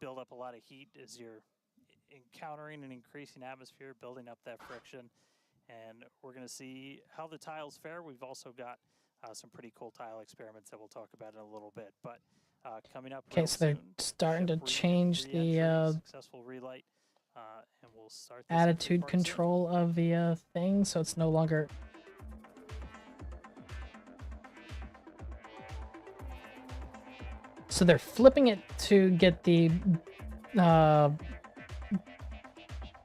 build up a lot of heat as you're encountering an increasing atmosphere, building up that friction. And we're going to see how the tiles fare. We've also got some pretty cool tile experiments that we'll talk about in a little bit. But coming up okay, so they're starting to change the successful relight. And we'll start attitude control of the thing, so it's no longer. So they're flipping it to get the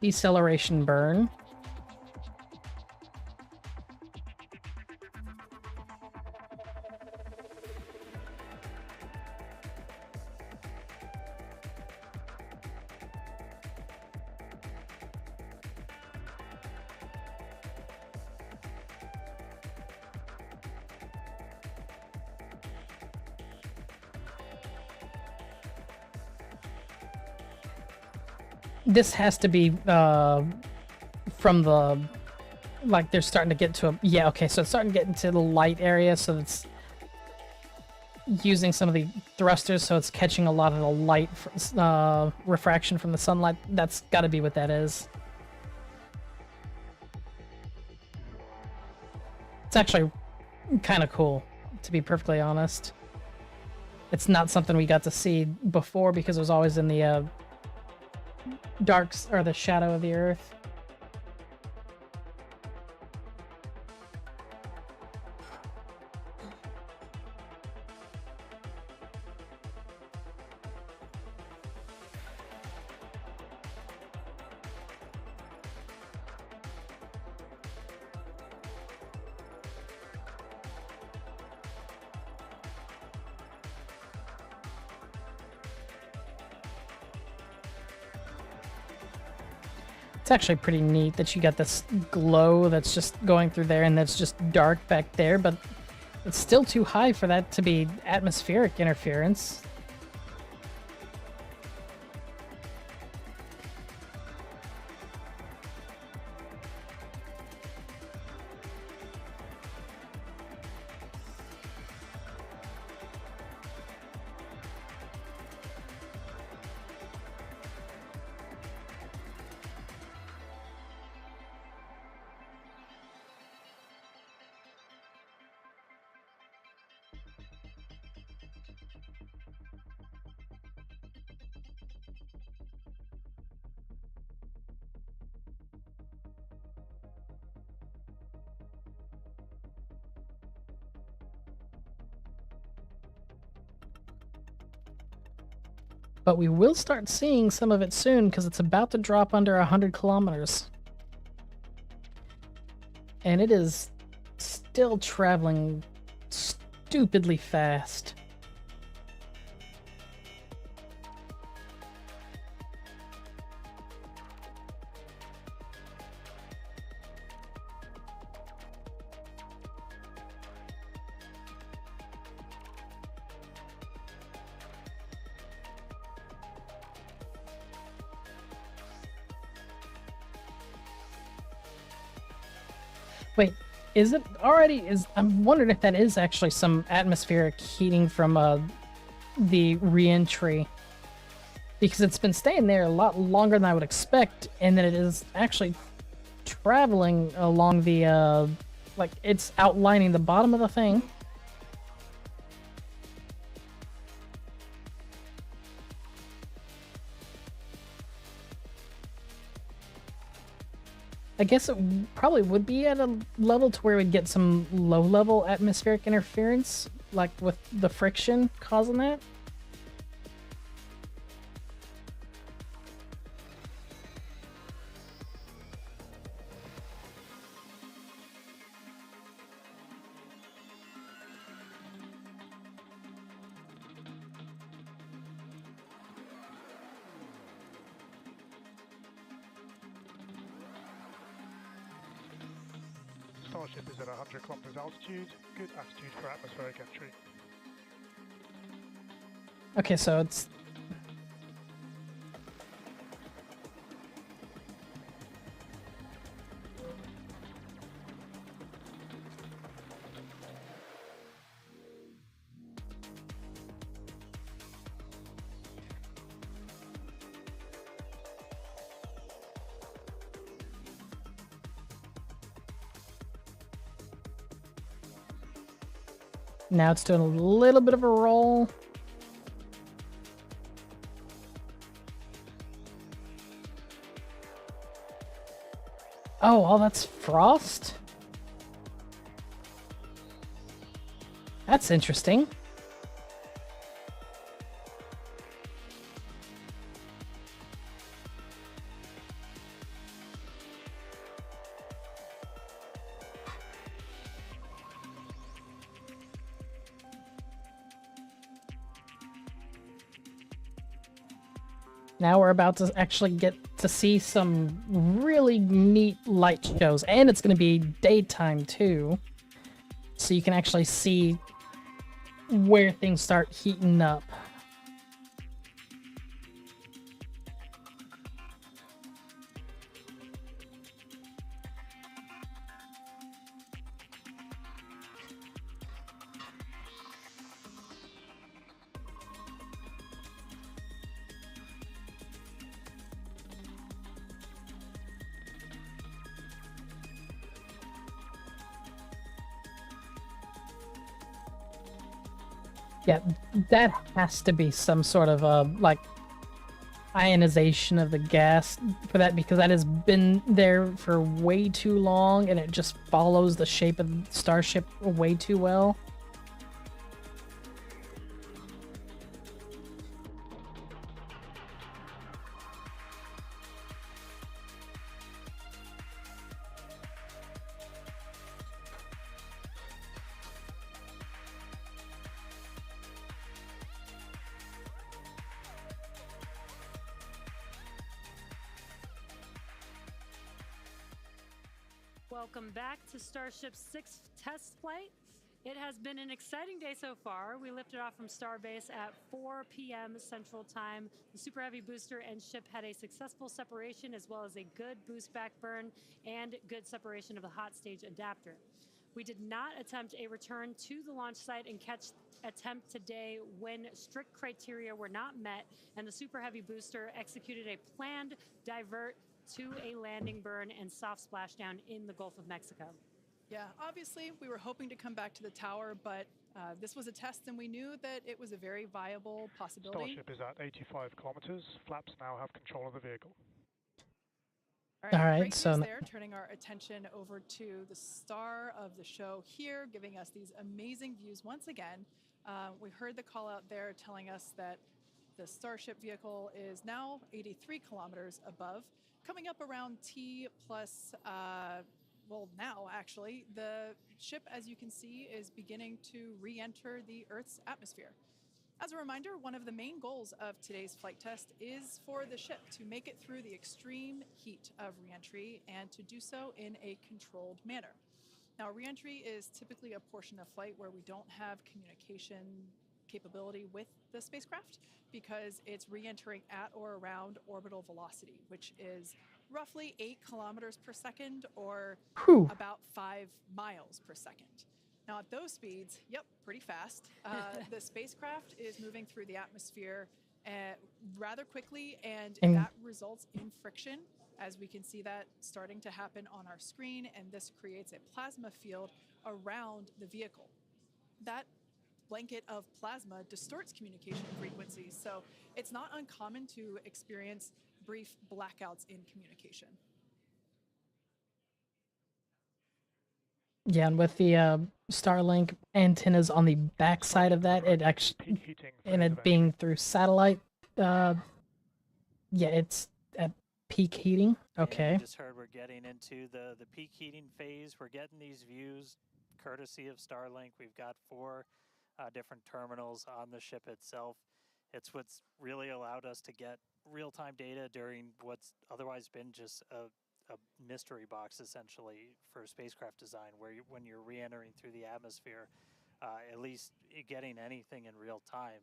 deceleration burn. This has to be from the like they're starting to get to a, yeah, okay, so it's starting to get into the light area, so it's using some of the thrusters, so it's catching a lot of the light refraction from the sunlight. That's got to be what that is. It's actually kind of cool, to be perfectly honest. It's not something we got to see before because it was always in the darks or the shadow of the earth. It's actually pretty neat that you got this glow that's just going through there and that's just dark back there, but it's still too high for that to be atmospheric interference. But we will start seeing some of it soon because it's about to drop under 100 kilometers. And it is still traveling stupidly fast. Wait, is it already? I'm wondering if that is actually some atmospheric heating from the re-entry, because it's been staying there a lot longer than I would expect, and then it is actually traveling along the like it's outlining the bottom of the thing. I guess it probably would be at a level to where we'd get some low-level atmospheric interference, like with the friction causing that. Starship is at 100 kilometers altitude, good attitude for atmospheric entry. Okay, so it's... Now it's doing a little bit of a roll. Oh, all that's frost? That's interesting. Now we're about to actually get to see some really neat light shows, and it's going to be daytime too, so you can actually see where things start heating up. Yeah, that has to be some sort of like ionization of the gas for that, because that has been there for way too long and it just follows the shape of the starship way too well. Welcome back to Starship's 6th test flight. It has been an exciting day so far. We lifted off from Starbase at 4 p.m. Central Time. The Super Heavy booster and ship had a successful separation, as well as a good boost back burn and good separation of the hot stage adapter. We did not attempt a return to the launch site and catch attempt today when strict criteria were not met, and the Super Heavy booster executed a planned divert to a landing burn and soft splashdown in the Gulf of Mexico. Yeah, obviously we were hoping to come back to the tower, but this was a test and we knew that it was a very viable possibility. Starship is at 85 kilometers. Flaps now have control of the vehicle. All right, Alright, great so news there, turning our attention over to the star of the show here, giving us these amazing views once again. We heard the call out there telling us that the Starship vehicle is now 83 kilometers above, coming up around T plus, well, now actually, the ship, as you can see, is beginning to re-enter the Earth's atmosphere. As a reminder, one of the main goals of today's flight test is for the ship to make it through the extreme heat of re-entry and to do so in a controlled manner. Now, re-entry is typically a portion of flight where we don't have communication capability with the spacecraft because it's re-entering at or around orbital velocity, which is roughly 8 kilometers per second or about 5 miles per second. Now at those speeds, yep, pretty fast, the spacecraft is moving through the atmosphere rather quickly, and that results in friction, as we can see that starting to happen on our screen, and this creates a plasma field around the vehicle. That blanket of plasma distorts communication frequencies, so it's not uncommon to experience brief blackouts in communication. Yeah, and with the Starlink antennas on the back side of that, it actually, and it being through satellite, yeah, it's at peak heating. Okay. You just heard we're getting into the peak heating phase. We're getting these views courtesy of Starlink. We've got 4 different terminals on the ship itself. It's what's really allowed us to get real-time data during what's otherwise been just a mystery box, essentially, for spacecraft design, where when you're re-entering through the atmosphere, at least getting anything in real time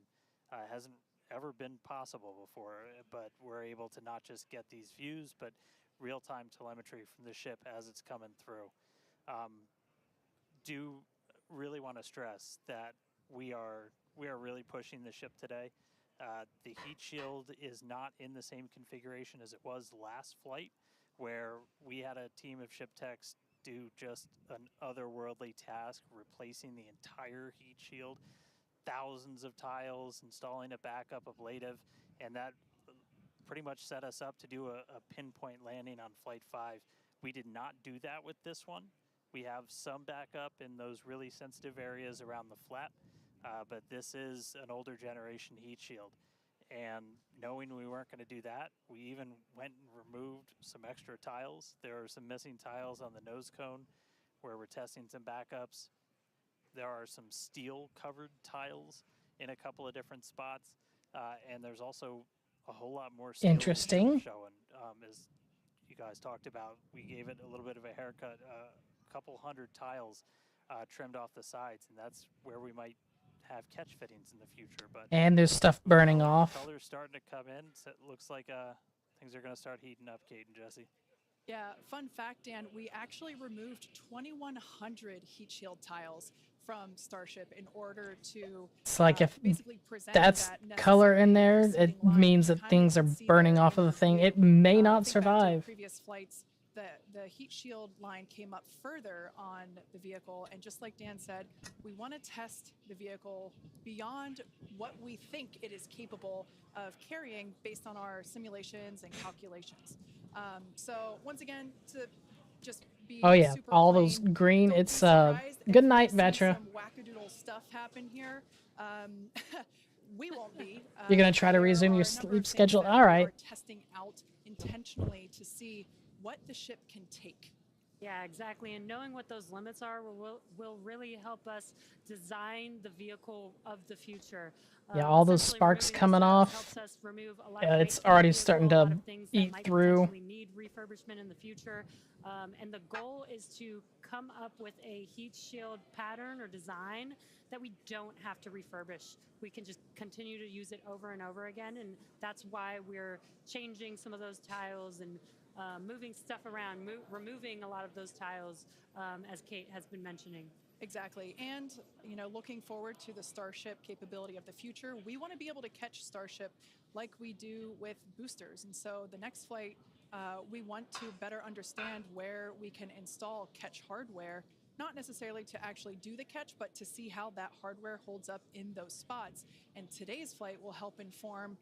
hasn't ever been possible before. But we're able to not just get these views, but real-time telemetry from the ship as it's coming through. Do really want to stress that we are really pushing the ship today. The heat shield is not in the same configuration as it was last flight, where we had a team of ship techs do just an otherworldly task, replacing the entire heat shield, thousands of tiles, installing a backup ablative, and that pretty much set us up to do a pinpoint landing on Flight 5. We did not do that with this one. We have some backup in those really sensitive areas around the flap, but this is an older generation heat shield. And knowing we weren't going to do that, we even went and removed some extra tiles. There are some missing tiles on the nose cone where we're testing some backups. There are some steel covered tiles in a couple of different spots. And there's also a whole lot more steel Interesting. showing. As you guys talked about, we gave it a little bit of a haircut, a couple hundred tiles trimmed off the sides, and that's where we might have catch fittings in the future. But And there's stuff burning off. Colors starting to come in, so it looks like things are going to start heating up, Kate and Jesse. Yeah, fun fact, Dan, we actually removed 2,100 heat shield tiles from Starship in order to It's like if basically present that's that color in there, it means that things are burning off of the thing. It may not think back to survive. previous flights, the heat shield line came up further on the vehicle, and just like Dan said, we want to test the vehicle beyond what we think it is capable of carrying based on our simulations and calculations. So once again, to just be Oh yeah, super all plain, those green. It's surprised good if night, we see Vetra. some wackadoodle stuff happen here. We won't be. You're gonna try to There resume are your a number of sleep things schedule. that All we right. are testing out intentionally to see what the ship can take. Yeah, exactly. And knowing what those limits are will really help us design the vehicle of the future. Yeah, all those Essentially, sparks removing those coming tiles off. helps us remove a lot of It's weight from the already vehicle, starting a lot to of things that eat might through. potentially need refurbishment in the future. And the goal is to come up with a heat shield pattern or design that we don't have to refurbish. We can just continue to use it over and over again. And that's why we're changing some of those tiles and moving stuff around, removing a lot of those tiles, as Kate has been mentioning. Exactly. And, you know, looking forward to the Starship capability of the future, we want to be able to catch Starship like we do with boosters. And so the next flight, we want to better understand where we can install catch hardware, not necessarily to actually do the catch, but to see how that hardware holds up in those spots. And today's flight will help inform,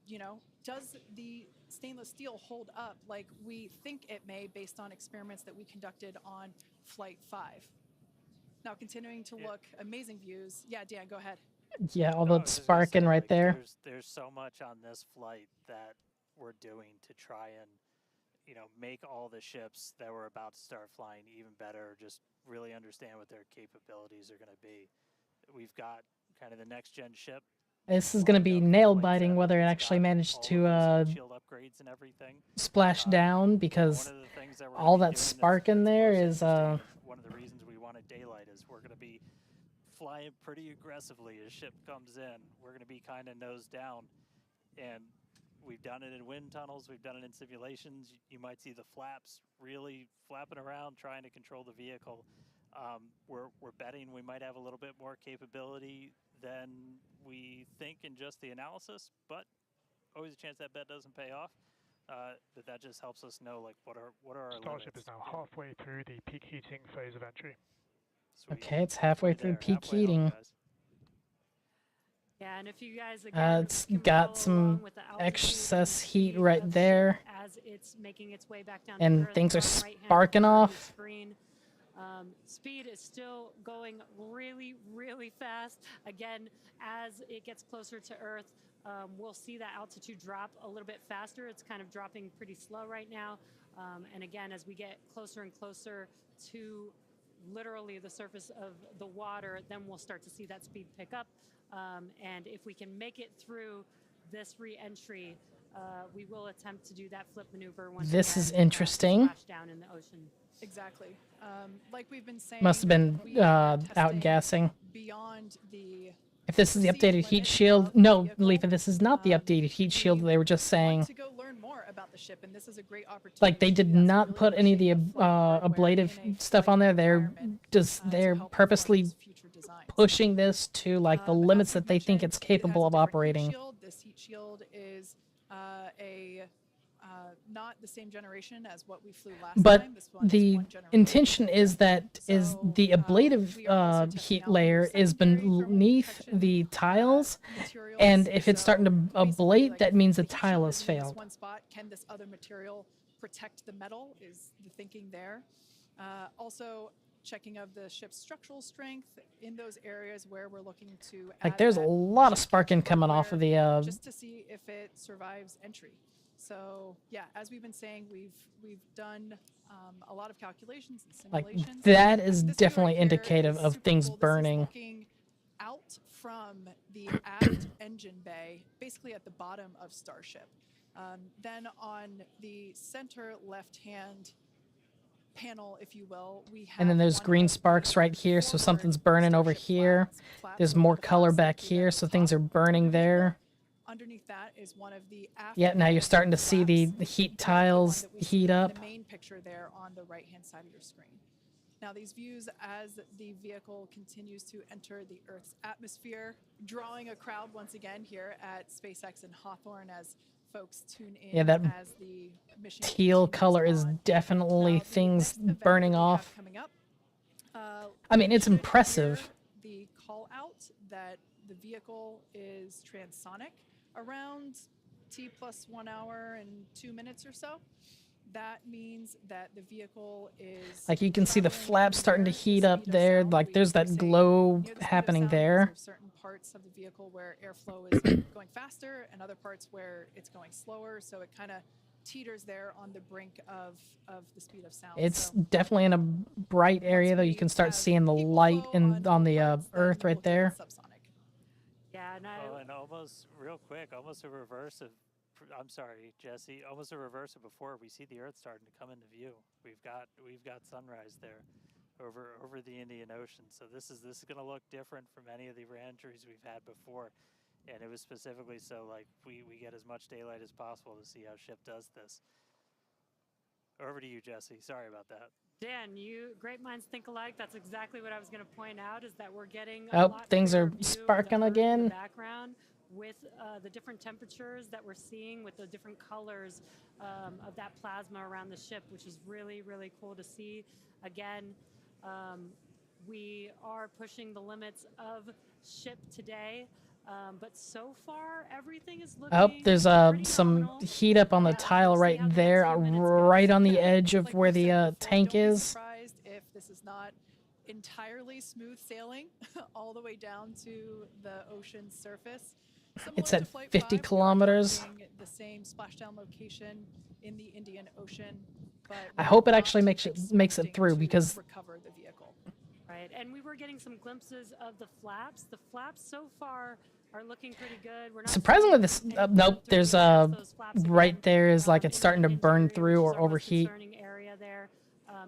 you know, does the stainless steel hold up like we think it may based on experiments that we conducted on Flight 5. Now, continuing to look, amazing views. Yeah, Dan, go ahead. Yeah, all No, I that was just gonna sparking say, right like, there. There's so much on this flight that we're doing to try and, you know, make all the ships that we're about to start flying even better, just really understand what their capabilities are going to be. We've got kind of the next gen ship. This is gonna be nail biting whether it actually managed to Shield upgrades and everything. splash down, because One of the things that we're all gonna be that doing spark in there is one of the reasons we wanted daylight is we're going to be flying pretty aggressively as ship comes in. We're going to be kind of nose down, and we've done it in wind tunnels. We've done it in simulations. You might see the flaps really flapping around trying to control the vehicle. We're betting we might have a little bit more capability than we think in just the analysis, but always a chance that bet doesn't pay off. But that just helps us know, like, what are our Starship limits. is now halfway through the peak heating phase of entry. okay. It's halfway through peak heating. Yeah, and if you guys again It's can got follow along some with the altitude excess and heat speed right of there, ship as it's making its way back down and to Earth, things are bottom right-hand sparking corner of your off. screen. Speed is still going really, really fast. Again, as it gets closer to Earth, we'll see that altitude drop a little bit faster. It's kind of dropping pretty slow right now. And again, as we get closer and closer to literally the surface of the water, then we'll start to see that speed pick up. And if we can make it through this re-entry, we will attempt to do that flip maneuver once This again, is interesting. splash down in the ocean. Exactly. Like we've been saying, Must have been we are testing outgassing. beyond the. If this is the updated heat shield, no, Leafa, this is not the updated heat shield. They were just saying, To go learn more about the ship, and this is a great opportunity. like, they did not put any of the ablative stuff on there. They're purposely pushing this to like the limits that they think it's capable of operating. This heat shield is not the same generation as what we flew last But time. This one is the one generation. intention is that the ablative heat layer is beneath the tiles, and if it's starting to ablate, that means the tile has failed. One spot, can this other material protect the metal? Is the thinking there? Also, checking of the ship's structural strength in those areas where we're looking to. Like, there's a lot of sparking coming off of the just to see if it survives entry. So yeah, as we've been saying, we've done a lot of calculations and like simulations. that is This view definitely right here indicative is of super things cool. This is burning. looking out from the aft engine bay, basically at the bottom of Starship. Then on the center left-hand panel, if you will, we have. And then there's green sparks right here, so something's burning over here. There's more color back here, so things are burning there. Underneath that is one of the aft. Yeah, now you're starting to see the heat tiles heat up. The main picture there on the right-hand side of your screen. Now these views as the vehicle continues to enter the Earth's atmosphere, drawing a crowd once again here at SpaceX in Hawthorne as folks tune in Yeah, that as the mission teal continues color is on. definitely Now, the things next event burning that we have off. coming up, I mean, we it's should impressive. hear the call out that the vehicle is transonic around T+1 hour and 2 minutes or so. That means that the vehicle is Like you can see the traveling flaps starting to near the heat up speed of there. sound. Like We there's are that saying glow near the speed of happening sound because there. there's certain parts of the vehicle where airflow is going faster and other parts where it's going slower. So it kind of teeters there on the brink of the speed of sound. It's So definitely in a bright area though. You can start seeing the light on the earth right there. Yeah, and Well, and almost real quick, almost a reverse of, I'm sorry, Jesse, almost a reverse of before. We see the Earth starting to come into view. We've got sunrise there, over the Indian Ocean. So this is going to look different from any of the re-entries we've had before, and it was specifically so like we get as much daylight as possible to see how ship does this. Over to you, Jesse. Sorry about that. Dan, great minds think alike. That's exactly what I was going to point out, is that we're getting Oh, a lot things clearer are view of the sparking Earth in the again. background with the different temperatures that we're seeing, with the different colors of that plasma around the ship, which is really, really cool to see. Again, we are pushing the limits of ship today. But so far, everything is looking Oh, there's pretty some nominal. heat up on the tile right there, right on the edge of where the tank Don't be is. surprised if this is not entirely smooth sailing all the way down to the ocean's surface. It's Similar at to Flight 50 5, we are kilometers. targeting the same splashdown location in the Indian Ocean, but I we hope are it actually not makes it through to because recover the vehicle. Right, and we were getting some glimpses of the flaps. The flaps so far are looking pretty good. We're not surprisingly seeing this any nope, there's those flaps right again, there is like it's in starting the to burn interior, through which is or our most overheat. concerning area there.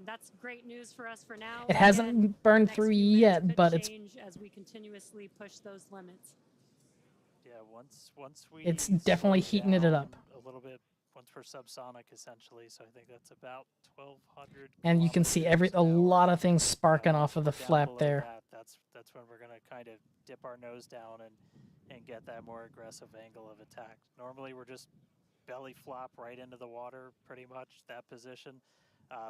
That's great news for us for now. It hasn't Again, burned next through few minutes yet, could but it's change as we continuously push those limits. Yeah, once we it's definitely slow heating it down up. a little bit, once we're subsonic essentially, so I think that's about 1,200. And you can see a lot of things sparking off of the Down flap below there. that's when we're gonna kind of dip our nose down and get that more aggressive angle of attack. Normally we're just belly flop right into the water, pretty much that position.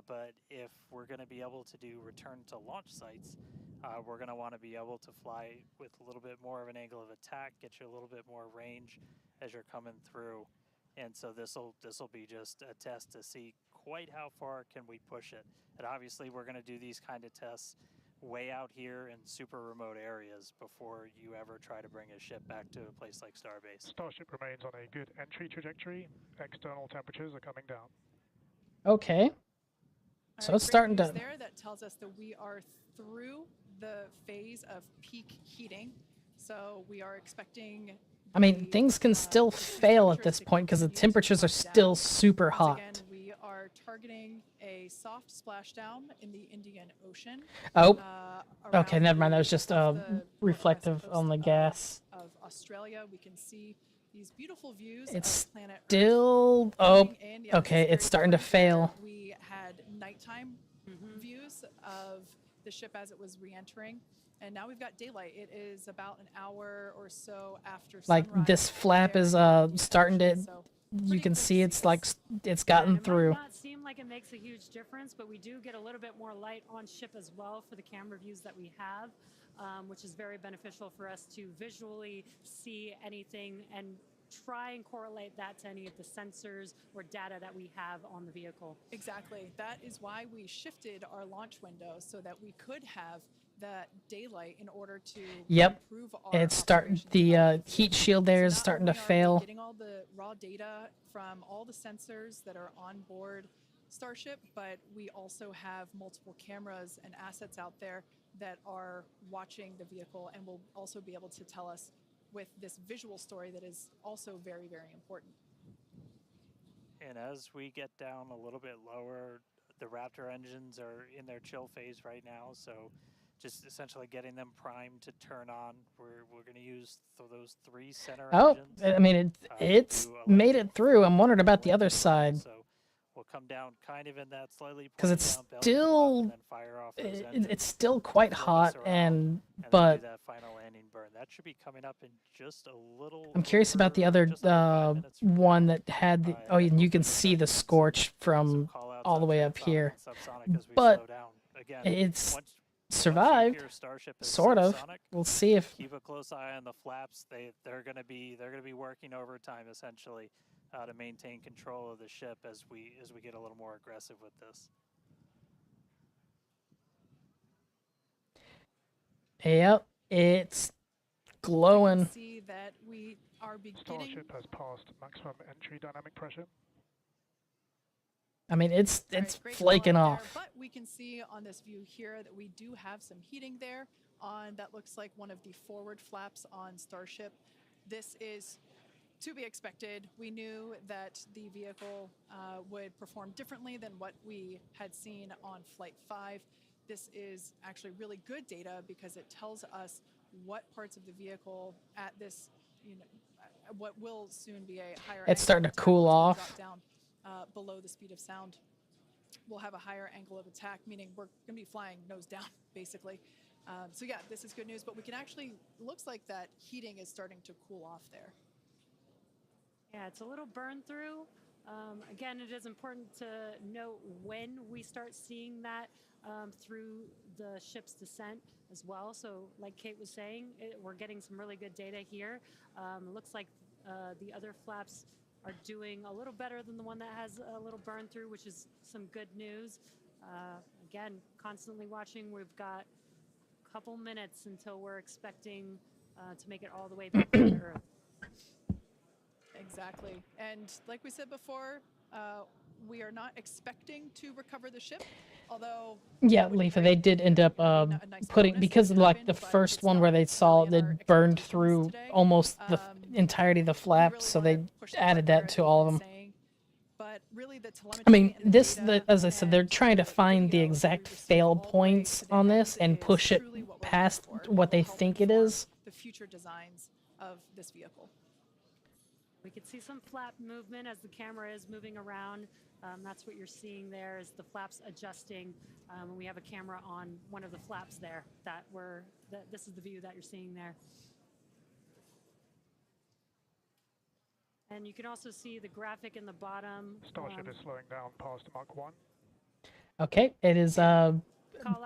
But if we're going to be able to do return to launch sites, we're going to want to be able to fly with a little bit more of an angle of attack, get you a little bit more range as you're coming through. And so this'll be just a test to see quite how far can we push it. And obviously we're going to do these kind of tests way out here in super remote areas before you ever try to bring a ship back to a place like Starbase. Starship remains on a good entry trajectory. External temperatures are coming down. Okay. So it's starting to. There that tells us that we are through the phase of peak heating. So we are expecting. I mean, things can still fail at this point because the temperatures are still super hot. Again, we are targeting a soft splashdown in the Indian Ocean. Oh, okay, never mind. That was just reflective on the gas. Of Australia, we can see these beautiful views It's of planet still. Oh, okay. It's starting to fail. We had nighttime views of the ship as it was re-entering, and now we've got daylight. It is about an hour or so after Like sunrise. this flap is starting to. You can see it's like it's gotten through. It might not seem like it makes a huge difference, but we do get a little bit more light on ship as well for the camera views that we have, which is very beneficial for us to visually see anything and try and correlate that to any of the sensors or data that we have on the vehicle. Exactly. That is why we shifted our launch window so that we could have that daylight in order to improve our It's starting. The heat shield there is starting to fail. getting all the raw data from all the sensors that are on board Starship, but we also have multiple cameras and assets out there that are watching the vehicle and will also be able to tell us with this visual story that is also very, very important. And as we get down a little bit lower, the Raptor engines are in their chill phase right now, so just essentially getting them primed to turn on. We're going to use those 3 center engines. I mean, it's made it through. I'm wondering about the other side. So we'll come down kind of in that slightly because it's pointed down belly flop and still then fire off those engines it's still quite to float us hot, around, and then do but that final landing burn. That should be coming up in just a little. I'm curious about the other one that had the and you can see the scorch from all the way up here, but it's survived, sort of. We'll see if keep a close eye on the flaps. They're going to be working overtime essentially to maintain control of the ship as we get a little more aggressive with this. Yep, it's glowing. See that we are beginning. Starship has passed maximum entry dynamic pressure. I mean, it's Great flaking call out off. there, but we can see on this view here that we do have some heating there on that looks like one of the forward flaps on Starship. This is to be expected. We knew that the vehicle would perform differently than what we had seen on Flight 5. This is actually really good data because it tells us what parts of the vehicle at this, what will soon be a higher. It's starting to cool off. Drop down below the speed of sound. We'll have a higher angle of attack, meaning we're going to be flying nose down, basically. So yeah, this is good news, but we can actually, looks like that heating is starting to cool off there. Yeah, it's a little burn through. Again, it is important to note when we start seeing that through the ship's descent as well. So like Kate was saying, we're getting some really good data here. It looks like the other flaps are doing a little better than the one that has a little burn through, which is some good news. Again, constantly watching. We've got a couple minutes until we're expecting to make it all the way back to Earth. Exactly. And like we said before, we are not expecting to recover the ship, although... Yeah, Leafa, they did end up putting, because of like the first one where they saw it burned through almost the entirety of the flaps, so they added that to all of them. But really the telemetry, I mean, as I said, they're trying to find the exact fail points on this and push it past what they think it is. The future designs of this vehicle. We can see some flap movement as the camera is moving around. That's what you're seeing there is the flaps adjusting. And we have a camera on one of the flaps there this is the view that you're seeing there. And you can also see the graphic in the bottom. Starship is slowing down past Mach 1. Okay, it is now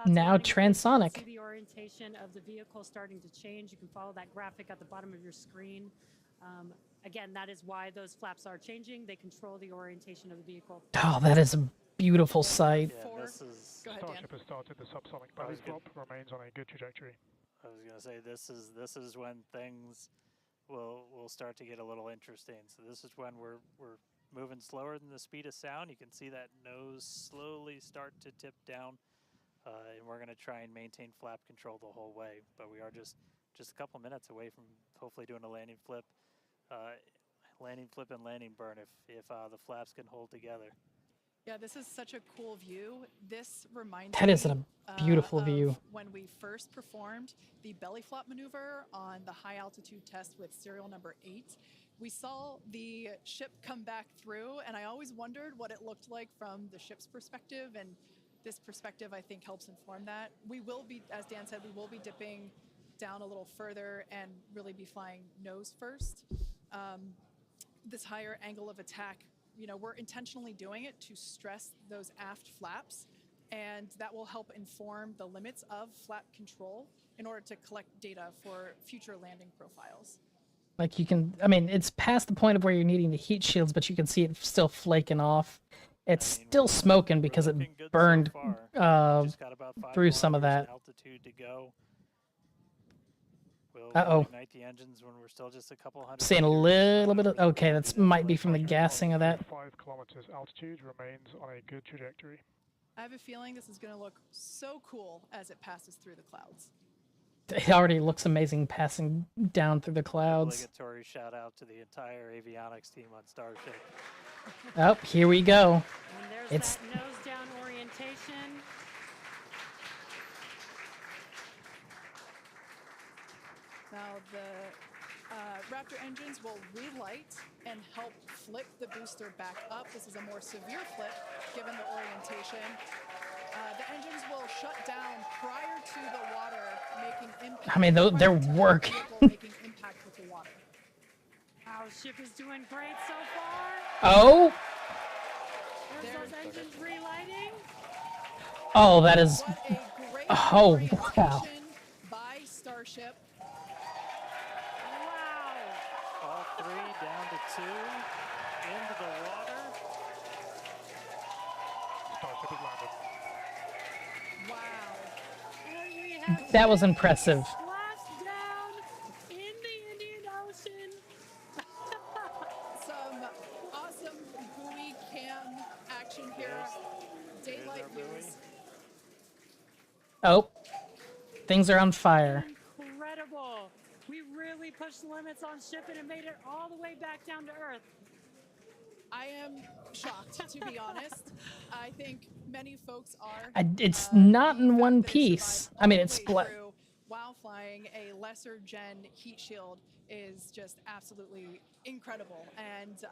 transonic. See the orientation of the vehicle starting to change. You can follow that graphic at the bottom of your screen. Again, that is why those flaps are changing. They control the orientation of the vehicle. Oh, that is a beautiful sight. Yeah, this is Starship has started the subsonic belly flop, remains on a good trajectory. I was gonna say this is when things will start to get a little interesting. So this is when we're moving slower than the speed of sound. You can see that nose slowly start to tip down, and we're gonna try and maintain flap control the whole way. But we are just a couple minutes away from hopefully doing a landing flip and landing burn if the flaps can hold together. Yeah, this is such a cool view. This reminds That is me a beautiful view. of when we first performed the belly flop maneuver on the high altitude test with serial number 8. We saw the ship come back through, and I always wondered what it looked like from the ship's perspective, and this perspective I think helps inform that. We will be, as Dan said, we will be dipping down a little further and really be flying nose first. This higher angle of attack, we're intentionally doing it to stress those aft flaps, and that will help inform the limits of flap control in order to collect data for future landing profiles. Like you can, I mean, it's past the point of where you're needing the heat shields, but you can see it still flaking off. It's still smoking because it burned through some of that. Altitude to go. Uh-oh. Ignite the engines when we're still just a couple hundred. Seeing a little bit of, okay, that might be from the gassing of that. 5 kilometers altitude, remains on a good trajectory. I have a feeling this is going to look so cool as it passes through the clouds. It already looks amazing passing down through the clouds. Obligatory shout out to the entire avionics team on Starship. Oh, here we go. And there's that nose down orientation. Now Raptor engines will relight and help flip the booster back up. This is a more severe flip given the orientation. The engines will shut down prior to the water making impact. I mean, they're working. Making impact with the water. Our ship is doing great so far. Oh. There's those engines relighting. Oh, that is. What a great Oh, orientation wow. by Starship. Wow. All three down to 2 into the water. Starship has landed. Wow. And we have That was impressive. splashed down in the Indian Ocean. Some awesome buoy cam action here. Daylight views. Oh. Things are on fire. Incredible. We really pushed the limits on shipping and made it all the way back down to Earth. I am shocked, to be honest. I think many folks are. It's not in one piece. I mean, it's split. While flying a lesser gen heat shield is just absolutely incredible. And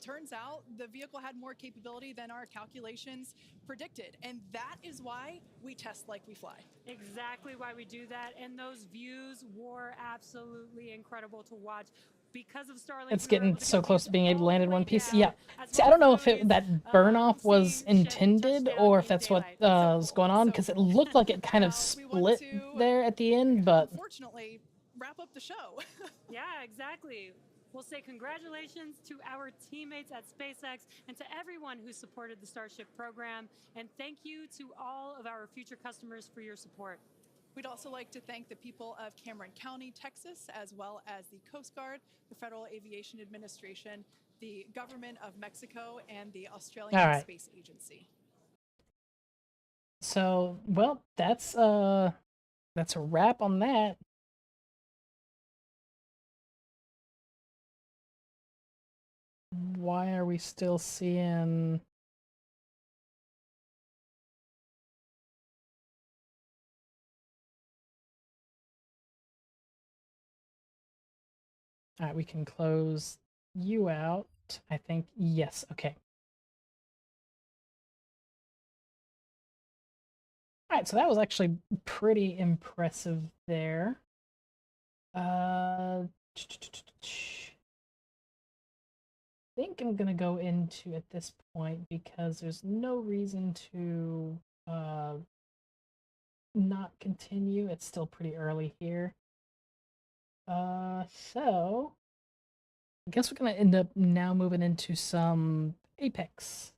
turns out the vehicle had more capability than our calculations predicted. And that is why we test like we fly. Exactly why we do that. And those views were absolutely incredible to watch. Because of Starlink, It's getting so close to being able to land in one piece. Yeah. See, I don't know if that burn off was intended or if that's what was going on, because it looked like it kind of split there at the end, but Unfortunately, wrap up the show. Yeah, exactly. We'll say congratulations to our teammates at SpaceX and to everyone who supported the Starship program. And thank you to all of our future customers for your support. We'd also like to thank the people of Cameron County, Texas, as well as the Coast Guard, the Federal Aviation Administration, the Government of Mexico, and the Australian Space Agency. So, well, that's a wrap on that. Why are we still seeing... All right, we can close you out. I think, yes, okay. All right, so that was actually pretty impressive there. I think I'm gonna go into at this point because there's no reason to not continue. It's still pretty early here. So I guess we're gonna end up now moving into some Apex.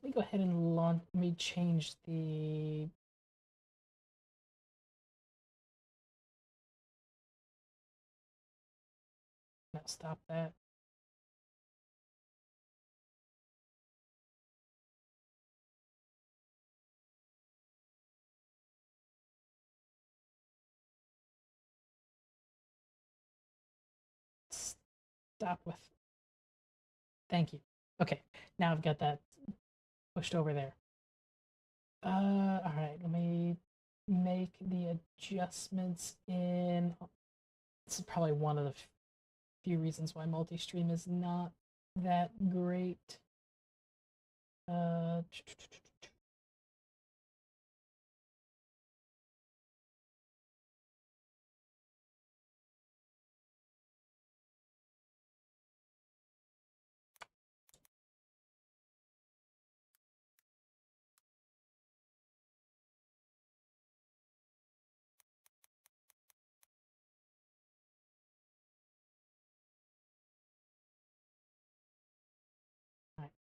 Let me go ahead and launch. Let me change the. No, stop that. Stop with. Thank you. Okay, now I've got that pushed over there. All right, let me make the adjustments in. This is probably one of the few reasons why multi-stream is not that great.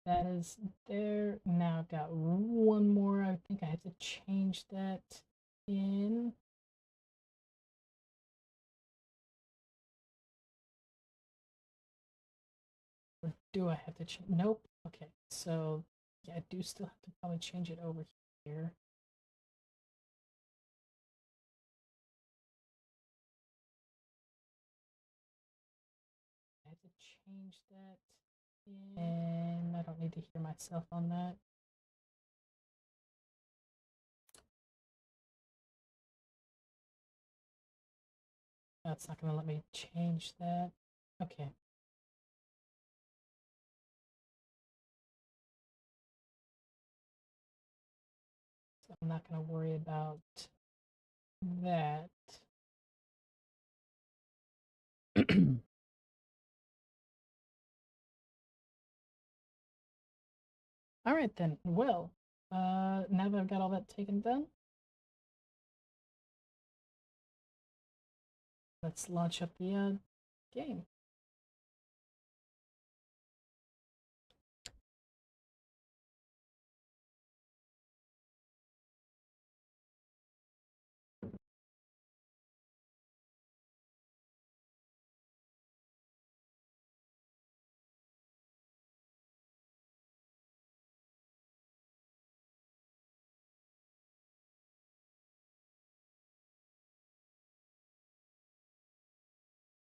That is there. Now I've got one more. I think I have to change that in. Or do I have to change? Nope. Okay, so yeah, I do still have to probably change it over here. I have to change that in. And I don't need to hear myself on that. That's not going to let me change that. Okay. So I'm not going to worry about that. All right then. Well, now that I've got all that taken done, let's launch up the game.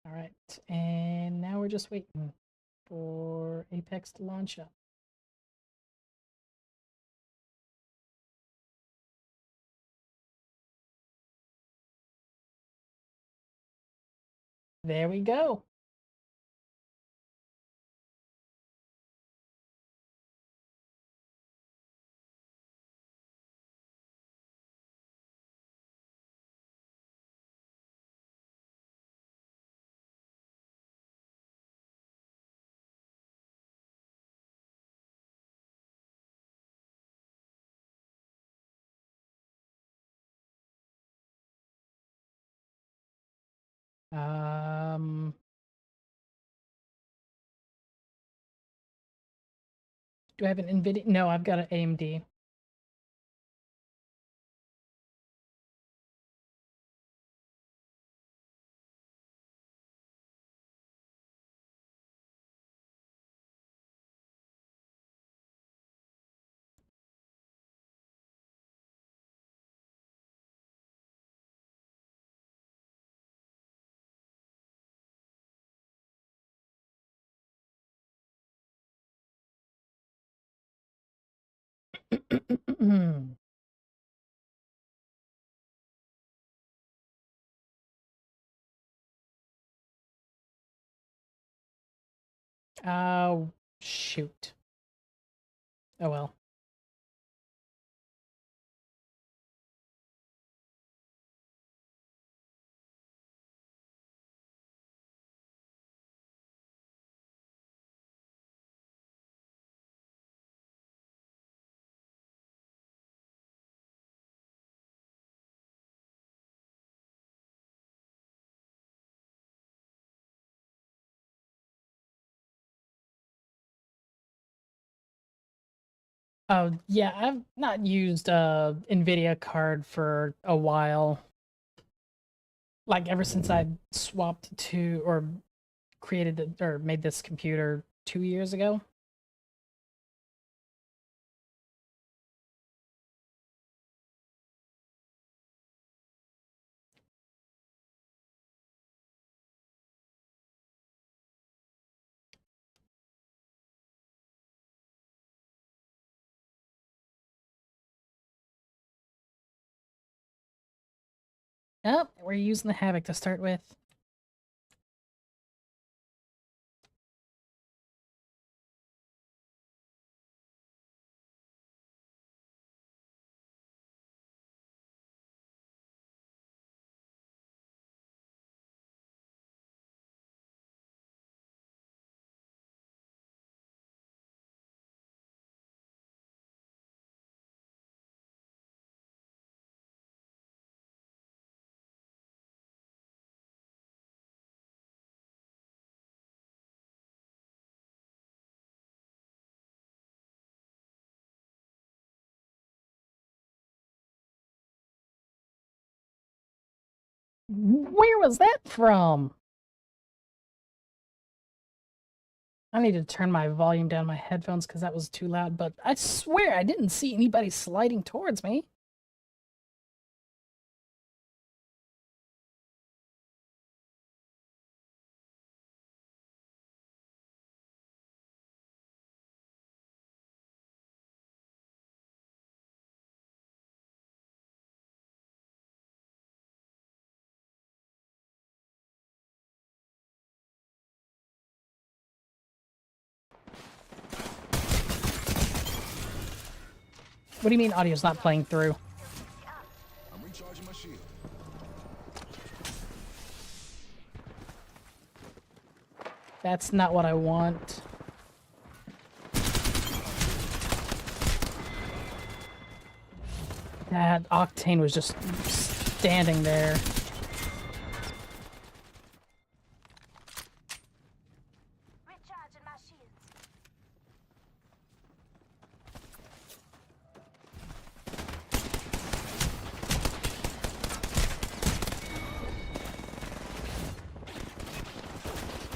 All right, and now we're just waiting for Apex to launch up. There we go. Do I have an NVIDIA? No, I've got an AMD. Oh, shoot. Oh well. Oh, yeah, I've not used a NVIDIA card for a while. Like ever since I swapped to or created or made this computer 2 years ago. Oh, we're using the Havoc to start with. Where was that from? I need to turn my volume down my headphones because that was too loud, but I swear I didn't see anybody sliding towards me. What do you mean audio's not playing through? I'm recharging my shield. That's not what I want. That Octane was just standing there. Recharging my shields.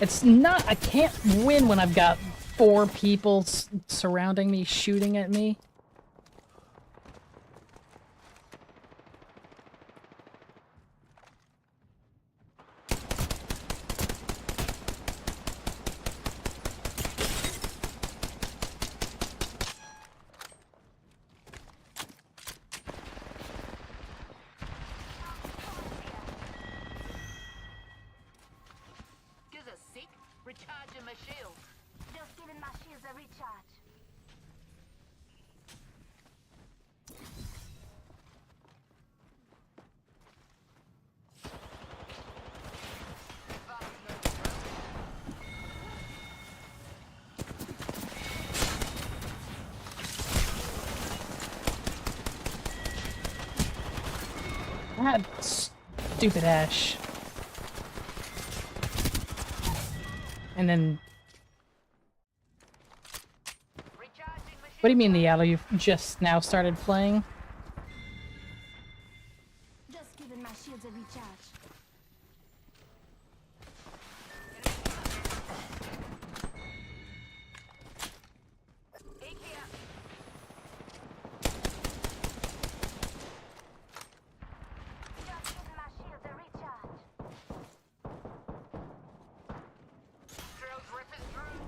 It's not, I can't win when I've got 4 people surrounding me, shooting at me. Gives a sick. Recharging my shield. Just giving my shields a recharge. That stupid Ash. And then... What do you mean, Diallo? You've just now started playing? Just giving my shields a recharge. Just giving my shields a recharge. Drills ripping through.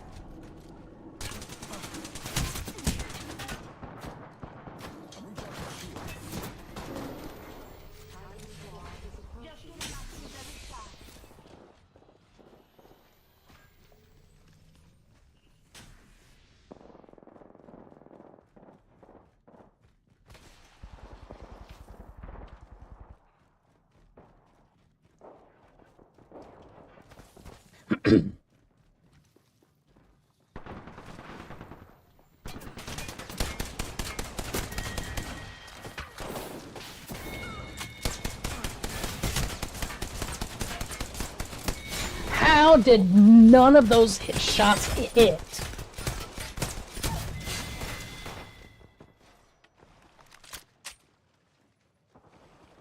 Just giving my shields a recharge. How did none of those shots hit?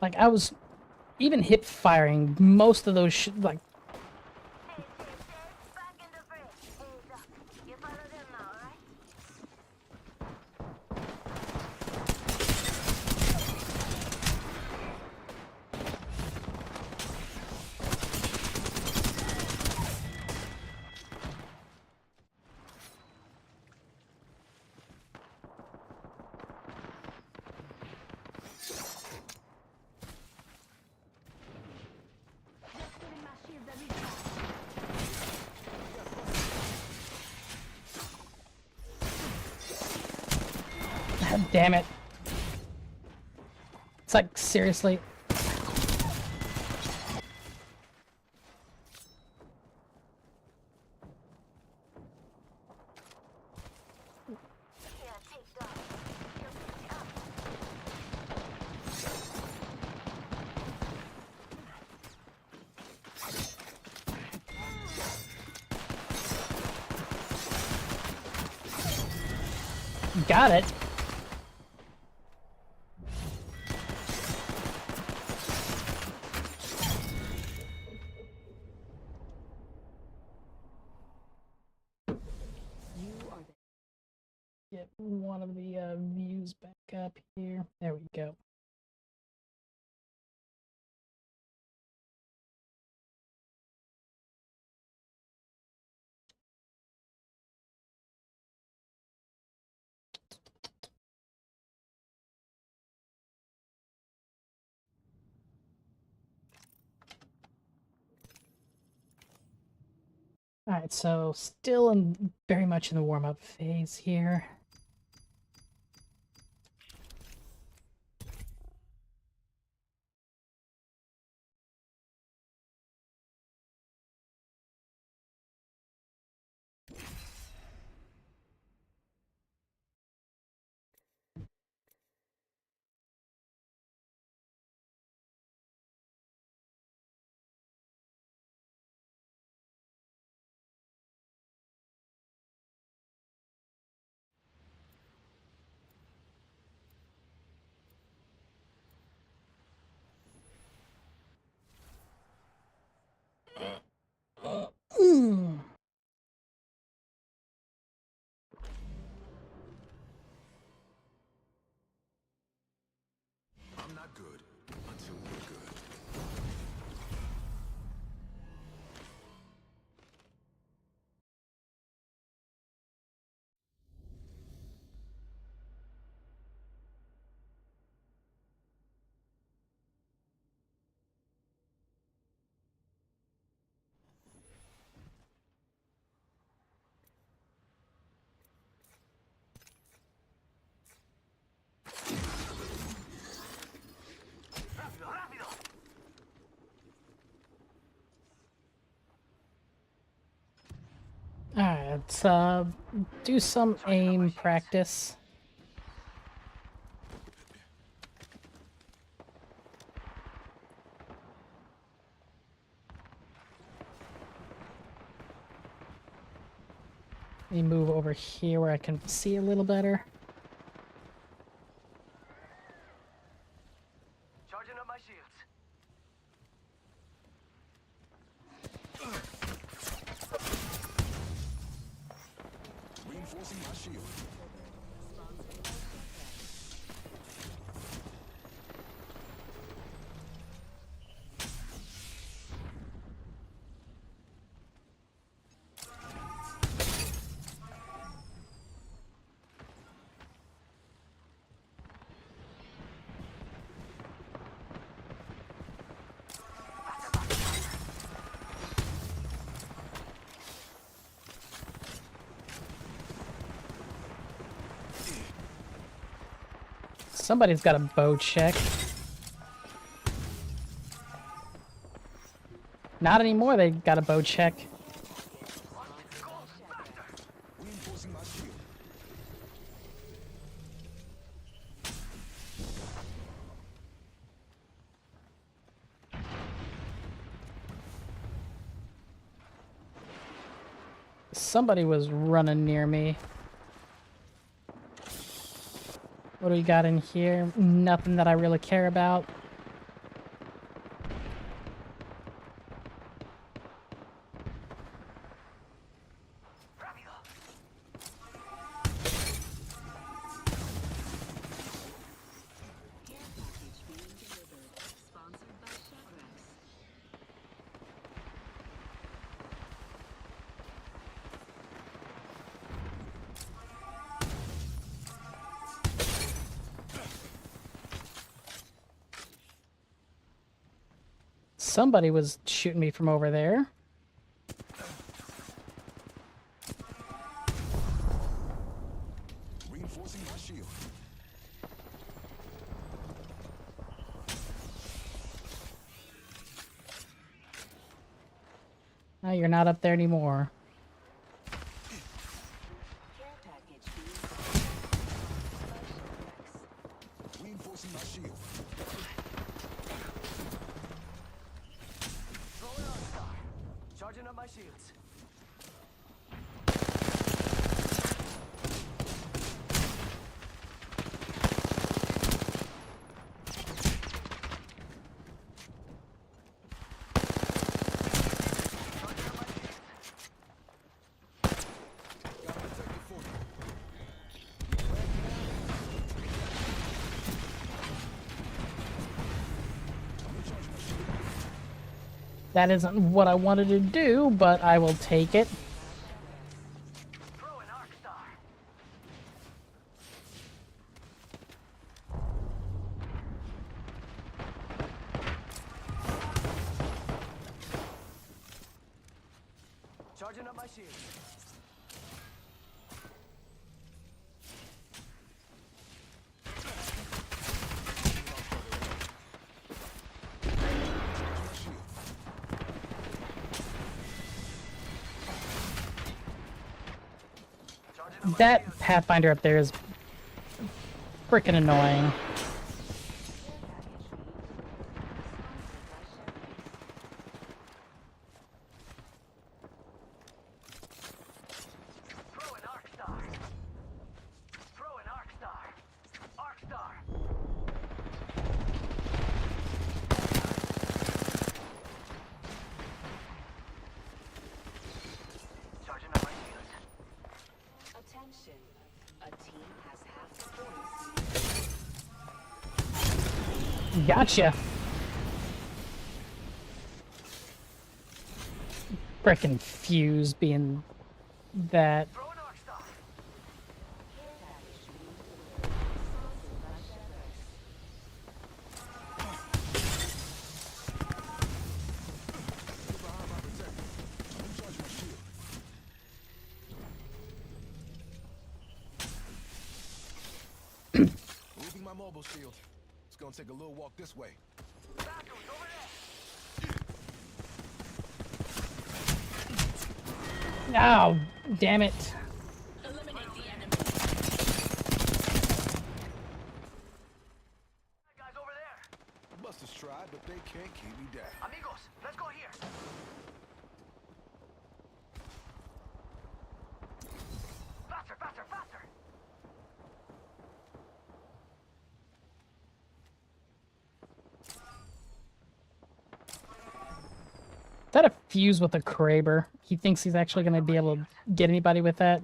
Like, I was even hip firing most of those like... God damn it. It's like, seriously. Got it. Get one of the views back up here. There we go. Alright, so still very much in the warm-up phase here. Let's do some aim practice. Let me move over here where I can see a little better. Charging up my shields. Reinforcing my shield. Somebody's got a bow check. Not anymore, they got a bow check. Reinforcing my shield. Somebody was running near me. What do we got in here? Nothing that I really care about. Somebody was shooting me from over there. Reinforcing my shield. Oh, you're not up there anymore. Reinforcing my shield. Charging up my shields. That isn't what I wanted to do, but I will take it. Charging up my shields. That Pathfinder up there is freaking annoying. Gotcha. Frickin' fuse being that. Moving my mobile shield. It's gonna take a little walk this way. Oh, damn it. Busters tried, but they can't keep me down. Amigos, let's go here. Faster, faster, faster. Is that a fuse with a Kraber? He thinks he's actually going to be able to get anybody with that?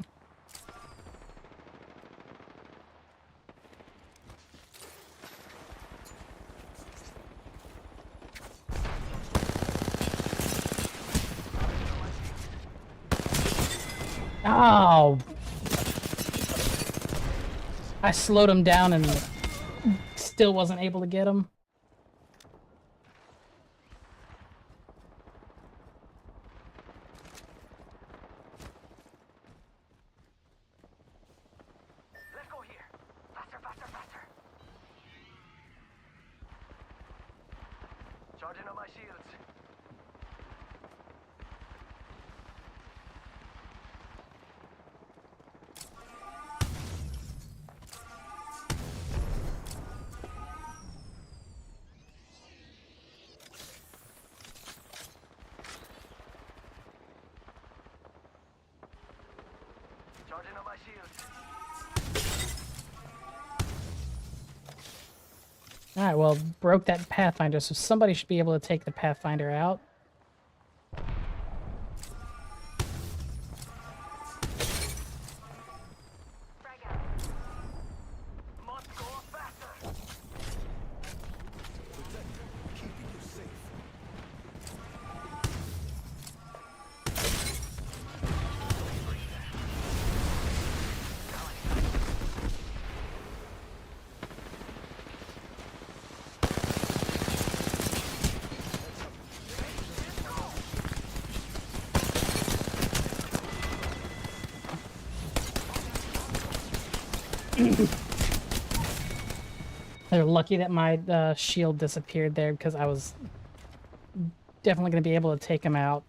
Oh! I slowed him down and still wasn't able to get him. Let's go here. Faster, faster, faster. Charging on my shields. Charging on my shields. Alright, well, broke that Pathfinder, so somebody should be able to take the Pathfinder out. Must go faster. Keeping you safe. They're lucky that my shield disappeared there because I was definitely going to be able to take him out.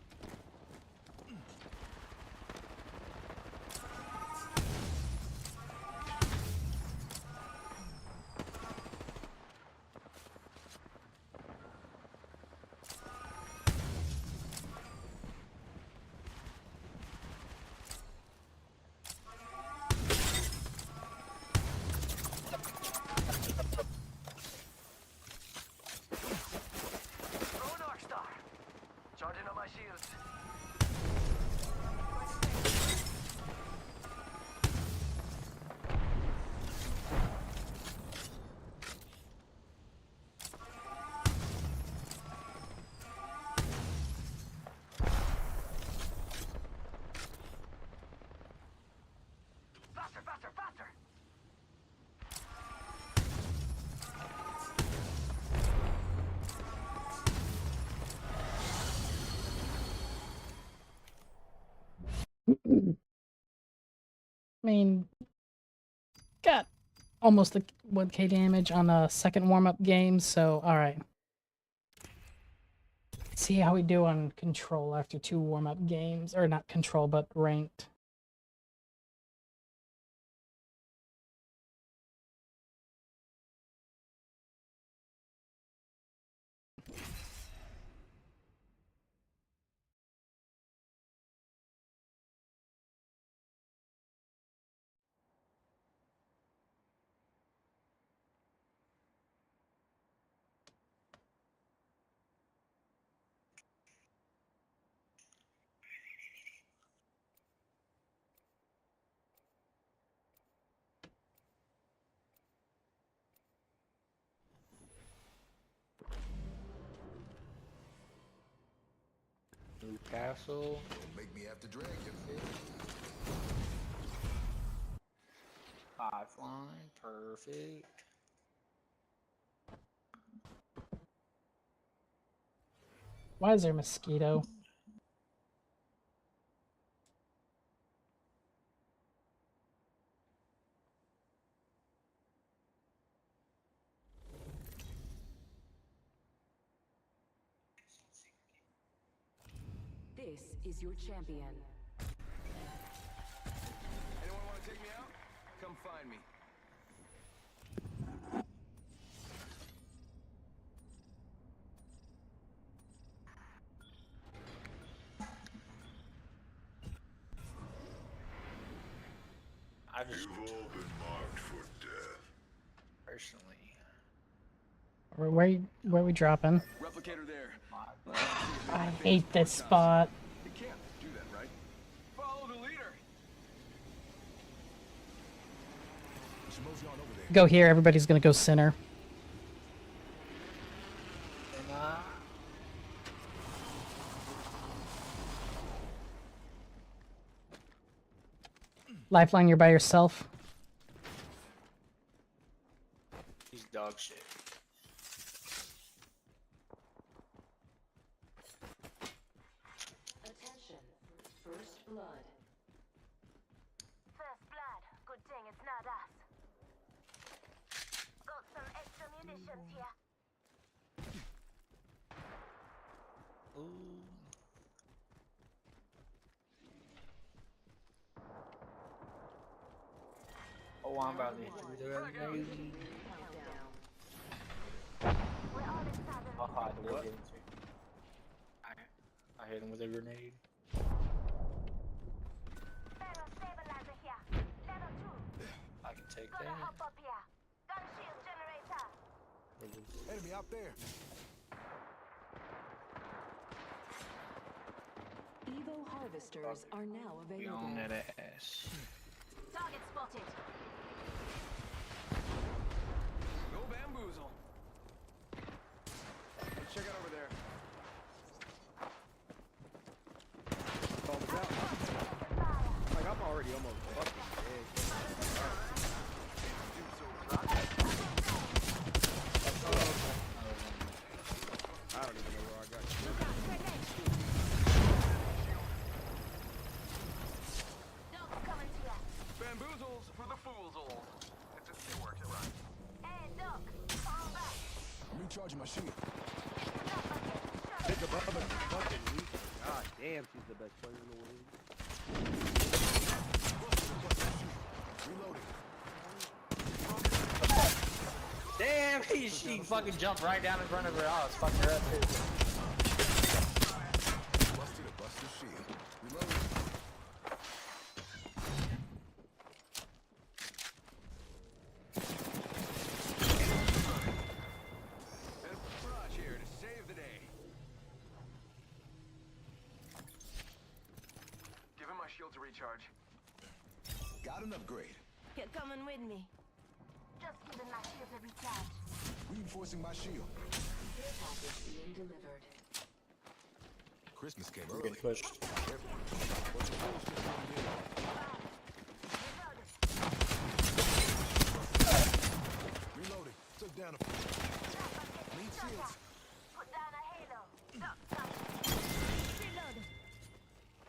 Throw an arc star. Charging on my shields. Faster, faster, faster. I mean, got almost a 1k damage on a second warm-up game, so alright. See how we do on control after 2 warm-up games. Or not control, but ranked. Newcastle. Don't make me have to drag you. High flying. Perfect. Why is there a mosquito? This is your champion. take me out? Come find me. You've all been marked for death. Personally. Where we dropping? Replicator there. I hate this spot. You can't do that, right? Follow the leader. Go here. Everybody's gonna go center. Lifeline, you're by yourself. He's dog shit. Attention, first blood. First blood. Good thing it's not us. Got some extra munitions here. Ooh. Oh, I'm about to hit you with a grenade. Oh, I did hit him too. I hit him with a grenade. Stabilizer here. Level 2. I can take Gonna that. hop up here. Gun shield generator. Enemy out there. Evo harvesters are now We available. on that ass. Target spotted. No bamboozle. Let's check it over there. Call this out. Like, I'm already almost fucking dead. I don't even know where I got you. Dog's coming to us. Bamboozles for the foolsels. It works, it rhymes. Hey, Doc. Fall back. I'm recharging my shield. Pick above it, fucking weak. God damn, she's the best player in the world. Reloading. Damn, she fucking jumped right down in front of her. I was fucking her up too. Busted a busted shield. Reloading. And Raj here to save the day. Give him my shield to recharge. Got an upgrade. You're coming with me. Just giving my shield a recharge. Reinforcing my shield. Care package being delivered. Christmas came We're early. getting pushed. Reloading. Took down a need shields. Put down a halo. Doc, reload.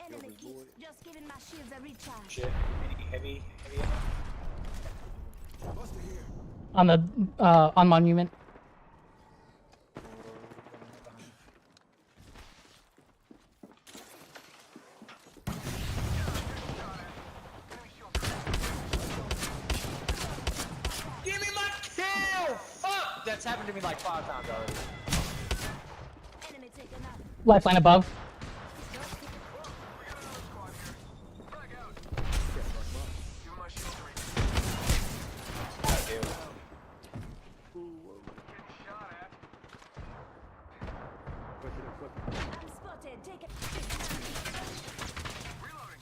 Enemy keeps just giving my shields a recharge. Shit. Heavy. Buster here. On the on monument. Give me my kill! Fuck! That's happened to me like 5 times already. Enemy taken out. Lifeline above. I'm spotted. Take it. Reloading.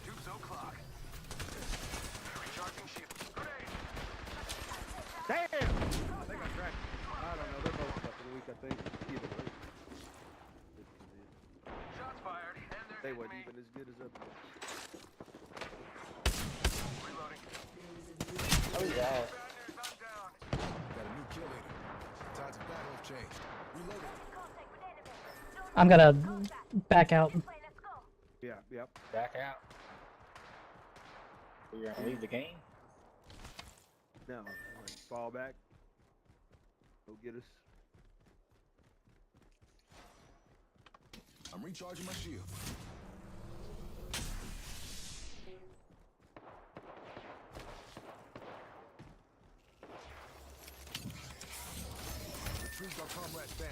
Tubes o'clock. Recharging shield. Grenade. Damn! I think I cracked. I don't know. They're both fucking weak, I think. Either way. Shots fired. And They weren't even as good as up. Reloading. Oh yeah. Got a new kill leader. Tides of battle have changed. Reloading. I'm gonna back out. Yeah, yep. Back out. You're gonna leave the game? No, like, fall back. Go get us. I'm recharging my shield. comrade's banner.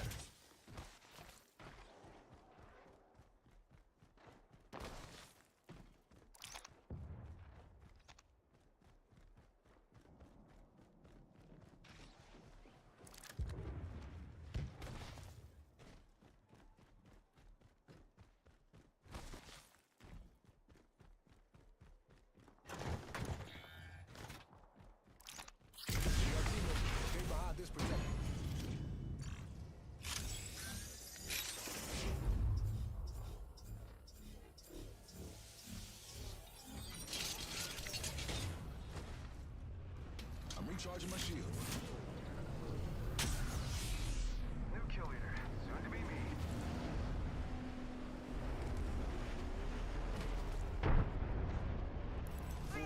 Stay behind this protector. I'm recharging my shield. New kill leader. Soon to be me.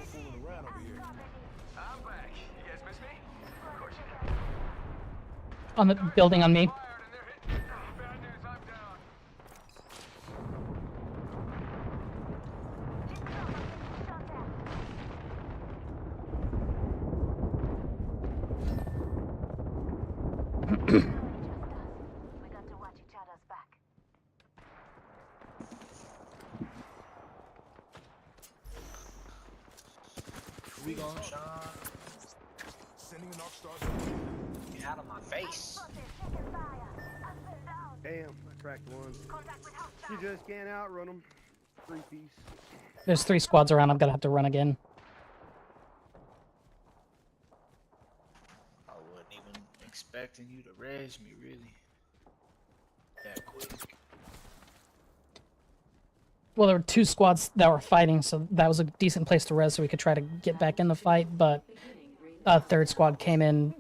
Fooling around over here. I'm back. You guys miss me? Of course you can. On the building on me. Fired and they're hitting. Bad news, I'm down. We got to watch each other's back. We gonna shine. Sending an arc star. Get out of my face. Damn, I cracked one. You just can't outrun them. 3-piece. There's 3 squads around. I'm gonna have to run again. I wasn't even expecting you to res me, really. That quick. Well, there were 2 squads that were fighting, so that was a decent place to res so we could try to get back in the fight, but a 3rd squad came in.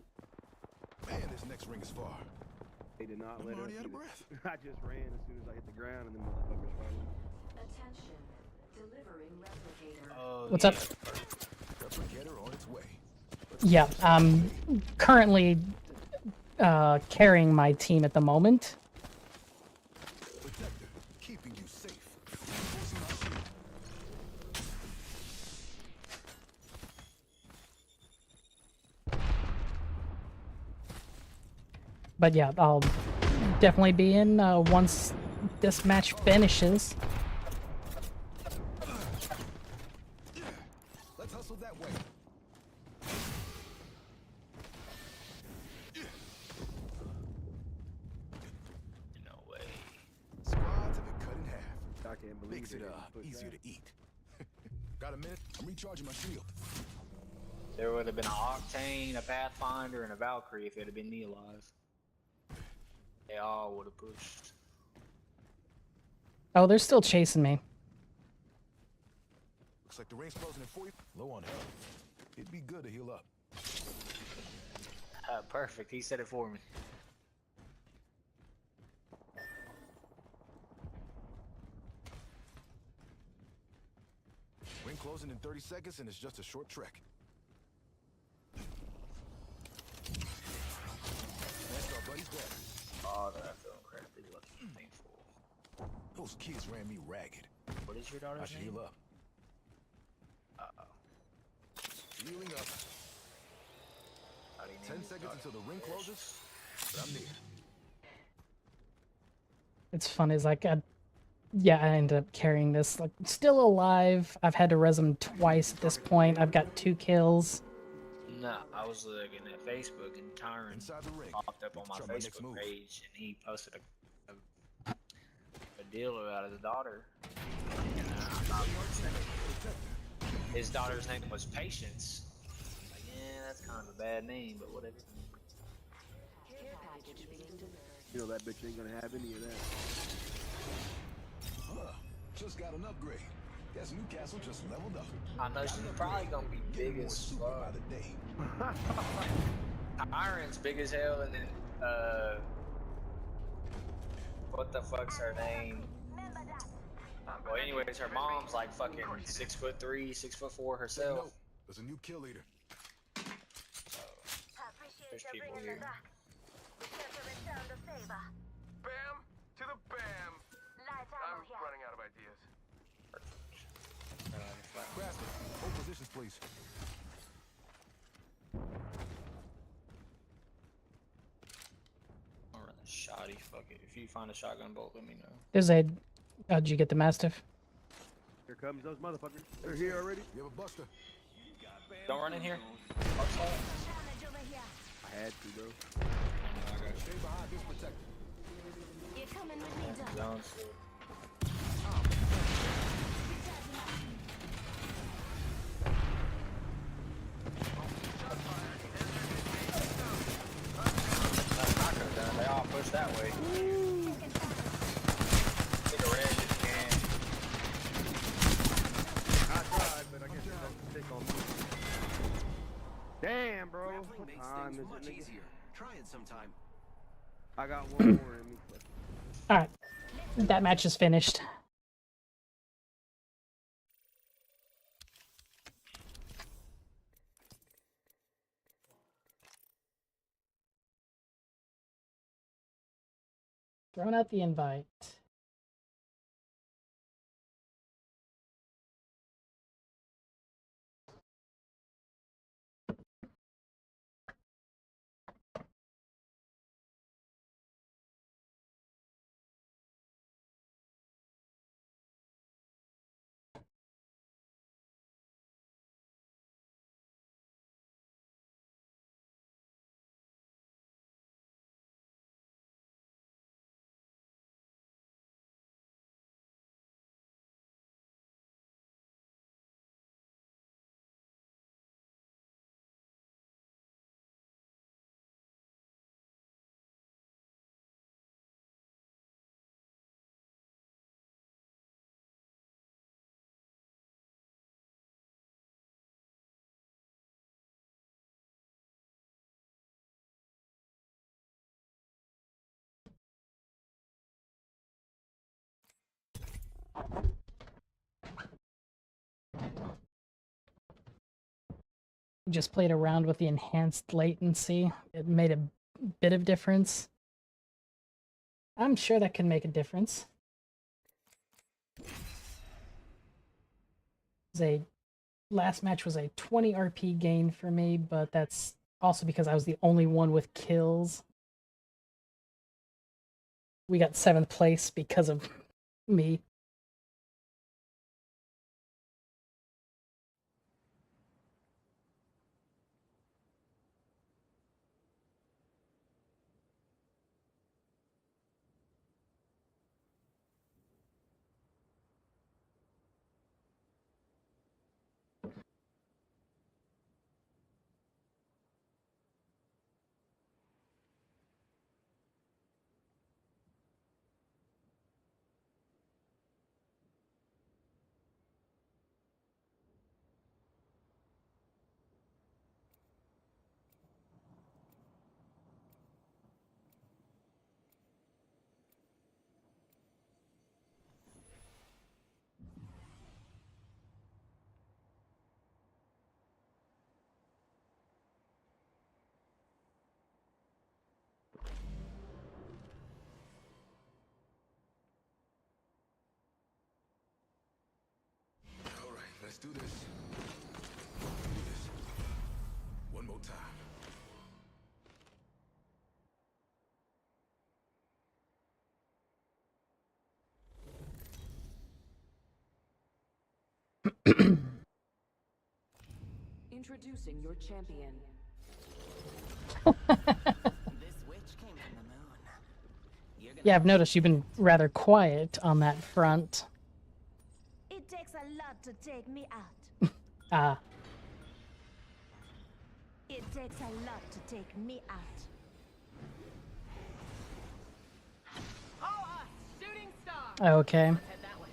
Man, this next ring is far. They did not I'm let already us out of do breath. this. I just ran as soon as I hit the ground and then motherfuckers followed. Attention. Delivering replicator. Oh, What's up? Replicator on its way. Yeah, I'm currently carrying my team at the moment. Protector, keeping you safe. Forcing my shield. But yeah, I'll definitely be in once this match finishes. Let's hustle that way. No way. Squads have been cut in half. I can't believe Makes they it didn't put easier that. to eat. Got a minute? I'm recharging my shield. There would have been an Octane, a Pathfinder, and a Valkyrie if it had been me alive. They all would have pushed. Oh, they're still chasing me. Looks like the ring's closing in 40. Low on health. It'd be good to heal up. Perfect. He said it for me. Ring closing in 30 seconds and it's just a short trek. That's our buddy's daughter. Oh, that I feel incredibly lucky and thankful. Those kids ran me ragged. What is your daughter's I should name? heal up. Healing up. How do you name 10 your seconds daughter? until the ring closes, but I'm near. It's fun is like, yeah, I ended up carrying this. Like, still alive. I've had to res him twice at this point. I've got 2 kills. No, I was looking at Facebook and Tyron popped up on my Facebook page and he posted a deal about his daughter. And, his daughter's name was Patience. Like, yeah, that's kind of a bad name, but whatever. You know that bitch ain't gonna have any of that. Huh. Just got an upgrade. Guess Newcastle just leveled up. I know she's probably gonna be big as fuck. By the day. Iron's big as hell, and then what the fuck's her name? Well, anyways, her mom's like fucking 6'3", 6'4" herself. There's a new kill leader. There's people here. Bam to the bam. I'm running out of ideas. Craftsman, hold positions, please. Alright. Howdy, fuck it. If you find a shotgun bolt, let me know. There's a. Did you get the Mastiff? Here comes those motherfuckers. They're here already. You have a buster. Don't run in here. I had to, bro. Stay behind this protector. You're coming with me, Doc. Zones. They all push that way. Take a red if you can. I tried, but I guess it don't stick on me. Damn, bro. What time is it, nigga? Try it sometime. I got one more in me. Alright. That match is finished. Throwing out the invite. Just played around with the enhanced latency. It made a bit of difference. I'm sure that can make a difference. Last match was a 20 RP gain for me, but that's also because I was the only one with kills. We got 7th place because of me. All right, let's do this. Do this. One more time. Introducing your champion. Yeah, I've noticed you've been rather quiet on that front. It takes a lot to take me out. Ah. It takes a lot to take me out. Shooting star. Okay. Head that way.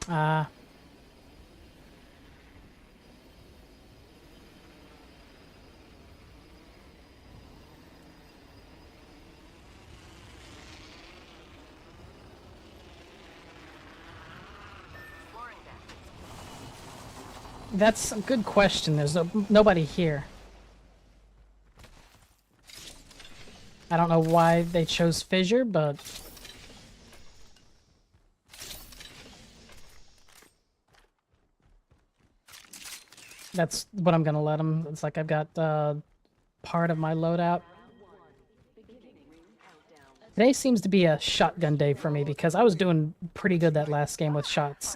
Ah. That's a good question. There's nobody here. I don't know why they chose Fissure, but... That's what I'm gonna let him. It's like I've got part of my loadout. Today seems to be a shotgun day for me because I was doing pretty good that last game with shots.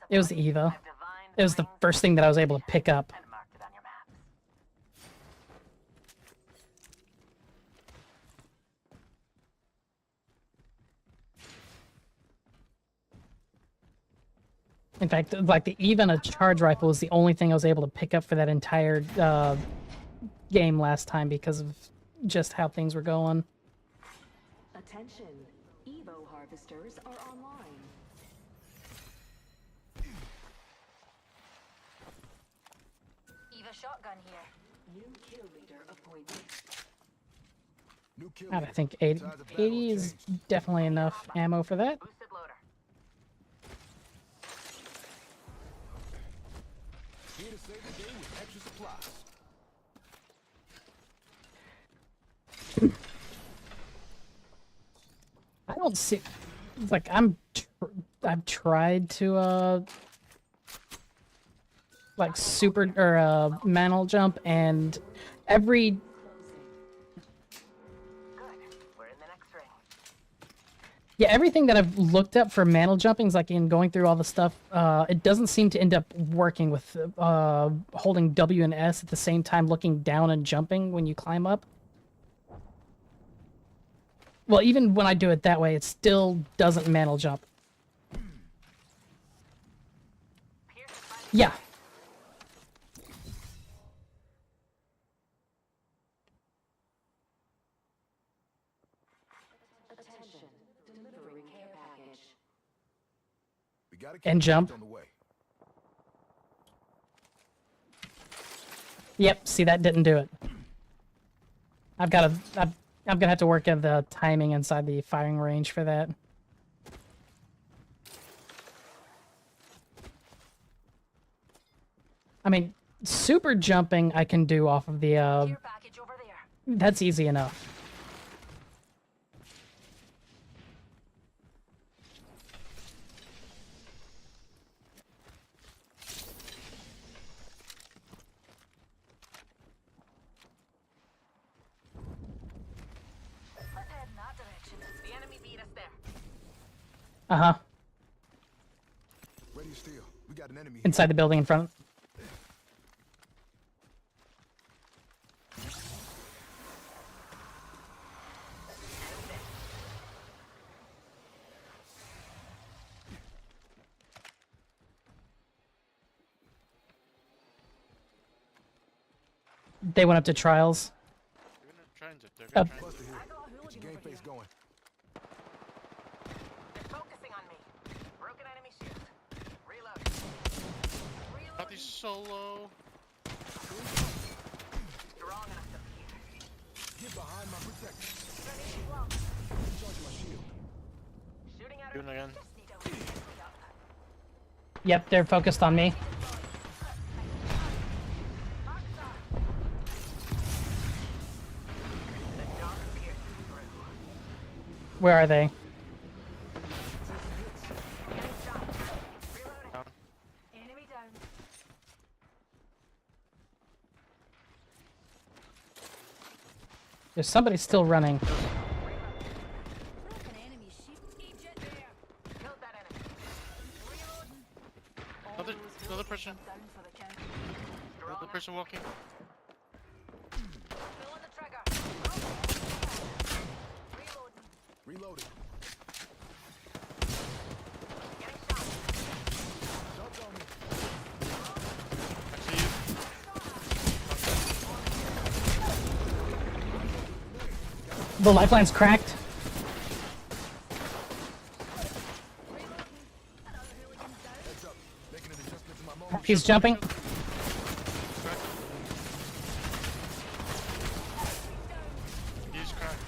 It was the Evo. It was the first thing that I was able to pick up. In fact, like the even a charge rifle was the only thing I was able to pick up for that entire game last time because of just how things were going. Attention, Evo harvesters are online. Eva shotgun here. New kill leader appointed. And I think 80 is definitely enough ammo for that. Here to save the day with extra supplies. I don't see. It's like I've tried to like super or mantle jump, and every everything that I've looked up for mantle jumping is like in going through all the stuff. It doesn't seem to end up working with holding W and S at the same time, looking down and jumping when you climb up. Well, even when I do it that way, it still doesn't mantle jump. Yeah. Attention, delivering care package. We gotta keep And jump. on the way. Yep. See, that didn't do it. I'm gonna have to work at the timing inside the firing range for that. I mean, super jumping I can do off of the that's easy enough. Uh-huh. Ready to steal. We got an enemy here. Inside the building in front. They went up to trials. Up. Buster here. Get your game face going. Got these solo. Get behind my protection. Recharge my shield. Doing it again. Yep, they're focused on me. Where are they? There's somebody still running. Another person. Another person walking. Reloading. The lifeline's cracked. He's jumping. He's cracked.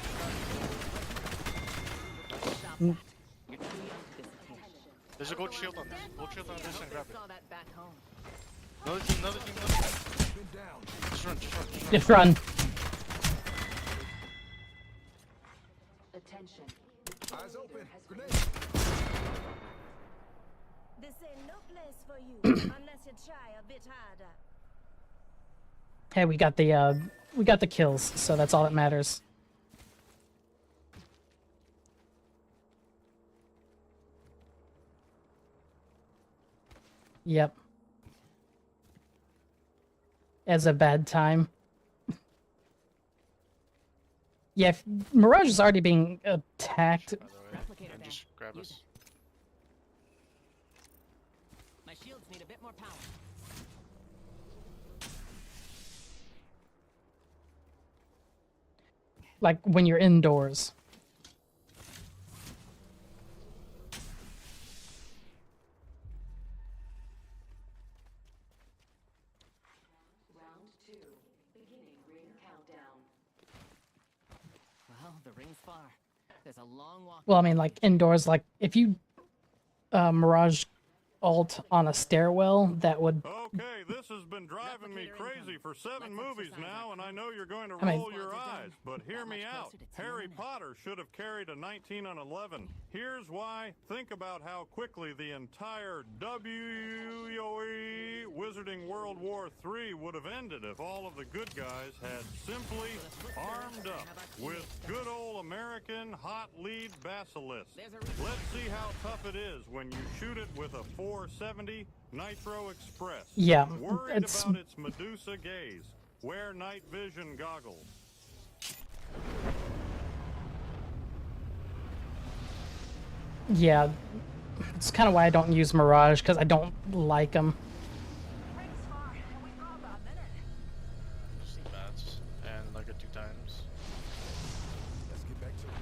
There's a gold shield on this. Gold shield on this and grab it. Another team, another team, another team. Just run, just run, just run. Just run. Attention. Eyes open. Grenade. This ain't no place for you unless you try a bit harder. Hey, we got the kills, so that's all that matters. Yep. As a bad time. Yeah, Mirage is already being attacked. And just grab us. My shields need a bit more power. Like when you're indoors. Round 2. Beginning ring countdown. Well, the ring's far. There's a long walk. Well, I mean, like indoors, like if you Mirage ult on a stairwell, that would. Okay, this has been driving me crazy for 7 movies now, and I know you're going to I mean- roll your eyes, but hear me out. Harry Potter should have carried a 19 on 11. Here's why. Think about how quickly the entire WoE Wizarding World War III would have ended if all of the good guys had simply armed up with good old American hot lead basilisks. Let's see how tough it is when you shoot it with a 470 Nitro Express. Yeah, Worried it's- about its Medusa gaze. Wear night vision goggles. Yeah, it's kind of why I don't use Mirage, because I don't like them. Just bats. And like it 2 times. Let's get back to it.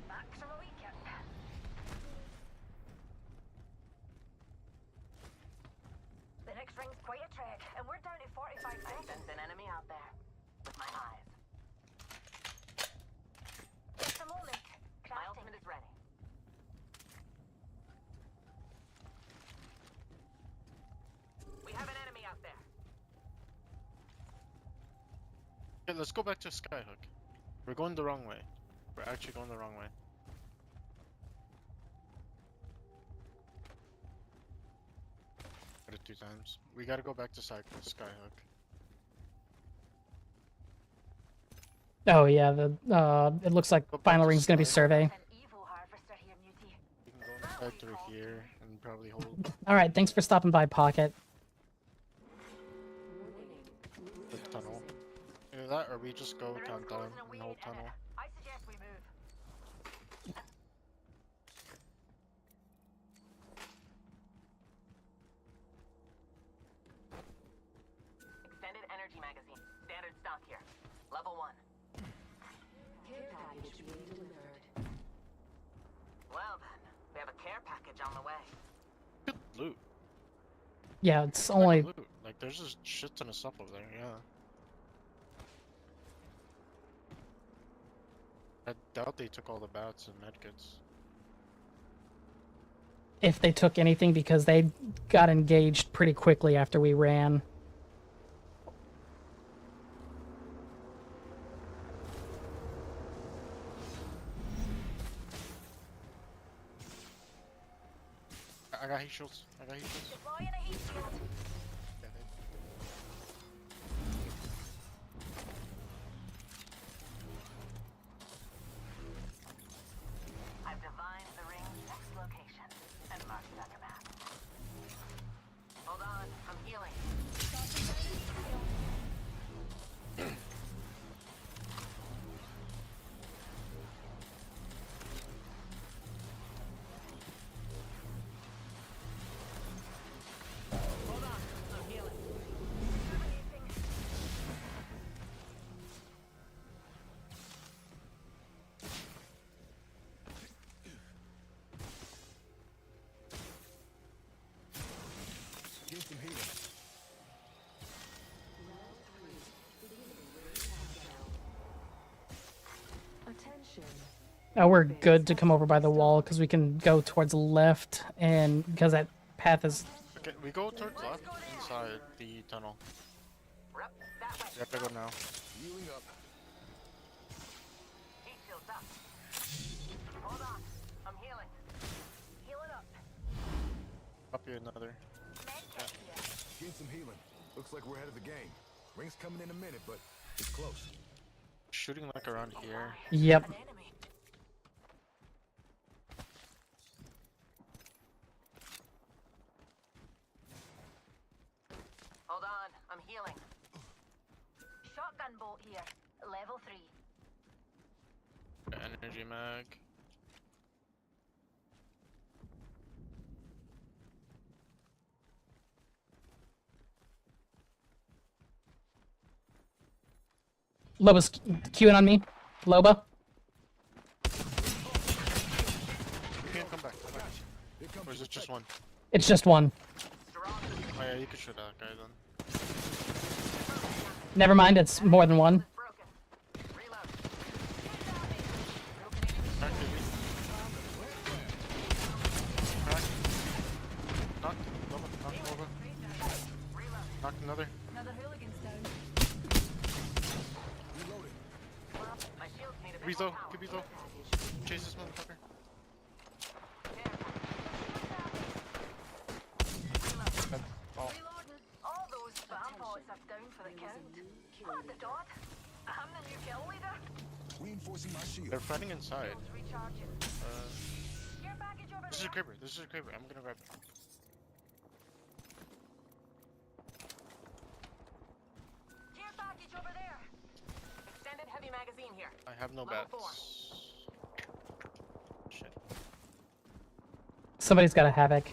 Back from a weekend. The next ring's quite a trek, and we're down to 45 seconds. I sense an enemy out there. With my eyes. Just a moment. My ultimate is ready. We have an enemy out there. Okay, let's go back to Skyhook. We're going the wrong way. We're actually going the wrong way. Did it 2 times. We gotta go back to Skyhook. Oh yeah, it looks like final ring's gonna be survey. We can go back through here and probably hold All right, thanks for stopping by, Pocket. the tunnel. Either that or we just go countdown and hold tunnel. I suggest we move. Extended energy magazine. Standard stock here. Level 1. Care package being delivered. Well then, we have a care package on the way. Good loot. Yeah, it's only. Loot. Like there's just shit ton of stuff over there, yeah. I doubt they took all the bats and medkits. If they took anything, because they got engaged pretty quickly after we ran. I got heat shields. I got heat shields. Deploying a heat shield. Got it. I've divined the ring's next location and marked it on your map. Hold on, I'm healing. Hold on, I'm healing. Get some healing. Attention. We're good to come over by the wall because we can go towards the left, and because that path is. Okay, we go towards left inside the tunnel. We have to go now. Healing up. Heat shield's up. Hold on, I'm healing. Healing up. be another. Getting some healing. Looks like we're ahead of the game. Ring's coming in a minute, but it's close. Shooting like around here. Yep. Hold on, I'm healing. Shotgun bolt here. Level 3. Energy mag. Loba's queuing on me. Loba. You can't come back. Or is it just one? It's just one. Oh yeah, you could shoot that guy then. Never mind, it's more than one. Knocked another. Another hooligan's down. My shields need a bit Bezo, more power. get Bezo. Chase this motherfucker. Oh. All those spam pods are down for the count. What the dot? I'm the new kill leader. Reinforcing my shield. They're fighting inside. Recharging. Care package over This is a creeper. This is a creeper. I'm gonna grab it. Care package over there. Extended heavy magazine here. I have no Level bats. Shit. Somebody's got a havoc.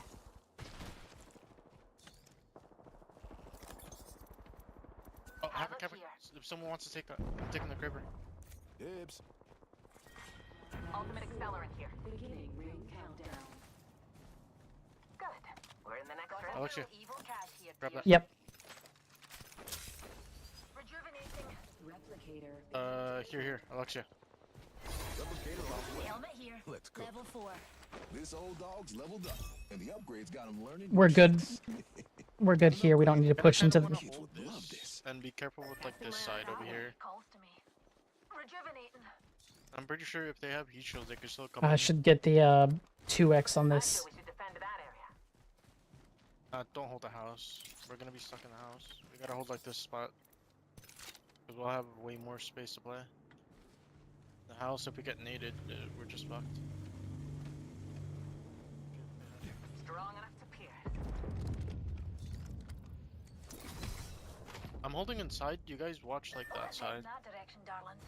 Oh, have a cover. If someone wants to take that, I'm taking the creeper. Dibs. Ultimate accelerant here. Beginning ring countdown. Good. We're in the next round. Alexia, Evil cash here. grab that. Yep. Rejuvenating. Replicator. Here, Alexia. Helmet here. Let's go. Level 4. This old dog's leveled up, and the upgrades got him learning. We're good. We're good here. We don't need to push into the... Hold this and be careful with like this side over here. Calls to me. Rejuvenating. I'm pretty sure if they have heat shields, they can still come. I in. should get the 2x on this. We should defend that area. Don't hold the house. We're gonna be stuck in the house. We gotta hold like this spot. Cause we'll have way more space to play. The house, if we get naded, we're just fucked. Strong enough to pierce. I'm holding inside. You guys watch like that side. In that direction, darlings.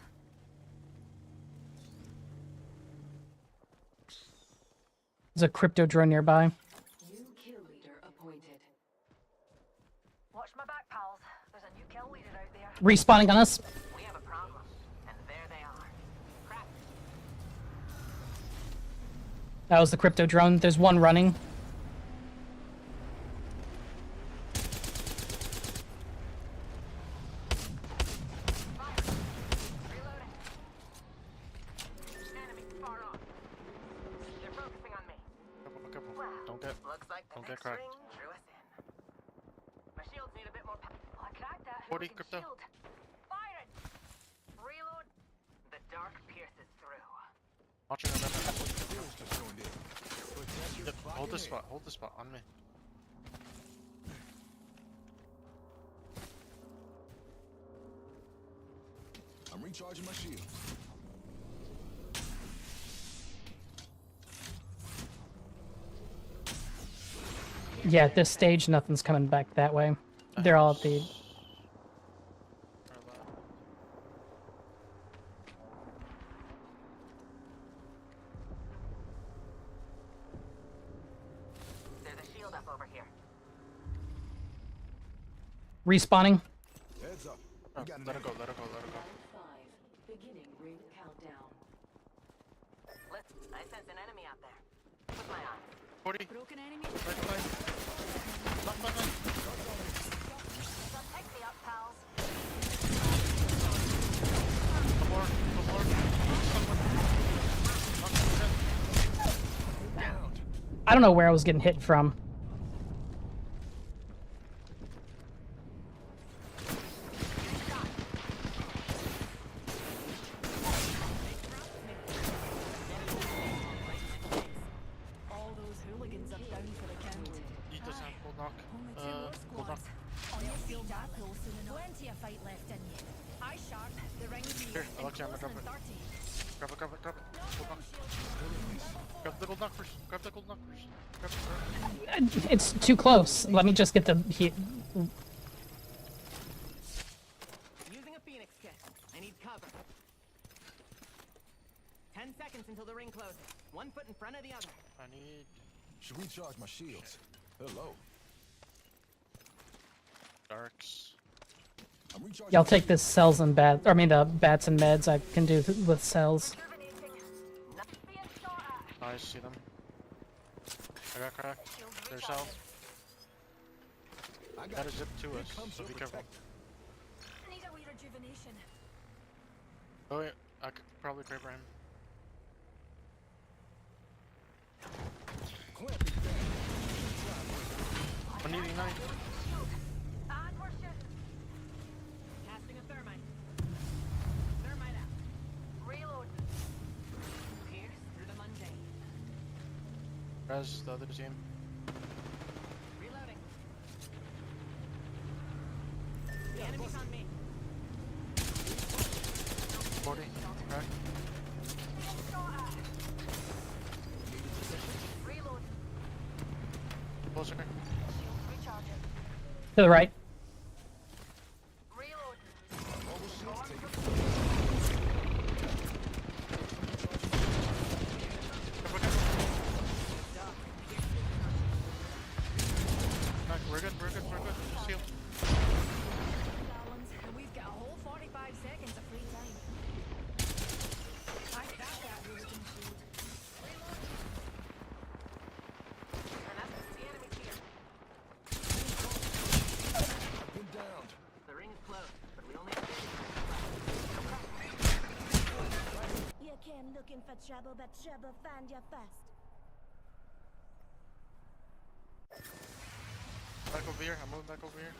There's a crypto drone nearby. New kill leader appointed. Watch my back, pals. There's a new kill leader out there. Respawning on us. We have a problem, and there they are. Crap. That was the crypto drone. There's one running. Enemy far off. They're focusing on me. Careful. Well, Don't get next cracked. ring drew us in. My shields need a bit more power. I cracked that 40 hooligan crypto. shield. Firing. Reload. The dark pierces through. Watching on that. Just joined in. Yep, hold this spot. Hold this spot on me. I'm recharging my shield. Yeah, at this stage, nothing's coming back that way. They're all at the... There's a shield up over here. Respawning. Heads up. Oh, We got let it go. Let it go. Round 5. Beginning ring countdown. I sense an enemy out there. With my eye. 40. Broken enemy. Right. Knock. Some pixie up, pals. One more. I don't know where I was getting hit from. All those hooligans are down for the count. You Grab it, grab it, grab it. Gold knock. Grab the gold knock first. Grab the gold knock first. Grab it. It's too close. Let me just get the... Using a Phoenix kit. I need cover. 10 seconds until the ring closes. 1 foot in front of the other. I need... Should recharge my shields. Hello. Darks. Y'all take this cells and bats, I mean the bats and meds I can do with cells. I see them. I got cracked. There's cell. Got a zip to us, so be careful. Need a wee rejuvenation. Oh yeah, I could probably craver him. I'm needing 9. And we're shooting. Casting a thermite. Thermite out. Reload. Pierce through the mundane. Res the other team. Reloading. The enemy's on me. 40. Crack. Reload. Closer. To the right. We're good, we're good, we're good. Just heal. We've got a whole 45 seconds of free time. I got that wisdom shield. Been downed. The ring is closed, but we only have You came looking for trouble, but trouble found you fast. Back over here, I'm moving back over here.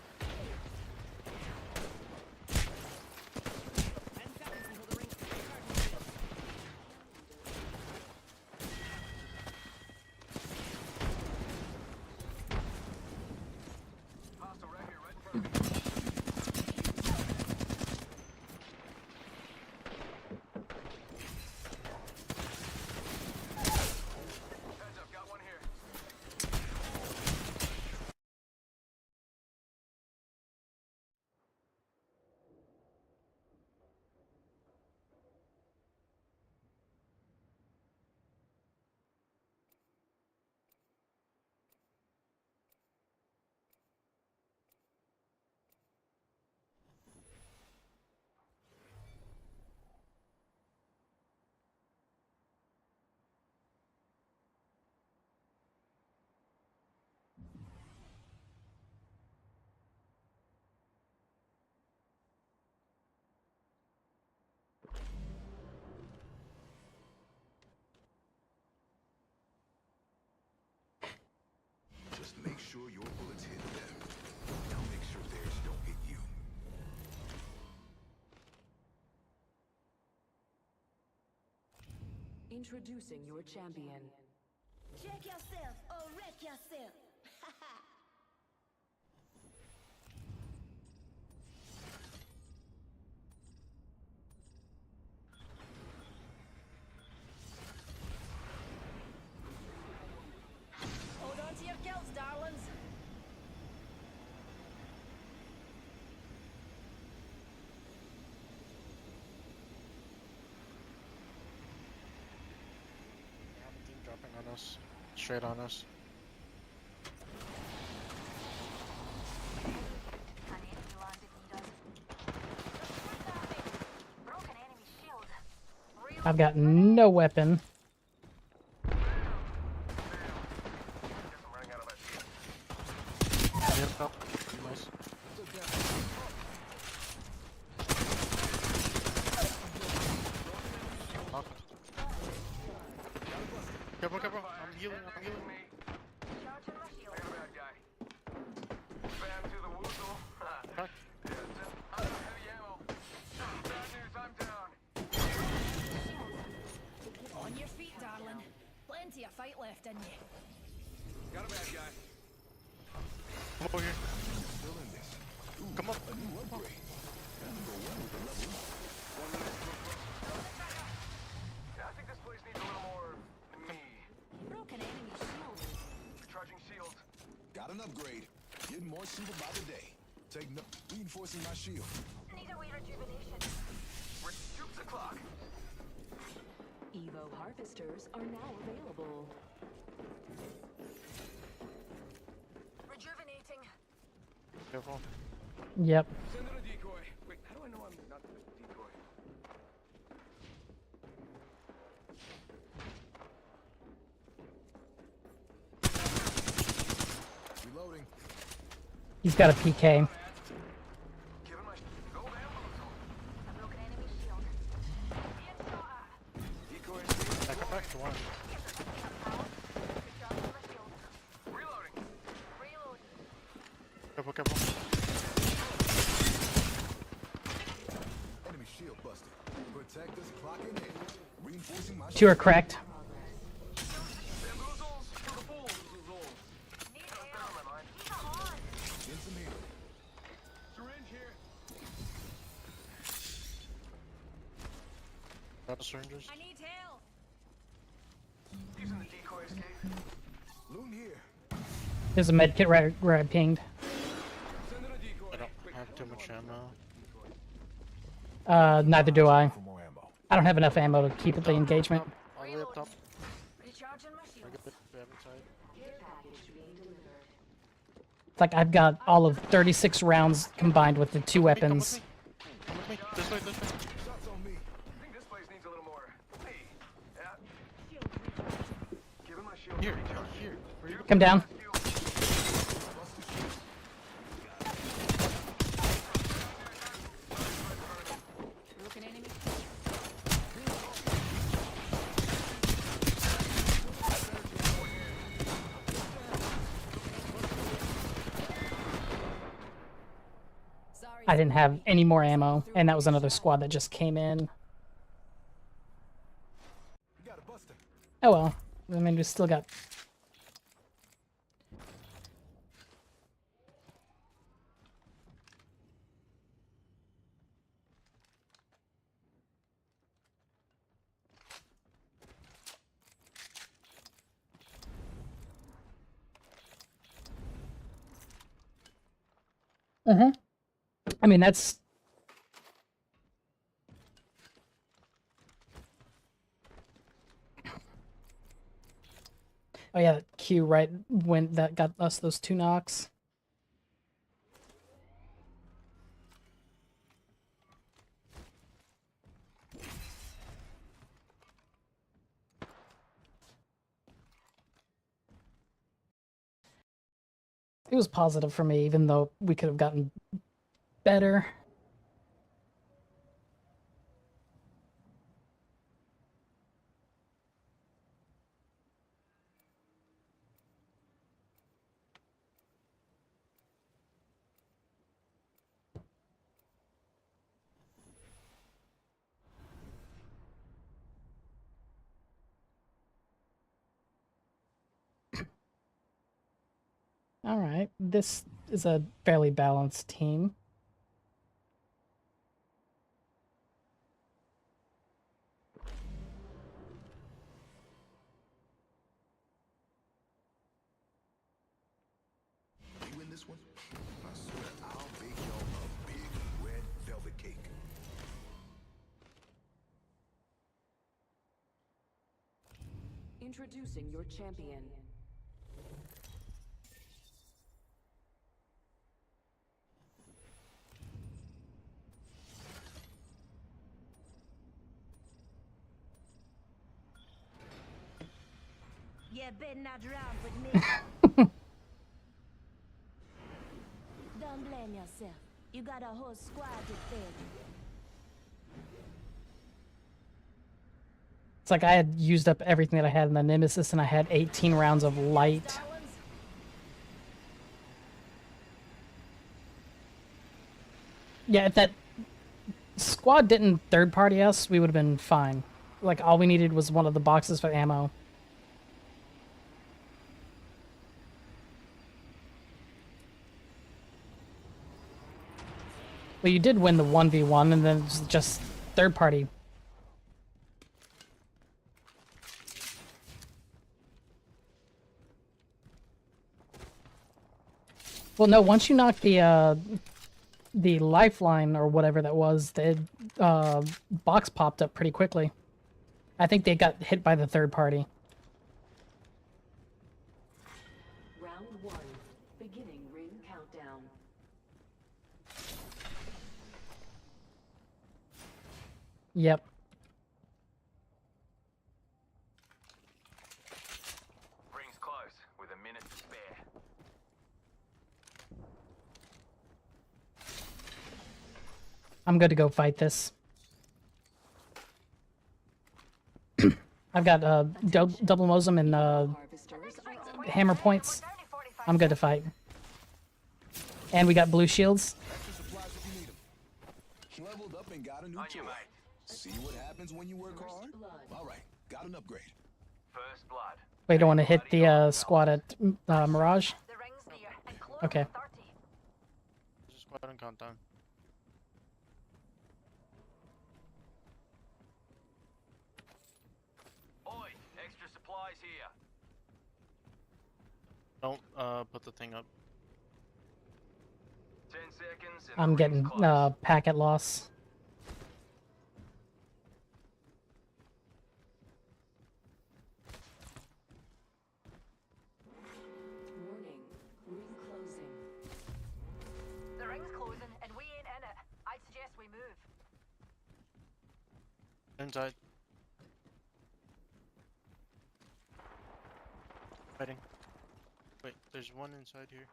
Just make sure your bullets hit them. Now make sure theirs don't hit you. Introducing your champion. Check yourself or wreck yourself. Hold on to your kills, darlings. Team dropping on us. Straight on us. I've got no weapon. Yep, up. Nice. Knocked. Careful, careful. I'm healing, I'm healing. Crack. On your feet, darling. Plenty of fight left in you. Got a bad guy. Come over here. Still in this. Ooh, Come on. a new upgrade. That'll go well with the level. Got an upgrade. Getting more super by the day. Take no reinforcing my shield. Need a wee rejuvenation. Troops o'clock. Evo harvesters are now available. Rejuvenating. Careful. Yep. Send in a decoy. Wait, how do I know I'm not the decoy? Reloading. He's got a PK. Back up, back to one. Careful, careful. Enemy shield busted. Protect us, clock in. Reinforcing my 2 are cracked. Get some healing. Syringe here. Got the syringes. I need help. Using the decoy escape. Loon here. There's a med kit right where I pinged. Send in a decoy. I don't have too much ammo. Neither do I. For more ammo. I don't have enough ammo to keep at the engagement. All the way up top. Recharging my I shield. get the back side. It's like I've got all of 36 rounds combined with the 2 weapons. Come with me. This way, this way. Shots on me. I think this place needs a little more. Hey, yeah. Give him my shield. Here, here. Where you? Come down. Broken enemy. Sorry. I didn't have any more ammo, and that was another squad that just came in. You got a buster. Oh well. I mean, we still got... I mean, that's... Oh yeah, that Q right when that got us those 2 knocks. It was positive for me, even though we could have gotten better. All right, this is a fairly balanced team. You win this one? I swear I'll bake y'all a big red velvet cake. Introducing your champion. You better not round with me. Don't blame yourself. You got a whole squad to feed. It's like I had used up everything that I had in the Nemesis, and I had 18 rounds of light. Yeah, if that squad didn't third-party us, we would have been fine. Like, all we needed was one of the boxes for ammo. Well, you did win the 1v1, and then it's just third-party. Well, no. Once you knock the lifeline or whatever that was, the box popped up pretty quickly. I think they got hit by the third party. Round 1. Beginning ring countdown. Yep. Ring's close, with a minute to spare. I'm good to go fight this. I've got double Mosum and hammer points. I'm good to fight. And we got blue shields. Leveled up and got a new toy. See what happens when you work hard? Alright, got an upgrade. First blood. Wait, don't want to hit the squad at Mirage? Okay. Just squad and countdown. Oi, extra supplies here. Don't put the thing up. 10 seconds. And I'm the ring's getting close. packet loss. Warning. Ring closing. The ring's closing and we ain't in it. I'd suggest we move. Inside. Fighting. Wait, there's one inside here.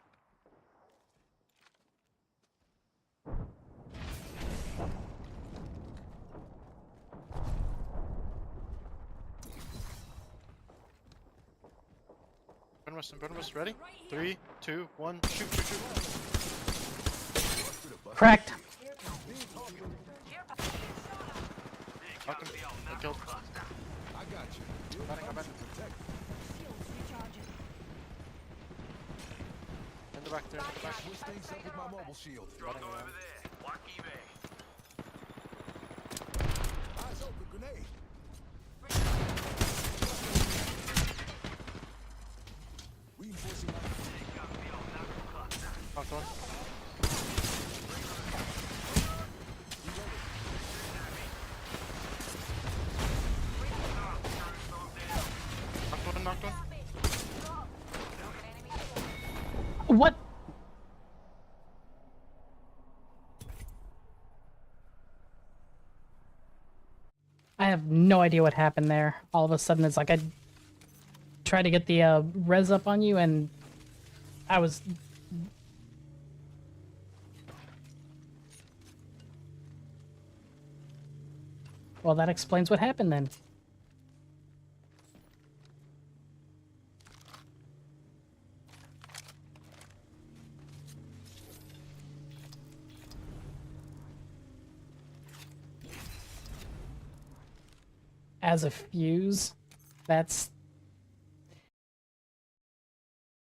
Burn West, ready? 3, 2, 1, shoot. Cracked. Knock him. I killed. I got you. I'm back. In the back there. Switch things up with my mobile shield. Drop over there. Lucky me. Eyes open, grenade. Reinforcing my Knocked one. Knocked one. What? I have no idea what happened there. All of a sudden, it's like I tried to get the res up on you, and I was... Well, that explains what happened then. As a fuse, that's...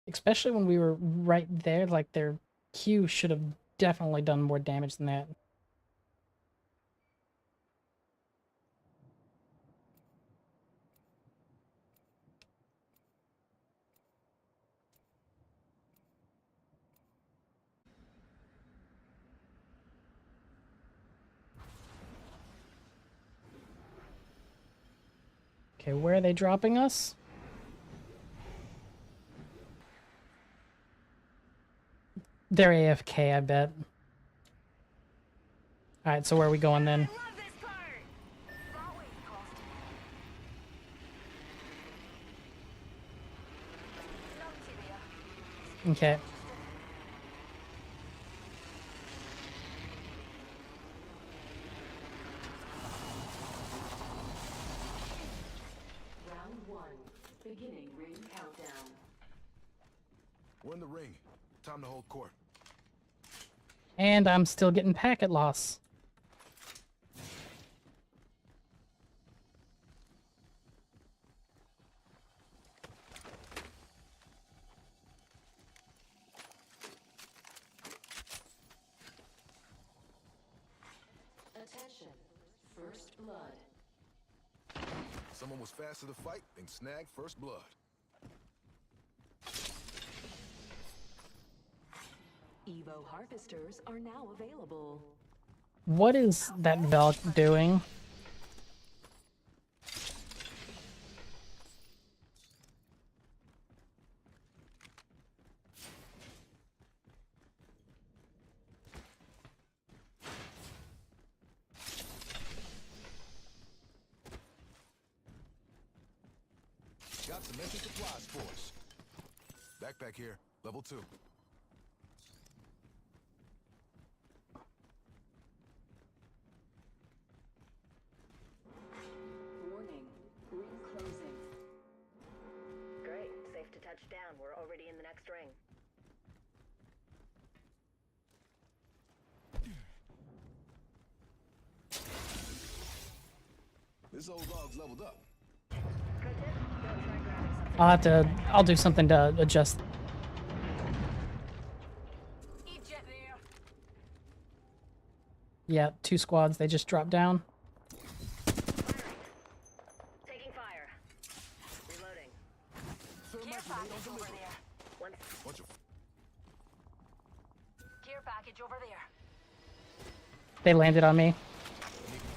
Especially when we were right there, like their Q should have definitely done more damage than that. Okay, where are they dropping us? They're AFK, I bet. Alright, so where are we going then? Okay. Round 1. Beginning ring countdown. We're in the ring. Time to hold court. And I'm still getting packet loss. Attention. First blood. Someone was fast to the fight and snagged first blood. Evo harvesters are now available. What is that Valk doing? Got some empty supplies for us. Backpack here, level 2. Warning, ring closing. Great, safe to touch down. We're already in the next ring. This old dog's leveled up. I'll do something to adjust. Yeah, 2 squads, they just dropped down. Taking fire. Reloading. Care package over there. Care package over there. They landed on me.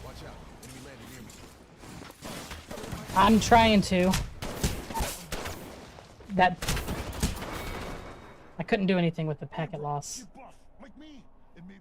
Watch out. Enemy landed near me. I'm trying to. That... I couldn't do anything with the packet loss. Like me, and maybe